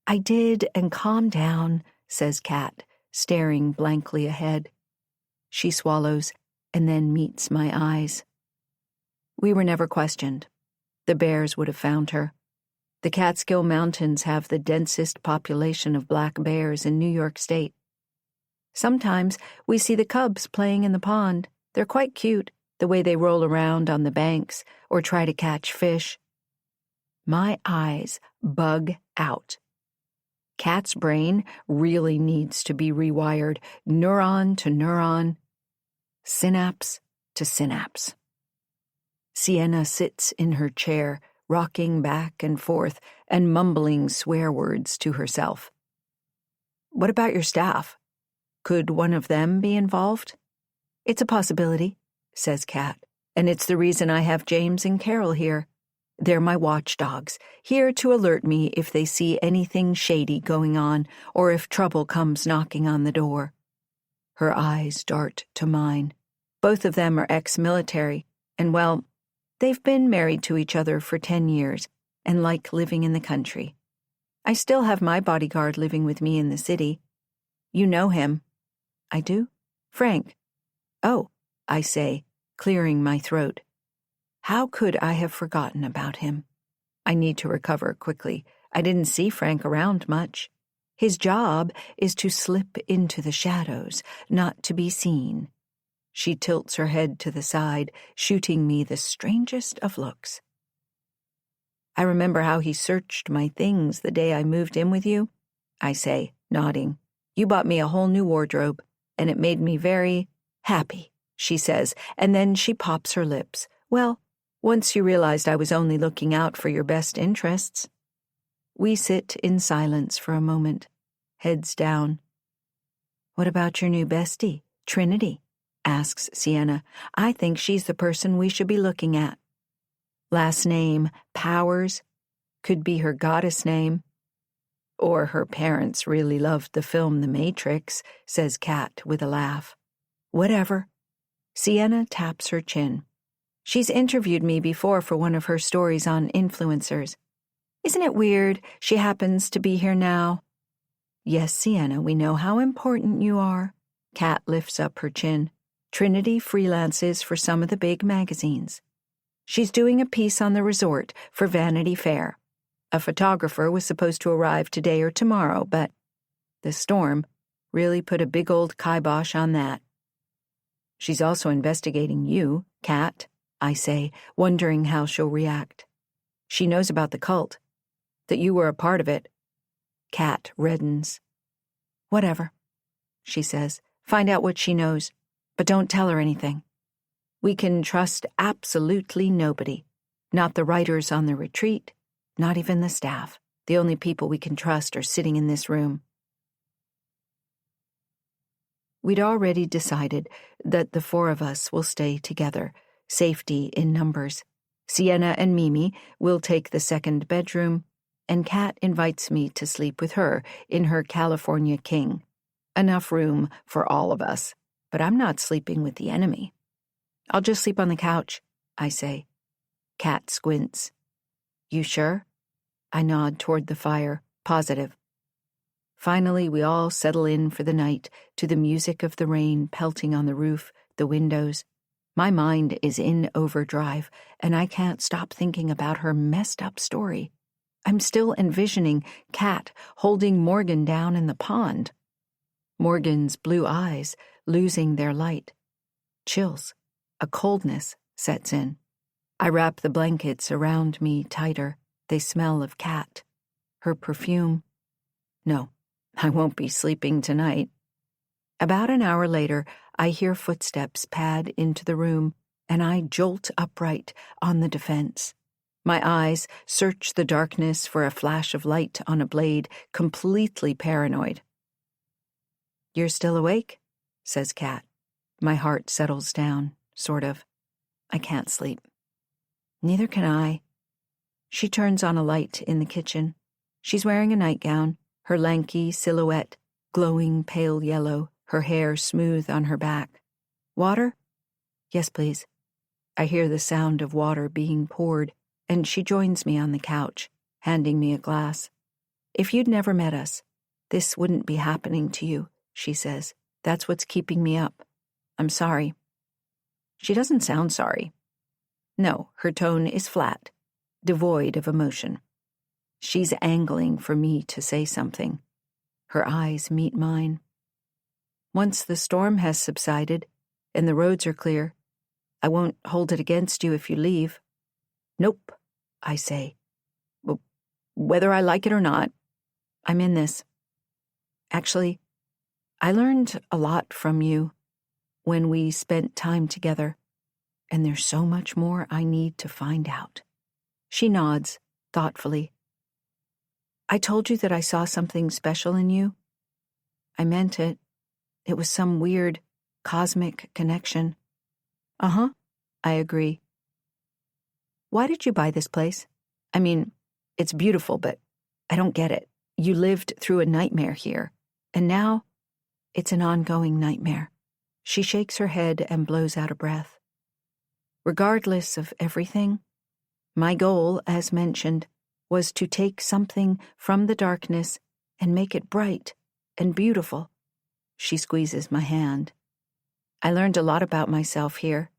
I did, and calm down, says Kat, staring blankly ahead. She swallows and then meets my eyes. We were never questioned. The bears would have found her. The Catskill Mountains have the densest population of black bears in New York State. Sometimes we see the cubs playing in the pond. They're quite cute, the way they roll around on the banks or try to catch fish. My eyes bug out. Kat's brain really needs to be rewired, neuron to neuron, synapse to synapse. Sienna sits in her chair, rocking back and forth and mumbling swear words to herself. What about your staff? Could one of them be involved? It's a possibility, says Kat, and it's the reason I have James and Carol here. They're my watchdogs, here to alert me if they see anything shady going on or if trouble comes knocking on the door. Her eyes dart to mine. Both of them are ex-military, and well, they've been married to each other for 10 years and like living in the country. I still have my bodyguard living with me in the city. You know him. I do? Frank. Oh, I say, clearing my throat. How could I have forgotten about him? I need to recover quickly. I didn't see Frank around much. His job is to slip into the shadows, not to be seen. She tilts her head to the side, shooting me the strangest of looks. I remember how he searched my things the day I moved in with you, I say, nodding. You bought me a whole new wardrobe, and it made me very happy, she says, and then she pops her lips. Well, once you realized I was only looking out for your best interests. We sit in silence for a moment, heads down. What about your new bestie, Trinity? Asks Sienna. I think she's the person we should be looking at. Last name, Powers, could be her goddess name. Or her parents really loved the film The Matrix, says Kat with a laugh. Whatever. Sienna taps her chin. She's interviewed me before for one of her stories on influencers. Isn't it weird she happens to be here now? Yes, Sienna, we know how important you are. Kat lifts up her chin. Trinity freelances for some of the big magazines. She's doing a piece on the resort for Vanity Fair. A photographer was supposed to arrive today or tomorrow, but the storm really put a big old kibosh on that. She's also investigating you, Kat, I say, wondering how she'll react. She knows about the cult, that you were a part of it. Kat reddens. Whatever, she says. Find out what she knows, but don't tell her anything. We can trust absolutely nobody. Not the writers on the retreat, not even the staff. The only people we can trust are sitting in this room. We'd already decided that the four of us will stay together, safety in numbers. Sienna and Mimi will take the second bedroom, and Kat invites me to sleep with her in her California King. Enough room for all of us, but I'm not sleeping with the enemy. I'll just sleep on the couch, I say. Kat squints. You sure? I nod toward the fire, positive. Finally, we all settle in for the night to the music of the rain pelting on the roof, the windows. My mind is in overdrive, and I can't stop thinking about her messed up story. I'm still envisioning Kat holding Morgan down in the pond. Morgan's blue eyes losing their light. Chills. A coldness sets in. I wrap the blankets around me tighter. They smell of Kat. Her perfume. No, I won't be sleeping tonight. About an hour later, I hear footsteps pad into the room, and I jolt upright on the defense. My eyes search the darkness for a flash of light on a blade, completely paranoid. You're still awake? Says Kat. My heart settles down, sort of. I can't sleep. Neither can I. She turns on a light in the kitchen. She's wearing a nightgown, her lanky silhouette glowing pale yellow, her hair smooth on her back. Water? Yes, please. I hear the sound of water being poured, and she joins me on the couch, handing me a glass. If you'd never met us, this wouldn't be happening to you, she says. That's what's keeping me up. I'm sorry. She doesn't sound sorry. No, her tone is flat, devoid of emotion. She's angling for me to say something. Her eyes meet mine. Once the storm has subsided and the roads are clear, I won't hold it against you if you leave. Nope, I say. Whether I like it or not, I'm in this. Actually, I learned a lot from you when we spent time together, and there's so much more I need to find out. She nods, thoughtfully. I told you that I saw something special in you. I meant it. It was some weird, cosmic connection. Uh-huh, I agree. Why did you buy this place? I mean, it's beautiful, but I don't get it. You lived through a nightmare here, and now it's an ongoing nightmare. She shakes her head and blows out a breath. Regardless of everything, my goal, as mentioned, was to take something from the darkness and make it bright and beautiful. She squeezes my hand. I learned a lot about myself here.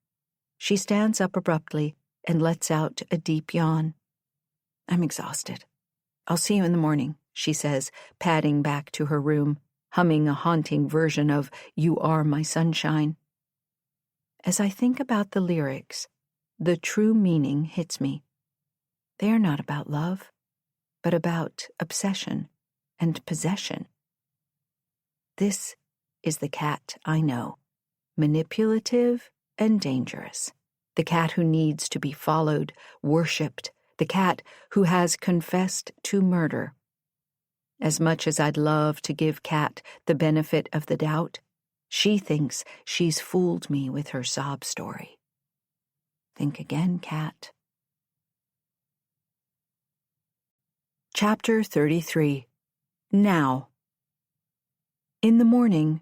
She stands up abruptly and lets out a deep yawn. I'm exhausted. I'll see you in the morning, she says, padding back to her room, humming a haunting version of You Are My Sunshine. As I think about the lyrics, the true meaning hits me. They are not about love, but about obsession and possession. This is the cat I know, manipulative and dangerous. The cat who needs to be followed, worshipped, the cat who has confessed to murder. As much as I'd love to give Cat the benefit of the doubt, she thinks she's fooled me with her sob story. Think again, Cat. Chapter 33. Now. In the morning,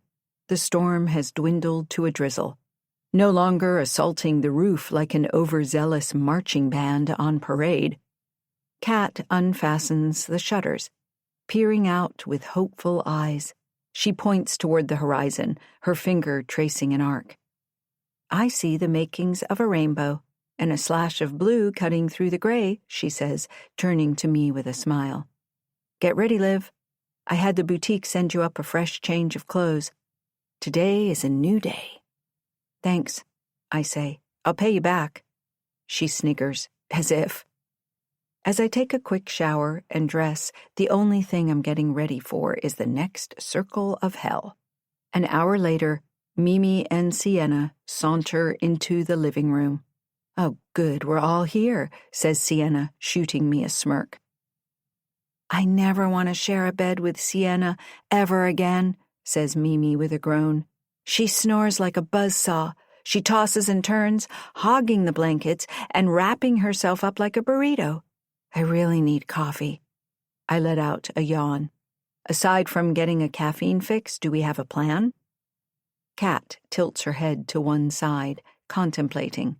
the storm has dwindled to a drizzle, no longer assaulting the roof like an overzealous marching band on parade. Cat unfastens the shutters, peering out with hopeful eyes. She points toward the horizon, her finger tracing an arc. I see the makings of a rainbow and a slash of blue cutting through the gray, she says, turning to me with a smile. Get ready, Liv. I had the boutique send you up a fresh change of clothes. Today is a new day. Thanks, I say. I'll pay you back. She sniggers, as if. As I take a quick shower and dress, the only thing I'm getting ready for is the next circle of hell. An hour later, Mimi and Sienna saunter into the living room. Oh, good, we're all here, says Sienna, shooting me a smirk. I never want to share a bed with Sienna ever again, says Mimi with a groan. She snores like a buzzsaw. She tosses and turns, hogging the blankets and wrapping herself up like a burrito. I really need coffee. I let out a yawn. Aside from getting a caffeine fix, do we have a plan? Cat tilts her head to one side, contemplating.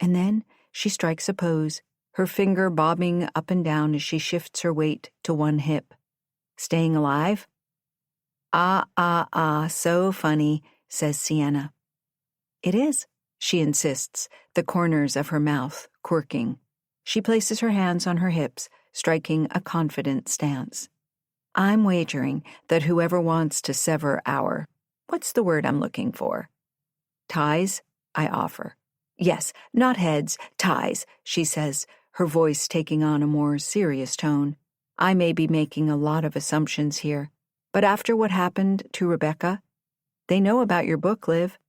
And then she strikes a pose, her finger bobbing up and down as she shifts her weight to one hip. Staying alive? So funny, says Sienna. It is, she insists, the corners of her mouth quirking. She places her hands on her hips, striking a confident stance. I'm wagering that whoever wants to sever our, what's the word I'm looking for? Ties, I offer. Yes, not heads, ties, she says, her voice taking on a more serious tone. I may be making a lot of assumptions here, but after what happened to Rebecca, they know about your book, Liv,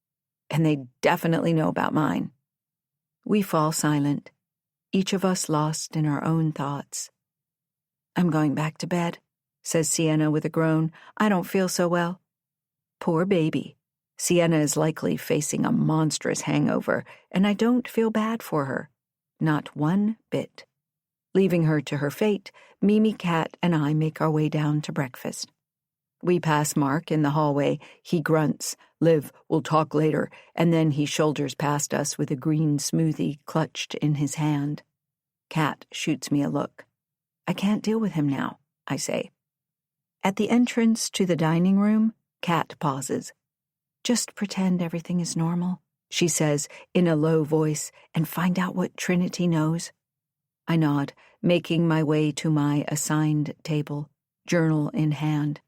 and they definitely know about mine. We fall silent, each of us lost in our own thoughts. I'm going back to bed, says Sienna with a groan. I don't feel so well. Poor baby. Sienna is likely facing a monstrous hangover, and I don't feel bad for her. Not one bit. Leaving her to her fate, Mimi, Cat, and I make our way down to breakfast. We pass Mark in the hallway. He grunts, Liv, we'll talk later, and then he shoulders past us with a green smoothie clutched in his hand. Cat shoots me a look. I can't deal with him now, I say. At the entrance to the dining room, Cat pauses. Just pretend everything is normal, she says in a low voice, and find out what Trinity knows. I nod, making my way to my assigned table, journal in hand.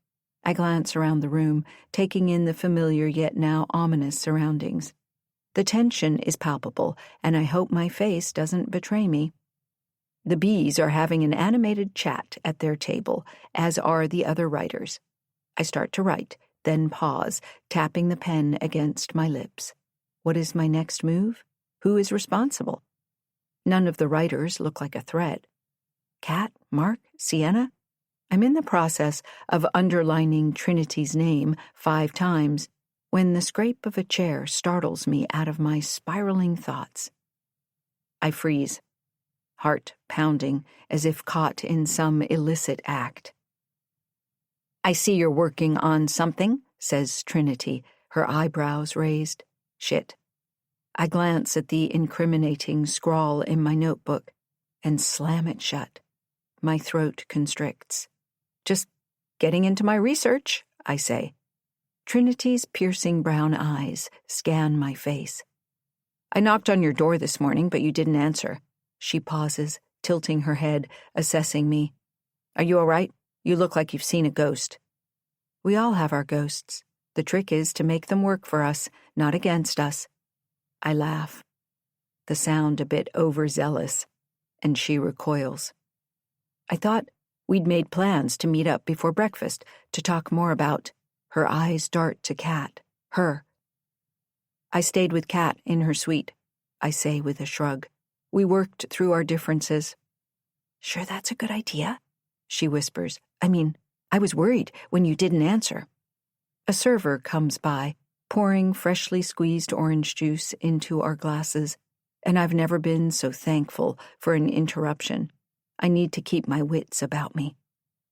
I glance around the room, taking in the familiar yet now ominous surroundings. The tension is palpable, and I hope my face doesn't betray me. The bees are having an animated chat at their table, as are the other writers. I start to write, then pause, tapping the pen against my lips. What is my next move? Who is responsible? None of the writers look like a threat. Kat, Mark, Sienna? I'm in the process of underlining Trinity's name 5 times when the scrape of a chair startles me out of my spiraling thoughts. I freeze, heart pounding as if caught in some illicit act. "I see you're working on something," says Trinity, her eyebrows raised. Shit. I glance at the incriminating scrawl in my notebook and slam it shut. My throat constricts. "Just getting into my research," I say. Trinity's piercing brown eyes scan my face. "I knocked on your door this morning, but you didn't answer." She pauses, tilting her head, assessing me. "Are you all right? You look like you've seen a ghost." We all have our ghosts. The trick is to make them work for us, not against us. I laugh, the sound a bit overzealous, and she recoils. "I thought we'd made plans to meet up before breakfast to talk more about—" Her eyes dart to Kat, her. "I stayed with Kat in her suite," I say with a shrug. "We worked through our differences." "Sure that's a good idea?" she whispers. I was worried when you didn't answer." A server comes by, pouring freshly squeezed orange juice into our glasses, and I've never been so thankful for an interruption. I need to keep my wits about me.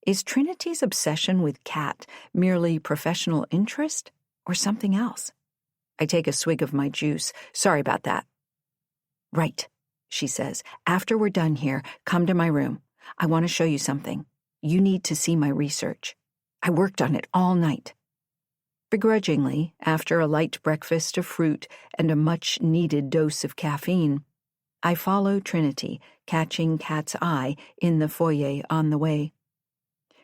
Is Trinity's obsession with Kat merely professional interest or something else? I take a swig of my juice. Sorry about that. "Right," she says. "After we're done here, come to my room. I want to show you something. You need to see my research. I worked on it all night." Begrudgingly, after a light breakfast of fruit and a much-needed dose of caffeine, I follow Trinity, catching Kat's eye in the foyer on the way.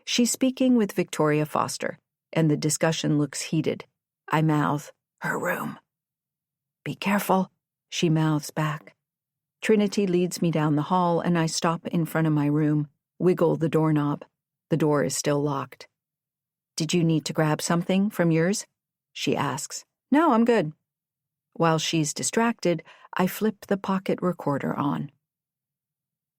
She's speaking with Victoria Foster, and the discussion looks heated. I mouth, "Her room." "Be careful," she mouths back. Trinity leads me down the hall, and I stop in front of my room, wiggle the doorknob. The door is still locked. "Did you need to grab something from yours?" she asks. "No, I'm good." While she's distracted, I flip the pocket recorder on.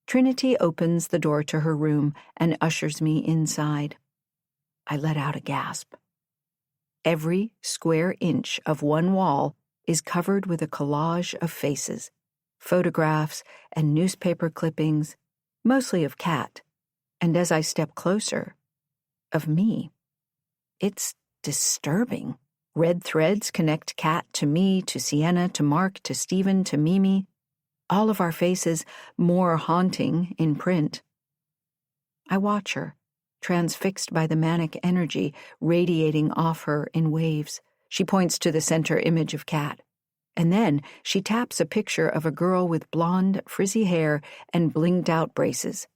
Trinity opens the door to her room and ushers me inside. I let out a gasp. Every square inch of one wall is covered with a collage of faces, photographs, and newspaper clippings, mostly of Kat, and as I step closer, of me. It's disturbing. Red threads connect Kat to me, to Sienna, to Mark, to Stephen, to Mimi. All of our faces more haunting in print. I watch her, transfixed by the manic energy radiating off her in waves. She points to the center image of Kat. And then she taps a picture of a girl with blonde, frizzy hair and blinged-out braces.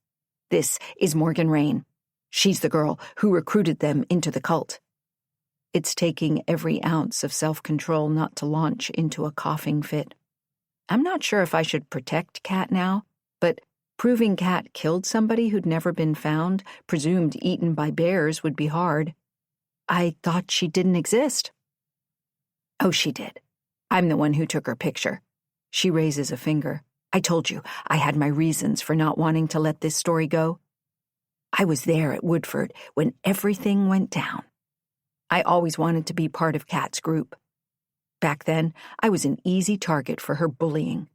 "This is Morgan Rain. She's the girl who recruited them into the cult." It's taking every ounce of self-control not to launch into a coughing fit. I'm not sure if I should protect Kat now, but proving Kat killed somebody who'd never been found, presumed eaten by bears, would be hard. I thought she didn't exist. "Oh, she did. I'm the one who took her picture." She raises a finger. "I told you I had my reasons for not wanting to let this story go. I was there at Woodford when everything went down. I always wanted to be part of Kat's group. Back then, I was an easy target for her bullying,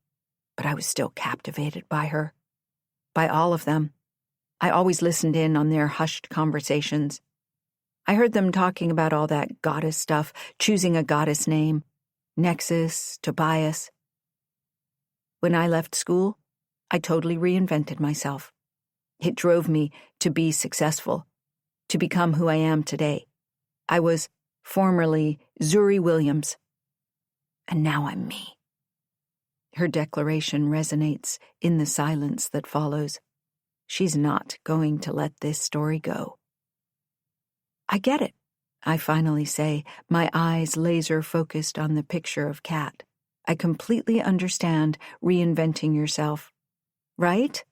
but I was still captivated by her. By all of them. I always listened in on their hushed conversations. I heard them talking about all that goddess stuff, choosing a goddess name, Nexus, Tobias. When I left school, I totally reinvented myself. It drove me to be successful, to become who I am today. I was formerly Zuri Williams, and now I'm me." Her declaration resonates in the silence that follows. She's not going to let this story go. "I get it," I finally say, my eyes laser-focused on the picture of Kat. "I completely understand reinventing yourself. Right?"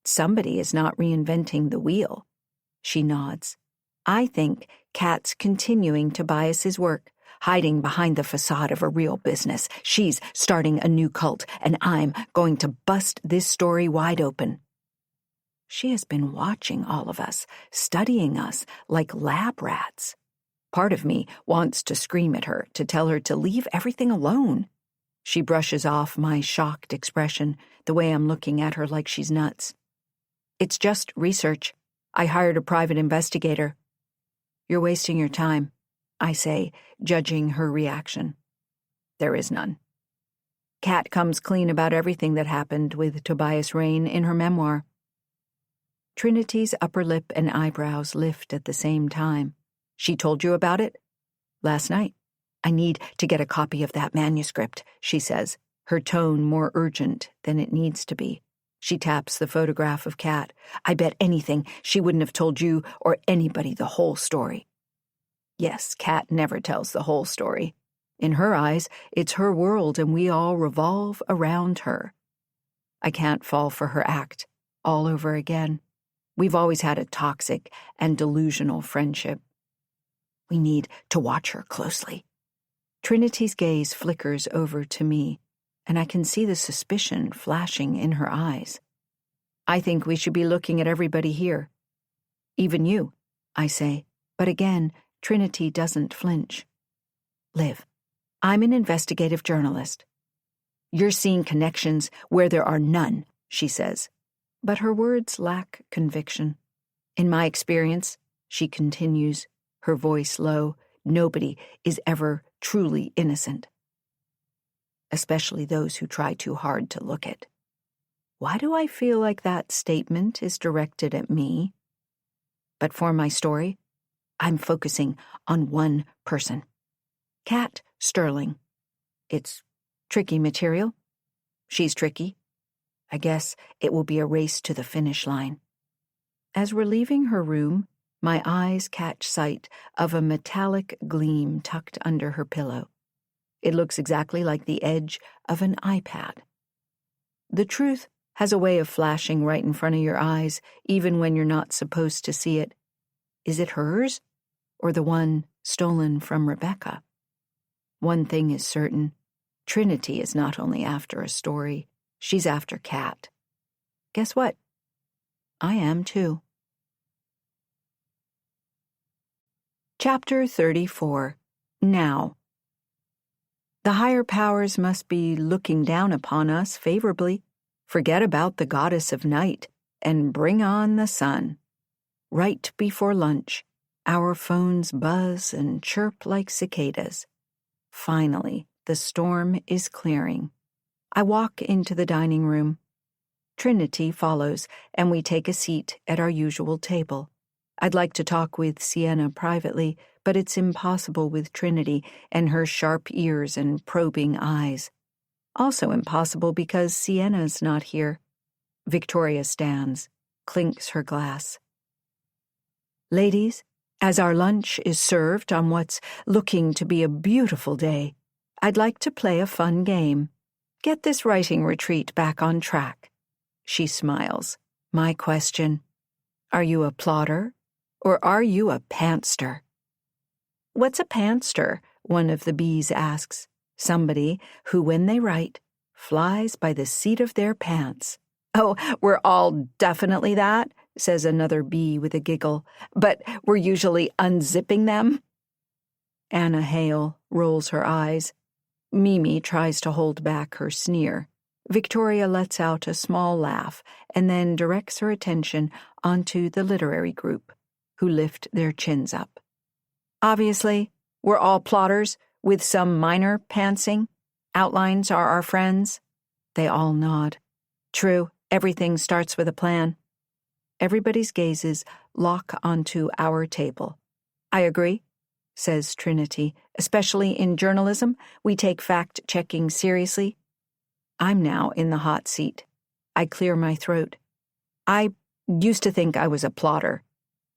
Somebody is not reinventing the wheel. She nods. I think Kat's continuing Tobias's work, hiding behind the facade of a real business. She's starting a new cult, and I'm going to bust this story wide open. She has been watching all of us, studying us like lab rats. Part of me wants to scream at her, to tell her to leave everything alone. She brushes off my shocked expression, the way I'm looking at her like she's nuts. It's just research. I hired a private investigator. You're wasting your time, I say, judging her reaction. There is none. Kat comes clean about everything that happened with Tobias Rain in her memoir. Trinity's upper lip and eyebrows lift at the same time. She told you about it? Last night. I need to get a copy of that manuscript, she says, her tone more urgent than it needs to be. She taps the photograph of Kat. I bet anything she wouldn't have told you or anybody the whole story. Yes, Kat never tells the whole story. In her eyes, it's her world and we all revolve around her. I can't fall for her act all over again. We've always had a toxic and delusional friendship. We need to watch her closely. Trinity's gaze flickers over to me, and I can see the suspicion flashing in her eyes. I think we should be looking at everybody here. Even you, I say, but again, Trinity doesn't flinch. Liv, I'm an investigative journalist. You're seeing connections where there are none, she says, but her words lack conviction. In my experience, she continues, her voice low, nobody is ever truly innocent. Especially those who try too hard to look it. Why do I feel like that statement is directed at me? But for my story, I'm focusing on one person. Kat Sterling. It's tricky material. She's tricky. I guess it will be a race to the finish line. As we're leaving her room, my eyes catch sight of a metallic gleam tucked under her pillow. It looks exactly like the edge of an iPad. The truth has a way of flashing right in front of your eyes, even when you're not supposed to see it. Is it hers, or the one stolen from Rebecca? One thing is certain. Trinity is not only after a story, she's after Kat. Guess what? I am too. Chapter 34. Now. The higher powers must be looking down upon us favorably. Forget about the goddess of night and bring on the sun. Right before lunch, our phones buzz and chirp like cicadas. Finally, the storm is clearing. I walk into the dining room. Trinity follows, and we take a seat at our usual table. I'd like to talk with Sienna privately, but it's impossible with Trinity and her sharp ears and probing eyes. Also impossible because Sienna's not here. Victoria stands, clinks her glass. Ladies, as our lunch is served on what's looking to be a beautiful day, I'd like to play a fun game. Get this writing retreat back on track. She smiles. My question, are you a plotter or are you a pantster? What's a pantster? One of the bees asks. Somebody who, when they write, flies by the seat of their pants. Oh, we're all definitely that, says another bee with a giggle, but we're usually unzipping them. Anna Hale rolls her eyes. Mimi tries to hold back her sneer. Victoria lets out a small laugh and then directs her attention onto the literary group, who lift their chins up. Obviously, we're all plotters with some minor pantsing. Outlines are our friends. They all nod. True, everything starts with a plan. Everybody's gazes lock onto our table. I agree, says Trinity. Especially in journalism, we take fact-checking seriously. I'm now in the hot seat. I clear my throat. I used to think I was a plotter,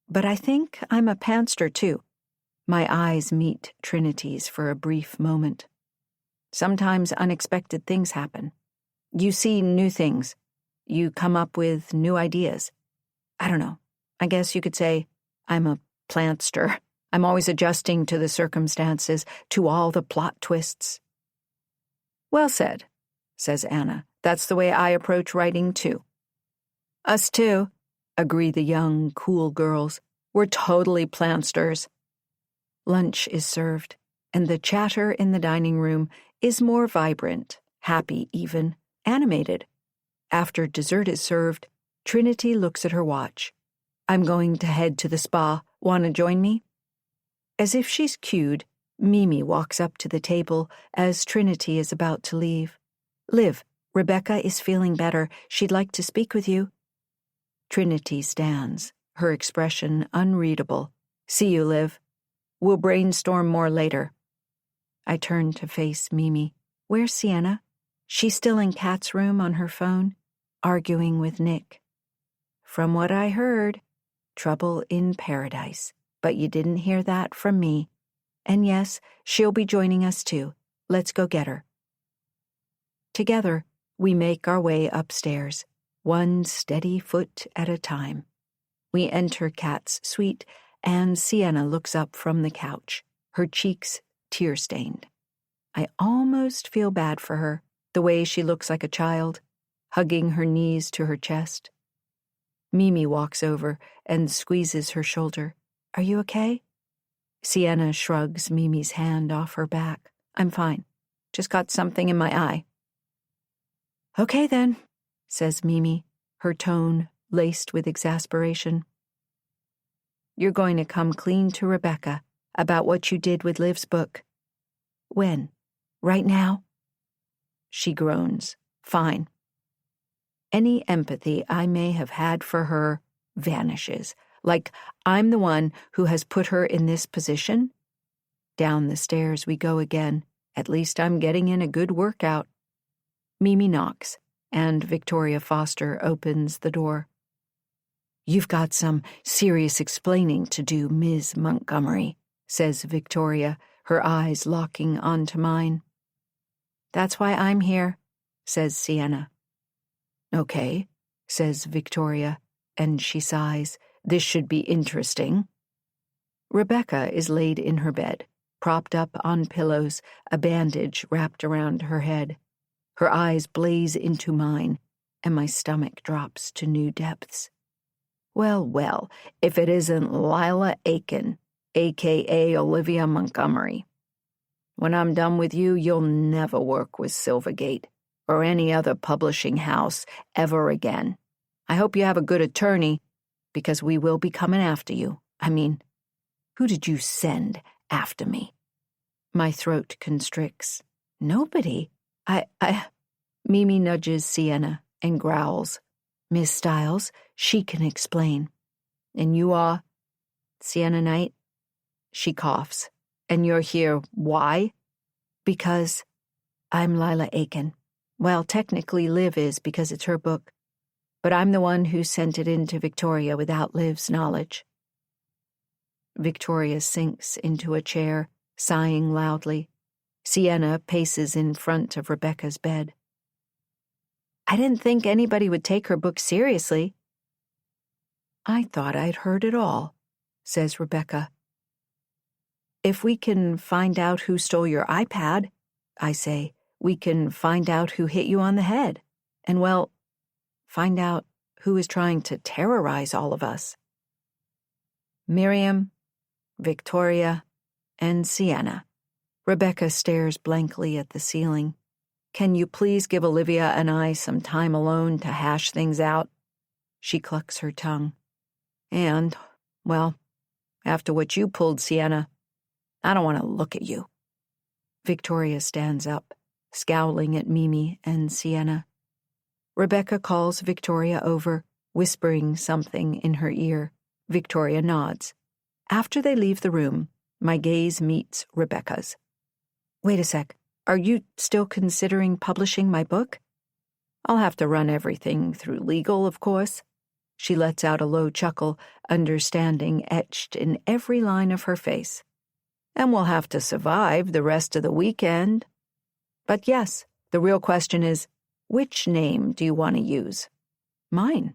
but I think I'm a pantster too. My eyes meet Trinity's for a brief moment. Sometimes unexpected things happen. You see new things. You come up with new ideas. I don't know. I guess you could say I'm a plantster. I'm always adjusting to the circumstances, to all the plot twists. Well said, says Anna. That's the way I approach writing, too. Us too, agree the young, cool girls. We're totally plantsters. Lunch is served, and the chatter in the dining room is more vibrant, happy even, animated. After dessert is served, Trinity looks at her watch. I'm going to head to the spa. Want to join me? As if she's cued, Mimi walks up to the table as Trinity is about to leave. Liv, Rebecca is feeling better. She'd like to speak with you. Trinity stands, her expression unreadable. See you, Liv. We'll brainstorm more later. I turn to face Mimi. Where's Sienna? She's still in Kat's room on her phone, arguing with Nick. From what I heard, trouble in paradise. But you didn't hear that from me. And yes, she'll be joining us too. Let's go get her. Together, we make our way upstairs, one steady foot at a time. We enter Kat's suite, and Sienna looks up from the couch, her cheeks tear-stained. I almost feel bad for her, the way she looks like a child, hugging her knees to her chest. Mimi walks over and squeezes her shoulder. Are you okay? Sienna shrugs Mimi's hand off her back. I'm fine. Just got something in my eye. Okay then, says Mimi, her tone laced with exasperation. You're going to come clean to Rebecca about what you did with Liv's book. When? Right now? She groans. Fine. Any empathy I may have had for her vanishes, like I'm the one who has put her in this position. Down the stairs we go again. At least I'm getting in a good workout. Mimi knocks, and Victoria Foster opens the door. You've got some serious explaining to do, Ms. Montgomery, says Victoria, her eyes locking onto mine. That's why I'm here, says Sienna. Okay, says Victoria, and she sighs. This should be interesting. Rebecca is laid in her bed, propped up on pillows, a bandage wrapped around her head. Her eyes blaze into mine, and my stomach drops to new depths. Well, well, if it isn't Lila Aiken, a.k.a. Olivia Montgomery. When I'm done with you, you'll never work with Silvergate or any other publishing house ever again. I hope you have a good attorney, because we will be coming after you. I mean, who did you send after me? My throat constricts. Nobody. Mimi nudges Sienna and growls. Miss Stiles, she can explain. And you are? Sienna Knight? She coughs. And you're here, why? Because I'm Lila Aiken. Well, technically Liv is, because it's her book. But I'm the one who sent it in to Victoria without Liv's knowledge. Victoria sinks into a chair, sighing loudly. Sienna paces in front of Rebecca's bed. I didn't think anybody would take her book seriously. I thought I'd heard it all, says Rebecca. If we can find out who stole your iPad, I say, we can find out who hit you on the head. And, well, find out who is trying to terrorize all of us. Miriam, Victoria, and Sienna. Rebecca stares blankly at the ceiling. Can you please give Olivia and I some time alone to hash things out? She clucks her tongue. And, well, after what you pulled, Sienna, I don't want to look at you. Victoria stands up, scowling at Mimi and Sienna. Rebecca calls Victoria over, whispering something in her ear. Victoria nods. After they leave the room, my gaze meets Rebecca's. Wait a sec. Are you still considering publishing my book? I'll have to run everything through legal, of course. She lets out a low chuckle, understanding etched in every line of her face. And we'll have to survive the rest of the weekend. But yes, the real question is, which name do you want to use? Mine.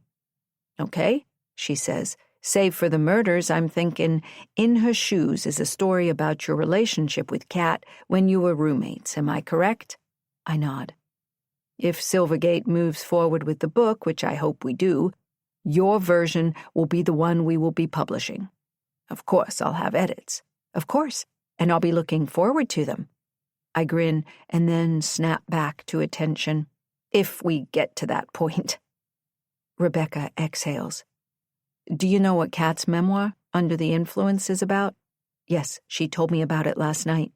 Okay, she says. Save for the murders, I'm thinking In Her Shoes is a story about your relationship with Kat when you were roommates. Am I correct? I nod. If Silvergate moves forward with the book, which I hope we do, your version will be the one we will be publishing. Of course, I'll have edits. Of course, and I'll be looking forward to them. I grin and then snap back to attention, if we get to that point. Rebecca exhales. Do you know what Kat's memoir, Under the Influence, is about? Yes, she told me about it last night.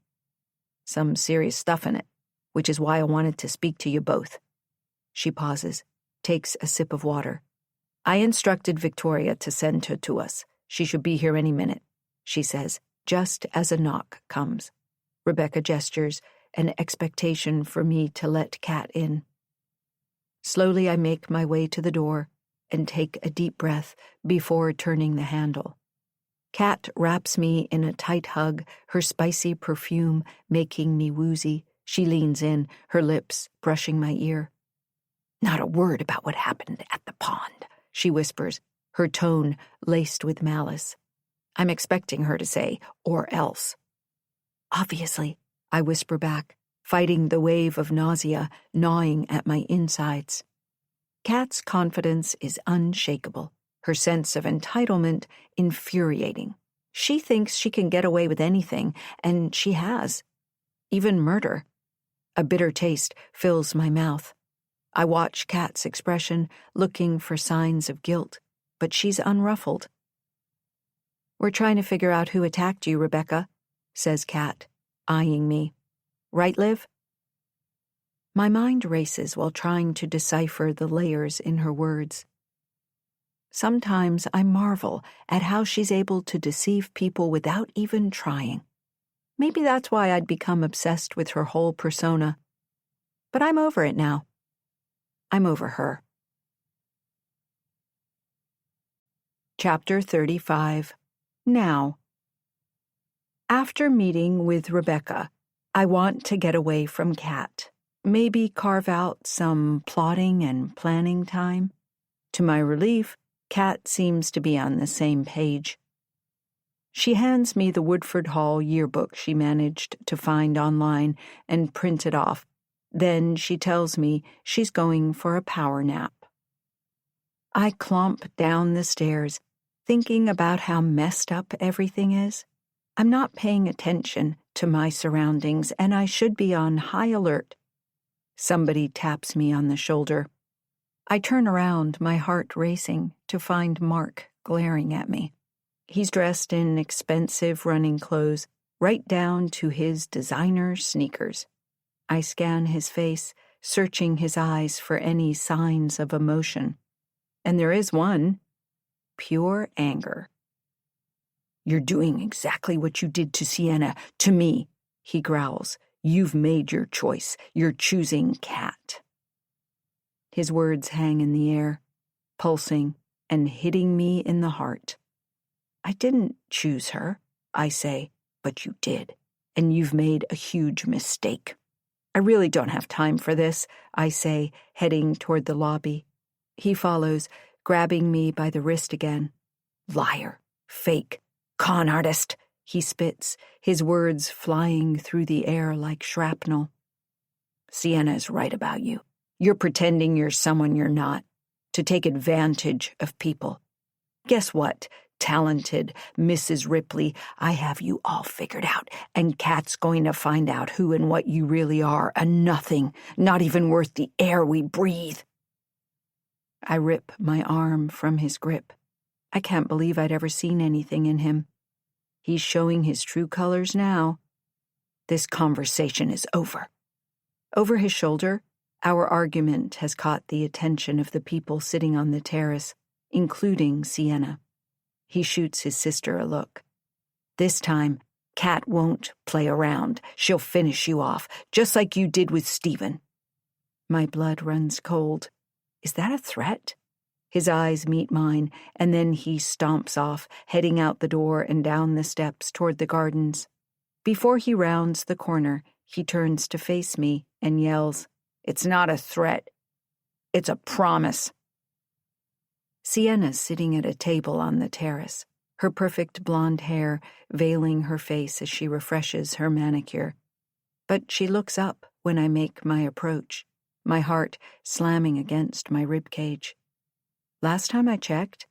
Some serious stuff in it, which is why I wanted to speak to you both. She pauses, takes a sip of water. I instructed Victoria to send her to us. She should be here any minute, she says, just as a knock comes. Rebecca gestures, an expectation for me to let Kat in. Slowly I make my way to the door and take a deep breath before turning the handle. Kat wraps me in a tight hug, her spicy perfume making me woozy. She leans in, her lips brushing my ear. Not a word about what happened at the pond, she whispers, her tone laced with malice. I'm expecting her to say, or else. Obviously, I whisper back, fighting the wave of nausea gnawing at my insides. Kat's confidence is unshakable, her sense of entitlement infuriating. She thinks she can get away with anything, and she has. Even murder. A bitter taste fills my mouth. I watch Kat's expression, looking for signs of guilt, but she's unruffled. We're trying to figure out who attacked you, Rebecca, says Kat, eyeing me. Right, Liv? My mind races while trying to decipher the layers in her words. Sometimes I marvel at how she's able to deceive people without even trying. Maybe that's why I'd become obsessed with her whole persona. But I'm over it now. I'm over her. Chapter 35. Now. After meeting with Rebecca, I want to get away from Kat. Maybe carve out some plotting and planning time. To my relief, Kat seems to be on the same page. She hands me the Woodford Hall yearbook she managed to find online and print it off. Then she tells me she's going for a power nap. I clomp down the stairs, thinking about how messed up everything is. I'm not paying attention to my surroundings, and I should be on high alert. Somebody taps me on the shoulder. I turn around, my heart racing, to find Mark glaring at me. He's dressed in expensive running clothes, right down to his designer sneakers. I scan his face, searching his eyes for any signs of emotion. And there is one. Pure anger. You're doing exactly what you did to Sienna, to me, he growls. You've made your choice. You're choosing Kat. His words hang in the air, pulsing and hitting me in the heart. I didn't choose her, I say, but you did, and you've made a huge mistake. I really don't have time for this, I say, heading toward the lobby. He follows, grabbing me by the wrist again. Liar, fake, con artist, he spits, his words flying through the air like shrapnel. Sienna's right about you. You're pretending you're someone you're not, to take advantage of people. Guess what, talented Mrs. Ripley? I have you all figured out, and Kat's going to find out who and what you really are, a nothing, not even worth the air we breathe. I rip my arm from his grip. I can't believe I'd ever seen anything in him. He's showing his true colors now. This conversation is over. Over his shoulder, our argument has caught the attention of the people sitting on the terrace, including Sienna. He shoots his sister a look. This time, Kat won't play around. She'll finish you off, just like you did with Stephen. My blood runs cold. Is that a threat? His eyes meet mine, and then he stomps off, heading out the door and down the steps toward the gardens. Before he rounds the corner, he turns to face me and yells, It's not a threat. It's a promise. Sienna's sitting at a table on the terrace, her perfect blonde hair veiling her face as she refreshes her manicure. But she looks up when I make my approach, my heart slamming against my ribcage. Last time I checked,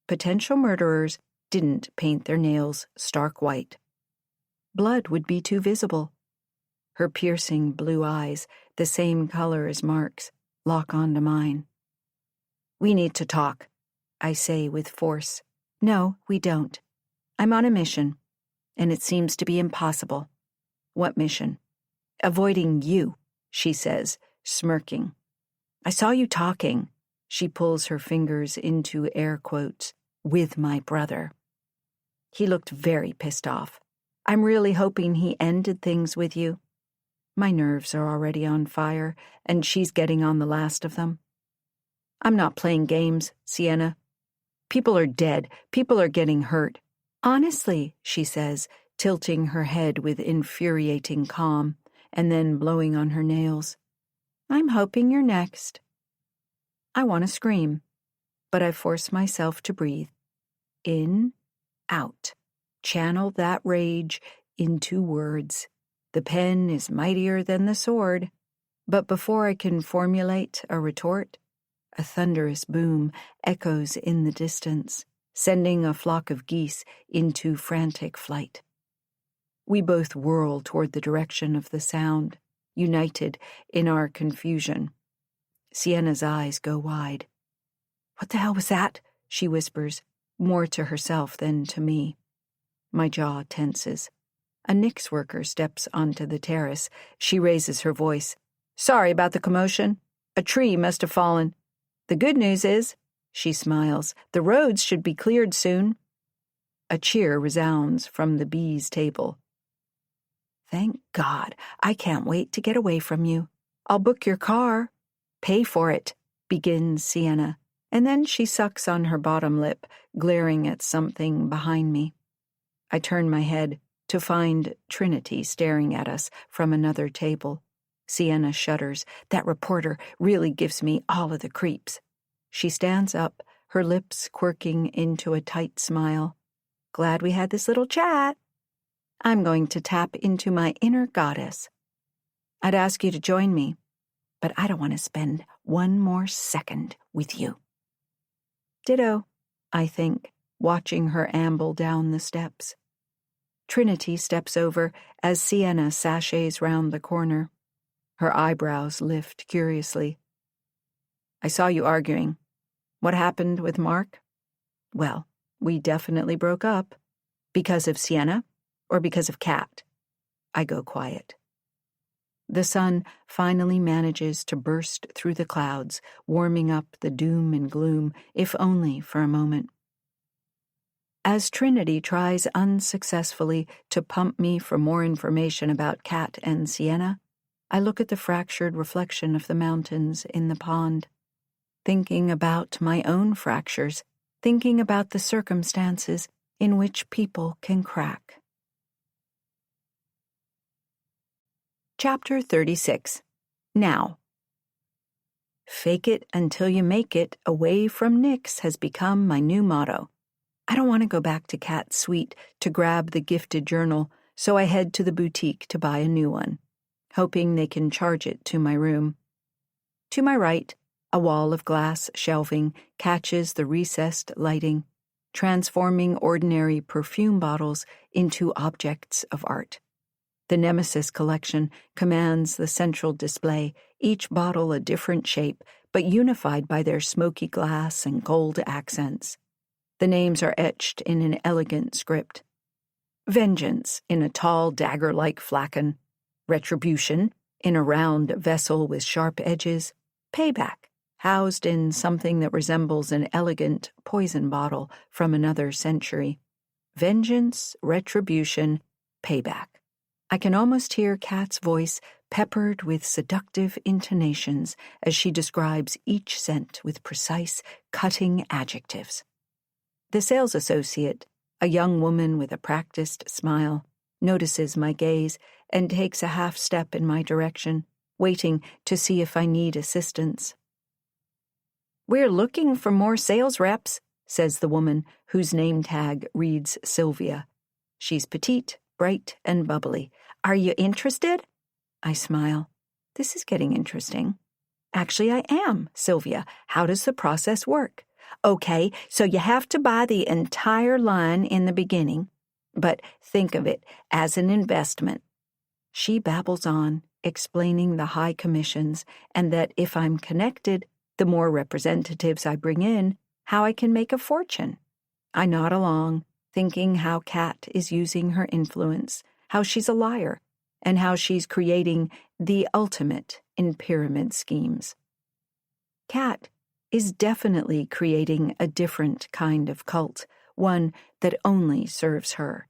potential murderers didn't paint their nails stark white. Blood would be too visible. Her piercing blue eyes, the same color as Mark's, lock onto mine. "We need to talk," I say with force. "No, we don't. I'm on a mission, and it seems to be impossible." "What mission?" "Avoiding you," she says, smirking. "I saw you talking," she pulls her fingers into air quotes, "with my brother." He looked very pissed off. "I'm really hoping he ended things with you." My nerves are already on fire, and she's getting on the last of them. "I'm not playing games, Sienna. People are dead. People are getting hurt." "Honestly," she says, tilting her head with infuriating calm, and then blowing on her nails, "I'm hoping you're next." I want to scream, but I force myself to breathe. In, out. Channel that rage into words. The pen is mightier than the sword. But before I can formulate a retort, a thunderous boom echoes in the distance, sending a flock of geese into frantic flight. We both whirl toward the direction of the sound, united in our confusion. Sienna's eyes go wide. "What the hell was that?" she whispers, more to herself than to me. My jaw tenses. A Nix worker steps onto the terrace. She raises her voice. "Sorry about the commotion. A tree must have fallen. The good news is," she smiles, "the roads should be cleared soon." A cheer resounds from the bees' table. "Thank God. I can't wait to get away from you. I'll book your car." "Pay for it," begins Sienna, and then she sucks on her bottom lip, glaring at something behind me. I turn my head to find Trinity staring at us from another table. Sienna shudders. That reporter really gives me all of the creeps. She stands up, her lips quirking into a tight smile. "Glad we had this little chat. I'm going to tap into my inner goddess. I'd ask you to join me, but I don't want to spend one more second with you." Ditto, I think, watching her amble down the steps. Trinity steps over as Sienna sashays round the corner. Her eyebrows lift curiously. "I saw you arguing. What happened with Mark?" "Well, we definitely broke up. Because of Sienna or because of Kat?" I go quiet. The sun finally manages to burst through the clouds, warming up the doom and gloom, if only for a moment. As Trinity tries unsuccessfully to pump me for more information about Kat and Sienna, I look at the fractured reflection of the mountains in the pond, thinking about my own fractures, thinking about the circumstances in which people can crack. Chapter 36. Now. Fake it until you make it away from Nix has become my new motto. I don't want to go back to Kat's suite to grab the gifted journal, so I head to the boutique to buy a new one, hoping they can charge it to my room. To my right, a wall of glass shelving catches the recessed lighting, transforming ordinary perfume bottles into objects of art. The Nemesis collection commands the central display, each bottle a different shape, but unified by their smoky glass and gold accents. The names are etched in an elegant script. Vengeance in a tall dagger-like flagon. Retribution in a round vessel with sharp edges. Payback, housed in something that resembles an elegant poison bottle from another century. Vengeance, retribution, payback. I can almost hear Kat's voice peppered with seductive intonations as she describes each scent with precise, cutting adjectives. The sales associate, a young woman with a practiced smile, notices my gaze and takes a half step in my direction, waiting to see if I need assistance. "We're looking for more sales reps," says the woman whose name tag reads Sylvia. She's petite, bright, and bubbly. "Are you interested?" I smile. This is getting interesting. "Actually, I am, Sylvia. How does the process work?" "Okay, so you have to buy the entire line in the beginning, but think of it as an investment." She babbles on, explaining the high commissions and that if I'm connected, the more representatives I bring in, how I can make a fortune. I nod along, thinking how Kat is using her influence, how she's a liar, and how she's creating the ultimate in pyramid schemes. Kat is definitely creating a different kind of cult, one that only serves her.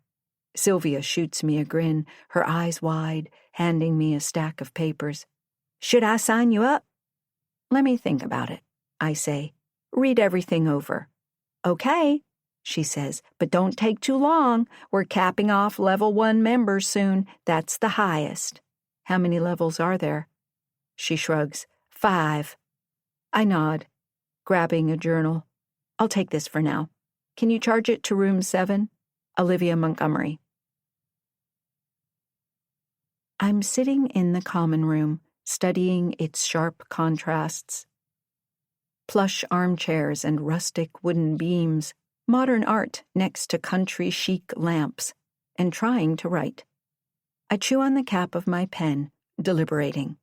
Sylvia shoots me a grin, her eyes wide, handing me a stack of papers. "Should I sign you up?" "Let me think about it," I say. "Read everything over." "Okay," she says, "but don't take too long. We're capping off level 1 members soon. That's the highest." "How many levels are there?" She shrugs. 5. I nod, grabbing a journal. "I'll take this for now. Can you charge it to room 7? Olivia Montgomery." I'm sitting in the common room, studying its sharp contrasts. Plush armchairs and rustic wooden beams, modern art next to country chic lamps, and trying to write. I chew on the cap of my pen, deliberating.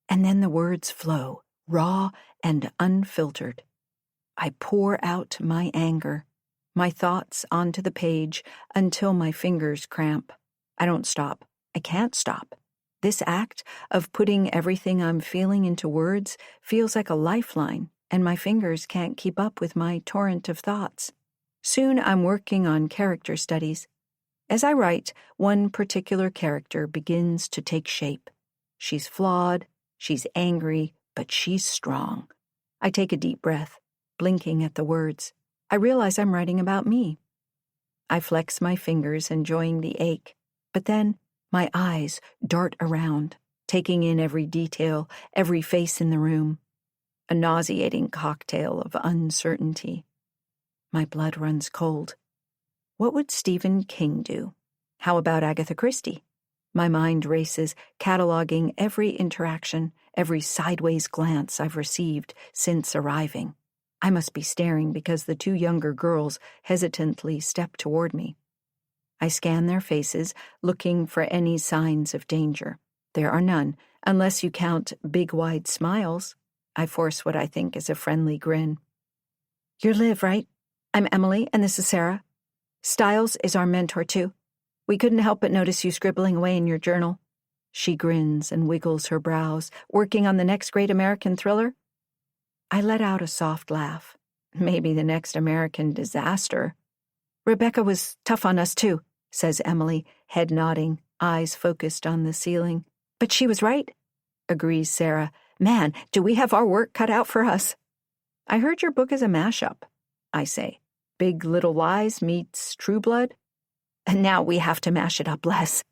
And then the words flow, raw and unfiltered. I pour out my anger, my thoughts onto the page until my fingers cramp. I don't stop. I can't stop. This act of putting everything I'm feeling into words feels like a lifeline, and my fingers can't keep up with my torrent of thoughts. Soon I'm working on character studies. As I write, one particular character begins to take shape. She's flawed, she's angry, but she's strong. I take a deep breath, blinking at the words. I realize I'm writing about me. I flex my fingers, enjoying the ache, but then my eyes dart around, taking in every detail, every face in the room. A nauseating cocktail of uncertainty. My blood runs cold. What would Stephen King do? How about Agatha Christie? My mind races, cataloging every interaction, every sideways glance I've received since arriving. I must be staring because the 2 younger girls hesitantly step toward me. I scan their faces, looking for any signs of danger. There are none, unless you count big wide smiles. I force what I think is a friendly grin. "You're Liv, right? I'm Emily, and this is Sarah. Styles is our mentor, too. We couldn't help but notice you scribbling away in your journal." She grins and wiggles her brows. "Working on the next great American thriller?" I let out a soft laugh. "Maybe the next American disaster." "Rebecca was tough on us, too," says Emily, head nodding, eyes focused on the ceiling. "But she was right," agrees Sarah. "Man, do we have our work cut out for us." "I heard your book is a mashup," I say. "Big Little Lies meets True Blood?" "And now we have to mash it up less."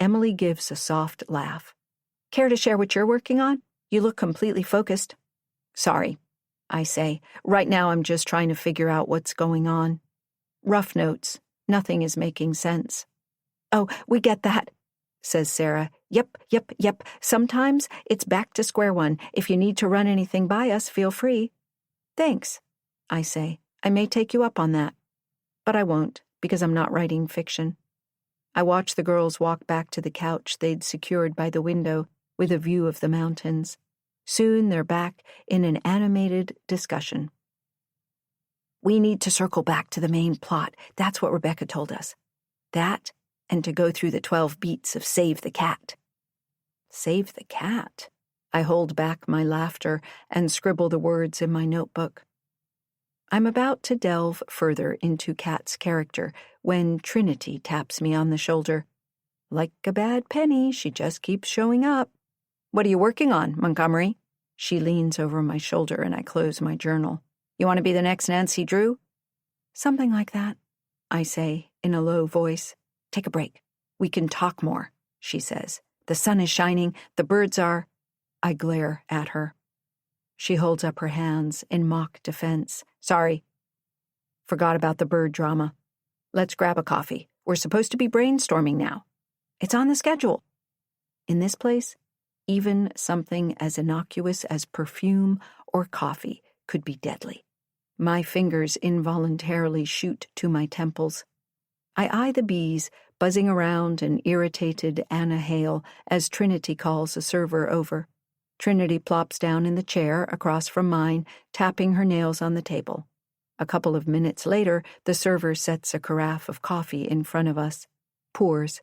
Emily gives a soft laugh. "Care to share what you're working on? You look completely focused." "Sorry," I say. "Right now I'm just trying to figure out what's going on. Rough notes. Nothing is making sense." "Oh, we get that," says Sarah. Yep. Sometimes it's back to square one. If you need to run anything by us, feel free." "Thanks," I say. "I may take you up on that." But I won't, because I'm not writing fiction. I watch the girls walk back to the couch they'd secured by the window with a view of the mountains. Soon they're back in an animated discussion. "We need to circle back to the main plot. That's what Rebecca told us. That, and to go through the 12 beats of Save the Cat." Save the cat? I hold back my laughter and scribble the words in my notebook. I'm about to delve further into Kat's character when Trinity taps me on the shoulder. Like a bad penny, she just keeps showing up. "What are you working on, Montgomery?" She leans over my shoulder and I close my journal. "You want to be the next Nancy Drew?" "Something like that," I say in a low voice. "Take a break. We can talk more," she says. "The sun is shining, the birds are—" I glare at her. She holds up her hands in mock defense. Sorry. Forgot about the bird drama. Let's grab a coffee. We're supposed to be brainstorming now. It's on the schedule. In this place, even something as innocuous as perfume or coffee could be deadly. My fingers involuntarily shoot to my temples. I eye the bees buzzing around an irritated Anna Hale as Trinity calls a server over. Trinity plops down in the chair across from mine, tapping her nails on the table. A couple of minutes later, the server sets a carafe of coffee in front of us. Pours.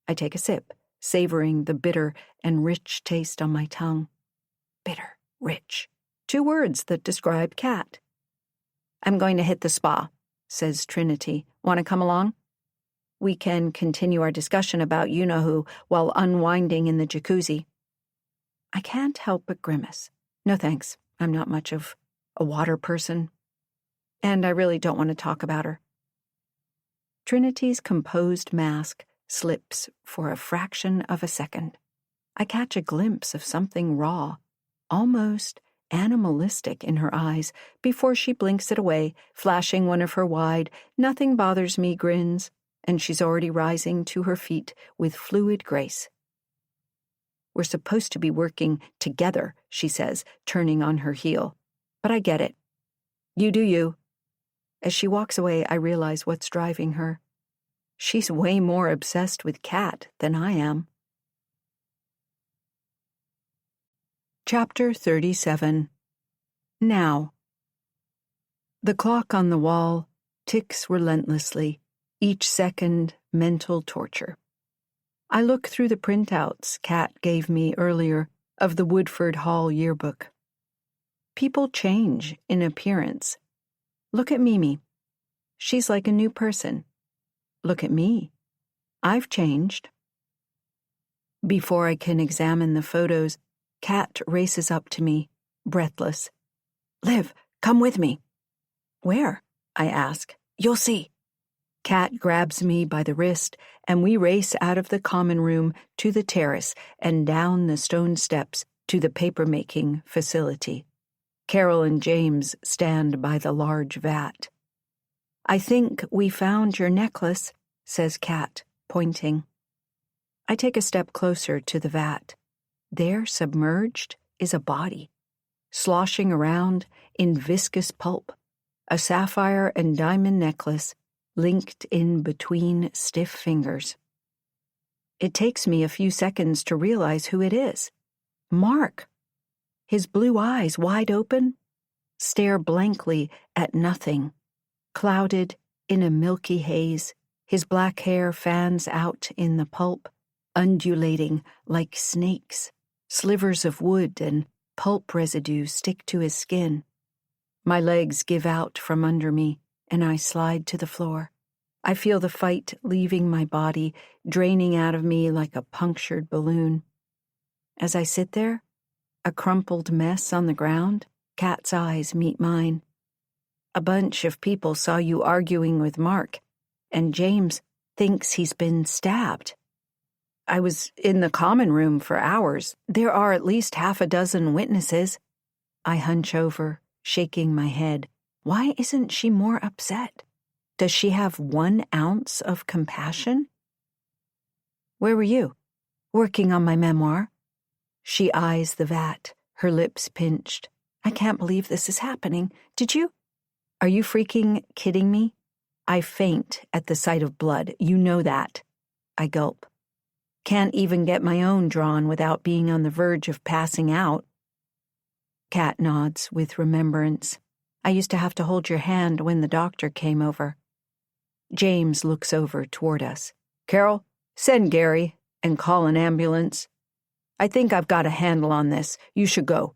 I take a sip, savoring the bitter and rich taste on my tongue. Bitter, rich. 2 words that describe Kat. I'm going to hit the spa, says Trinity. Want to come along? We can continue our discussion about you-know-who while unwinding in the jacuzzi. I can't help but grimace. No thanks, I'm not much of a water person. And I really don't want to talk about her. Trinity's composed mask slips for a fraction of a second. I catch a glimpse of something raw, almost animalistic in her eyes before she blinks it away, flashing one of her wide, nothing bothers me grins, and she's already rising to her feet with fluid grace. We're supposed to be working together, she says, turning on her heel. But I get it. You do you. As she walks away, I realize what's driving her. She's way more obsessed with Kat than I am. Chapter 37. Now. The clock on the wall ticks relentlessly, each second mental torture. I look through the printouts Kat gave me earlier of the Woodford Hall yearbook. People change in appearance. Look at Mimi. She's like a new person. Look at me. I've changed. Before I can examine the photos, Kat races up to me, breathless. Liv, come with me. Where? I ask. You'll see. Kat grabs me by the wrist, and we race out of the common room to the terrace and down the stone steps to the paper-making facility. Carol and James stand by the large vat. I think we found your necklace, says Kat, pointing. I take a step closer to the vat. There, submerged, is a body, sloshing around in viscous pulp, a sapphire and diamond necklace linked in between stiff fingers. It takes me a few seconds to realize who it is. Mark. His blue eyes, wide open, stare blankly at nothing. Clouded in a milky haze, his black hair fans out in the pulp, undulating like snakes. Slivers of wood and pulp residue stick to his skin. My legs give out from under me, and I slide to the floor. I feel the fight leaving my body, draining out of me like a punctured balloon. As I sit there, a crumpled mess on the ground, Kat's eyes meet mine. A bunch of people saw you arguing with Mark, and James thinks he's been stabbed. I was in the common room for hours. There are at least 6 witnesses. I hunch over, shaking my head. Why isn't she more upset? Does she have 1 ounce of compassion? Where were you? Working on my memoir. She eyes the vat, her lips pinched. I can't believe this is happening. Did you? Are you freaking kidding me? I faint at the sight of blood. You know that. I gulp. Can't even get my own drawn without being on the verge of passing out. Kat nods with remembrance. I used to have to hold your hand when the doctor came over. James looks over toward us. Carol, send Gary and call an ambulance. I think I've got a handle on this. You should go.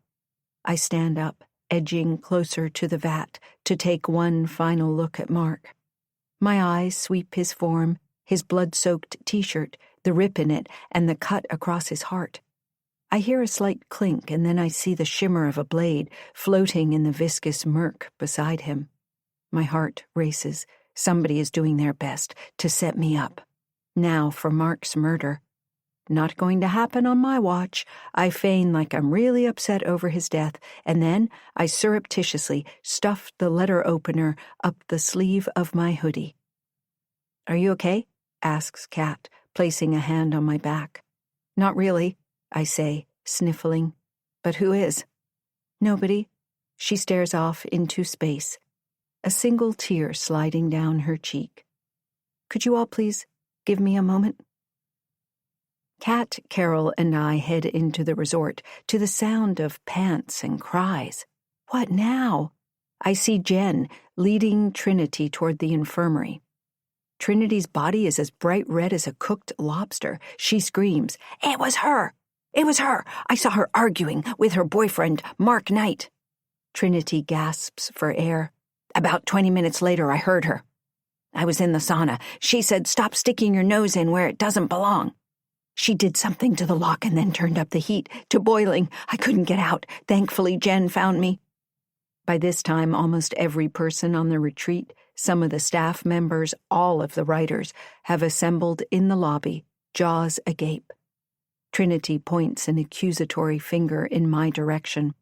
I stand up, edging closer to the vat to take one final look at Mark. My eyes sweep his form, his blood-soaked t-shirt, the rip in it, and the cut across his heart. I hear a slight clink, and then I see the shimmer of a blade floating in the viscous murk beside him. My heart races. Somebody is doing their best to set me up. Now for Mark's murder. Not going to happen on my watch. I feign like I'm really upset over his death, and then I surreptitiously stuff the letter opener up the sleeve of my hoodie. "Are you okay?" asks Kat, placing a hand on my back. "Not really," I say, sniffling. "But who is?" "Nobody." She stares off into space, a single tear sliding down her cheek. "Could you all please give me a moment?" Kat, Carol, and I head into the resort to the sound of pants and cries. What now? I see Jen leading Trinity toward the infirmary. Trinity's body is as bright red as a cooked lobster. She screams, "It was her! It was her! I saw her arguing with her boyfriend, Mark Knight." Trinity gasps for air. "About 20 minutes later, I heard her. I was in the sauna. She said, 'Stop sticking your nose in where it doesn't belong.' She did something to the lock and then turned up the heat to boiling. I couldn't get out. Thankfully, Jen found me." By this time, almost every person on the retreat, some of the staff members, all of the writers, have assembled in the lobby, jaws agape. Trinity points an accusatory finger in my direction.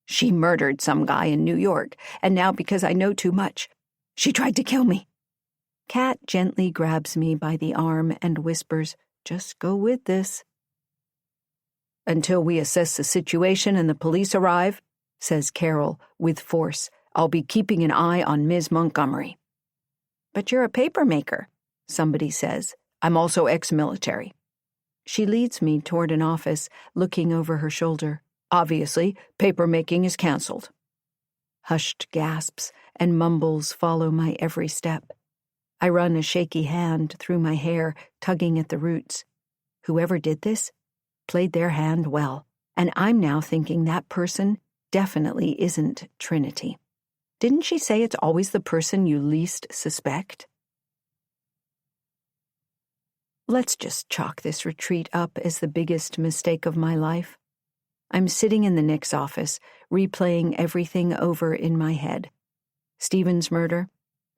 "She murdered some guy in New York, and now because I know too much, she tried to kill me." Kat gently grabs me by the arm and whispers, "Just go with this." "Until we assess the situation and the police arrive," says Carol with force, "I'll be keeping an eye on Ms. Montgomery." "But you're a papermaker," somebody says. "I'm also ex-military." She leads me toward an office, looking over her shoulder. "Obviously, papermaking is canceled." Hushed gasps and mumbles follow my every step. I run a shaky hand through my hair, tugging at the roots. Whoever did this played their hand well, and I'm now thinking that person definitely isn't Trinity. Didn't she say it's always the person you least suspect? Let's just chalk this retreat up as the biggest mistake of my life. I'm sitting in the Nick's office, replaying everything over in my head. Stephen's murder,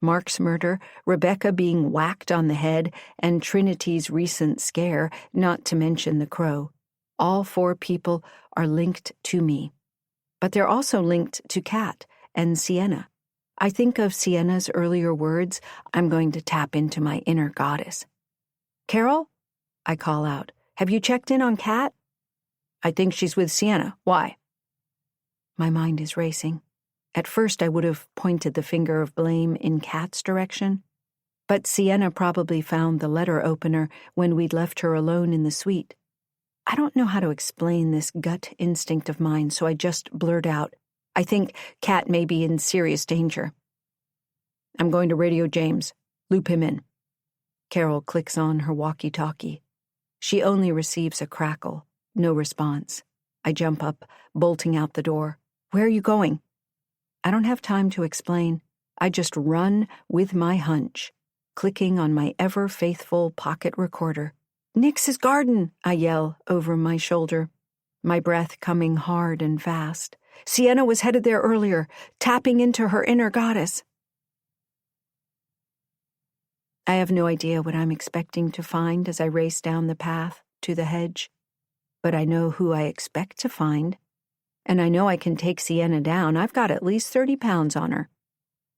Mark's murder, Rebecca being whacked on the head, and Trinity's recent scare, not to mention the crow. All 4 people are linked to me. But they're also linked to Kat and Sienna. I think of Sienna's earlier words, "I'm going to tap into my inner goddess." "Carol?" I call out. "Have you checked in on Kat?" "I think she's with Sienna. Why?" My mind is racing. At first, I would have pointed the finger of blame in Kat's direction, but Sienna probably found the letter opener when we'd left her alone in the suite. I don't know how to explain this gut instinct of mine, so I just blurt out, "I think Kat may be in serious danger." "I'm going to radio James. Loop him in." Carol clicks on her walkie-talkie. She only receives a crackle, no response. I jump up, bolting out the door. "Where are you going?" I don't have time to explain. I just run with my hunch, clicking on my ever-faithful pocket recorder. "Nick's garden," I yell over my shoulder, my breath coming hard and fast. "Sienna was headed there earlier, tapping into her inner goddess." I have no idea what I'm expecting to find as I race down the path to the hedge, but I know who I expect to find. And I know I can take Sienna down. I've got at least 30 pounds on her.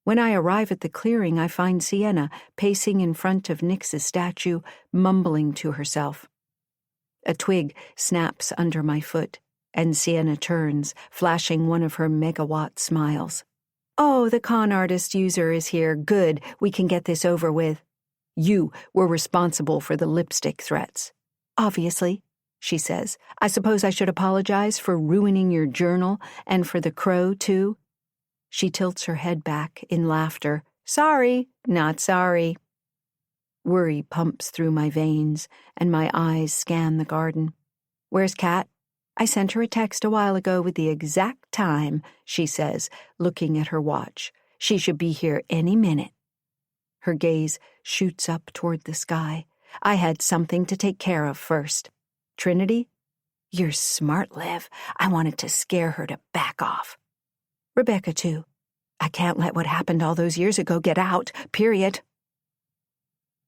When I arrive at the clearing, I find Sienna pacing in front of Nix's statue, mumbling to herself. A twig snaps under my foot, and Sienna turns, flashing one of her megawatt smiles. "Oh, the con artist user is here. Good, we can get this over with. You were responsible for the lipstick threats." "Obviously," she says. "I suppose I should apologize for ruining your journal and for the crow, too." She tilts her head back in laughter. "Sorry, not sorry." Worry pumps through my veins, and my eyes scan the garden. "Where's Kat?" "I sent her a text a while ago with the exact time," she says, looking at her watch. "She should be here any minute." Her gaze shoots up toward the sky. "I had something to take care of first." "Trinity?" "You're smart, Liv. I wanted to scare her to back off." "Rebecca, too. I can't let what happened all those years ago get out, period."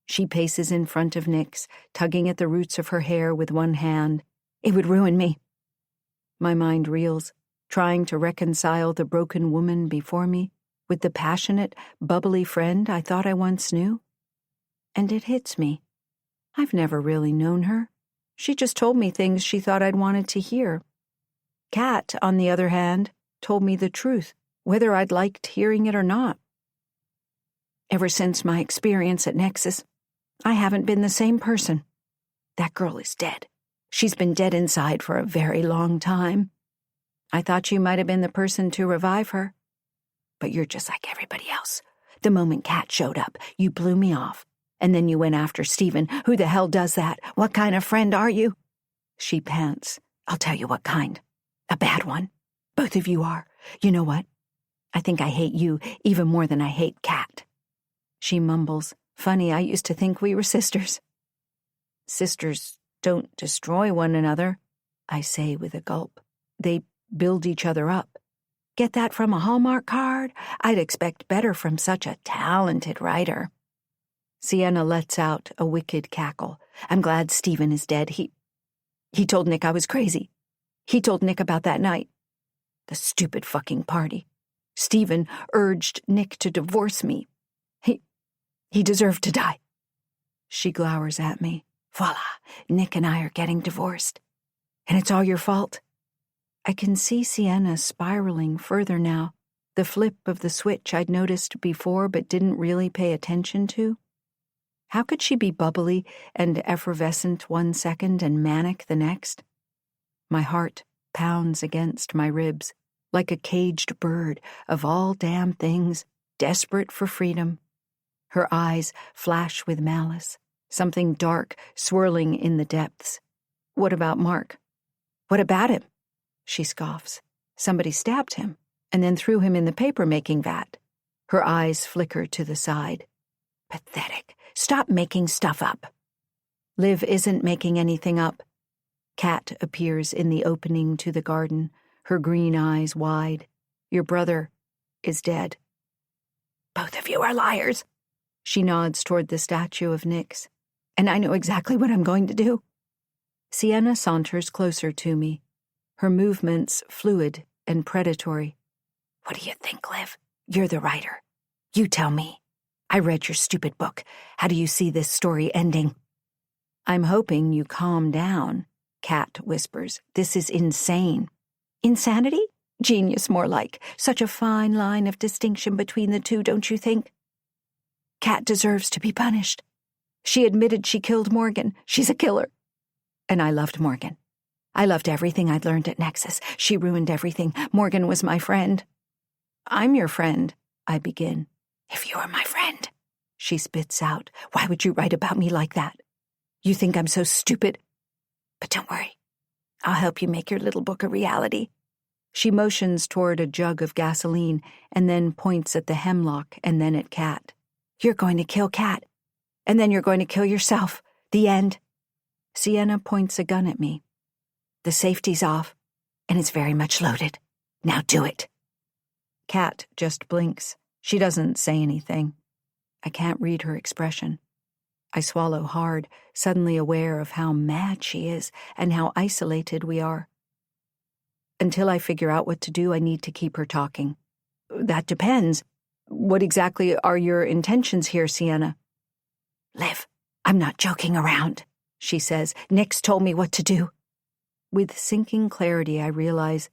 She paces in front of Nick's, tugging at the roots of her hair with one hand. It would ruin me. My mind reels, trying to reconcile the broken woman before me with the passionate, bubbly friend I thought I once knew. And it hits me. I've never really known her. She just told me things she thought I'd wanted to hear. Kat, on the other hand, told me the truth, whether I'd liked hearing it or not. Ever since my experience at Nexus, I haven't been the same person. That girl is dead. She's been dead inside for a very long time. I thought you might have been the person to revive her. But you're just like everybody else. The moment Kat showed up, you blew me off. And then you went after Stephen. Who the hell does that? What kind of friend are you? She pants. I'll tell you what kind. A bad one. Both of you are. You know what? I think I hate you even more than I hate Kat. She mumbles. Funny, I used to think we were sisters. Sisters don't destroy one another, I say with a gulp. They build each other up. Get that from a Hallmark card? I'd expect better from such a talented writer. Sienna lets out a wicked cackle. I'm glad Stephen is dead. He told Nick I was crazy. He told Nick about that night. The stupid fucking party. Stephen urged Nick to divorce me. He deserved to die. She glowers at me. Voila, Nick and I are getting divorced. And it's all your fault. I can see Sienna spiraling further now, the flip of the switch I'd noticed before but didn't really pay attention to. How could she be bubbly and effervescent one second and manic the next? My heart pounds against my ribs, like a caged bird of all damn things, desperate for freedom. Her eyes flash with malice, something dark swirling in the depths. What about Mark? What about him? She scoffs. Somebody stabbed him and then threw him in the paper-making vat. Her eyes flicker to the side. Pathetic. Stop making stuff up. Liv isn't making anything up. Kat appears in the opening to the garden, her green eyes wide. Your brother is dead. Both of you are liars. She nods toward the statue of Nick's. And I know exactly what I'm going to do. Sienna saunters closer to me, her movements fluid and predatory. What do you think, Liv? You're the writer. You tell me. I read your stupid book. How do you see this story ending? I'm hoping you calm down, Kat whispers. This is insane. Insanity? Genius, more like. Such a fine line of distinction between the two, don't you think? Kat deserves to be punished. She admitted she killed Morgan. She's a killer. And I loved Morgan. I loved everything I'd learned at Nexus. She ruined everything. Morgan was my friend. I'm your friend, I begin. If you were my friend, she spits out. Why would you write about me like that? You think I'm so stupid? But don't worry. I'll help you make your little book a reality. She motions toward a jug of gasoline and then points at the hemlock and then at Kat. You're going to kill Kat. And then you're going to kill yourself. The end. Sienna points a gun at me. The safety's off, and it's very much loaded. Now do it. Kat just blinks. She doesn't say anything. I can't read her expression. I swallow hard, suddenly aware of how mad she is and how isolated we are. Until I figure out what to do, I need to keep her talking. That depends. What exactly are your intentions here, Sienna? Liv, I'm not joking around, she says. Nick's told me what to do. With sinking clarity, I realize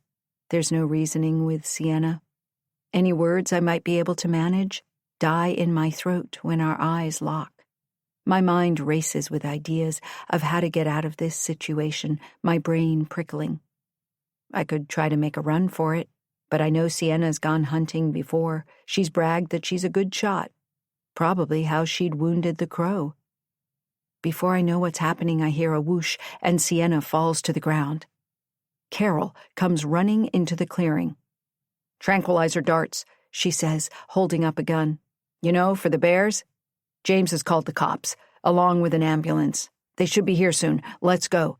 there's no reasoning with Sienna. Any words I might be able to manage die in my throat when our eyes lock. My mind races with ideas of how to get out of this situation, my brain prickling. I could try to make a run for it, but I know Sienna's gone hunting before. She's bragged that she's a good shot. Probably how she'd wounded the crow. Before I know what's happening, I hear a whoosh, and Sienna falls to the ground. Carol comes running into the clearing. Tranquilizer darts, she says, holding up a gun. You know, for the bears? James has called the cops, along with an ambulance. They should be here soon. Let's go.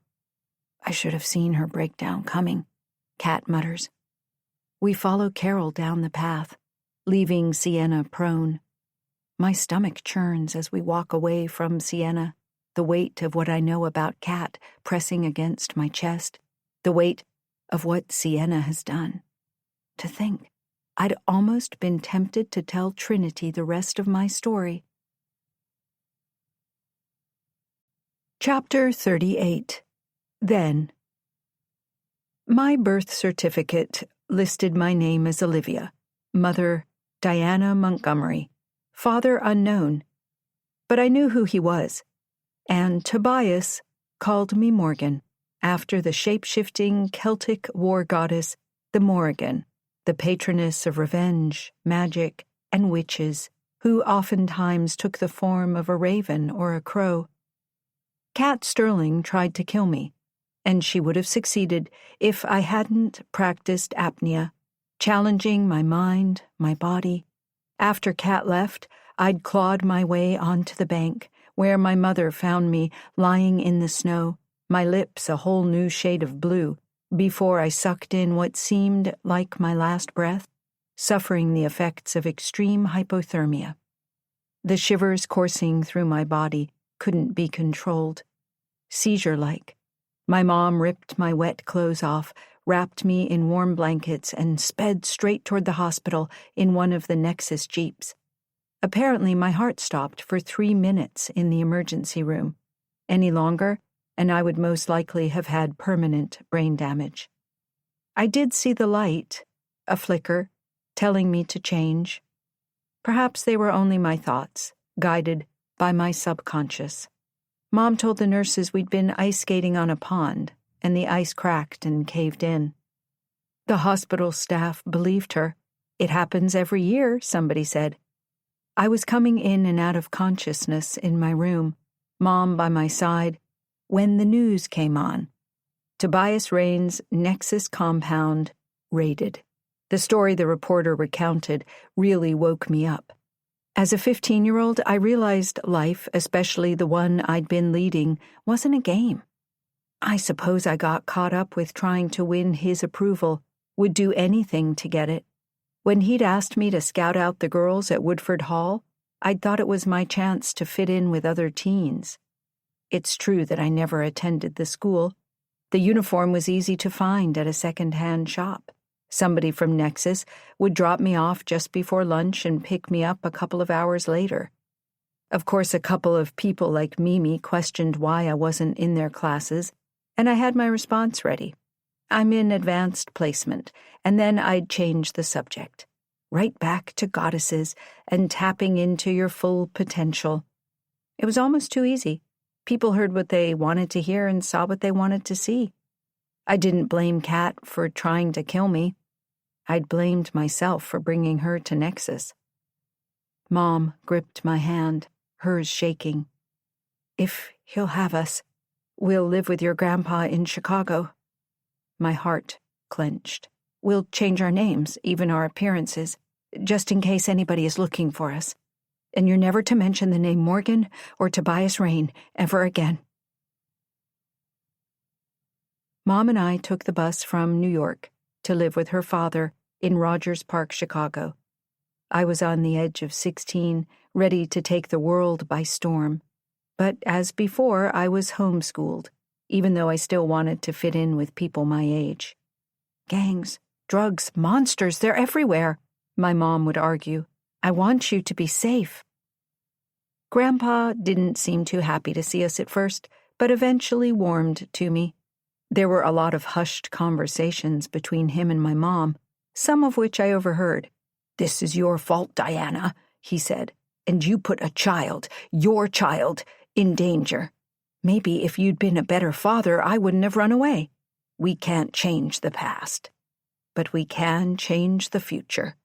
I should have seen her breakdown coming, Kat mutters. We follow Carol down the path, leaving Sienna prone. My stomach churns as we walk away from Sienna, the weight of what I know about Kat pressing against my chest, the weight of what Sienna has done. To think, I'd almost been tempted to tell Trinity the rest of my story. Chapter 38. Then. My birth certificate listed my name as Olivia, mother Diana Montgomery, father unknown, but I knew who he was, and Tobias called me Morgan, after the shape-shifting Celtic war goddess, the Morrigan, the patroness of revenge, magic, and witches, who oftentimes took the form of a raven or a crow. Kat Sterling tried to kill me, and she would have succeeded if I hadn't practiced apnea, challenging my mind, my body. After Kat left, I'd clawed my way onto the bank, where my mother found me lying in the snow, my lips a whole new shade of blue, before I sucked in what seemed like my last breath, suffering the effects of extreme hypothermia. The shivers coursing through my body couldn't be controlled. Seizure-like. My mom ripped my wet clothes off, wrapped me in warm blankets, and sped straight toward the hospital in one of the Nexus jeeps. Apparently, my heart stopped for 3 minutes in the emergency room. Any longer, and I would most likely have had permanent brain damage. I did see the light, a flicker, telling me to change. Perhaps they were only my thoughts, guided by my subconscious. Mom told the nurses we'd been ice skating on a pond, and the ice cracked and caved in. The hospital staff believed her. It happens every year, somebody said. I was coming in and out of consciousness in my room, Mom by my side, when the news came on. Tobias Rain's Nexus compound raided. The story the reporter recounted really woke me up. As a 15-year-old, I realized life, especially the one I'd been leading, wasn't a game. I suppose I got caught up with trying to win his approval, would do anything to get it. When he'd asked me to scout out the girls at Woodford Hall, I'd thought it was my chance to fit in with other teens. It's true that I never attended the school. The uniform was easy to find at a second-hand shop. Somebody from Nexus would drop me off just before lunch and pick me up a couple of hours later. Of course, a couple of people like Mimi questioned why I wasn't in their classes, and I had my response ready. I'm in advanced placement, and then I'd change the subject. Right back to goddesses and tapping into your full potential. It was almost too easy. People heard what they wanted to hear and saw what they wanted to see. I didn't blame Kat for trying to kill me. I'd blamed myself for bringing her to Nexus. Mom gripped my hand, hers shaking. If he'll have us, we'll live with your grandpa in Chicago. My heart clenched. We'll change our names, even our appearances, just in case anybody is looking for us. And you're never to mention the name Morgan or Tobias Rain ever again. Mom and I took the bus from New York to live with her father in Rogers Park, Chicago. I was on the edge of 16, ready to take the world by storm. But as before, I was homeschooled, even though I still wanted to fit in with people my age. Gangs, drugs, monsters, they're everywhere, my mom would argue. I want you to be safe. Grandpa didn't seem too happy to see us at first, but eventually warmed to me. There were a lot of hushed conversations between him and my mom, some of which I overheard. "This is your fault, Diana," he said, "and you put a child, your child, in danger. Maybe if you'd been a better father, I wouldn't have run away. We can't change the past, but we can change the future."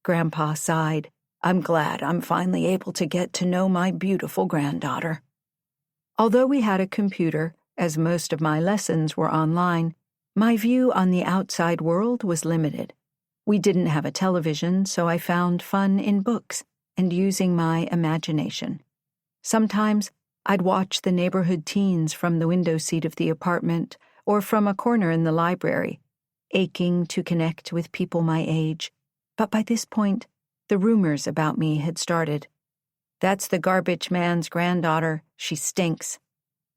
Grandpa sighed. I'm glad I'm finally able to get to know my beautiful granddaughter. Although we had a computer, as most of my lessons were online, my view on the outside world was limited. We didn't have a television, so I found fun in books and using my imagination. Sometimes I'd watch the neighborhood teens from the window seat of the apartment or from a corner in the library, aching to connect with people my age. But by this point, the rumors about me had started. That's the garbage man's granddaughter. She stinks.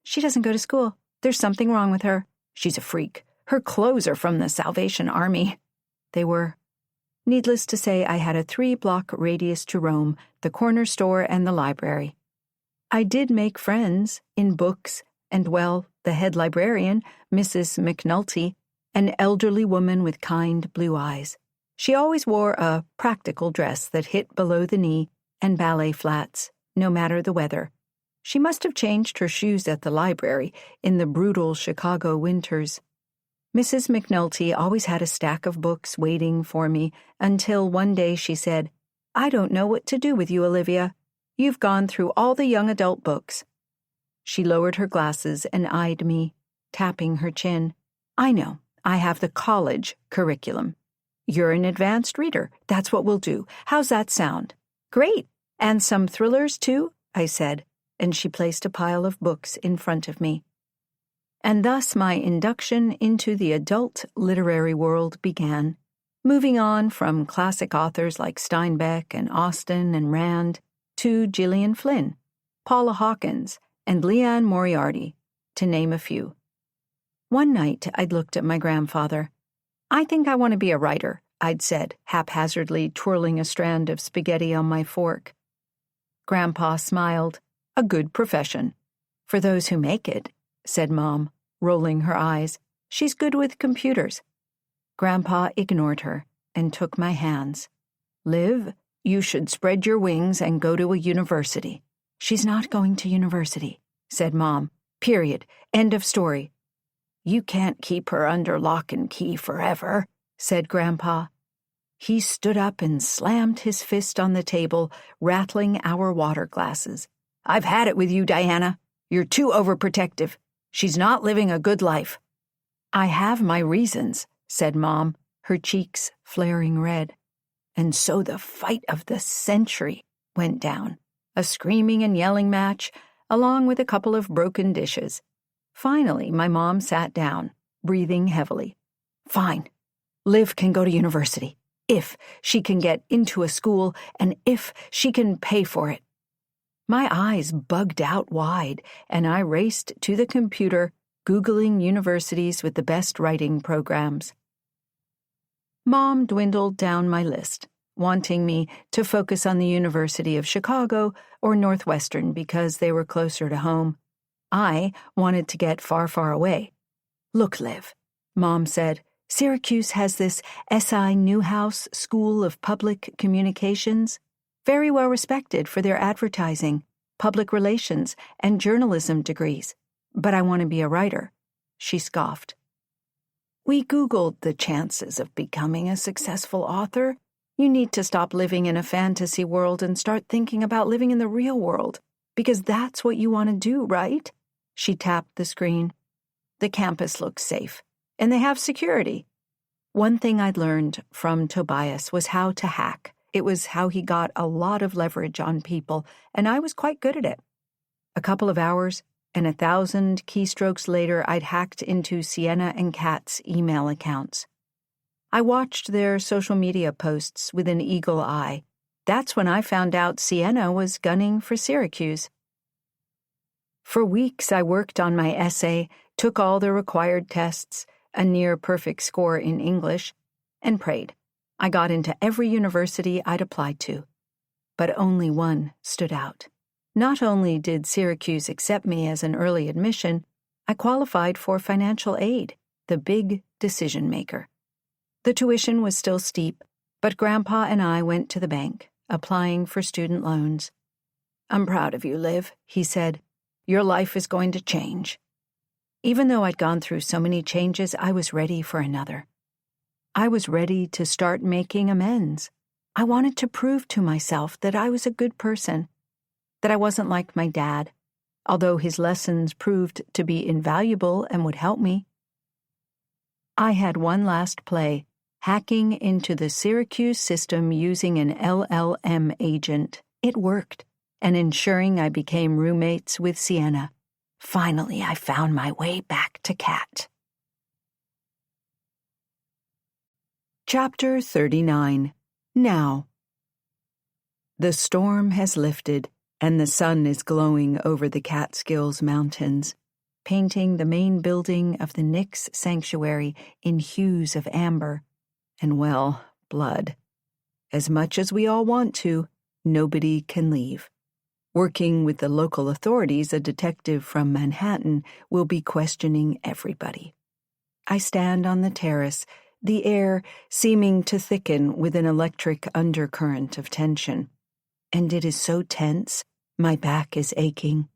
She doesn't go to school. There's something wrong with her. She's a freak. Her clothes are from the Salvation Army. They were. Needless to say, I had a 3-block radius to roam, the corner store and the library. I did make friends in books, and, well, the head librarian, Mrs. McNulty, an elderly woman with kind blue eyes. She always wore a practical dress that hit below the knee and ballet flats, no matter the weather. She must have changed her shoes at the library in the brutal Chicago winters. Mrs. McNulty always had a stack of books waiting for me until one day she said, "I don't know what to do with you, Olivia. You've gone through all the young adult books." She lowered her glasses and eyed me, tapping her chin. "I know. I have the college curriculum. You're an advanced reader. That's what we'll do. How's that sound?" "Great. And some thrillers, too?" I said, and she placed a pile of books in front of me. And thus my induction into the adult literary world began, moving on from classic authors like Steinbeck and Austen and Rand to Gillian Flynn, Paula Hawkins, and Leanne Moriarty, to name a few. One night I'd looked at my grandfather. "I think I want to be a writer," I'd said, haphazardly twirling a strand of spaghetti on my fork. Grandpa smiled. "A good profession." "For those who make it," said Mom, rolling her eyes. "She's good with computers." Grandpa ignored her and took my hands. "Liv, you should spread your wings and go to a university." "She's not going to university," said Mom. "Period. End of story." "You can't keep her under lock and key forever," said Grandpa. He stood up and slammed his fist on the table, rattling our water glasses. "I've had it with you, Diana. You're too overprotective. She's not living a good life." "I have my reasons," said Mom, her cheeks flaring red. And so the fight of the century went down, a screaming and yelling match, along with a couple of broken dishes. Finally, my mom sat down, breathing heavily. "Fine. Liv can go to university, if she can get into a school and if she can pay for it." My eyes bugged out wide, and I raced to the computer, Googling universities with the best writing programs. Mom dwindled down my list, wanting me to focus on the University of Chicago or Northwestern because they were closer to home. I wanted to get far, far away. "Look, Liv," Mom said, "Syracuse has this S.I. Newhouse School of Public Communications, very well respected for their advertising, public relations, and journalism degrees. But I want to be a writer." She scoffed. "We Googled the chances of becoming a successful author. You need to stop living in a fantasy world and start thinking about living in the real world, because that's what you want to do, right?" She tapped the screen. "The campus looks safe, and they have security." One thing I'd learned from Tobias was how to hack. It was how he got a lot of leverage on people, and I was quite good at it. A couple of hours, and 1,000 keystrokes later, I'd hacked into Sienna and Kat's email accounts. I watched their social media posts with an eagle eye. That's when I found out Sienna was gunning for Syracuse. For weeks, I worked on my essay, took all the required tests, a near-perfect score in English, and prayed. I got into every university I'd applied to. But only one stood out. Not only did Syracuse accept me as an early admission, I qualified for financial aid, the big decision maker. The tuition was still steep, but Grandpa and I went to the bank, applying for student loans. "I'm proud of you, Liv," he said. "Your life is going to change." Even though I'd gone through so many changes, I was ready for another. I was ready to start making amends. I wanted to prove to myself that I was a good person, that I wasn't like my dad, although his lessons proved to be invaluable and would help me. I had one last play, hacking into the Syracuse system using an LLM agent. It worked, and ensuring I became roommates with Sienna. Finally, I found my way back to Kat. Chapter 39. Now. The storm has lifted, and the sun is glowing over the Catskills Mountains, painting the main building of the Nix Sanctuary in hues of amber and, well, blood. As much as we all want to, nobody can leave. Working with the local authorities, a detective from Manhattan will be questioning everybody. I stand on the terrace, the air seeming to thicken with an electric undercurrent of tension. And it is so tense, my back is aching.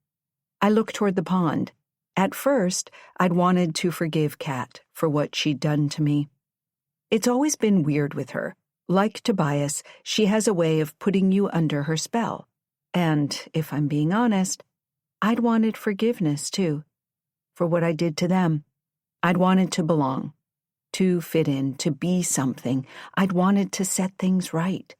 I look toward the pond. At first, I'd wanted to forgive Kat for what she'd done to me. It's always been weird with her. Like Tobias, she has a way of putting you under her spell. And, if I'm being honest, I'd wanted forgiveness, too, for what I did to them. I'd wanted to belong, to fit in, to be something. I'd wanted to set things right.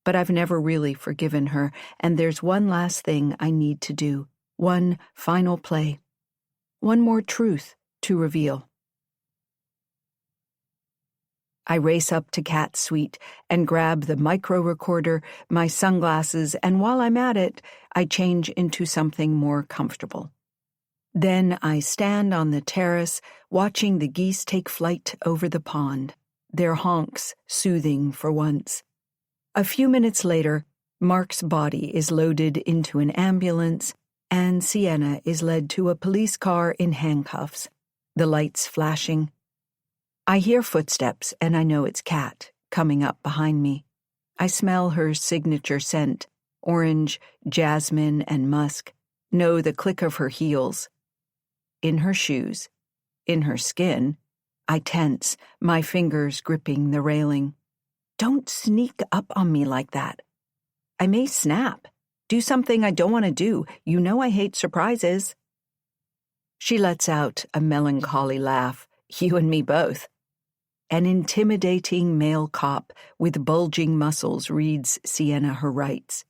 But I've never really forgiven her, and there's one last thing I need to do, one final play, one more truth to reveal. I race up to Kat's suite and grab the micro recorder, my sunglasses, and while I'm at it, I change into something more comfortable. Then I stand on the terrace, watching the geese take flight over the pond, their honks soothing for once. A few minutes later, Mark's body is loaded into an ambulance, and Sienna is led to a police car in handcuffs, the lights flashing. I hear footsteps, and I know it's Kat coming up behind me. I smell her signature scent, orange, jasmine, and musk, know the click of her heels. In her shoes, in her skin, I tense, my fingers gripping the railing. Don't sneak up on me like that. I may snap, do something I don't want to do. You know I hate surprises. She lets out a melancholy laugh. You and me both. An intimidating male cop with bulging muscles reads Sienna her rights.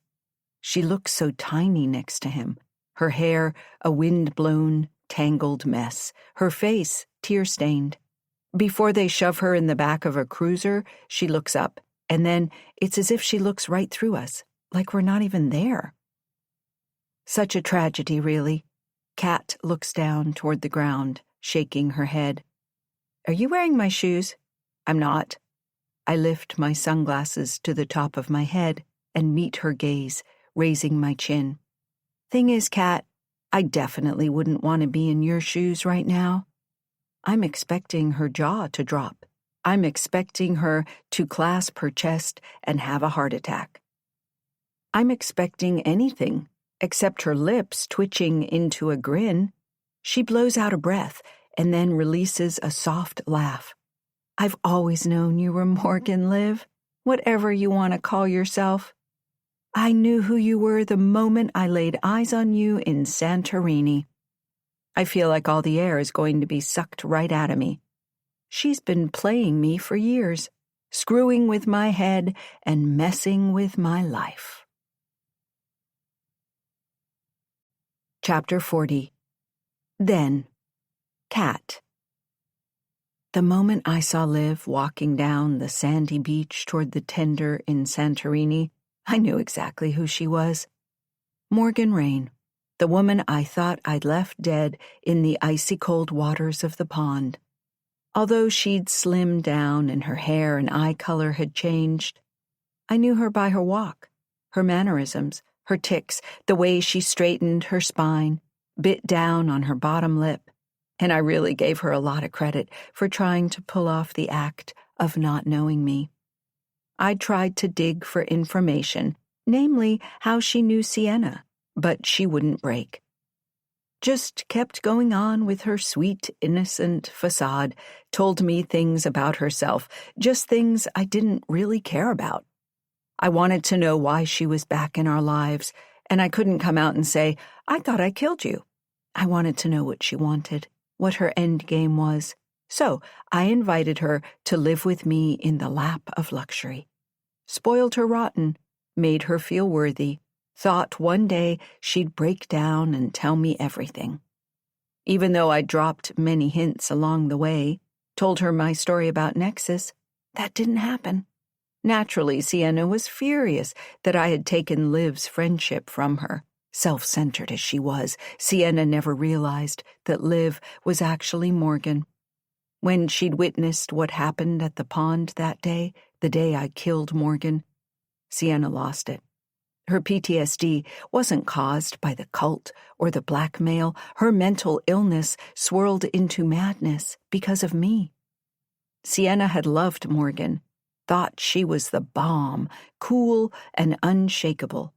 She looks so tiny next to him, her hair a wind-blown, tangled mess, her face tear-stained. Before they shove her in the back of a cruiser, she looks up, and then it's as if she looks right through us, like we're not even there. Such a tragedy, really. Kat looks down toward the ground, shaking her head. Are you wearing my shoes? I'm not. I lift my sunglasses to the top of my head and meet her gaze, raising my chin. Thing is, Kat, I definitely wouldn't want to be in your shoes right now. I'm expecting her jaw to drop. I'm expecting her to clasp her chest and have a heart attack. I'm expecting anything except her lips twitching into a grin. She blows out a breath and then releases a soft laugh. I've always known you were Morgan Liv, whatever you want to call yourself. I knew who you were the moment I laid eyes on you in Santorini. I feel like all the air is going to be sucked right out of me. She's been playing me for years, screwing with my head and messing with my life. Chapter 40. Then, Kat. The moment I saw Liv walking down the sandy beach toward the tender in Santorini, I knew exactly who she was. Morgan Rain, the woman I thought I'd left dead in the icy cold waters of the pond. Although she'd slimmed down and her hair and eye color had changed, I knew her by her walk, her mannerisms, her tics, the way she straightened her spine, bit down on her bottom lip, and I really gave her a lot of credit for trying to pull off the act of not knowing me. I tried to dig for information, namely how she knew Sienna, but she wouldn't break. Just kept going on with her sweet, innocent facade, told me things about herself, just things I didn't really care about. I wanted to know why she was back in our lives, and I couldn't come out and say, I thought I killed you. I wanted to know what she wanted, what her end game was. So I invited her to live with me in the lap of luxury. Spoiled her rotten, made her feel worthy, thought one day she'd break down and tell me everything. Even though I dropped many hints along the way, told her my story about Nexus, that didn't happen. Naturally, Sienna was furious that I had taken Liv's friendship from her, Self-centered as she was, Sienna never realized that Liv was actually Morgan. When she'd witnessed what happened at the pond that day, the day I killed Morgan, Sienna lost it. Her PTSD wasn't caused by the cult or the blackmail. Her mental illness swirled into madness because of me. Sienna had loved Morgan, thought she was the bomb, cool and unshakable.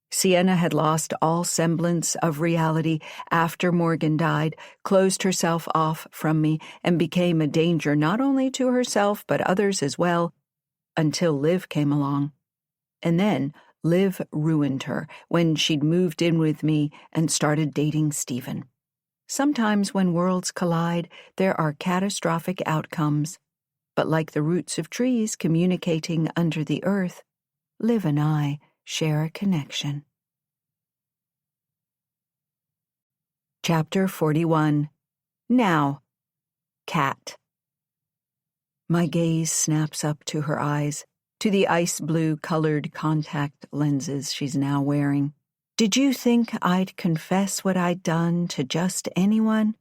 Sienna had lost all semblance of reality after Morgan died, closed herself off from me, and became a danger not only to herself but others as well, until Liv came along. And then Liv ruined her when she'd moved in with me and started dating Stephen. Sometimes when worlds collide, there are catastrophic outcomes. But like the roots of trees communicating under the earth, Liv and I share a connection. Chapter 41. Now, Cat. My gaze snaps up to her eyes, to the ice blue-colored contact lenses she's now wearing. Did you think I'd confess what I'd done to just anyone?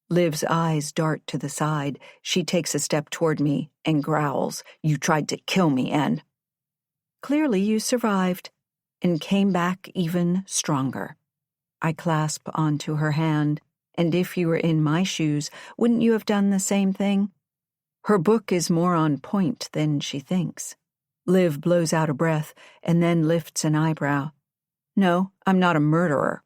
Liv's eyes dart to the side. She takes a step toward me and growls, "You tried to kill me, and..." "Clearly you survived, and came back even stronger." I clasp onto her hand, and if you were in my shoes, wouldn't you have done the same thing? Her book is more on point than she thinks. Liv blows out a breath and then lifts an eyebrow. "No, I'm not a murderer."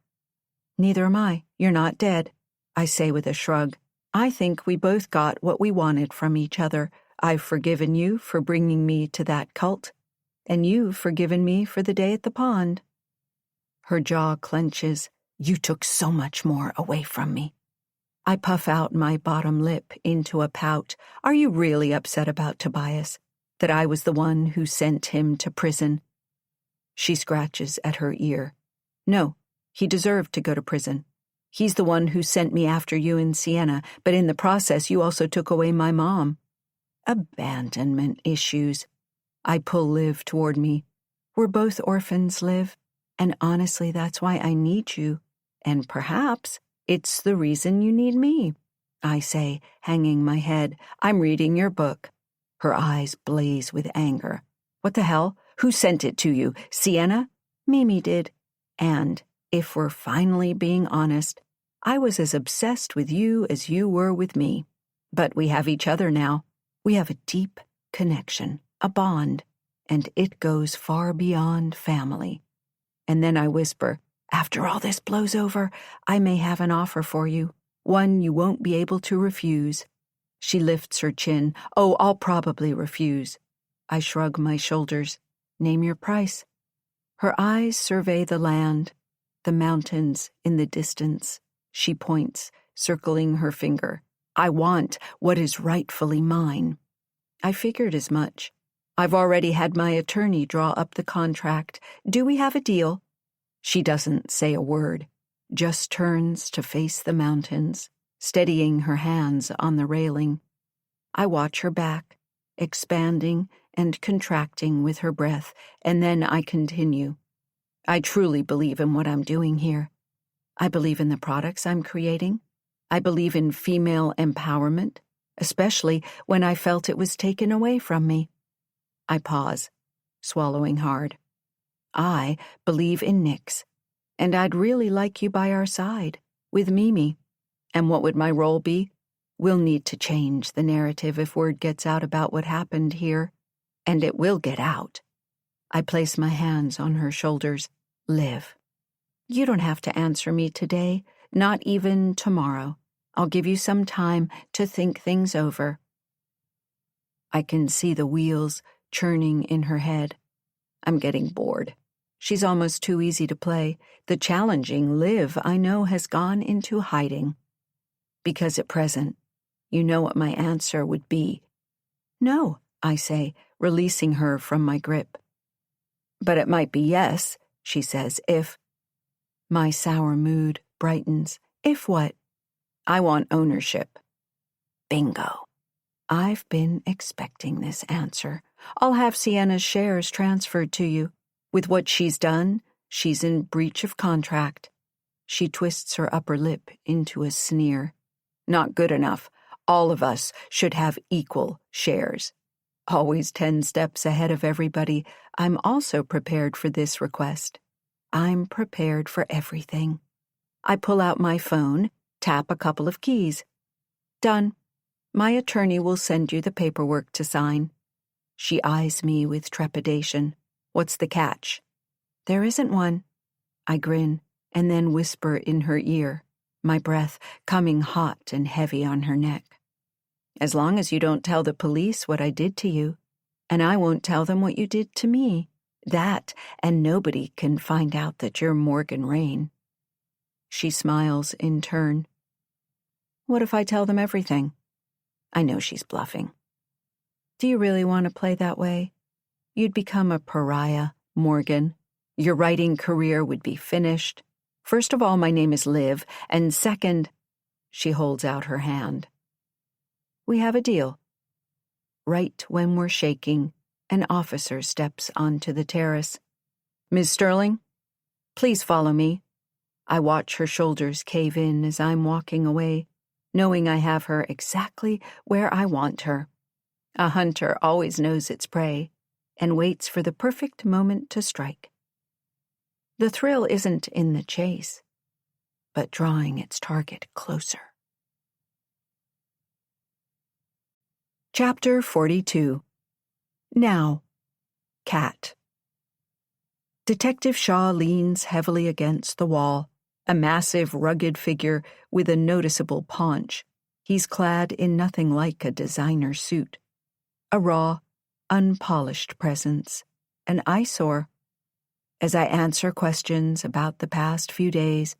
"Neither am I. You're not dead," I say with a shrug. "I think we both got what we wanted from each other. I've forgiven you for bringing me to that cult, and you've forgiven me for the day at the pond." Her jaw clenches. "You took so much more away from me." I puff out my bottom lip into a pout. "Are you really upset about Tobias? That I was the one who sent him to prison?" She scratches at her ear. "No, he deserved to go to prison. He's the one who sent me after you in Sienna, but in the process you also took away my mom." Abandonment issues. I pull Liv toward me. "We're both orphans, Liv, and honestly that's why I need you, and perhaps it's the reason you need me," I say, hanging my head. "I'm reading your book." Her eyes blaze with anger. "What the hell? Who sent it to you? Sienna?" "Mimi did. And if we're finally being honest, I was as obsessed with you as you were with me. But we have each other now. We have a deep connection, a bond, and it goes far beyond family." And then I whisper, "After all this blows over, I may have an offer for you, one you won't be able to refuse." She lifts her chin. "Oh, I'll probably refuse." I shrug my shoulders. "Name your price." Her eyes survey the land, the mountains in the distance. She points, circling her finger. "I want what is rightfully mine." I figured as much. I've already had my attorney draw up the contract. Do we have a deal? She doesn't say a word, just turns to face the mountains, steadying her hands on the railing. I watch her back, expanding and contracting with her breath, and then I continue. I truly believe in what I'm doing here. I believe in the products I'm creating. I believe in female empowerment, especially when I felt it was taken away from me. I pause, swallowing hard. I believe in Nyx, and I'd really like you by our side, with Mimi. And what would my role be? We'll need to change the narrative if word gets out about what happened here, and it will get out. I place my hands on her shoulders. Liv, you don't have to answer me today, not even tomorrow. I'll give you some time to think things over. I can see the wheels churning in her head. I'm getting bored. She's almost too easy to play. The challenging Liv I know has gone into hiding. Because at present, you know what my answer would be. No, I say, releasing her from my grip. But it might be yes, she says, if... My sour mood brightens. If what? I want ownership. Bingo. I've been expecting this answer. I'll have Sienna's shares transferred to you. With what she's done, She's in breach of contract. She twists her upper lip into a sneer. Not good enough. All of us should have equal shares. Always 10 steps ahead of everybody, I'm also prepared for this request. I'm prepared for everything. I pull out my phone, tap a couple of keys. Done. My attorney will send you the paperwork to sign. She eyes me with trepidation. What's the catch? There isn't one. I grin, and then whisper in her ear, my breath coming hot and heavy on her neck. As long as you don't tell the police what I did to you, and I won't tell them what you did to me. That, and nobody can find out that you're Morgan Rain. She smiles in turn. What if I tell them everything? I know she's bluffing. Do you really want to play that way? You'd become a pariah, Morgan. Your writing career would be finished. First of all, my name is Liv, and second, she holds out her hand. We have a deal. Right when we're shaking, an officer steps onto the terrace. Ms. Sterling, please follow me. I watch her shoulders cave in as I'm walking away, knowing I have her exactly where I want her. A hunter always knows its prey and waits for the perfect moment to strike. The thrill isn't in the chase, but drawing its target closer. Chapter 42. Now, Cat. Detective Shaw leans heavily against the wall, a massive, rugged figure with a noticeable paunch. He's clad in nothing like a designer suit. A raw, unpolished presence, an eyesore. As I answer questions about the past few days,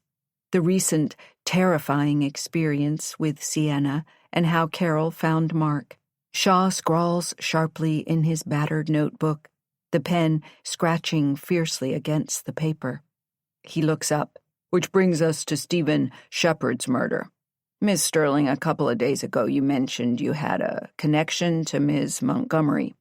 the recent terrifying experience with Sienna and how Carol found Mark, Shaw scrawls sharply in his battered notebook, the pen scratching fiercely against the paper. He looks up, which brings us to Stephen Shepard's murder. Miss Sterling, a couple of days ago you mentioned you had a connection to Ms. Montgomery.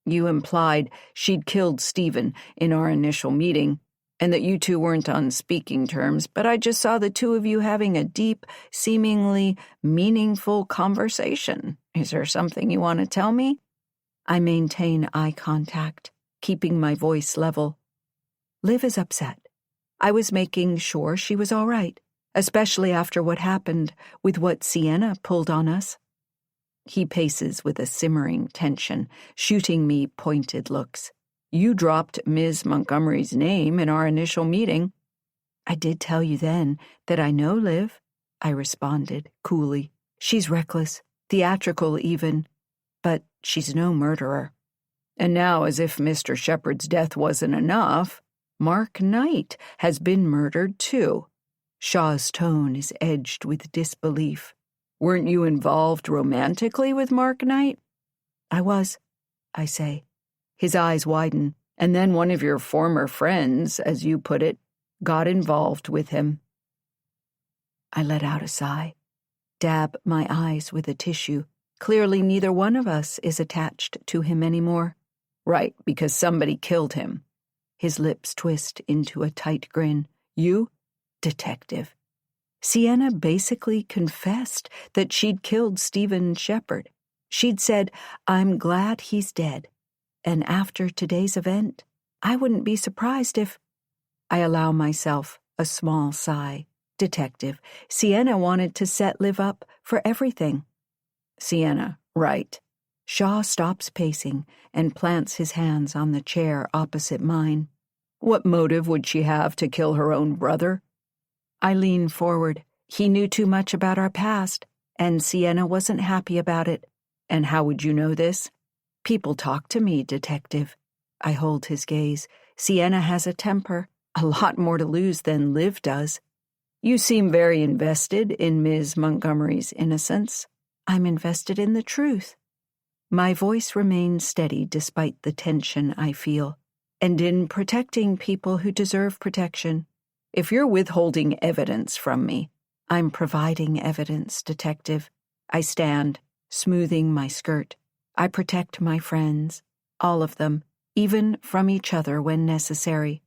You implied she'd killed Stephen in our initial meeting, and that you two weren't on speaking terms, but I just saw the two of you having a deep, seemingly meaningful conversation. Is there something you want to tell me? I maintain eye contact, keeping my voice level. Liv is upset. I was making sure she was all right, especially after what happened with what Sienna pulled on us. He paces with a simmering tension, shooting me pointed looks. You dropped Ms. Montgomery's name in our initial meeting. I did tell you then that I know Liv, I responded coolly. She's reckless, theatrical even, but she's no murderer. And now, as if Mr. Shepard's death wasn't enough, Mark Knight has been murdered too. Shaw's tone is edged with disbelief. Weren't you involved romantically with Mark Knight? I was, I say. His eyes widen, and then one of your former friends, as you put it, got involved with him. I let out a sigh, dab my eyes with a tissue. Clearly neither one of us is attached to him anymore. Right, because somebody killed him. His lips twist into a tight grin. You? Detective. Sienna basically confessed that she'd killed Stephen Shepard. She'd said, I'm glad he's dead. And after today's event, I wouldn't be surprised if... I allow myself a small sigh. Detective, Sienna wanted to set Liv up for everything. Sienna, right. Shaw stops pacing and plants his hands on the chair opposite mine. What motive would she have to kill her own brother? I lean forward. He knew too much about our past, and Sienna wasn't happy about it. And how would you know this? People talk to me, Detective. I hold his gaze. Sienna has a temper, a lot more to lose than Liv does. You seem very invested in Ms. Montgomery's innocence. I'm invested in the truth. My voice remains steady despite the tension I feel, and in protecting people who deserve protection. If you're withholding evidence from me, I'm providing evidence, Detective. I stand, smoothing my skirt. I protect my friends, all of them, even from each other when necessary.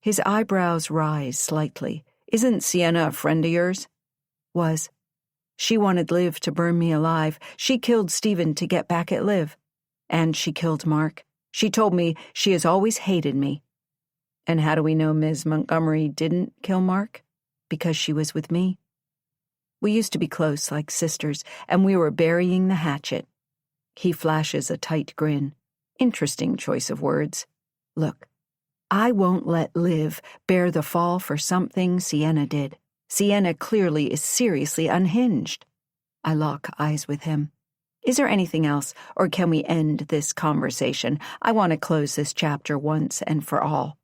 His eyebrows rise slightly. Isn't Sienna a friend of yours? Was. She wanted Liv to burn me alive. She killed Stephen to get back at Liv. And she killed Mark. She told me she has always hated me. And how do we know Ms. Montgomery didn't kill Mark? Because she was with me. We used to be close, like sisters, and we were burying the hatchet. He flashes a tight grin. Interesting choice of words. Look, I won't let Liv bear the fall for something Sienna did. Sienna clearly is seriously unhinged. I lock eyes with him. Is there anything else, or can we end this conversation? I want to close this chapter once and for all.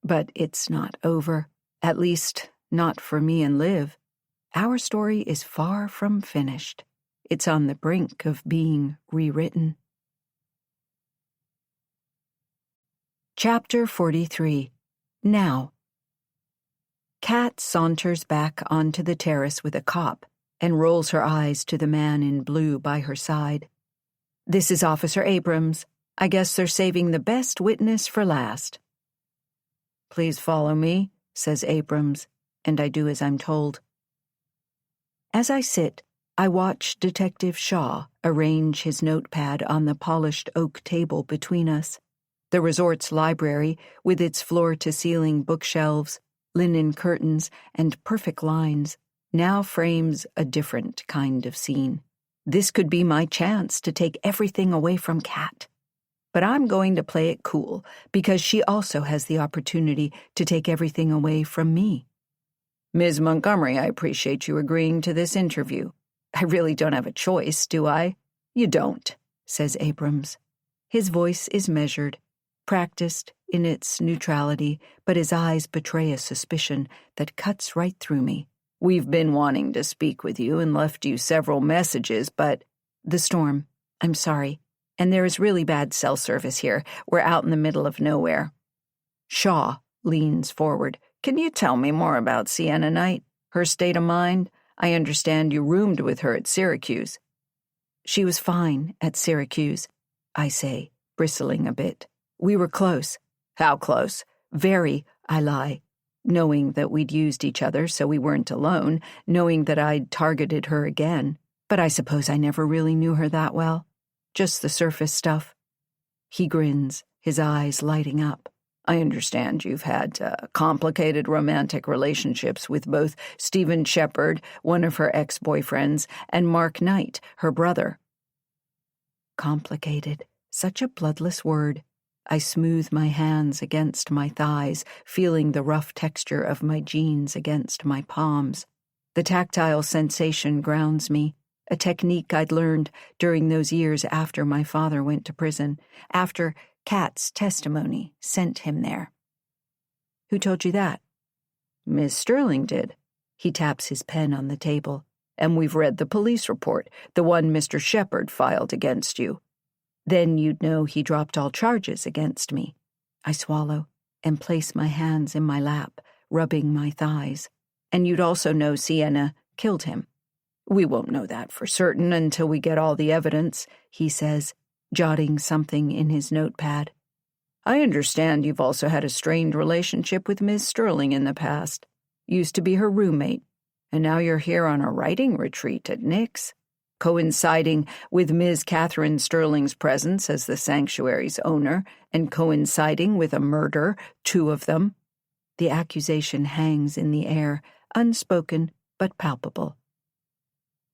But it's not over. At least, not for me and Liv. Our story is far from finished. It's on the brink of being rewritten. Chapter 43. Now. Kat saunters back onto the terrace with a cop and rolls her eyes to the man in blue by her side. This is Officer Abrams. I guess they're saving the best witness for last. Please follow me, says Abrams, and I do as I'm told. As I sit, I watch Detective Shaw arrange his notepad on the polished oak table between us. The resort's library, with its floor-to-ceiling bookshelves, linen curtains, and perfect lines, now frames a different kind of scene. This could be my chance to take everything away from Kat. But I'm going to play it cool, because she also has the opportunity to take everything away from me. Ms. Montgomery, I appreciate you agreeing to this interview. I really don't have a choice, do I? You don't, says Abrams. His voice is measured, practiced in its neutrality, but his eyes betray a suspicion that cuts right through me. We've been wanting to speak with you and left you several messages, but... The storm. I'm sorry. And there is really bad cell service here. We're out in the middle of nowhere. Shaw leans forward. Can you tell me more about Sienna Knight? Her state of mind? I understand you roomed with her at Syracuse. She was fine at Syracuse, I say, bristling a bit. We were close. How close? Very, I lie. Knowing that we'd used each other so we weren't alone, knowing that I'd targeted her again. But I suppose I never really knew her that well. Just the surface stuff. He grins, his eyes lighting up. I understand you've had complicated romantic relationships with both Stephen Shepard, one of her ex-boyfriends, and Mark Knight, her brother. Complicated. Such a bloodless word. I smooth my hands against my thighs, feeling the rough texture of my jeans against my palms. The tactile sensation grounds me, a technique I'd learned during those years after my father went to prison, after Kat's testimony sent him there. Who told you that? Miss Sterling did. He taps his pen on the table. And we've read the police report, the one Mr. Shepard filed against you. Then you'd know he dropped all charges against me. I swallow and place my hands in my lap, rubbing my thighs. And you'd also know Sienna killed him. We won't know that for certain until we get all the evidence, he says, jotting something in his notepad. I understand you've also had a strained relationship with Miss Sterling in the past. Used to be her roommate, and now you're here on a writing retreat at Nick's, coinciding with Ms. Catherine Sterling's presence as the sanctuary's owner, and coinciding with a murder, 2 of them. The accusation hangs in the air, unspoken but palpable.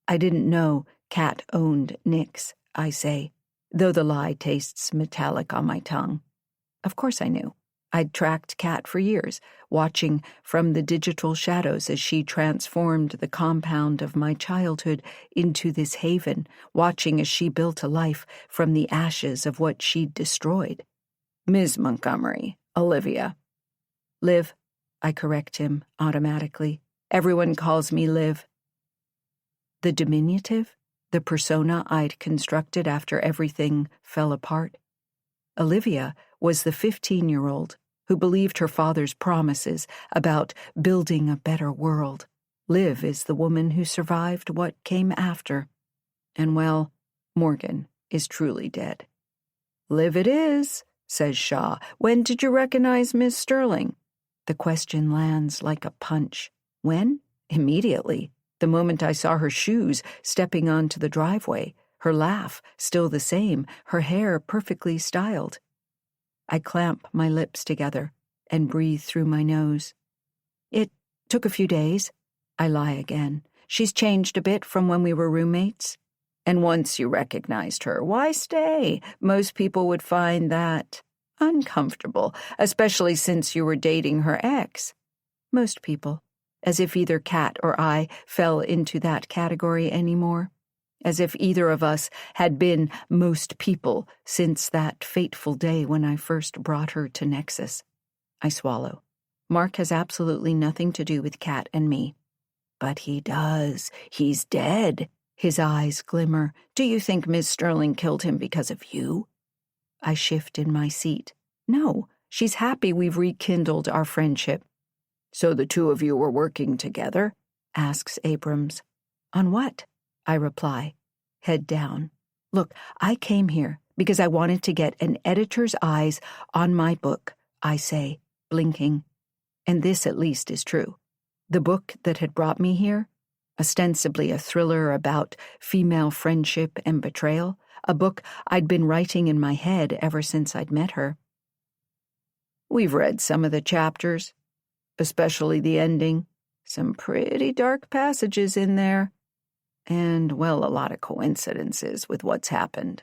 I didn't know Kat owned Nick's, I say, though the lie tastes metallic on my tongue. Of course I knew. I'd tracked Kat for years, watching from the digital shadows as she transformed the compound of my childhood into this haven, watching as she built a life from the ashes of what she'd destroyed. Ms. Montgomery, Olivia. Liv, I correct him automatically. Everyone calls me Liv. The diminutive, the persona I'd constructed after everything fell apart. Olivia was the 15-year-old who believed her father's promises about building a better world. Liv is the woman who survived what came after. And well, Morgan is truly dead. Liv it is, says Shaw. When did you recognize Miss Sterling? The question lands like a punch. When? Immediately. The moment I saw her shoes stepping onto the driveway, her laugh still the same, her hair perfectly styled. I clamp my lips together and breathe through my nose. It took a few days. I lie again. She's changed a bit from when we were roommates. And once you recognized her, why stay? Most people would find that uncomfortable, especially since you were dating her ex. Most people. As if either Kat or I fell into that category anymore. As if either of us had been most people since that fateful day when I first brought her to Nexus. I swallow. Mark has absolutely nothing to do with Kat and me. But he does. He's dead. His eyes glimmer. Do you think Miss Sterling killed him because of you? I shift in my seat. No, she's happy we've rekindled our friendship. So the two of you were working together? Asks Abrams. On what? I reply, head down. Look, I came here because I wanted to get an editor's eyes on my book, I say, blinking. And this at least is true. The book that had brought me here, ostensibly a thriller about female friendship and betrayal, a book I'd been writing in my head ever since I'd met her. We've read some of the chapters, especially the ending. Some pretty dark passages in there. And, well, a lot of coincidences with what's happened.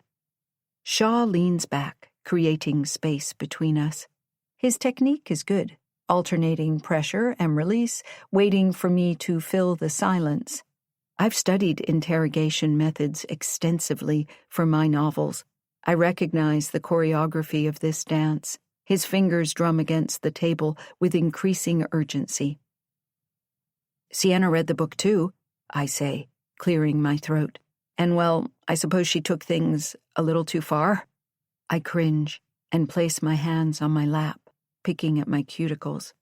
Shaw leans back, creating space between us. His technique is good, alternating pressure and release, waiting for me to fill the silence. I've studied interrogation methods extensively for my novels. I recognize the choreography of this dance. His fingers drum against the table with increasing urgency. Sienna read the book too, I say, clearing my throat. And, well, I suppose she took things a little too far. I cringe and place my hands on my lap, picking at my cuticles.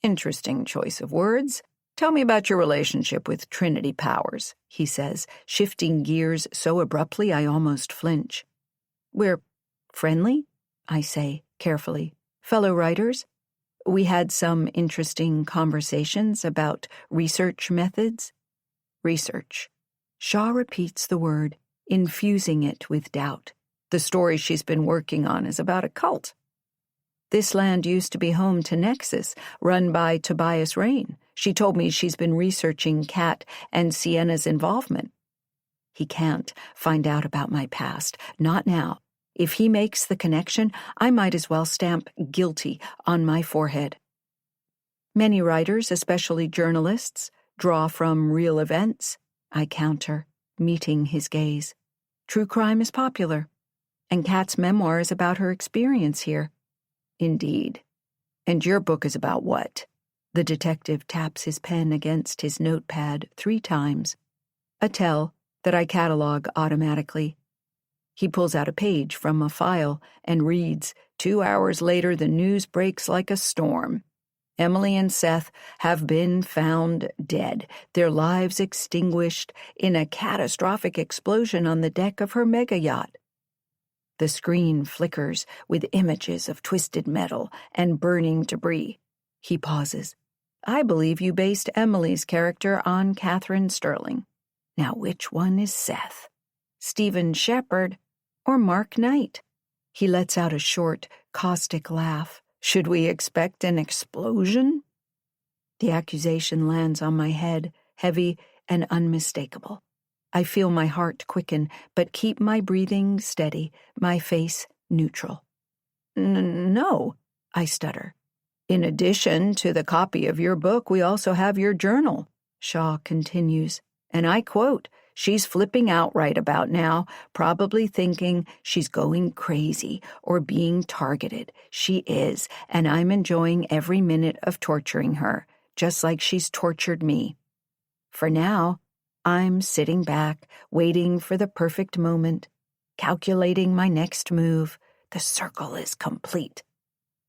Interesting choice of words. Tell me about your relationship with Trinity Powers, he says, shifting gears so abruptly I almost flinch. We're friendly, I say, carefully. Fellow writers? We had some interesting conversations about research methods. Research. Shaw repeats the word, infusing it with doubt. The story she's been working on is about a cult. This land used to be home to Nexus, run by Tobias Rain. She told me she's been researching Kat and Sienna's involvement. He can't find out about my past, not now. If he makes the connection, I might as well stamp guilty on my forehead. Many writers, especially journalists, draw from real events, I counter, meeting his gaze. True crime is popular, and Kat's memoir is about her experience here. Indeed. And your book is about what? The detective taps his pen against his notepad 3 times. A tell that I catalog automatically. He pulls out a page from a file and reads, 2 hours later, the news breaks like a storm. Emily and Seth have been found dead, their lives extinguished in a catastrophic explosion on the deck of her mega yacht. The screen flickers with images of twisted metal and burning debris. He pauses. I believe you based Emily's character on Catherine Sterling. Now which one is Seth? Stephen Shepard or Mark Knight? He lets out a short, caustic laugh. Should we expect an explosion? The accusation lands on my head, heavy and unmistakable. I feel my heart quicken, but keep my breathing steady, my face neutral. No, I stutter. In addition to the copy of your book, we also have your journal, Shaw continues, and I quote, she's flipping out right about now, probably thinking she's going crazy or being targeted. She is, and I'm enjoying every minute of torturing her, just like she's tortured me. For now, I'm sitting back, waiting for the perfect moment, calculating my next move. The circle is complete.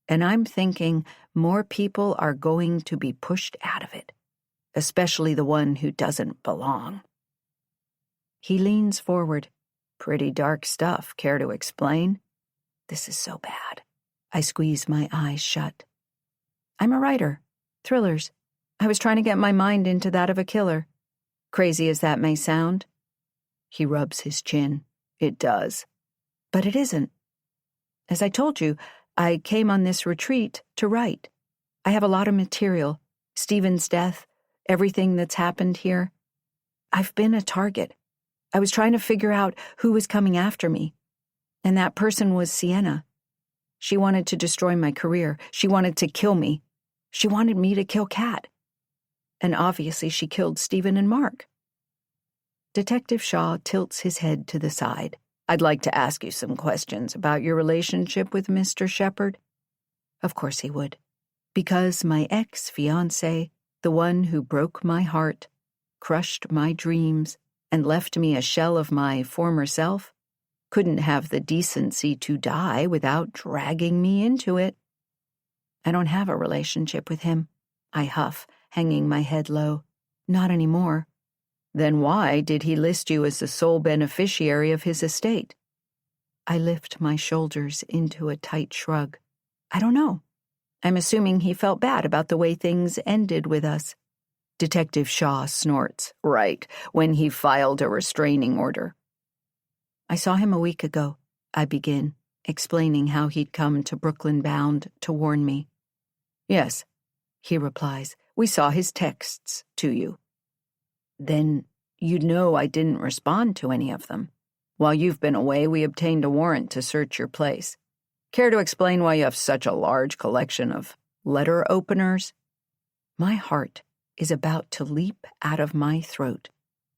And I'm thinking more people are going to be pushed out of it, especially the one who doesn't belong. He leans forward. Pretty dark stuff, care to explain? This is so bad. I squeeze my eyes shut. I'm a writer. Thrillers. I was trying to get my mind into that of a killer. Crazy as that may sound. He rubs his chin. It does. But it isn't. As I told you, I came on this retreat to write. I have a lot of material. Stephen's death, everything that's happened here. I've been a target. I was trying to figure out who was coming after me. And that person was Sienna. She wanted to destroy my career. She wanted to kill me. She wanted me to kill Kat. And obviously she killed Stephen and Mark. Detective Shaw tilts his head to the side. I'd like to ask you some questions about your relationship with Mr. Shepard. Of course he would. Because my ex-fiancé, the one who broke my heart, crushed my dreams, and left me a shell of my former self, couldn't have the decency to die without dragging me into it. I don't have a relationship with him. I huff, hanging my head low. Not anymore. Then why did he list you as the sole beneficiary of his estate? I lift my shoulders into a tight shrug. I don't know. I'm assuming he felt bad about the way things ended with us. Detective Shaw snorts. Right, when he filed a restraining order. I saw him a week ago, I begin, explaining how he'd come to Brooklyn bound to warn me. Yes, he replies. We saw his texts to you. Then you'd know I didn't respond to any of them. While you've been away, we obtained a warrant to search your place. Care to explain why you have such a large collection of letter openers? My heart is about to leap out of my throat.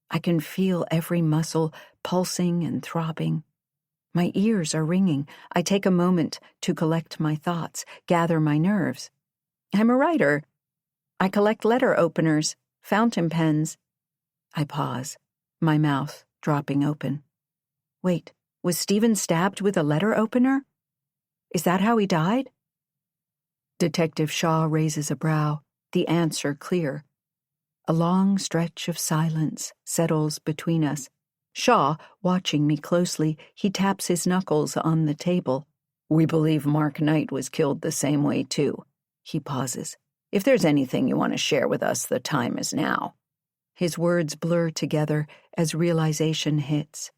I can feel every muscle pulsing and throbbing. My ears are ringing. I take a moment to collect my thoughts, gather my nerves. I'm a writer. I collect letter openers, fountain pens. I pause, my mouth dropping open. Wait, was Stephen stabbed with a letter opener? Is that how he died? Detective Shaw raises a brow, the answer clear. A long stretch of silence settles between us. Shaw, watching me closely, he taps his knuckles on the table. We believe Mark Knight was killed the same way, too. He pauses. If there's anything you want to share with us, the time is now. His words blur together as realization hits.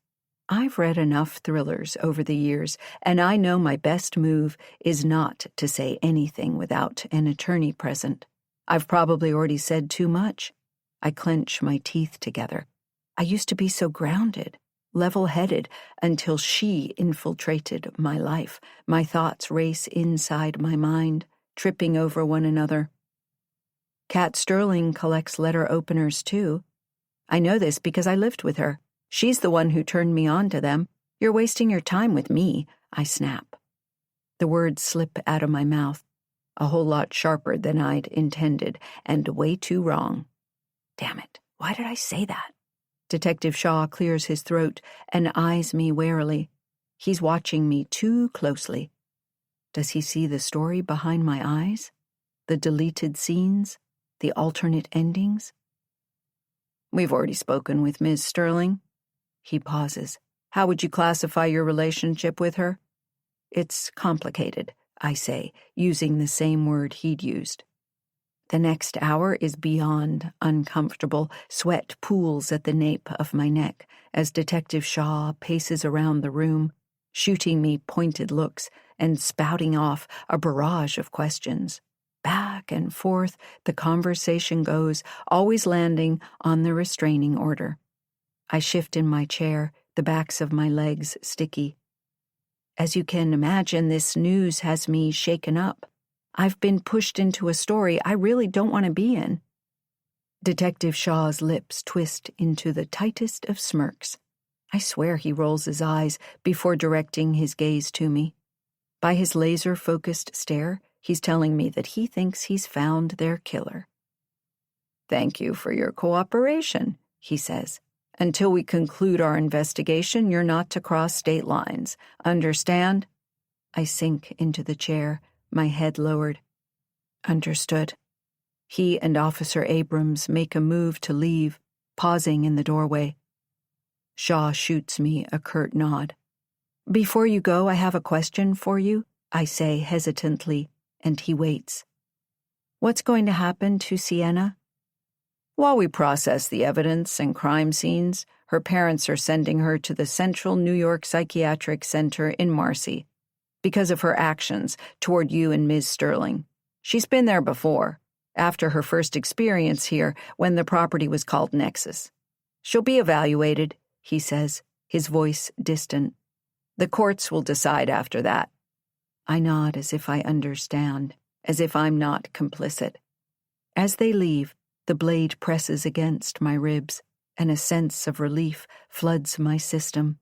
I've read enough thrillers over the years, and I know my best move is not to say anything without an attorney present. I've probably already said too much. I clench my teeth together. I used to be so grounded, level-headed, until she infiltrated my life. My thoughts race inside my mind, tripping over one another. Kat Sterling collects letter openers, too. I know this because I lived with her. She's the one who turned me on to them. You're wasting your time with me, I snap. The words slip out of my mouth, a whole lot sharper than I'd intended, and way too wrong. Damn it, why did I say that? Detective Shaw clears his throat and eyes me warily. He's watching me too closely. Does he see the story behind my eyes? The deleted scenes? The alternate endings? We've already spoken with Ms. Sterling. He pauses. How would you classify your relationship with her? It's complicated, I say, using the same word he'd used. The next hour is beyond uncomfortable. Sweat pools at the nape of my neck as Detective Shaw paces around the room, shooting me pointed looks and spouting off a barrage of questions. Back and forth, the conversation goes, always landing on the restraining order. I shift in my chair, the backs of my legs sticky. As you can imagine, this news has me shaken up. I've been pushed into a story I really don't want to be in. Detective Shaw's lips twist into the tightest of smirks. I swear he rolls his eyes before directing his gaze to me. By his laser-focused stare, he's telling me that he thinks he's found their killer. Thank you for your cooperation, he says. Until we conclude our investigation, you're not to cross state lines. Understand? I sink into the chair, my head lowered. Understood. He and Officer Abrams make a move to leave, pausing in the doorway. Shaw shoots me a curt nod. Before you go, I have a question for you, I say hesitantly, and he waits. What's going to happen to Sienna? While we process the evidence and crime scenes, her parents are sending her to the Central New York Psychiatric Center in Marcy because of her actions toward you and Ms. Sterling. She's been there before, after her first experience here when the property was called Nexus. She'll be evaluated, he says, his voice distant. The courts will decide after that. I nod as if I understand, as if I'm not complicit. As they leave, the blade presses against my ribs, and a sense of relief floods my system.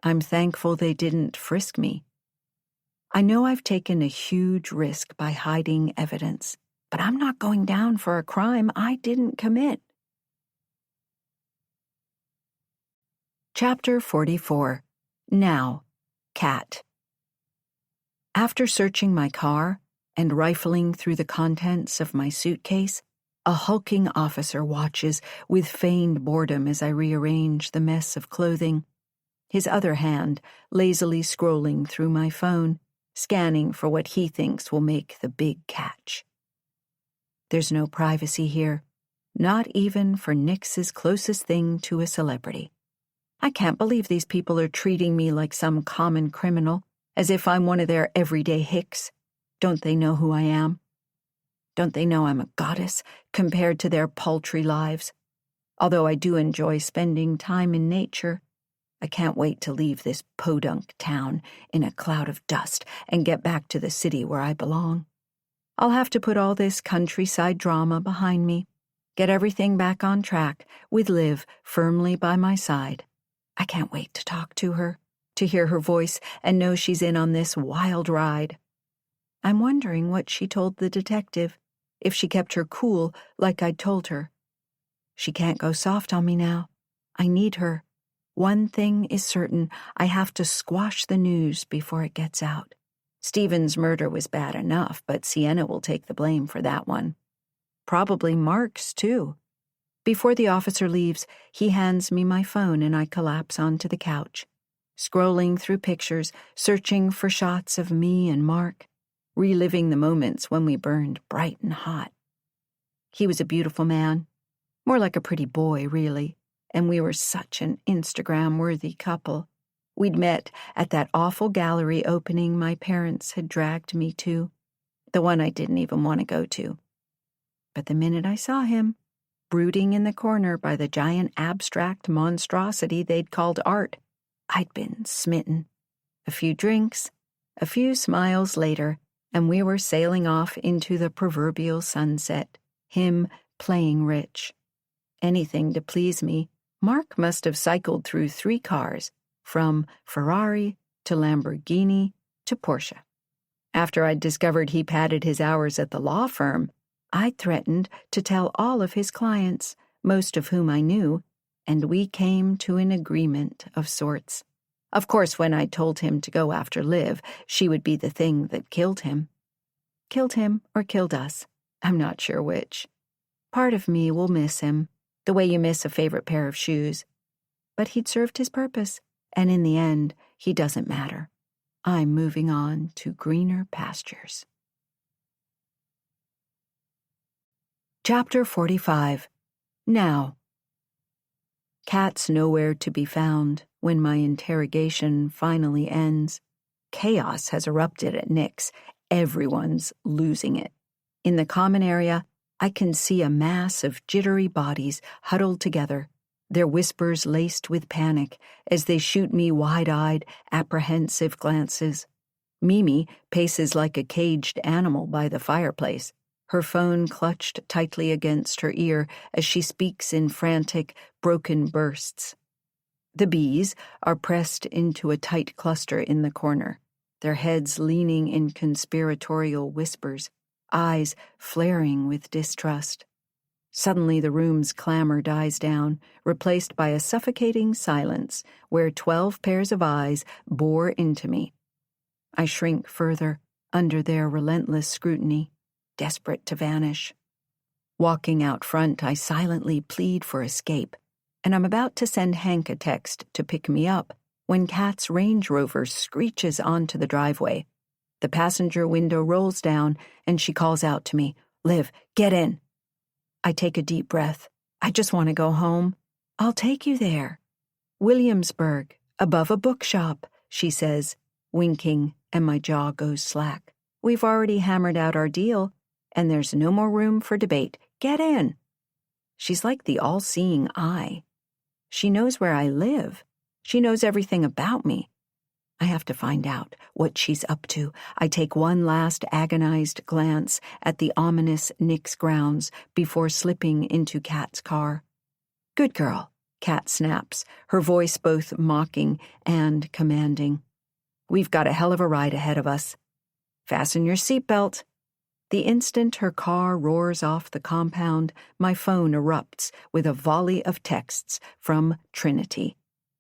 I'm thankful they didn't frisk me. I know I've taken a huge risk by hiding evidence, but I'm not going down for a crime I didn't commit. Chapter 44. Now, Cat. After searching my car and rifling through the contents of my suitcase, a hulking officer watches with feigned boredom as I rearrange the mess of clothing, his other hand lazily scrolling through my phone, scanning for what he thinks will make the big catch. There's no privacy here, not even for Nix's closest thing to a celebrity. I can't believe these people are treating me like some common criminal, as if I'm one of their everyday hicks. Don't they know who I am? Don't they know I'm a goddess compared to their paltry lives? Although I do enjoy spending time in nature, I can't wait to leave this podunk town in a cloud of dust and get back to the city where I belong. I'll have to put all this countryside drama behind me, get everything back on track with Liv firmly by my side. I can't wait to talk to her, to hear her voice and know she's in on this wild ride. I'm wondering what she told the detective, if she kept her cool like I'd told her. She can't go soft on me now. I need her. One thing is certain, I have to squash the news before it gets out. Stephen's murder was bad enough, but Sienna will take the blame for that one. Probably Mark's, too. Before the officer leaves, he hands me my phone and I collapse onto the couch, scrolling through pictures, searching for shots of me and Mark, reliving the moments when we burned bright and hot. He was a beautiful man, more like a pretty boy, really, and we were such an Instagram-worthy couple. We'd met at that awful gallery opening my parents had dragged me to, the one I didn't even want to go to. But the minute I saw him, brooding in the corner by the giant abstract monstrosity they'd called art, I'd been smitten. A few drinks, a few smiles later, and we were sailing off into the proverbial sunset, him playing rich. Anything to please me, Mark must have cycled through 3 cars, from Ferrari to Lamborghini to Porsche. After I'd discovered he padded his hours at the law firm, I'd threatened to tell all of his clients, most of whom I knew, and we came to an agreement of sorts. Of course, when I told him to go after Liv, she would be the thing that killed him. Killed him or killed us. I'm not sure which. Part of me will miss him, the way you miss a favorite pair of shoes. But he'd served his purpose, and in the end, he doesn't matter. I'm moving on to greener pastures. Chapter 45. Now. Cat's nowhere to be found when my interrogation finally ends. Chaos has erupted at Nick's. Everyone's losing it. In the common area, I can see a mass of jittery bodies huddled together, their whispers laced with panic as they shoot me wide-eyed, apprehensive glances. Mimi paces like a caged animal by the fireplace, her phone clutched tightly against her ear as she speaks in frantic, broken bursts. The bees are pressed into a tight cluster in the corner, their heads leaning in conspiratorial whispers, eyes flaring with distrust. Suddenly the room's clamor dies down, replaced by a suffocating silence where 12 pairs of eyes bore into me. I shrink further under their relentless scrutiny, desperate to vanish. Walking out front, I silently plead for escape, and I'm about to send Hank a text to pick me up when Kat's Range Rover screeches onto the driveway. The passenger window rolls down, and she calls out to me, Liv, get in. I take a deep breath. I just want to go home. I'll take you there. Williamsburg, above a bookshop, she says, winking, and my jaw goes slack. We've already hammered out our deal, and there's no more room for debate. Get in. She's like the all-seeing eye. She knows where I live. She knows everything about me. I have to find out what she's up to. I take one last agonized glance at the ominous Nick's grounds before slipping into Kat's car. Good girl, Kat snaps, her voice both mocking and commanding. We've got a hell of a ride ahead of us. Fasten your seatbelt. The instant her car roars off the compound, my phone erupts with a volley of texts from Trinity.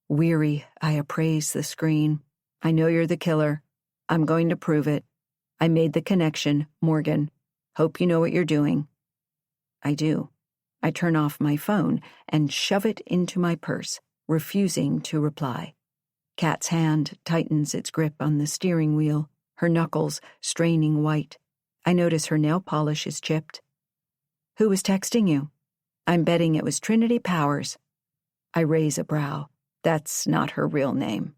Weary, I appraise the screen. I know you're the killer. I'm going to prove it. I made the connection, Morgan. Hope you know what you're doing. I do. I turn off my phone and shove it into my purse, refusing to reply. Kat's hand tightens its grip on the steering wheel, her knuckles straining white. I notice her nail polish is chipped. Who was texting you? I'm betting it was Trinity Powers. I raise a brow. That's not her real name.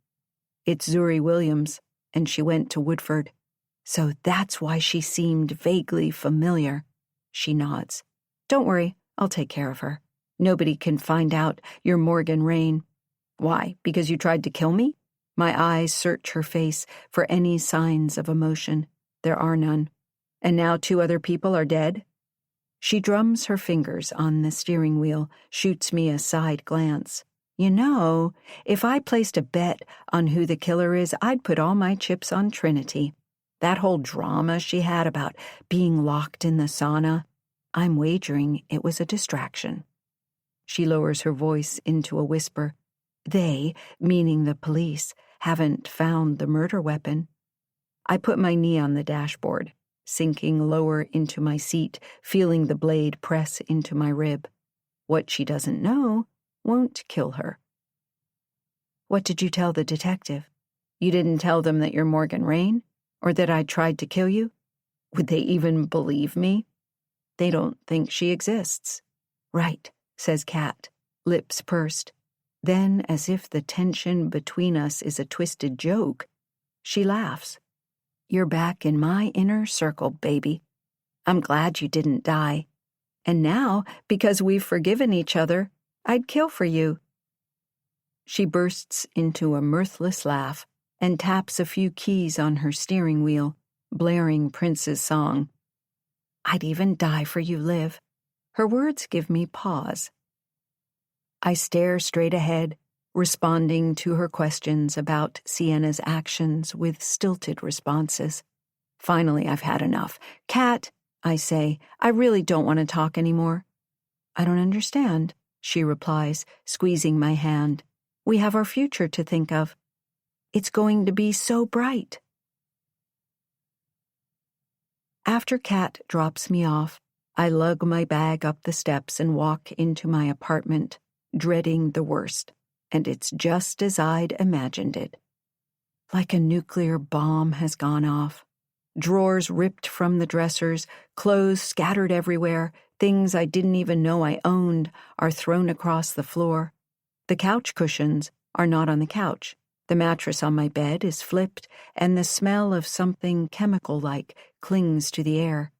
It's Zuri Williams, and she went to Woodford. So that's why she seemed vaguely familiar. She nods. Don't worry, I'll take care of her. Nobody can find out you're Morgan Rain. Why, because you tried to kill me? My eyes search her face for any signs of emotion. There are none. And now 2 other people are dead? She drums her fingers on the steering wheel, shoots me a side glance. You know, if I placed a bet on who the killer is, I'd put all my chips on Trinity. That whole drama she had about being locked in the sauna, I'm wagering it was a distraction. She lowers her voice into a whisper. They, meaning the police, haven't found the murder weapon. I put my knee on the dashboard, sinking lower into my seat, feeling the blade press into my rib. What she doesn't know won't kill her. What did you tell the detective? You didn't tell them that you're Morgan Rain? Or that I tried to kill you? Would they even believe me? They don't think she exists. Right, says Kat, lips pursed. Then, as if the tension between us is a twisted joke, she laughs. You're back in my inner circle, baby. I'm glad you didn't die. And now, because we've forgiven each other, I'd kill for you. She bursts into a mirthless laugh and taps a few keys on her steering wheel, blaring Prince's song. I'd even die for you, Liv. Her words give me pause. I stare straight ahead, responding to her questions about Sienna's actions with stilted responses. Finally, I've had enough. Kat, I say, I really don't want to talk anymore. I don't understand, she replies, squeezing my hand. We have our future to think of. It's going to be so bright. After Kat drops me off, I lug my bag up the steps and walk into my apartment, dreading the worst, and it's just as I'd imagined it. Like a nuclear bomb has gone off. Drawers ripped from the dressers, clothes scattered everywhere, things I didn't even know I owned are thrown across the floor. The couch cushions are not on the couch. The mattress on my bed is flipped, and the smell of something chemical-like clings to the air.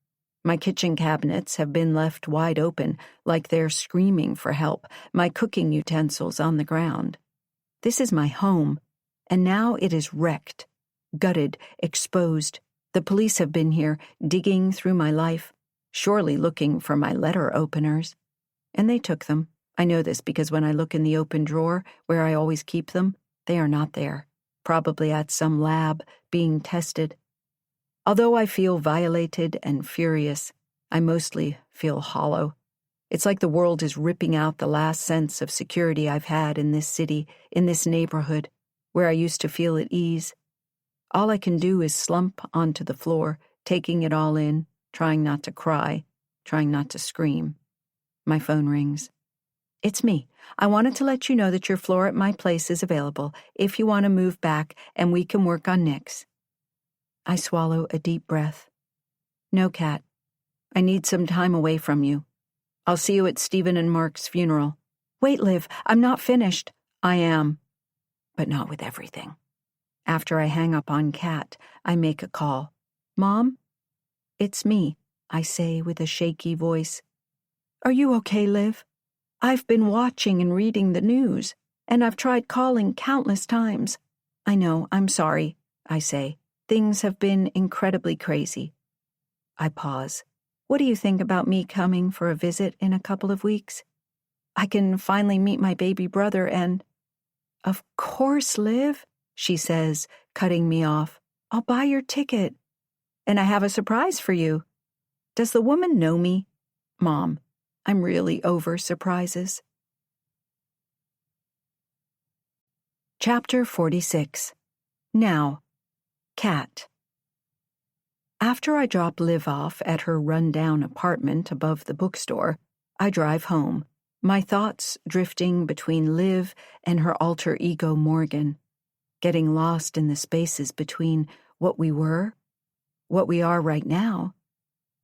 My kitchen cabinets have been left wide open, like they're screaming for help, my cooking utensils on the ground. This is my home, and now it is wrecked, gutted, exposed. The police have been here, digging through my life, surely looking for my letter openers. And they took them. I know this because when I look in the open drawer, where I always keep them, they are not there, probably at some lab, being tested. Although I feel violated and furious, I mostly feel hollow. It's like the world is ripping out the last sense of security I've had in this city, in this neighborhood, where I used to feel at ease. All I can do is slump onto the floor, taking it all in, trying not to cry, trying not to scream. My phone rings. It's me. I wanted to let you know that your floor at my place is available if you want to move back and we can work on Nick's. I swallow a deep breath. No, Kat. I need some time away from you. I'll see you at Stephen and Mark's funeral. Wait, Liv, I'm not finished. I am, but not with everything. After I hang up on Kat, I make a call. Mom? It's me, I say with a shaky voice. Are you okay, Liv? I've been watching and reading the news, and I've tried calling countless times. I know, I'm sorry, I say. Things have been incredibly crazy. I pause. What do you think about me coming for a visit in a couple of weeks? I can finally meet my baby brother and... Of course, Liv, she says, cutting me off. I'll buy your ticket. And I have a surprise for you. Does the woman know me? Mom, I'm really over surprises. Chapter 46. Now, Kat. After I drop Liv off at her run-down apartment above the bookstore, I drive home, my thoughts drifting between Liv and her alter ego Morgan, getting lost in the spaces between what we were, what we are right now,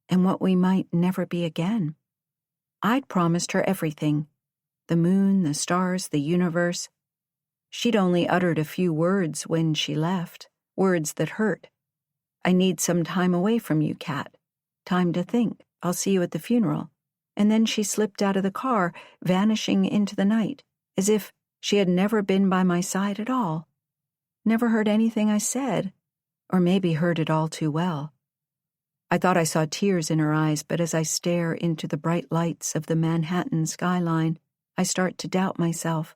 and what we might never be again. I'd promised her everything, the moon, the stars, the universe. She'd only uttered a few words when she left, words that hurt. I need some time away from you, Kat. Time to think. I'll see you at the funeral. And then she slipped out of the car, vanishing into the night, as if she had never been by my side at all. Never heard anything I said, or maybe heard it all too well. I thought I saw tears in her eyes, but as I stare into the bright lights of the Manhattan skyline, I start to doubt myself.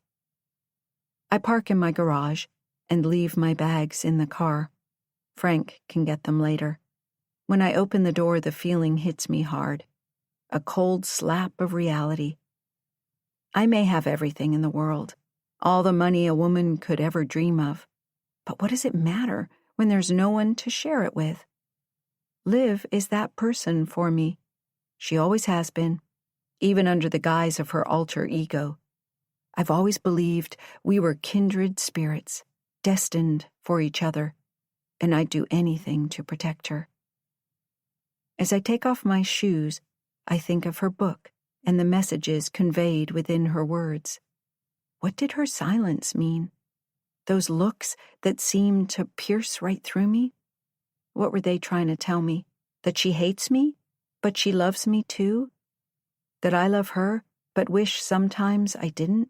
I park in my garage and leave my bags in the car. Frank can get them later. When I open the door, the feeling hits me hard. A cold slap of reality. I may have everything in the world, all the money a woman could ever dream of. But what does it matter when there's no one to share it with? Liv is that person for me. She always has been, even under the guise of her alter ego. I've always believed we were kindred spirits, destined for each other, and I'd do anything to protect her. As I take off my shoes, I think of her book and the messages conveyed within her words. What did her silence mean? Those looks that seemed to pierce right through me? What were they trying to tell me? That she hates me, but she loves me too? That I love her, but wish sometimes I didn't?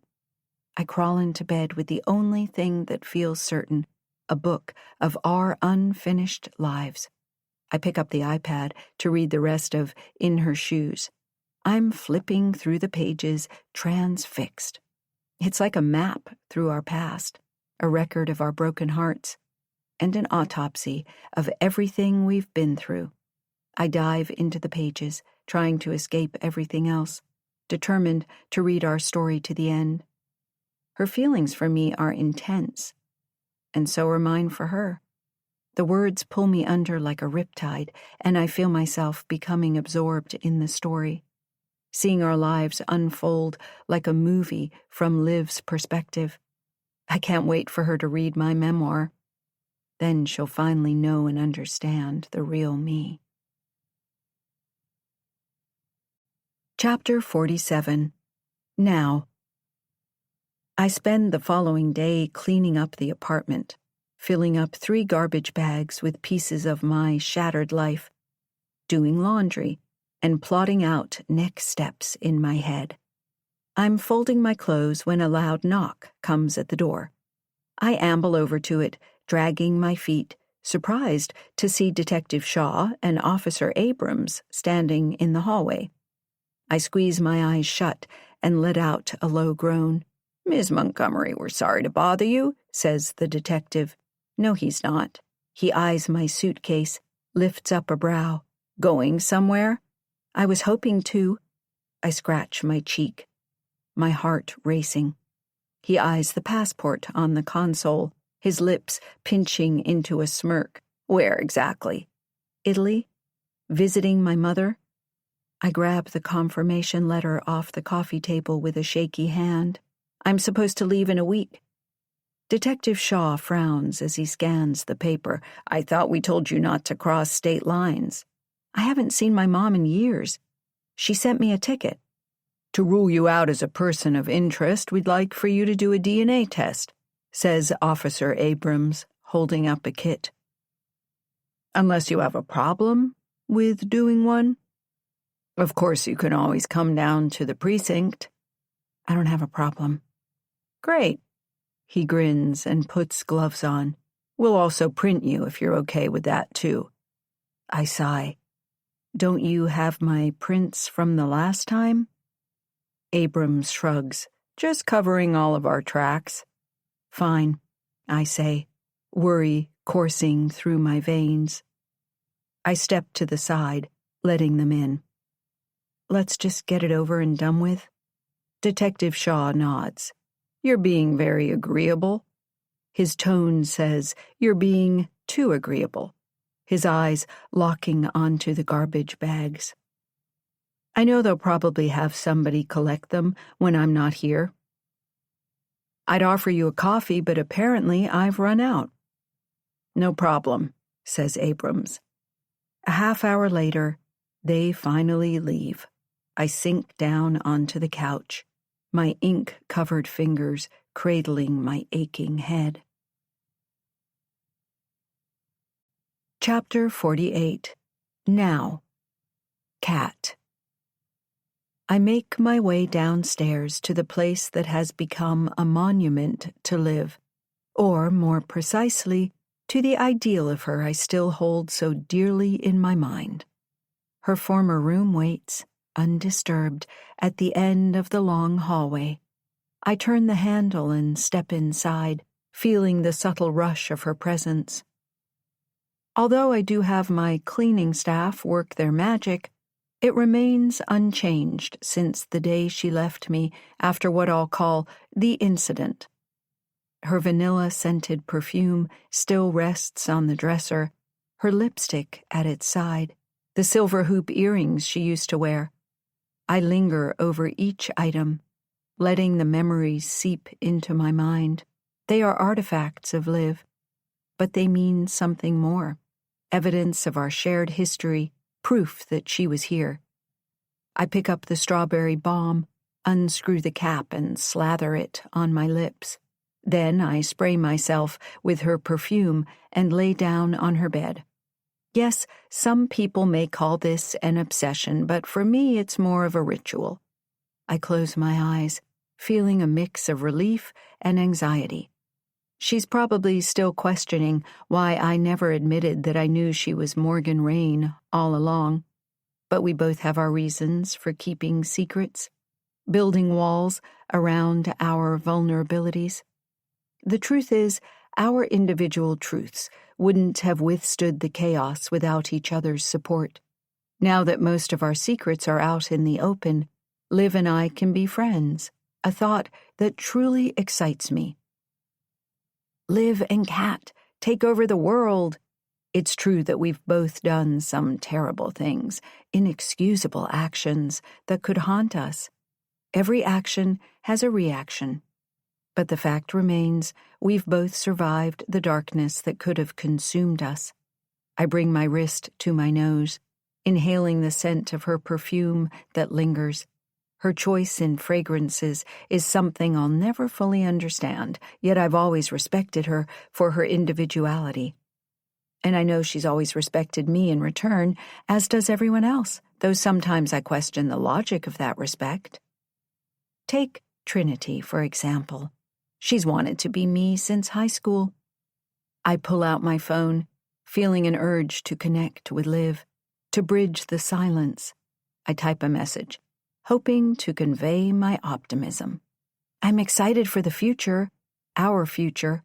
I crawl into bed with the only thing that feels certain, a book of our unfinished lives. I pick up the iPad to read the rest of In Her Shoes. I'm flipping through the pages, transfixed. It's like a map through our past, a record of our broken hearts, and an autopsy of everything we've been through. I dive into the pages, trying to escape everything else, determined to read our story to the end. Her feelings for me are intense, and so are mine for her. The words pull me under like a riptide, and I feel myself becoming absorbed in the story, seeing our lives unfold like a movie from Liv's perspective. I can't wait for her to read my memoir. Then she'll finally know and understand the real me. Chapter 47. Now. I spend the following day cleaning up the apartment, filling up 3 garbage bags with pieces of my shattered life, doing laundry, and plotting out next steps in my head. I'm folding my clothes when a loud knock comes at the door. I amble over to it, dragging my feet, surprised to see Detective Shaw and Officer Abrams standing in the hallway. I squeeze my eyes shut and let out a low groan. "Ms. Montgomery, we're sorry to bother you," says the detective. No, he's not. He eyes my suitcase, lifts up a brow. "Going somewhere?" "I was hoping to." I scratch my cheek, my heart racing. He eyes the passport on the console, his lips pinching into a smirk. "Where exactly?" "Italy. Visiting my mother." I grab the confirmation letter off the coffee table with a shaky hand. "I'm supposed to leave in a week." Detective Shaw frowns as he scans the paper. "I thought we told you not to cross state lines." I haven't seen my mom in years. She sent me a ticket. To rule you out as a person of interest, we'd like for you to do a DNA test, says Officer Abrams, holding up a kit. Unless you have a problem with doing one? Of course, you can always come down to the precinct. I don't have a problem. Great. He grins and puts gloves on. We'll also print you if you're okay with that, too. I sigh. Don't you have my prints from the last time? Abrams shrugs, just covering all of our tracks. Fine, I say, worry coursing through my veins. I step to the side, letting them in. Let's just get it over and done with. Detective Shaw nods. You're being very agreeable. His tone says you're being too agreeable, his eyes locking onto the garbage bags. I know they'll probably have somebody collect them when I'm not here. I'd offer you a coffee, but apparently I've run out. No problem, says Abrams. A half hour later, they finally leave. I sink down onto the couch, my ink-covered fingers cradling my aching head. Chapter 48. Now. Cat. I make my way downstairs to the place that has become a monument to Liv, or, more precisely, to the ideal of her I still hold so dearly in my mind. Her former room waits, undisturbed, at the end of the long hallway. I turn the handle and step inside, feeling the subtle rush of her presence. Although I do have my cleaning staff work their magic, it remains unchanged since the day she left me after what I'll call the incident. Her vanilla-scented perfume still rests on the dresser, her lipstick at its side, the silver hoop earrings she used to wear. I linger over each item, letting the memories seep into my mind. They are artifacts of Liv, but they mean something more, evidence of our shared history, proof that she was here. I pick up the strawberry balm, unscrew the cap, and slather it on my lips. Then I spray myself with her perfume and lay down on her bed. Yes, some people may call this an obsession, but for me it's more of a ritual. I close my eyes, feeling a mix of relief and anxiety. She's probably still questioning why I never admitted that I knew she was Morgan Rain all along. But we both have our reasons for keeping secrets, building walls around our vulnerabilities. The truth is, our individual truths wouldn't have withstood the chaos without each other's support. Now that most of our secrets are out in the open, Liv and I can be friends, a thought that truly excites me. Liv and Cat take over the world. It's true that we've both done some terrible things, inexcusable actions that could haunt us. Every action has a reaction. But the fact remains, we've both survived the darkness that could have consumed us. I bring my wrist to my nose, inhaling the scent of her perfume that lingers. Her choice in fragrances is something I'll never fully understand, yet I've always respected her for her individuality. And I know she's always respected me in return, as does everyone else, though sometimes I question the logic of that respect. Take Trinity, for example. She's wanted to be me since high school. I pull out my phone, feeling an urge to connect with Liv, to bridge the silence. I type a message, hoping to convey my optimism. I'm excited for the future, our future.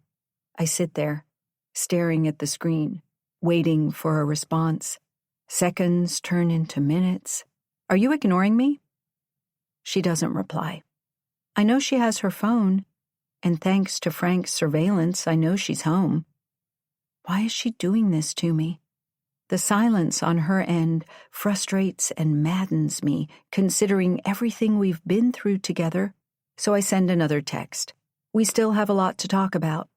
I sit there, staring at the screen, waiting for a response. Seconds turn into minutes. Are you ignoring me? She doesn't reply. I know she has her phone, and thanks to Frank's surveillance, I know she's home. Why is she doing this to me? The silence on her end frustrates and maddens me, considering everything we've been through together, so I send another text. We still have a lot to talk about.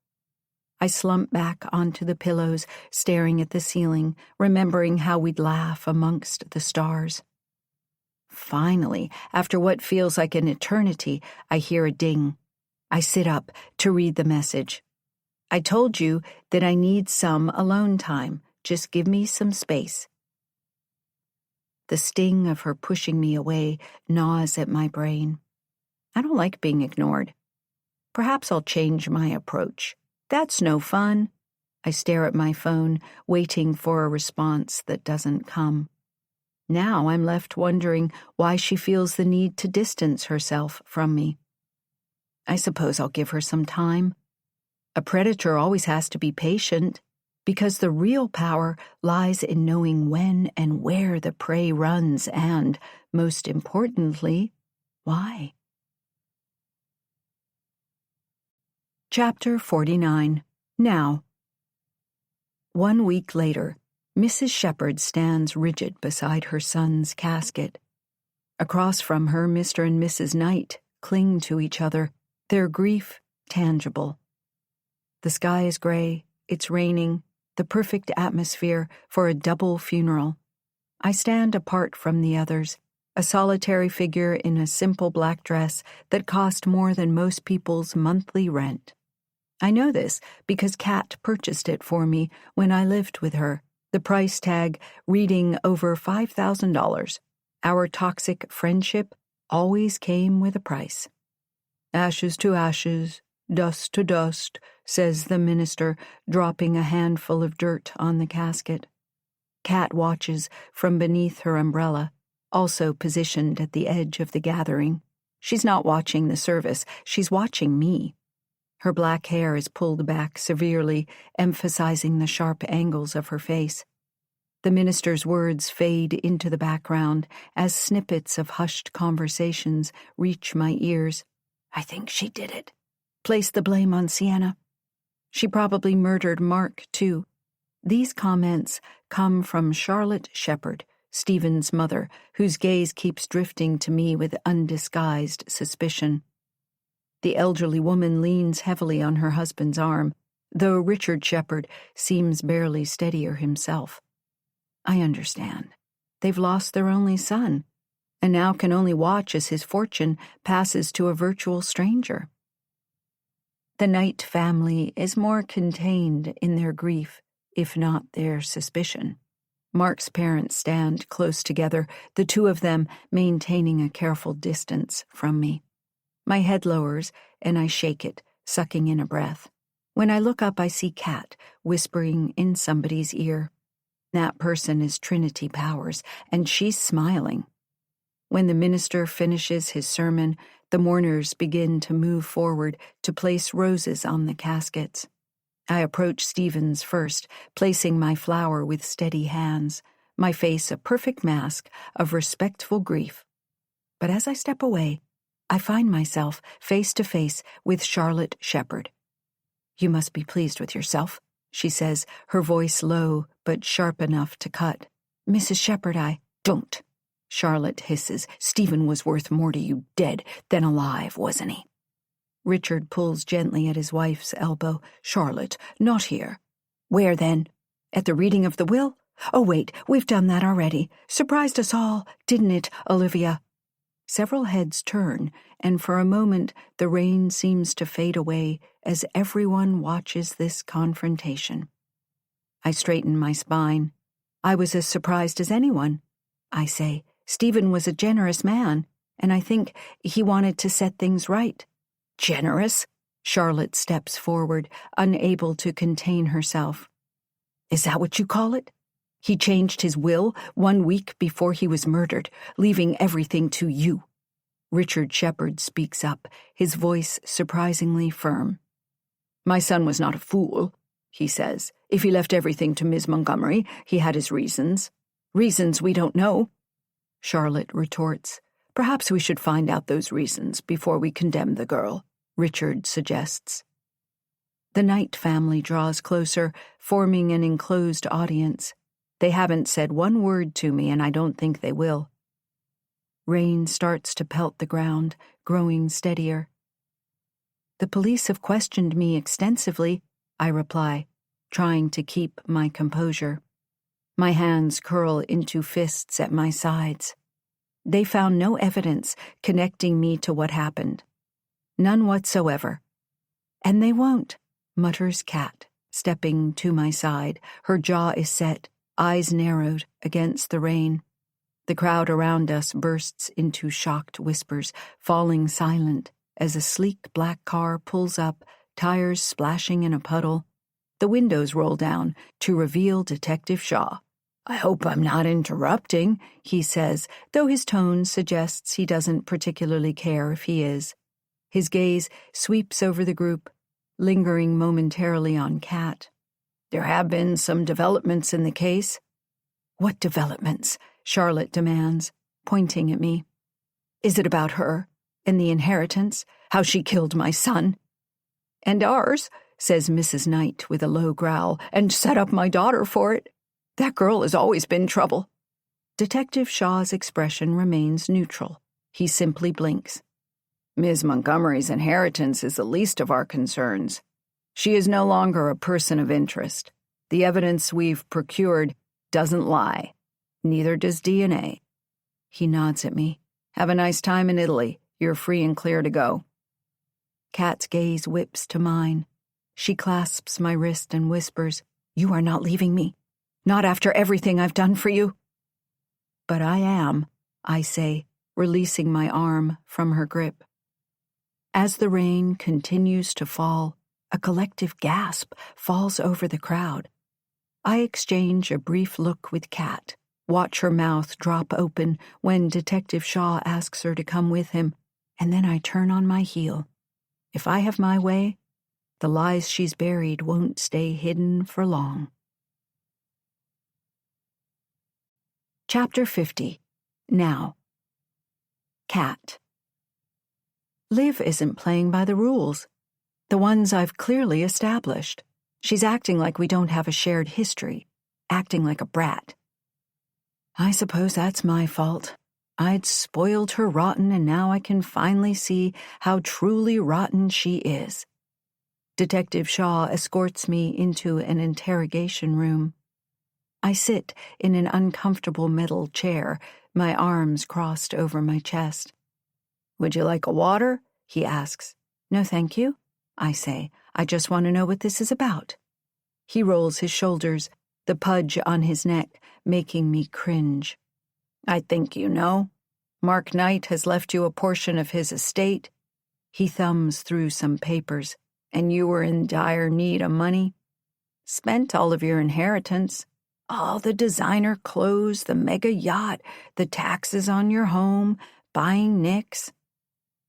I slump back onto the pillows, staring at the ceiling, remembering how we'd laugh amongst the stars. Finally, after what feels like an eternity, I hear a ding. I sit up to read the message. I told you that I need some alone time. Just give me some space. The sting of her pushing me away gnaws at my brain. I don't like being ignored. Perhaps I'll change my approach. That's no fun. I stare at my phone, waiting for a response that doesn't come. Now I'm left wondering why she feels the need to distance herself from me. I suppose I'll give her some time. A predator always has to be patient, because the real power lies in knowing when and where the prey runs and, most importantly, why. Chapter 49. Now. 1 week later, Mrs. Shepherd stands rigid beside her son's casket. Across from her, Mr. and Mrs. Knight cling to each other, their grief tangible. The sky is gray, it's raining, the perfect atmosphere for a double funeral. I stand apart from the others, a solitary figure in a simple black dress that cost more than most people's monthly rent. I know this because Kat purchased it for me when I lived with her, the price tag reading over $5,000. Our toxic friendship always came with a price. Ashes to ashes, dust to dust, says the minister, dropping a handful of dirt on the casket. Kat watches from beneath her umbrella, also positioned at the edge of the gathering. She's not watching the service, she's watching me. Her black hair is pulled back severely, emphasizing the sharp angles of her face. The minister's words fade into the background as snippets of hushed conversations reach my ears. I think she did it. Place the blame on Sienna. She probably murdered Mark, too. These comments come from Charlotte Shepherd, Stephen's mother, whose gaze keeps drifting to me with undisguised suspicion. The elderly woman leans heavily on her husband's arm, though Richard Shepherd seems barely steadier himself. I understand. They've lost their only son, and now can only watch as his fortune passes to a virtual stranger. The Knight family is more contained in their grief, if not their suspicion. Mark's parents stand close together, the two of them maintaining a careful distance from me. My head lowers, and I shake it, sucking in a breath. When I look up, I see Kat whispering in somebody's ear. That person is Trinity Powers, and she's smiling. When the minister finishes his sermon, the mourners begin to move forward to place roses on the caskets. I approach Stephen's first, placing my flower with steady hands, my face a perfect mask of respectful grief. But as I step away, I find myself face to face with Charlotte Shepherd. You must be pleased with yourself, she says, her voice low but sharp enough to cut. Mrs. Shepherd, don't. Charlotte hisses. Stephen was worth more to you dead than alive, wasn't he? Richard pulls gently at his wife's elbow. Charlotte, not here. Where then? At the reading of the will? Oh, wait, we've done that already. Surprised us all, didn't it, Olivia? Several heads turn, and for a moment the rain seems to fade away as everyone watches this confrontation. I straighten my spine. I was as surprised as anyone. I say, Stephen was a generous man, and I think he wanted to set things right. Generous? Charlotte steps forward, unable to contain herself. Is that what you call it? He changed his will 1 week before he was murdered, leaving everything to you. Richard Shepherd speaks up, his voice surprisingly firm. My son was not a fool, he says. If he left everything to Miss Montgomery, he had his reasons. Reasons we don't know. Charlotte retorts. Perhaps we should find out those reasons before we condemn the girl, Richard suggests. The Knight family draws closer, forming an enclosed audience. They haven't said one word to me, and I don't think they will. Rain starts to pelt the ground, growing steadier. The police have questioned me extensively. I reply, trying to keep my composure. My hands curl into fists at my sides. They found no evidence connecting me to what happened. None whatsoever. And they won't, mutters Kat, stepping to my side. Her jaw is set, eyes narrowed against the rain. The crowd around us bursts into shocked whispers, falling silent as a sleek black car pulls up, tires splashing in a puddle. The windows roll down to reveal Detective Shaw. "I hope I'm not interrupting," he says, though his tone suggests he doesn't particularly care if he is. His gaze sweeps over the group, lingering momentarily on Kat. "There have been some developments in the case." "What developments?" Charlotte demands, pointing at me. "Is it about her and the inheritance, how she killed my son?" "And ours," says Mrs. Knight with a low growl, "and set up my daughter for it. That girl has always been trouble." Detective Shaw's expression remains neutral. He simply blinks. "Ms. Montgomery's inheritance is the least of our concerns. She is no longer a person of interest. The evidence we've procured doesn't lie. Neither does DNA." He nods at me. "Have a nice time in Italy. You're free and clear to go." Kat's gaze whips to mine. She clasps my wrist and whispers, "You are not leaving me. Not after everything I've done for you." "But I am," I say, releasing my arm from her grip. As the rain continues to fall, a collective gasp falls over the crowd. I exchange a brief look with Kat, watch her mouth drop open when Detective Shaw asks her to come with him, and then I turn on my heel. If I have my way, the lies she's buried won't stay hidden for long. Chapter 50. Now. Kat. Liv isn't playing by the rules, the ones I've clearly established. She's acting like we don't have a shared history, acting like a brat. I suppose that's my fault. I'd spoiled her rotten, and now I can finally see how truly rotten she is. Detective Shaw escorts me into an interrogation room. I sit in an uncomfortable metal chair, my arms crossed over my chest. "Would you like a water?" he asks. "No, thank you," I say. "I just want to know what this is about." He rolls his shoulders, the pudge on his neck making me cringe. "I think you know. Mark Knight has left you a portion of his estate." He thumbs through some papers. "And you were in dire need of money. Spent all of your inheritance. All the designer clothes, the mega yacht, the taxes on your home, buying Nick's."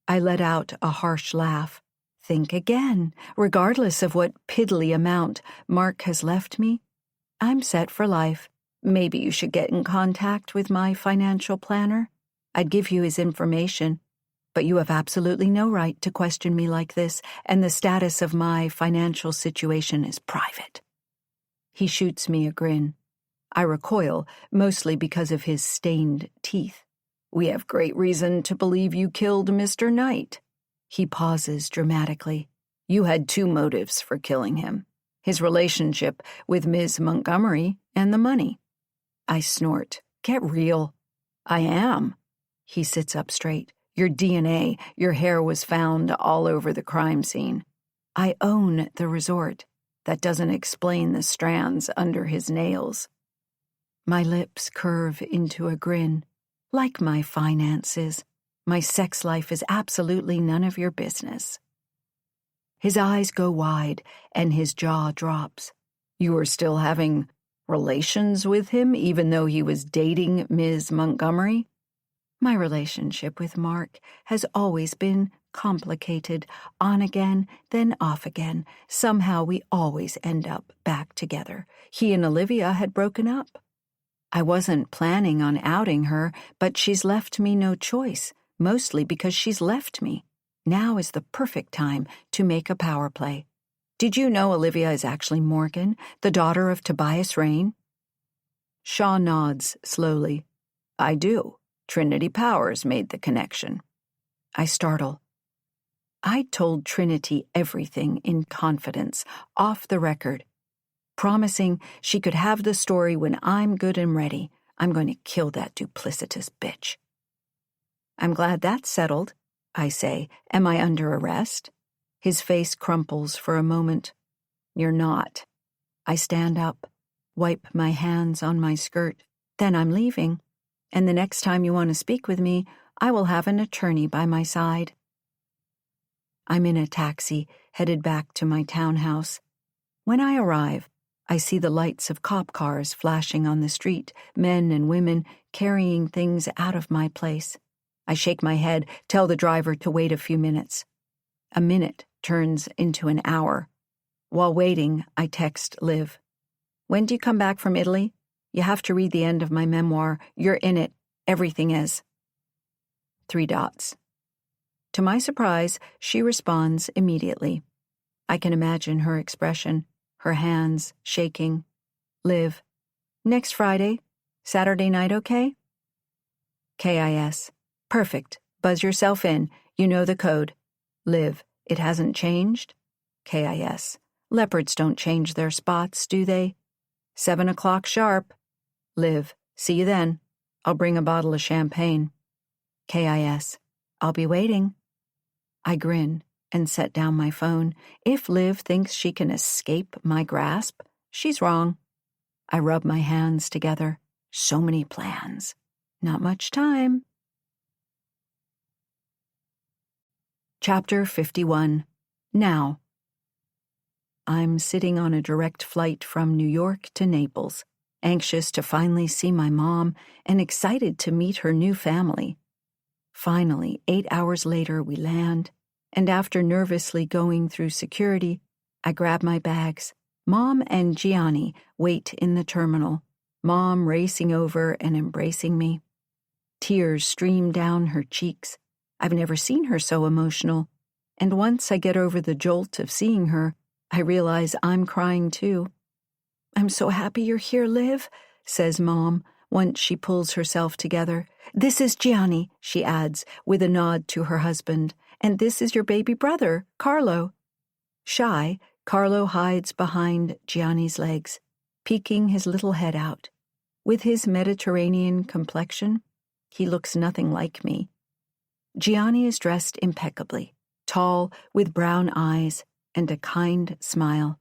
I let out a harsh laugh. Think again. Regardless of what piddly amount Mark has left me, I'm set for life. Maybe you should get in contact with my financial planner. I'd give you his information, but you have absolutely no right to question me like this, and the status of my financial situation is private. He shoots me a grin. I recoil, mostly because of his stained teeth. "We have great reason to believe you killed Mr. Knight." He pauses dramatically. "You had two motives for killing him: his relationship with Ms. Montgomery and the money." I snort. "Get real." "I am." He sits up straight. "Your DNA, your hair was found all over the crime scene. I own the resort. That doesn't explain the strands under his nails." My lips curve into a grin. "Like my finances, my sex life is absolutely none of your business." His eyes go wide and his jaw drops. "You were still having relations with him even though he was dating Ms. Montgomery?" My relationship with Mark has always been complicated, on again, then off again. Somehow we always end up back together. He and Olivia had broken up. I wasn't planning on outing her, but she's left me no choice, mostly because she's left me. Now is the perfect time to make a power play. "Did you know Olivia is actually Morgan, the daughter of Tobias Rain?" Shaw nods slowly. "I do. Trinity Powers made the connection." I startle. I told Trinity everything in confidence, off the record, promising she could have the story when I'm good and ready. I'm going to kill that duplicitous bitch. I'm glad that's settled, I say. Am I under arrest? His face crumples for a moment. You're not. I stand up, wipe my hands on my skirt. Then I'm leaving, and the next time you want to speak with me, I will have an attorney by my side. I'm in a taxi, headed back to my townhouse. When I arrive, I see the lights of cop cars flashing on the street, men and women carrying things out of my place. I shake my head, tell the driver to wait a few minutes. A minute turns into an hour. While waiting, I text Liv. When do you come back from Italy? You have to read the end of my memoir. You're in it. Everything is. 3 dots. To my surprise, she responds immediately. I can imagine her expression, her hands shaking. Liv. Next Friday? Saturday night okay? KIS. Perfect. Buzz yourself in. You know the code. Liv. It hasn't changed? KIS. Leopards don't change their spots, do they? 7 o'clock sharp. Liv. See you then. I'll bring a bottle of champagne. KIS. I'll be waiting. I grin and set down my phone. If Liv thinks she can escape my grasp, she's wrong. I rub my hands together. So many plans. Not much time. Chapter 51. Now. I'm sitting on a direct flight from New York to Naples, anxious to finally see my mom and excited to meet her new family. Finally, 8 hours later, we land, and after nervously going through security, I grab my bags. Mom and Gianni wait in the terminal, Mom racing over and embracing me. Tears stream down her cheeks. I've never seen her so emotional, and once I get over the jolt of seeing her, I realize I'm crying too. I'm so happy you're here, Liv, says Mom, once she pulls herself together. This is Gianni, she adds, with a nod to her husband, and this is your baby brother, Carlo. Shy, Carlo hides behind Gianni's legs, peeking his little head out. With his Mediterranean complexion, he looks nothing like me. Gianni is dressed impeccably, tall, with brown eyes and a kind smile.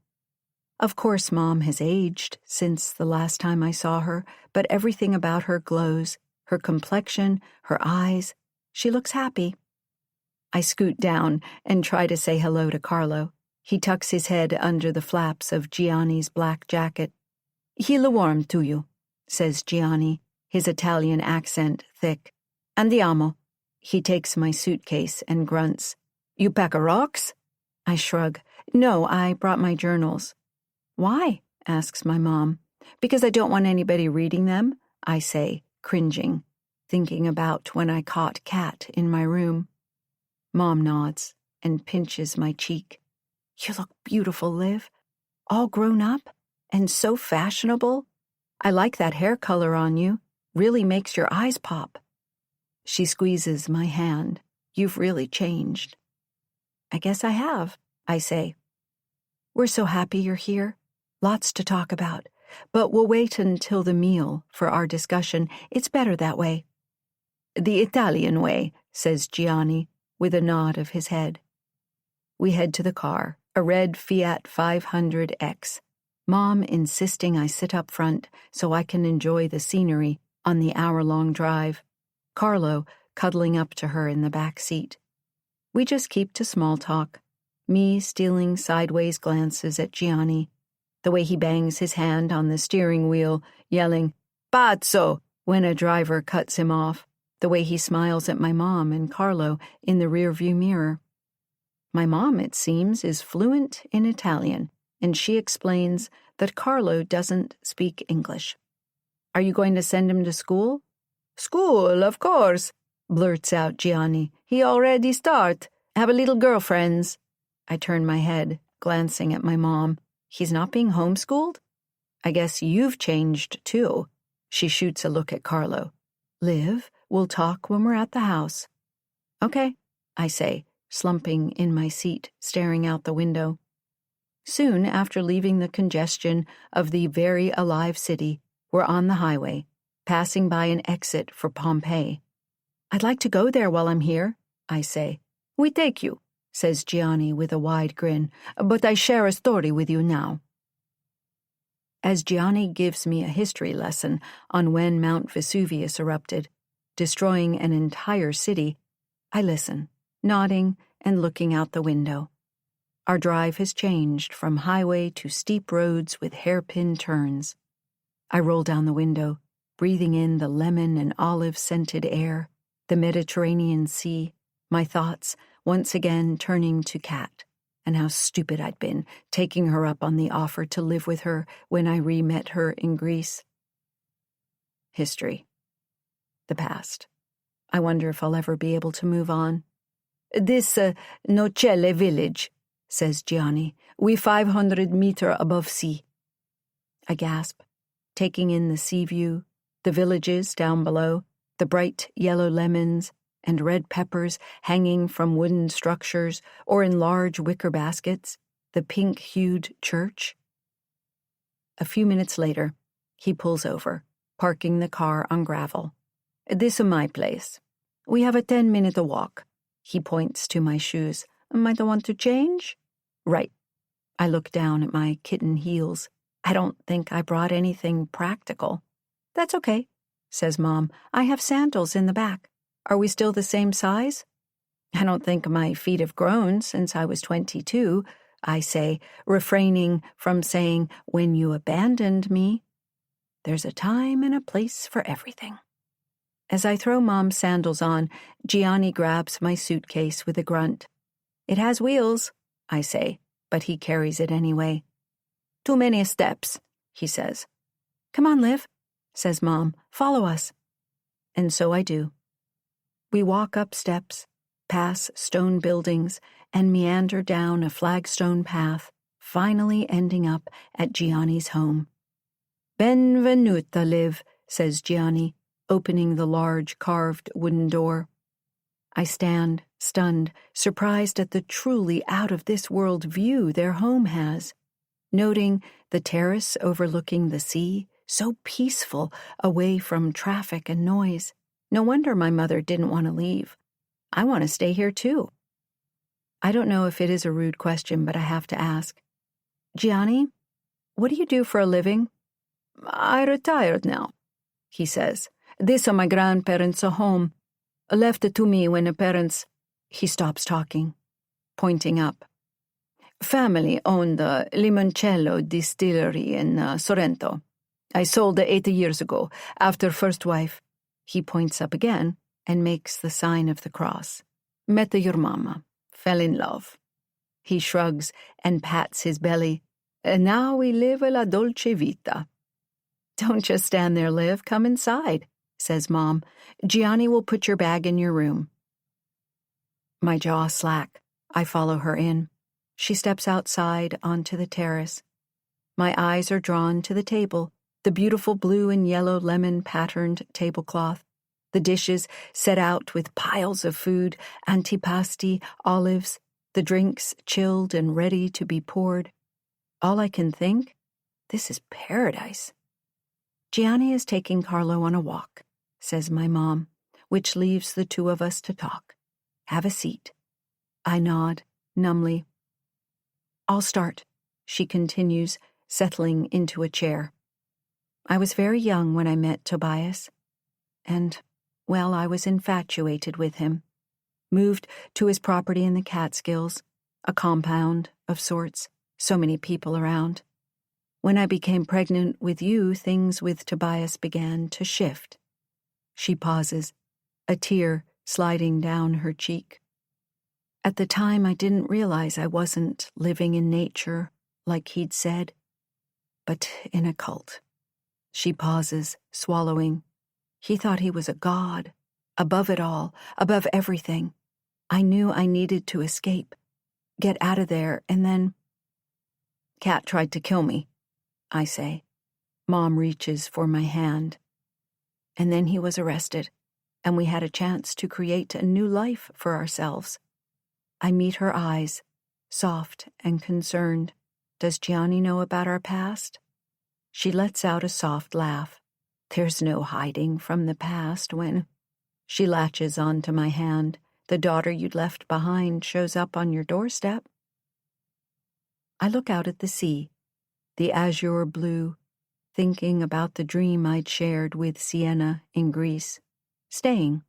Of course, Mom has aged since the last time I saw her, but everything about her glows, her complexion, her eyes. She looks happy. I scoot down and try to say hello to Carlo. He tucks his head under the flaps of Gianni's black jacket. He'll warm to you, says Gianni, his Italian accent thick. Andiamo. He takes my suitcase and grunts. You pack a rocks? I shrug. No, I brought my journals. Why? Asks my mom. Because I don't want anybody reading them, I say, cringing, thinking about when I caught Kat in my room. Mom nods and pinches my cheek. You look beautiful, Liv. All grown up and so fashionable. I like that hair color on you. Really makes your eyes pop. She squeezes my hand. You've really changed. I guess I have, I say. We're so happy you're here. Lots to talk about, but we'll wait until the meal for our discussion. It's better that way. The Italian way, says Gianni, with a nod of his head. We head to the car, a red Fiat 500X. Mom insisting I sit up front so I can enjoy the scenery on the hour-long drive. Carlo cuddling up to her in the back seat. We just keep to small talk, me stealing sideways glances at Gianni, the way he bangs his hand on the steering wheel, yelling, Pazzo, when a driver cuts him off, the way he smiles at my mom and Carlo in the rearview mirror. My mom, it seems, is fluent in Italian, and she explains that Carlo doesn't speak English. Are you going to send him to school? School, of course, blurts out Gianni. He already start. Have a little girlfriends. I turn my head, glancing at my mom. He's not being homeschooled? I guess you've changed, too. She shoots a look at Carlo. Liv, we'll talk when we're at the house. Okay, I say, slumping in my seat, staring out the window. Soon after leaving the congestion of the very alive city, we're on the highway, passing by an exit for Pompeii. I'd like to go there while I'm here, I say. We take you, says Gianni with a wide grin, but I share a story with you now. As Gianni gives me a history lesson on when Mount Vesuvius erupted, destroying an entire city, I listen, nodding and looking out the window. Our drive has changed from highway to steep roads with hairpin turns. I roll down the window, breathing in the lemon and olive-scented air, the Mediterranean Sea, my thoughts once again turning to Kat, and how stupid I'd been, taking her up on the offer to live with her when I re-met her in Greece. History. The past. I wonder if I'll ever be able to move on. This Nocelle village, says Gianni, we 500 meter above sea. I gasp, taking in the sea view, the villages down below, the bright yellow lemons and red peppers hanging from wooden structures or in large wicker baskets, the pink-hued church. A few minutes later, he pulls over, parking the car on gravel. This is my place. We have a 10-minute walk. He points to my shoes. Might I want to change? Right. I look down at my kitten heels. I don't think I brought anything practical. That's okay, says Mom. I have sandals in the back. Are we still the same size? I don't think my feet have grown since I was 22, I say, refraining from saying, when you abandoned me. There's a time and a place for everything. As I throw Mom's sandals on, Gianni grabs my suitcase with a grunt. It has wheels, I say, but he carries it anyway. Too many steps, he says. Come on, Liv, says Mom. Follow us. And so I do. We walk up steps, pass stone buildings, and meander down a flagstone path, finally ending up at Gianni's home. Benvenuta, Liv, says Gianni, opening the large carved wooden door. I stand, stunned, surprised at the truly out-of-this-world view their home has, noting the terrace overlooking the sea, so peaceful, away from traffic and noise. No wonder my mother didn't want to leave. I want to stay here too. I don't know if it is a rude question, but I have to ask. Gianni, what do you do for a living? I retired now, he says. This are my grandparents' home. Left it to me when the parents... He stops talking, pointing up. Family owned the Limoncello distillery in Sorrento. I sold it 80 years ago, after first wife. He points up again and makes the sign of the cross. Met your mama. Fell in love. He shrugs and pats his belly. And now we live la dolce vita. Don't just stand there, Liv. Come inside, says Mom. Gianni will put your bag in your room. My jaw slack. I follow her in. She steps outside onto the terrace. My eyes are drawn to the table, the beautiful blue and yellow lemon-patterned tablecloth, the dishes set out with piles of food, antipasti, olives, the drinks chilled and ready to be poured. All I can think, this is paradise. Gianni is taking Carlo on a walk, says my mom, which leaves the two of us to talk. Have a seat. I nod, numbly. I'll start, she continues, settling into a chair. I was very young when I met Tobias, and, well, I was infatuated with him. Moved to his property in the Catskills, a compound of sorts, so many people around. When I became pregnant with you, things with Tobias began to shift. She pauses, a tear sliding down her cheek. At the time, I didn't realize I wasn't living in nature, like he'd said, but in a cult. She pauses, swallowing. He thought he was a god, above it all, above everything. I knew I needed to escape, get out of there, and then... Cat tried to kill me, I say. Mom reaches for my hand. And then he was arrested, and we had a chance to create a new life for ourselves. I meet her eyes, soft and concerned. Does Gianni know about our past? She lets out a soft laugh. There's no hiding from the past when... She latches onto my hand. The daughter you'd left behind shows up on your doorstep. I look out at the sea, the azure blue, thinking about the dream I'd shared with Sienna in Greece. Staying,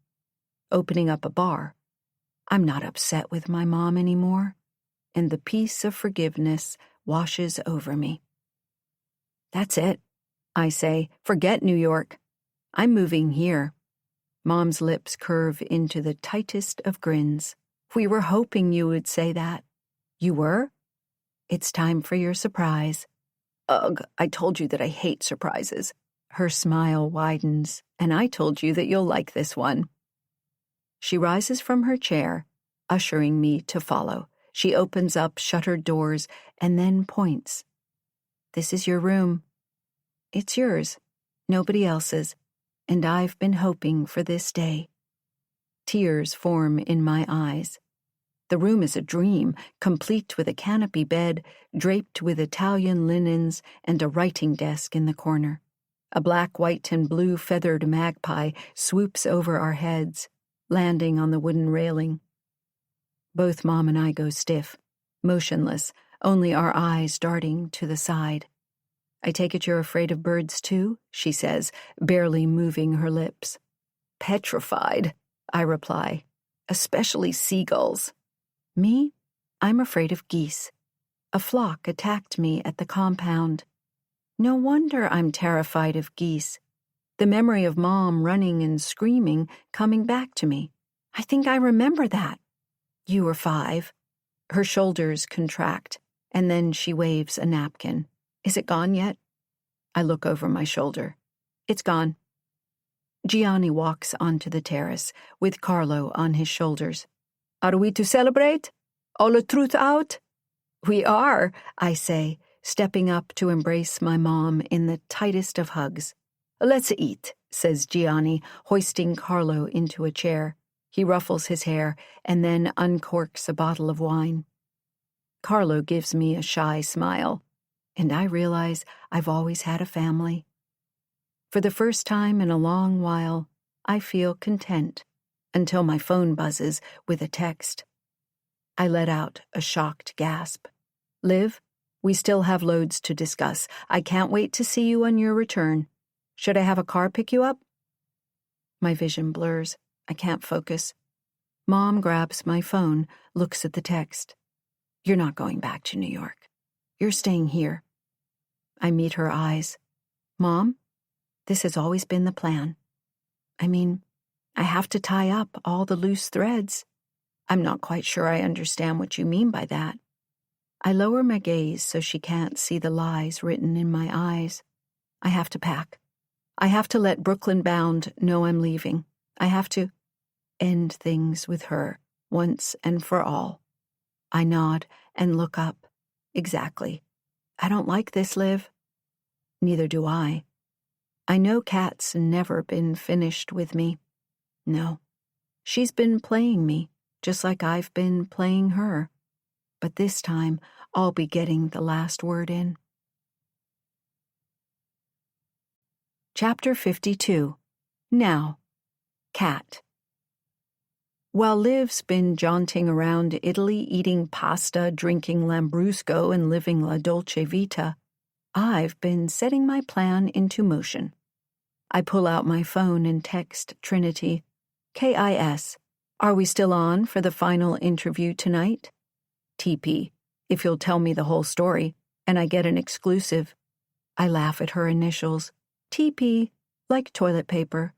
opening up a bar. I'm not upset with my mom anymore, and the peace of forgiveness washes over me. That's it, I say. Forget New York. I'm moving here. Mom's lips curve into the tightest of grins. We were hoping you would say that. You were? It's time for your surprise. Ugh, I told you that I hate surprises. Her smile widens, and I told you that you'll like this one. She rises from her chair, ushering me to follow. She opens up shuttered doors and then points. This is your room. It's yours, nobody else's, and I've been hoping for this day. Tears form in my eyes. The room is a dream, complete with a canopy bed, draped with Italian linens and a writing desk in the corner. A black, white, and blue feathered magpie swoops over our heads, landing on the wooden railing. Both Mom and I go stiff, motionless, only our eyes darting to the side. I take it you're afraid of birds too, she says, barely moving her lips. Petrified, I reply, especially seagulls. Me? I'm afraid of geese. A flock attacked me at the compound. No wonder I'm terrified of geese. The memory of Mom running and screaming coming back to me. I think I remember that. You were 5. Her shoulders contract, and then she waves a napkin. Is it gone yet? I look over my shoulder. It's gone. Gianni walks onto the terrace, with Carlo on his shoulders. Are we to celebrate? All the truth out? We are, I say, stepping up to embrace my mom in the tightest of hugs. Let's eat, says Gianni, hoisting Carlo into a chair. He ruffles his hair and then uncorks a bottle of wine. Carlo gives me a shy smile, and I realize I've always had a family. For the first time in a long while, I feel content, until my phone buzzes with a text. I let out a shocked gasp. Liv, we still have loads to discuss. I can't wait to see you on your return. Should I have a car pick you up? My vision blurs. I can't focus. Mom grabs my phone, looks at the text. You're not going back to New York. You're staying here. I meet her eyes. Mom, this has always been the plan. I mean, I have to tie up all the loose threads. I'm not quite sure I understand what you mean by that. I lower my gaze so she can't see the lies written in my eyes. I have to pack. I have to let Brooklyn Bound know I'm leaving. I have to end things with her, once and for all. I nod and look up. Exactly. I don't like this, Liv. Neither do I. I know Kat's never been finished with me. No. She's been playing me, just like I've been playing her. But this time, I'll be getting the last word in. Chapter 52. Now. Kat. While Liv's been jaunting around Italy, eating pasta, drinking Lambrusco, and living la dolce vita, I've been setting my plan into motion. I pull out my phone and text Trinity. KIS. Are we still on for the final interview tonight? TP. If you'll tell me the whole story, and I get an exclusive. I laugh at her initials. TP, like toilet paper.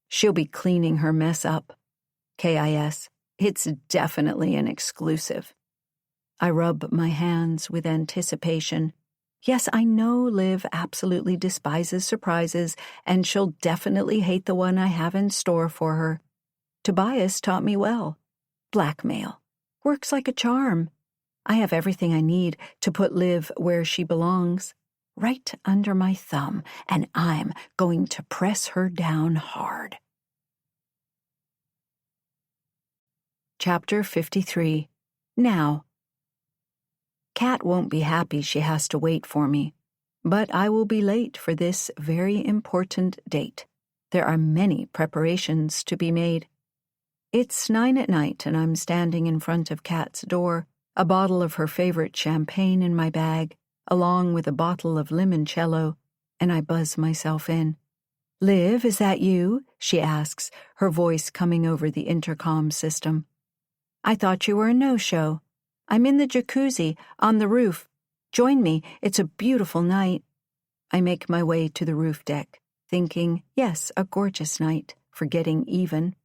She'll be cleaning her mess up. KIS. It's definitely an exclusive. I rub my hands with anticipation. Yes, I know Liv absolutely despises surprises, and she'll definitely hate the one I have in store for her. Tobias taught me well. Blackmail. Works like a charm. I have everything I need to put Liv where she belongs, right under my thumb, and I'm going to press her down hard. Chapter 53. Now. Kat won't be happy she has to wait for me, but I will be late for this very important date. There are many preparations to be made. It's 9 at night and I'm standing in front of Kat's door, a bottle of her favorite champagne in my bag, along with a bottle of limoncello, and I buzz myself in. "Liv, is that you?" she asks, her voice coming over the intercom system. "I thought you were a no-show. I'm in the jacuzzi, on the roof. Join me, it's a beautiful night." I make my way to the roof deck, thinking, yes, a gorgeous night, for getting even.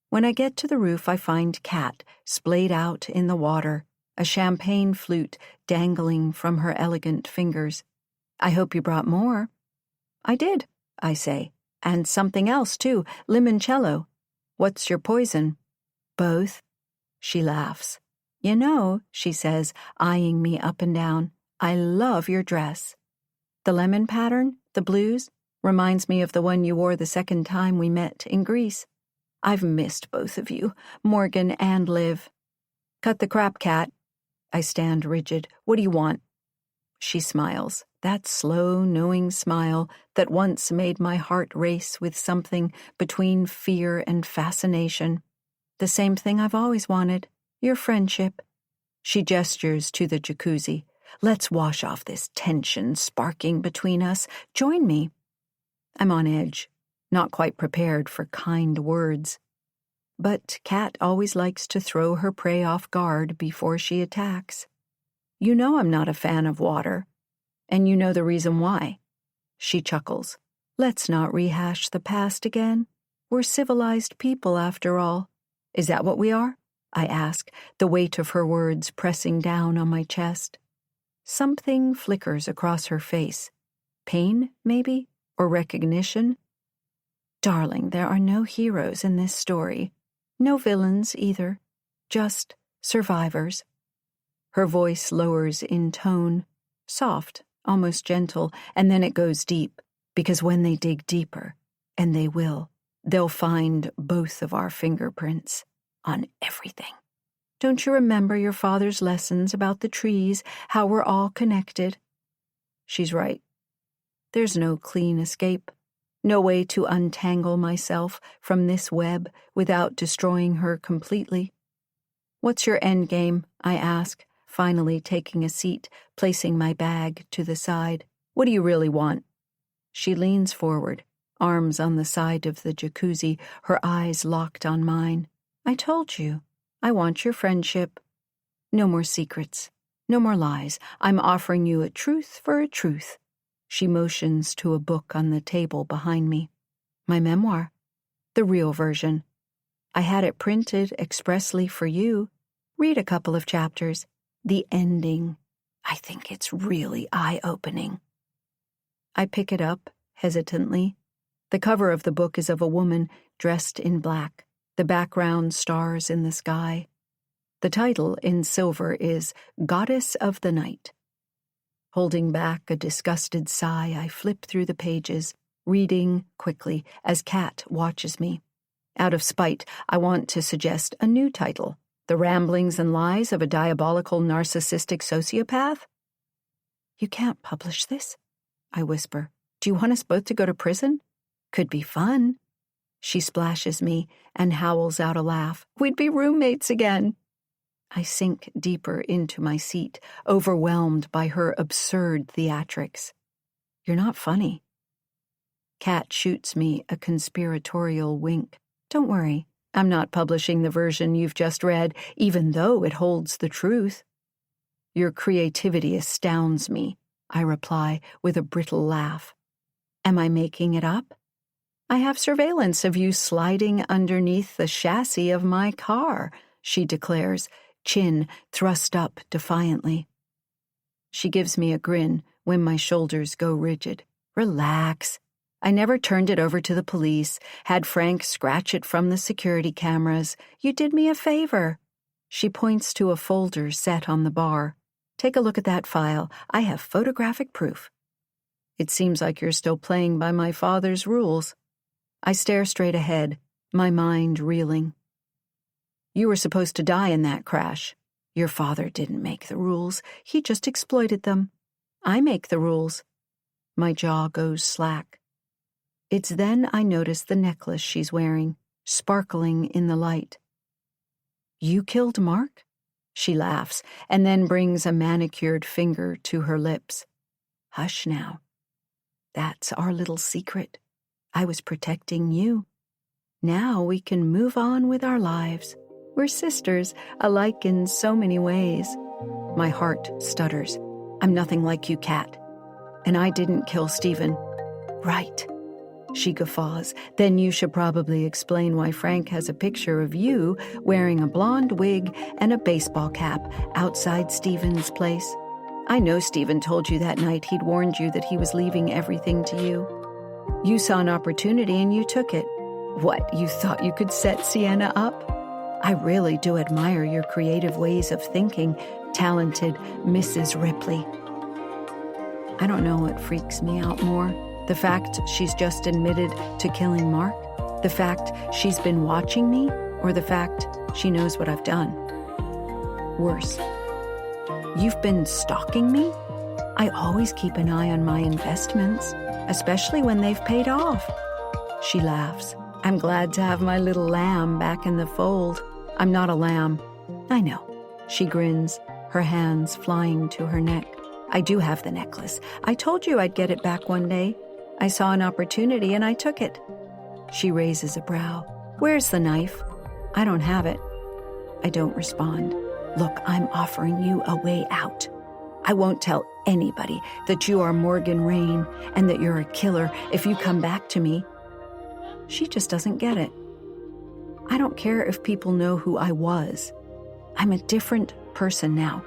When I get to the roof, I find Kat splayed out in the water, a champagne flute dangling from her elegant fingers. "I hope you brought more." "I did," I say, "and something else too, limoncello. What's your poison?" "Both." She laughs. "You know," she says, eyeing me up and down, "I love your dress. The lemon pattern, the blues, reminds me of the one you wore the second time we met in Greece. I've missed both of you, Morgan and Liv." "Cut the crap, Kat." I stand rigid. "What do you want?" She smiles, that slow, knowing smile that once made my heart race with something between fear and fascination. "The same thing I've always wanted, your friendship." She gestures to the jacuzzi. "Let's wash off this tension sparking between us. Join me." I'm on edge, not quite prepared for kind words. But Kat always likes to throw her prey off guard before she attacks. "You know I'm not a fan of water, and you know the reason why." She chuckles. "Let's not rehash the past again. We're civilized people, after all." "Is that what we are?" I ask, the weight of her words pressing down on my chest. Something flickers across her face. Pain, maybe? Or recognition? "Darling, there are no heroes in this story. No villains, either. Just survivors." Her voice lowers in tone, soft, almost gentle, and then it goes deep, because when they dig deeper, and they will, they'll find both of our fingerprints on everything. Don't you remember your father's lessons about the trees, how we're all connected? She's right. There's no clean escape, no way to untangle myself from this web without destroying her completely. "What's your end game?" I ask, finally taking a seat, placing my bag to the side. "What do you really want?" She leans forward, arms on the side of the jacuzzi, her eyes locked on mine. "I told you, I want your friendship. No more secrets, no more lies. I'm offering you a truth for a truth." She motions to a book on the table behind me. "My memoir, the real version. I had it printed expressly for you. Read a couple of chapters. The ending. I think it's really eye-opening." I pick it up, hesitantly. The cover of the book is of a woman dressed in black, the background stars in the sky. The title, in silver, is Goddess of the Night. Holding back a disgusted sigh, I flip through the pages, reading quickly as Kat watches me. Out of spite, I want to suggest a new title, The Ramblings and Lies of a Diabolical Narcissistic Sociopath. "You can't publish this," I whisper. "Do you want us both to go to prison? Could be fun." She splashes me and howls out a laugh. "We'd be roommates again." I sink deeper into my seat, overwhelmed by her absurd theatrics. "You're not funny." Kat shoots me a conspiratorial wink. "Don't worry, I'm not publishing the version you've just read, even though it holds the truth." "Your creativity astounds me," I reply with a brittle laugh. "Am I making it up?" "I have surveillance of you sliding underneath the chassis of my car," she declares, chin thrust up defiantly. She gives me a grin when my shoulders go rigid. "Relax. I never turned it over to the police, had Frank scratch it from the security cameras. You did me a favor." She points to a folder set on the bar. "Take a look at that file. I have photographic proof." "It seems like you're still playing by my father's rules." I stare straight ahead, my mind reeling. "You were supposed to die in that crash. Your father didn't make the rules. He just exploited them. I make the rules. My jaw goes slack. It's then I notice the necklace she's wearing, sparkling in the light. You killed Mark? She laughs, and then brings a manicured finger to her lips. Hush now. That's our little secret. I was protecting you. Now we can move on with our lives. We're sisters, alike in so many ways. My heart stutters. I'm nothing like you, Kat. And I didn't kill Stephen. Right. She guffaws. Then you should probably explain why Frank has a picture of you wearing a blonde wig and a baseball cap outside Stephen's place. I know Stephen told you that night he'd warned you that he was leaving everything to you. You saw an opportunity and you took it. What, you thought you could set Sienna up? I really do admire your creative ways of thinking, talented Mrs. Ripley. I don't know what freaks me out more. The fact she's just admitted to killing Mark? The fact she's been watching me? Or the fact she knows what I've done? Worse. You've been stalking me? I always keep an eye on my investments, especially when they've paid off. She laughs. I'm glad to have my little lamb back in the fold. I'm not a lamb. I know. She grins, her hands flying to her neck. I do have the necklace. I told you I'd get it back one day. I saw an opportunity and I took it. She raises a brow. Where's the knife? I don't have it. I don't respond. Look, I'm offering you a way out. I won't tell anybody that you are Morgan Rain and that you're a killer if you come back to me. She just doesn't get it. I don't care if people know who I was. I'm a different person now.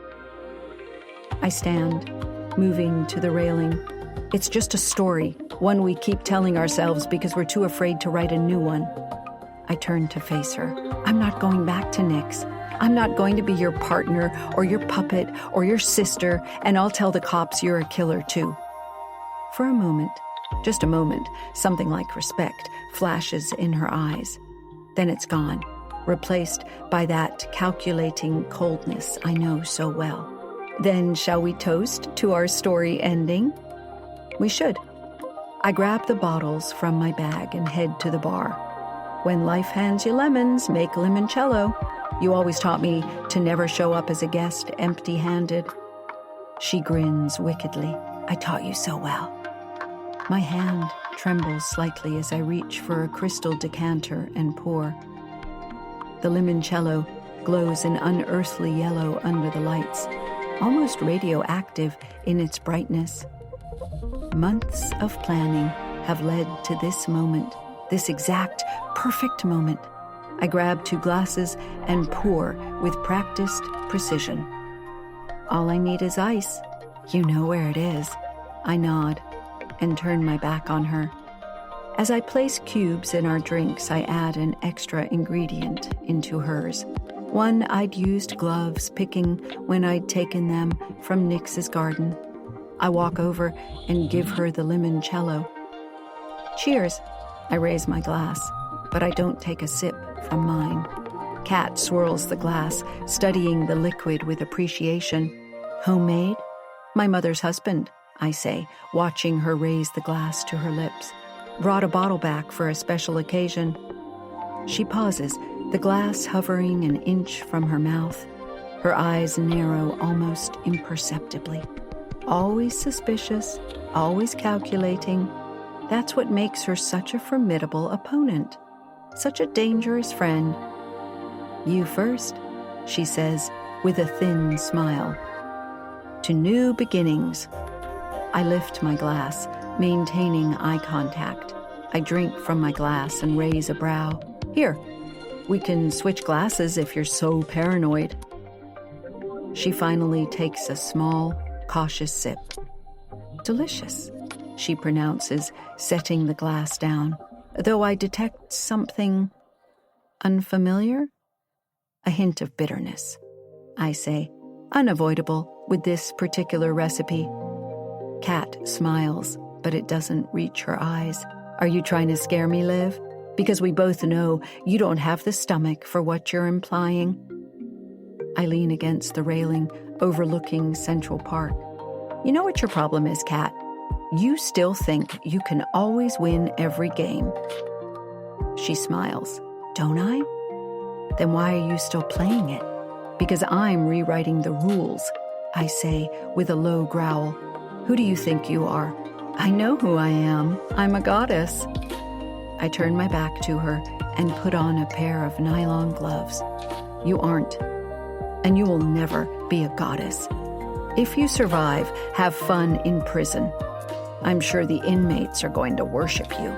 I stand, moving to the railing. It's just a story, one we keep telling ourselves because we're too afraid to write a new one. I turn to face her. I'm not going back to Nick's. I'm not going to be your partner or your puppet or your sister, and I'll tell the cops you're a killer too. For a moment, just a moment, something like respect flashes in her eyes. Then it's gone, replaced by that calculating coldness I know so well. Then shall we toast to our story ending? We should. I grab the bottles from my bag and head to the bar. When life hands you lemons, make limoncello. You always taught me to never show up as a guest empty-handed. She grins wickedly. I taught you so well. My hand trembles slightly as I reach for a crystal decanter and pour. The limoncello glows an unearthly yellow under the lights, almost radioactive in its brightness. Months of planning have led to this moment, this exact, perfect moment. I grab 2 glasses and pour with practiced precision. All I need is ice. You know where it is. I nod and turn my back on her. As I place cubes in our drinks, I add an extra ingredient into hers. One I'd used gloves picking when I'd taken them from Nix's garden. I walk over and give her the limoncello. Cheers. I raise my glass, but I don't take a sip from mine. Kat swirls the glass, studying the liquid with appreciation. Homemade? My mother's husband, I say, watching her raise the glass to her lips. Brought a bottle back for a special occasion. She pauses, the glass hovering an inch from her mouth. Her eyes narrow almost imperceptibly. Always suspicious, always calculating. That's what makes her such a formidable opponent, such a dangerous friend. You first, she says with a thin smile. To new beginnings. I lift my glass, maintaining eye contact. I drink from my glass and raise a brow. Here, we can switch glasses if you're so paranoid. She finally takes a small, cautious sip. Delicious, she pronounces, setting the glass down, though I detect something unfamiliar. A hint of bitterness, I say, unavoidable with this particular recipe. Kat smiles, but it doesn't reach her eyes. Are you trying to scare me, Liv? Because we both know you don't have the stomach for what you're implying. I lean against the railing, overlooking Central Park. You know what your problem is, Kat? You still think you can always win every game. She smiles. Don't I? Then why are you still playing it? Because I'm rewriting the rules, I say with a low growl. Who do you think you are? I know who I am. I'm a goddess. I turn my back to her and put on a pair of nylon gloves. You aren't, and you will never be a goddess. If you survive, have fun in prison. I'm sure the inmates are going to worship you.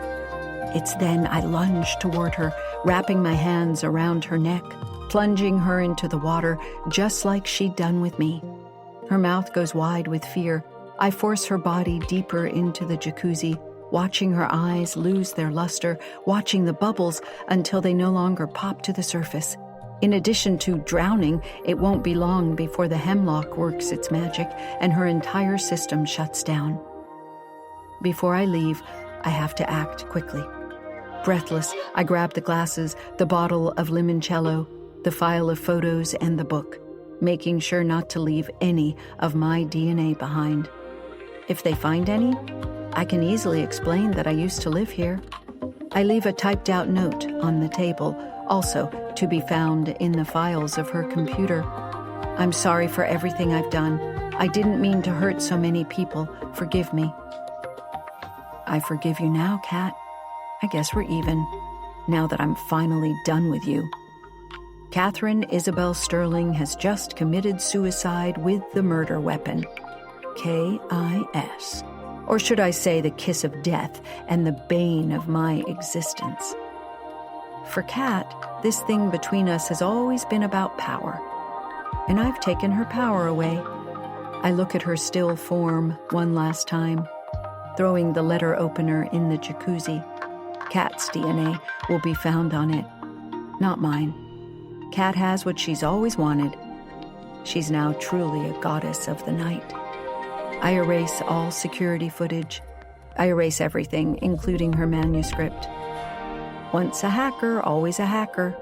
It's then I lunge toward her, wrapping my hands around her neck, plunging her into the water just like she'd done with me. Her mouth goes wide with fear. I force her body deeper into the jacuzzi, watching her eyes lose their luster, watching the bubbles until they no longer pop to the surface. In addition to drowning, it won't be long before the hemlock works its magic and her entire system shuts down. Before I leave, I have to act quickly. Breathless, I grab the glasses, the bottle of limoncello, the file of photos, and the book, making sure not to leave any of my DNA behind. If they find any, I can easily explain that I used to live here. I leave a typed-out note on the table, also to be found in the files of her computer. I'm sorry for everything I've done. I didn't mean to hurt so many people. Forgive me. I forgive you now, Kat. I guess we're even, now that I'm finally done with you. Catherine Isabel Sterling has just committed suicide with the murder weapon. K.I.S. Or should I say the kiss of death and the bane of my existence. For Kat, this thing between us has always been about power. And I've taken her power away. I look at her still form one last time, throwing the letter opener in the jacuzzi. Kat's DNA will be found on it, not mine. Kat has what she's always wanted. She's now truly a goddess of the night. I erase all security footage. I erase everything, including her manuscript. Once a hacker, always a hacker.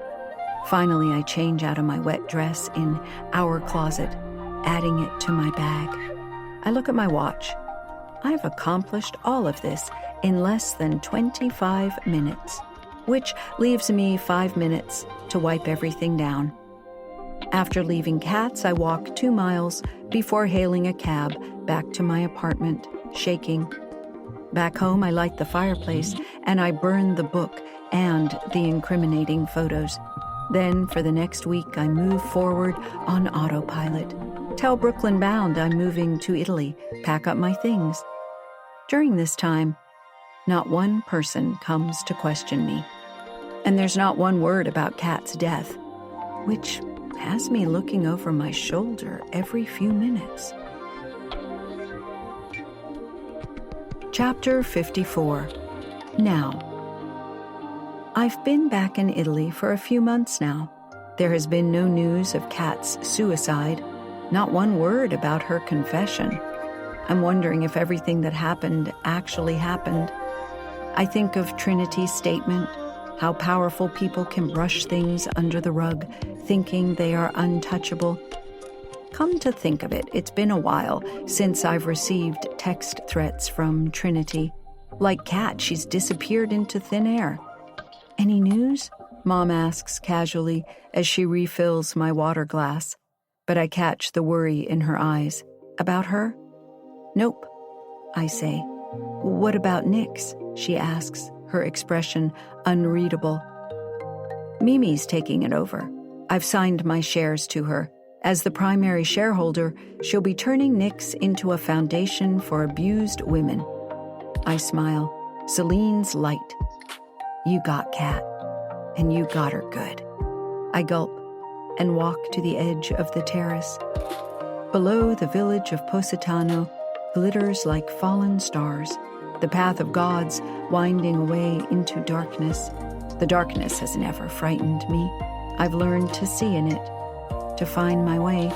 Finally, I change out of my wet dress in our closet, adding it to my bag. I look at my watch. I've accomplished all of this in less than 25 minutes, which leaves me 5 minutes to wipe everything down. After leaving Kat's, I walk 2 miles before hailing a cab back to my apartment, shaking. Back home, I light the fireplace and I burn the book and the incriminating photos. Then, for the next week, I move forward on autopilot. Tell Brooklyn Bound I'm moving to Italy, pack up my things. During this time, not one person comes to question me. And there's not one word about Kat's death, which has me looking over my shoulder every few minutes. Chapter 54. Now. I've been back in Italy for a few months now. There has been no news of Kat's suicide, not one word about her confession. I'm wondering if everything that happened actually happened. I think of Trinity's statement, how powerful people can brush things under the rug, thinking they are untouchable. Come to think of it, it's been a while since I've received text threats from Trinity. Like Kat, she's disappeared into thin air. Any news? Mom asks casually as she refills my water glass, but I catch the worry in her eyes. About her? Nope, I say. What about Nix? She asks, her expression unreadable. Mimi's taking it over. I've signed my shares to her. As the primary shareholder, she'll be turning Nix into a foundation for abused women. I smile. Celine's light. You got Kat, and you got her good. I gulp and walk to the edge of the terrace. Below, the village of Positano glitters like fallen stars, the path of gods winding away into darkness. The darkness has never frightened me. I've learned to see in it, to find my way.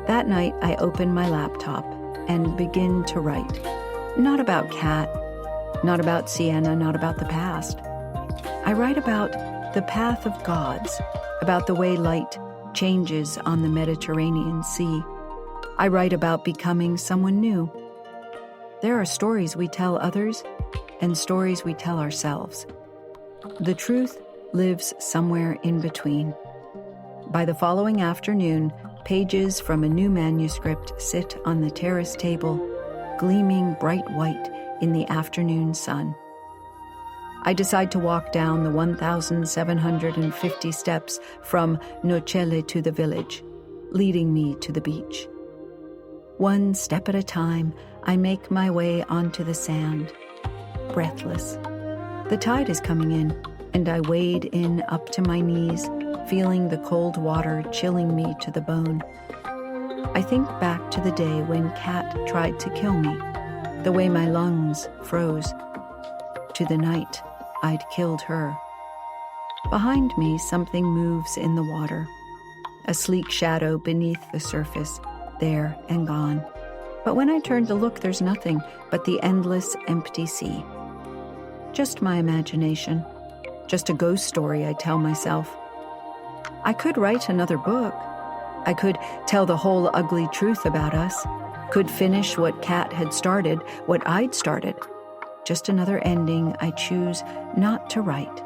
That night, I open my laptop and begin to write. Not about Kat, not about Sienna, not about the past. I write about the path of gods, about the way light changes on the Mediterranean Sea. I write about becoming someone new. There are stories we tell others and stories we tell ourselves. The truth lives somewhere in between. By the following afternoon, pages from a new manuscript sit on the terrace table, gleaming bright white in the afternoon sun. I decide to walk down the 1,750 steps from Nocelle to the village, leading me to the beach. One step at a time, I make my way onto the sand, breathless. The tide is coming in, and I wade in up to my knees, feeling the cold water chilling me to the bone. I think back to the day when Kat tried to kill me, the way my lungs froze, to the night I'd killed her. Behind me, something moves in the water, a sleek shadow beneath the surface, there and gone. But when I turn to look, there's nothing but the endless, empty sea. Just my imagination, just a ghost story I tell myself. I could write another book. I could tell the whole ugly truth about us, could finish what Kat had started, what I'd started. Just another ending I choose not to write.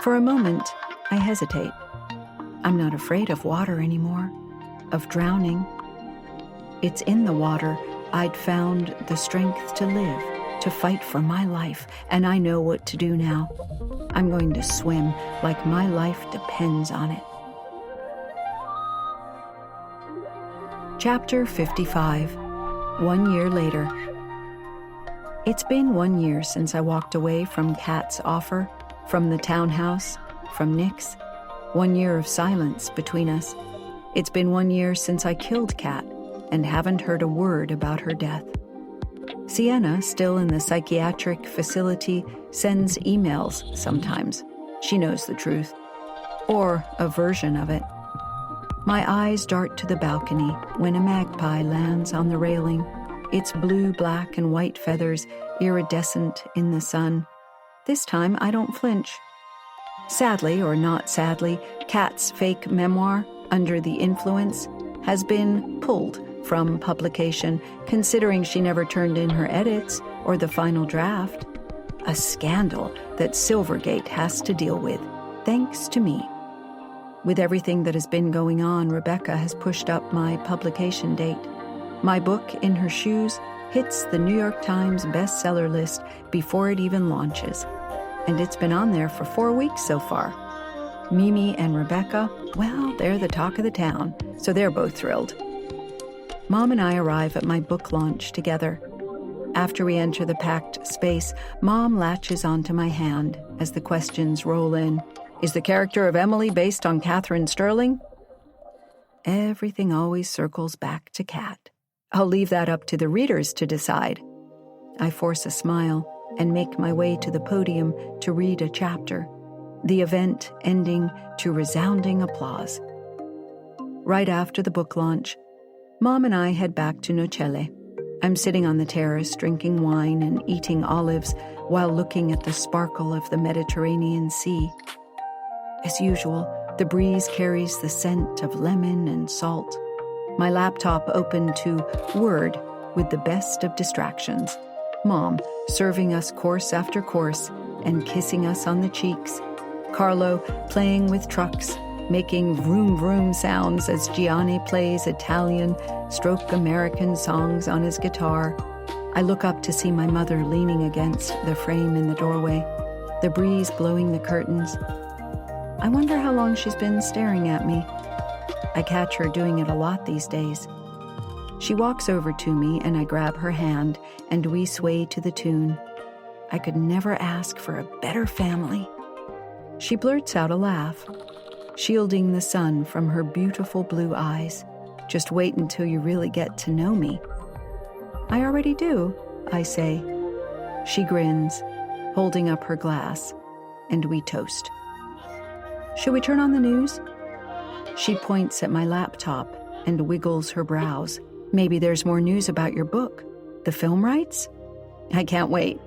For a moment, I hesitate. I'm not afraid of water anymore, of drowning. It's in the water I'd found the strength to live, to fight for my life, and I know what to do now. I'm going to swim like my life depends on it. Chapter 55. 1 year later. It's been 1 year since I walked away from Kat's offer, from the townhouse, from Nick's. 1 year of silence between us. It's been 1 year since I killed Kat and haven't heard a word about her death. Sienna, still in the psychiatric facility, sends emails sometimes. She knows the truth. Or a version of it. My eyes dart to the balcony when a magpie lands on the railing, its blue, black, and white feathers iridescent in the sun. This time I don't flinch. Sadly, or not sadly, Kat's fake memoir, Under the Influence, has been pulled from publication, considering she never turned in her edits or the final draft. A scandal that Silvergate has to deal with, thanks to me. With everything that has been going on, Rebecca has pushed up my publication date. My book, In Her Shoes, hits the New York Times bestseller list before it even launches. And it's been on there for 4 weeks so far. Mimi and Rebecca, well, they're the talk of the town, so they're both thrilled. Mom and I arrive at my book launch together. After we enter the packed space, Mom latches onto my hand as the questions roll in. Is the character of Emily based on Catherine Sterling? Everything always circles back to Kat. I'll leave that up to the readers to decide. I force a smile and make my way to the podium to read a chapter, the event ending to resounding applause. Right after the book launch, Mom and I head back to Nocelle. I'm sitting on the terrace drinking wine and eating olives while looking at the sparkle of the Mediterranean Sea. As usual, the breeze carries the scent of lemon and salt. My laptop open to Word with the best of distractions. Mom serving us course after course and kissing us on the cheeks. Carlo playing with trucks, making vroom vroom sounds as Gianni plays Italian, stroke American songs on his guitar. I look up to see my mother leaning against the frame in the doorway, the breeze blowing the curtains. I wonder how long she's been staring at me. I catch her doing it a lot these days. She walks over to me and I grab her hand and we sway to the tune. I could never ask for a better family. She blurts out a laugh, shielding the sun from her beautiful blue eyes. Just wait until you really get to know me. I already do, I say. She grins, holding up her glass, and we toast. Should we turn on the news? She points at my laptop and wiggles her brows. Maybe there's more news about your book. The film rights? I can't wait.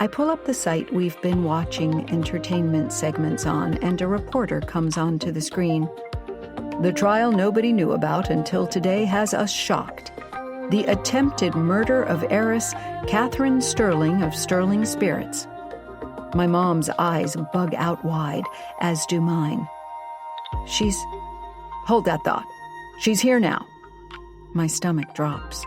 I pull up the site we've been watching entertainment segments on, and a reporter comes onto the screen. The trial nobody knew about until today has us shocked. The attempted murder of heiress Catherine Sterling of Sterling Spirits. My mom's eyes bug out wide, as do mine. Hold that thought. She's here now. My stomach drops.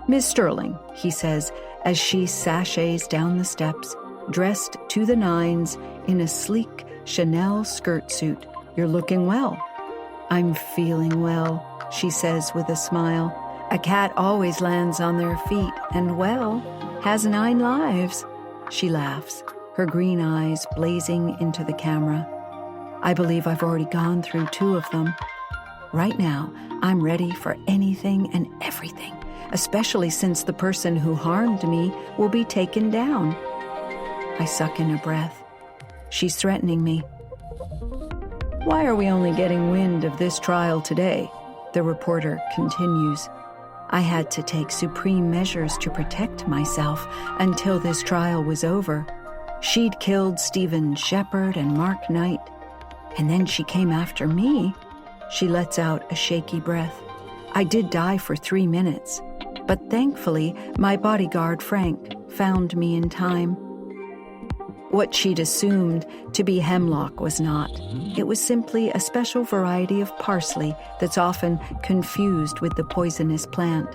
Miss Sterling, he says, as she sashays down the steps, dressed to the nines in a sleek Chanel skirt suit. You're looking well. I'm feeling well, she says with a smile. A cat always lands on their feet and, well, has 9 lives. She laughs, her green eyes blazing into the camera. I believe I've already gone through 2 of them. Right now, I'm ready for anything and everything, especially since the person who harmed me will be taken down. I suck in a breath. She's threatening me. Why are we only getting wind of this trial today? The reporter continues. I had to take supreme measures to protect myself until this trial was over. She'd killed Stephen Shepard and Mark Knight, and then she came after me. She lets out a shaky breath. I did die for 3 minutes, but thankfully my bodyguard Frank found me in time. What she'd assumed to be hemlock was not. It was simply a special variety of parsley that's often confused with the poisonous plant.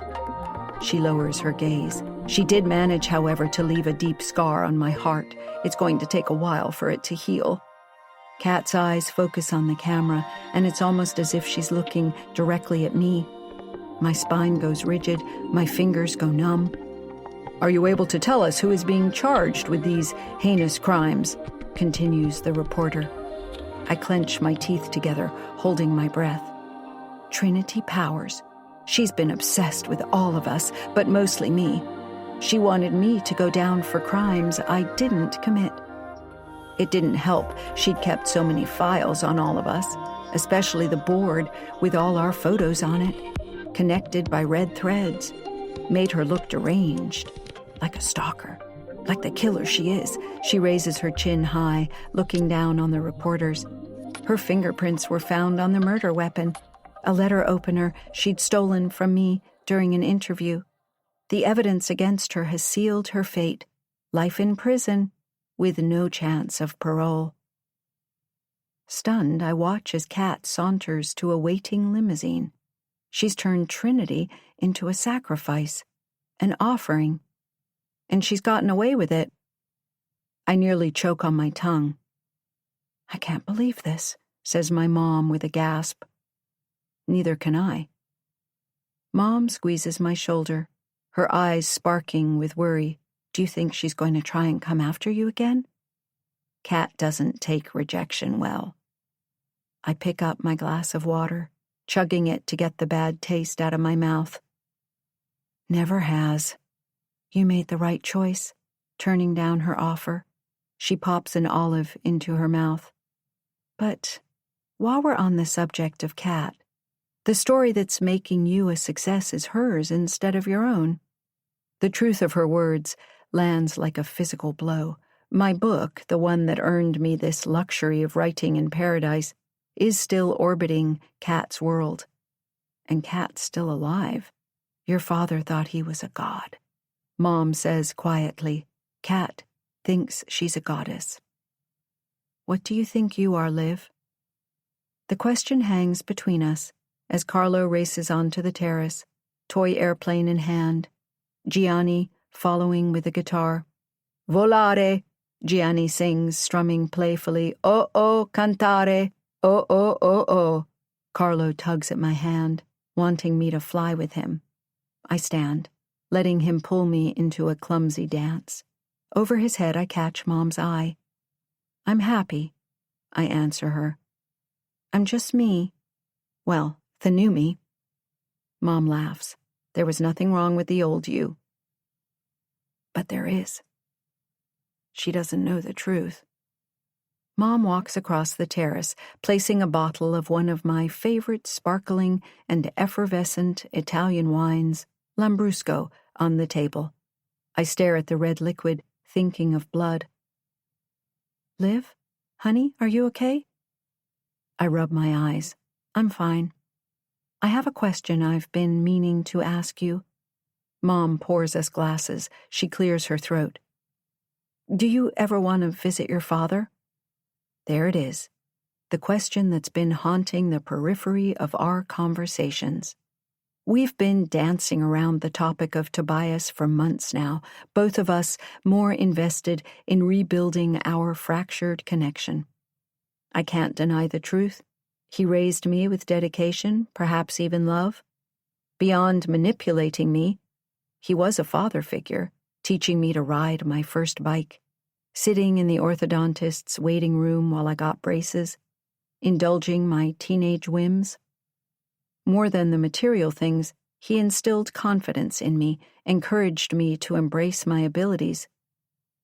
She lowers her gaze. She did manage, however, to leave a deep scar on my heart. It's going to take a while for it to heal. Kat's eyes focus on the camera, and it's almost as if she's looking directly at me. My spine goes rigid, my fingers go numb. Are you able to tell us who is being charged with these heinous crimes? Continues the reporter. I clench my teeth together, holding my breath. Trinity Powers. She's been obsessed with all of us, but mostly me. She wanted me to go down for crimes I didn't commit. It didn't help she'd kept so many files on all of us, especially the board with all our photos on it, connected by red threads. Made her look deranged, like a stalker, like the killer she is. She raises her chin high, looking down on the reporters. Her fingerprints were found on the murder weapon, a letter opener she'd stolen from me during an interview. The evidence against her has sealed her fate, life in prison, with no chance of parole. Stunned, I watch as Kat saunters to a waiting limousine. She's turned Trinity into a sacrifice, an offering, and she's gotten away with it. I nearly choke on my tongue. I can't believe this, says my mom with a gasp. Neither can I. Mom squeezes my shoulder, her eyes sparking with worry. Do you think she's going to try and come after you again? Kat doesn't take rejection well. I pick up my glass of water, chugging it to get the bad taste out of my mouth. Never has. You made the right choice, turning down her offer. She pops an olive into her mouth. But while we're on the subject of Kat, the story that's making you a success is hers instead of your own. The truth of her words lands like a physical blow. My book, the one that earned me this luxury of writing in paradise, is still orbiting Kat's world. And Kat's still alive. Your father thought he was a god. Mom says quietly, Kat thinks she's a goddess. What do you think you are, Liv? The question hangs between us as Carlo races onto the terrace, toy airplane in hand, Gianni following with a guitar. Volare, Gianni sings, strumming playfully. Oh, oh, cantare. Oh, oh, oh, oh. Carlo tugs at my hand, wanting me to fly with him. I stand, letting him pull me into a clumsy dance. Over his head, I catch Mom's eye. I'm happy, I answer her. I'm just me. Well, the new me. Mom laughs. There was nothing wrong with the old you. But there is. She doesn't know the truth. Mom walks across the terrace, placing a bottle of one of my favorite sparkling and effervescent Italian wines, Lambrusco, on the table. I stare at the red liquid, thinking of blood. Liv? Honey, are you okay? I rub my eyes. I'm fine. I have a question I've been meaning to ask you. Mom pours us glasses. She clears her throat. Do you ever want to visit your father? There it is. The question that's been haunting the periphery of our conversations. We've been dancing around the topic of Tobias for months now, both of us more invested in rebuilding our fractured connection. I can't deny the truth. He raised me with dedication, perhaps even love. Beyond manipulating me, he was a father figure, teaching me to ride my first bike, sitting in the orthodontist's waiting room while I got braces, indulging my teenage whims. More than the material things, he instilled confidence in me, encouraged me to embrace my abilities.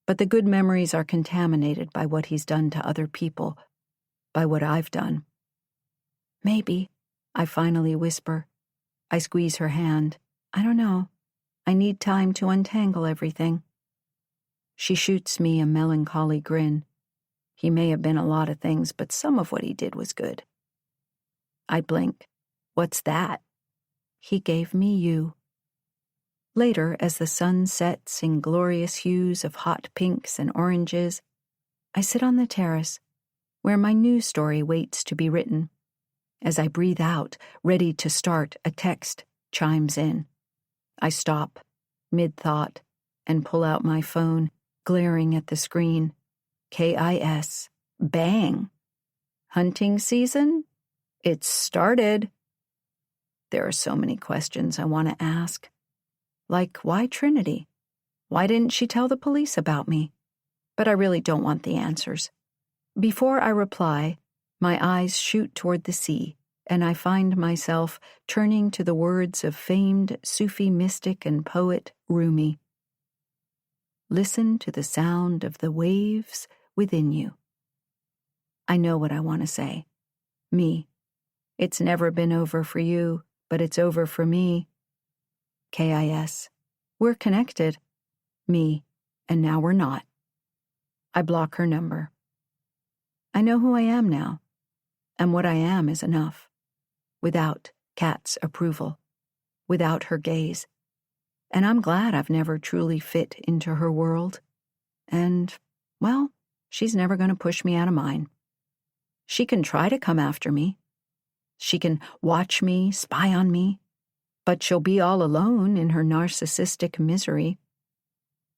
But the good memories are contaminated by what he's done to other people, by what I've done. Maybe, I finally whisper. I squeeze her hand. I don't know. I need time to untangle everything. She shoots me a melancholy grin. He may have been a lot of things, but some of what he did was good. I blink. What's that? He gave me you. Later, as the sun sets in glorious hues of hot pinks and oranges, I sit on the terrace, where my news story waits to be written. As I breathe out, ready to start, a text chimes in. I stop, mid-thought, and pull out my phone, glaring at the screen. KIS. Bang! Hunting season? It's started. There are so many questions I want to ask. Like, why Trinity? Why didn't she tell the police about me? But I really don't want the answers. Before I reply, my eyes shoot toward the sea, and I find myself turning to the words of famed Sufi mystic and poet Rumi. Listen to the sound of the waves within you. I know what I want to say. Me. It's never been over for you, but it's over for me. KIS. We're connected. Me. And now we're not. I block her number. I know who I am now, and what I am is enough. Without Kat's approval. Without her gaze. And I'm glad I've never truly fit into her world. And, well, she's never going to push me out of mine. She can try to come after me. She can watch me, spy on me, but she'll be all alone in her narcissistic misery.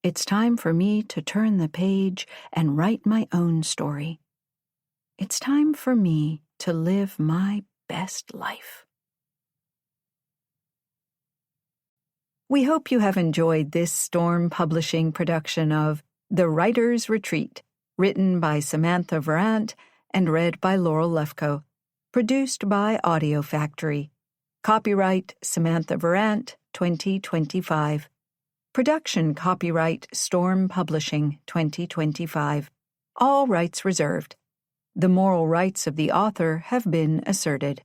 It's time for me to turn the page and write my own story. It's time for me to live my best life. We hope you have enjoyed this Storm Publishing production of The Writer's Retreat, written by Samantha Vérant and read by Laurel Lefko. Produced by Audio Factory. Copyright Samantha Vérant, 2025. Production copyright Storm Publishing, 2025. All rights reserved. The moral rights of the author have been asserted.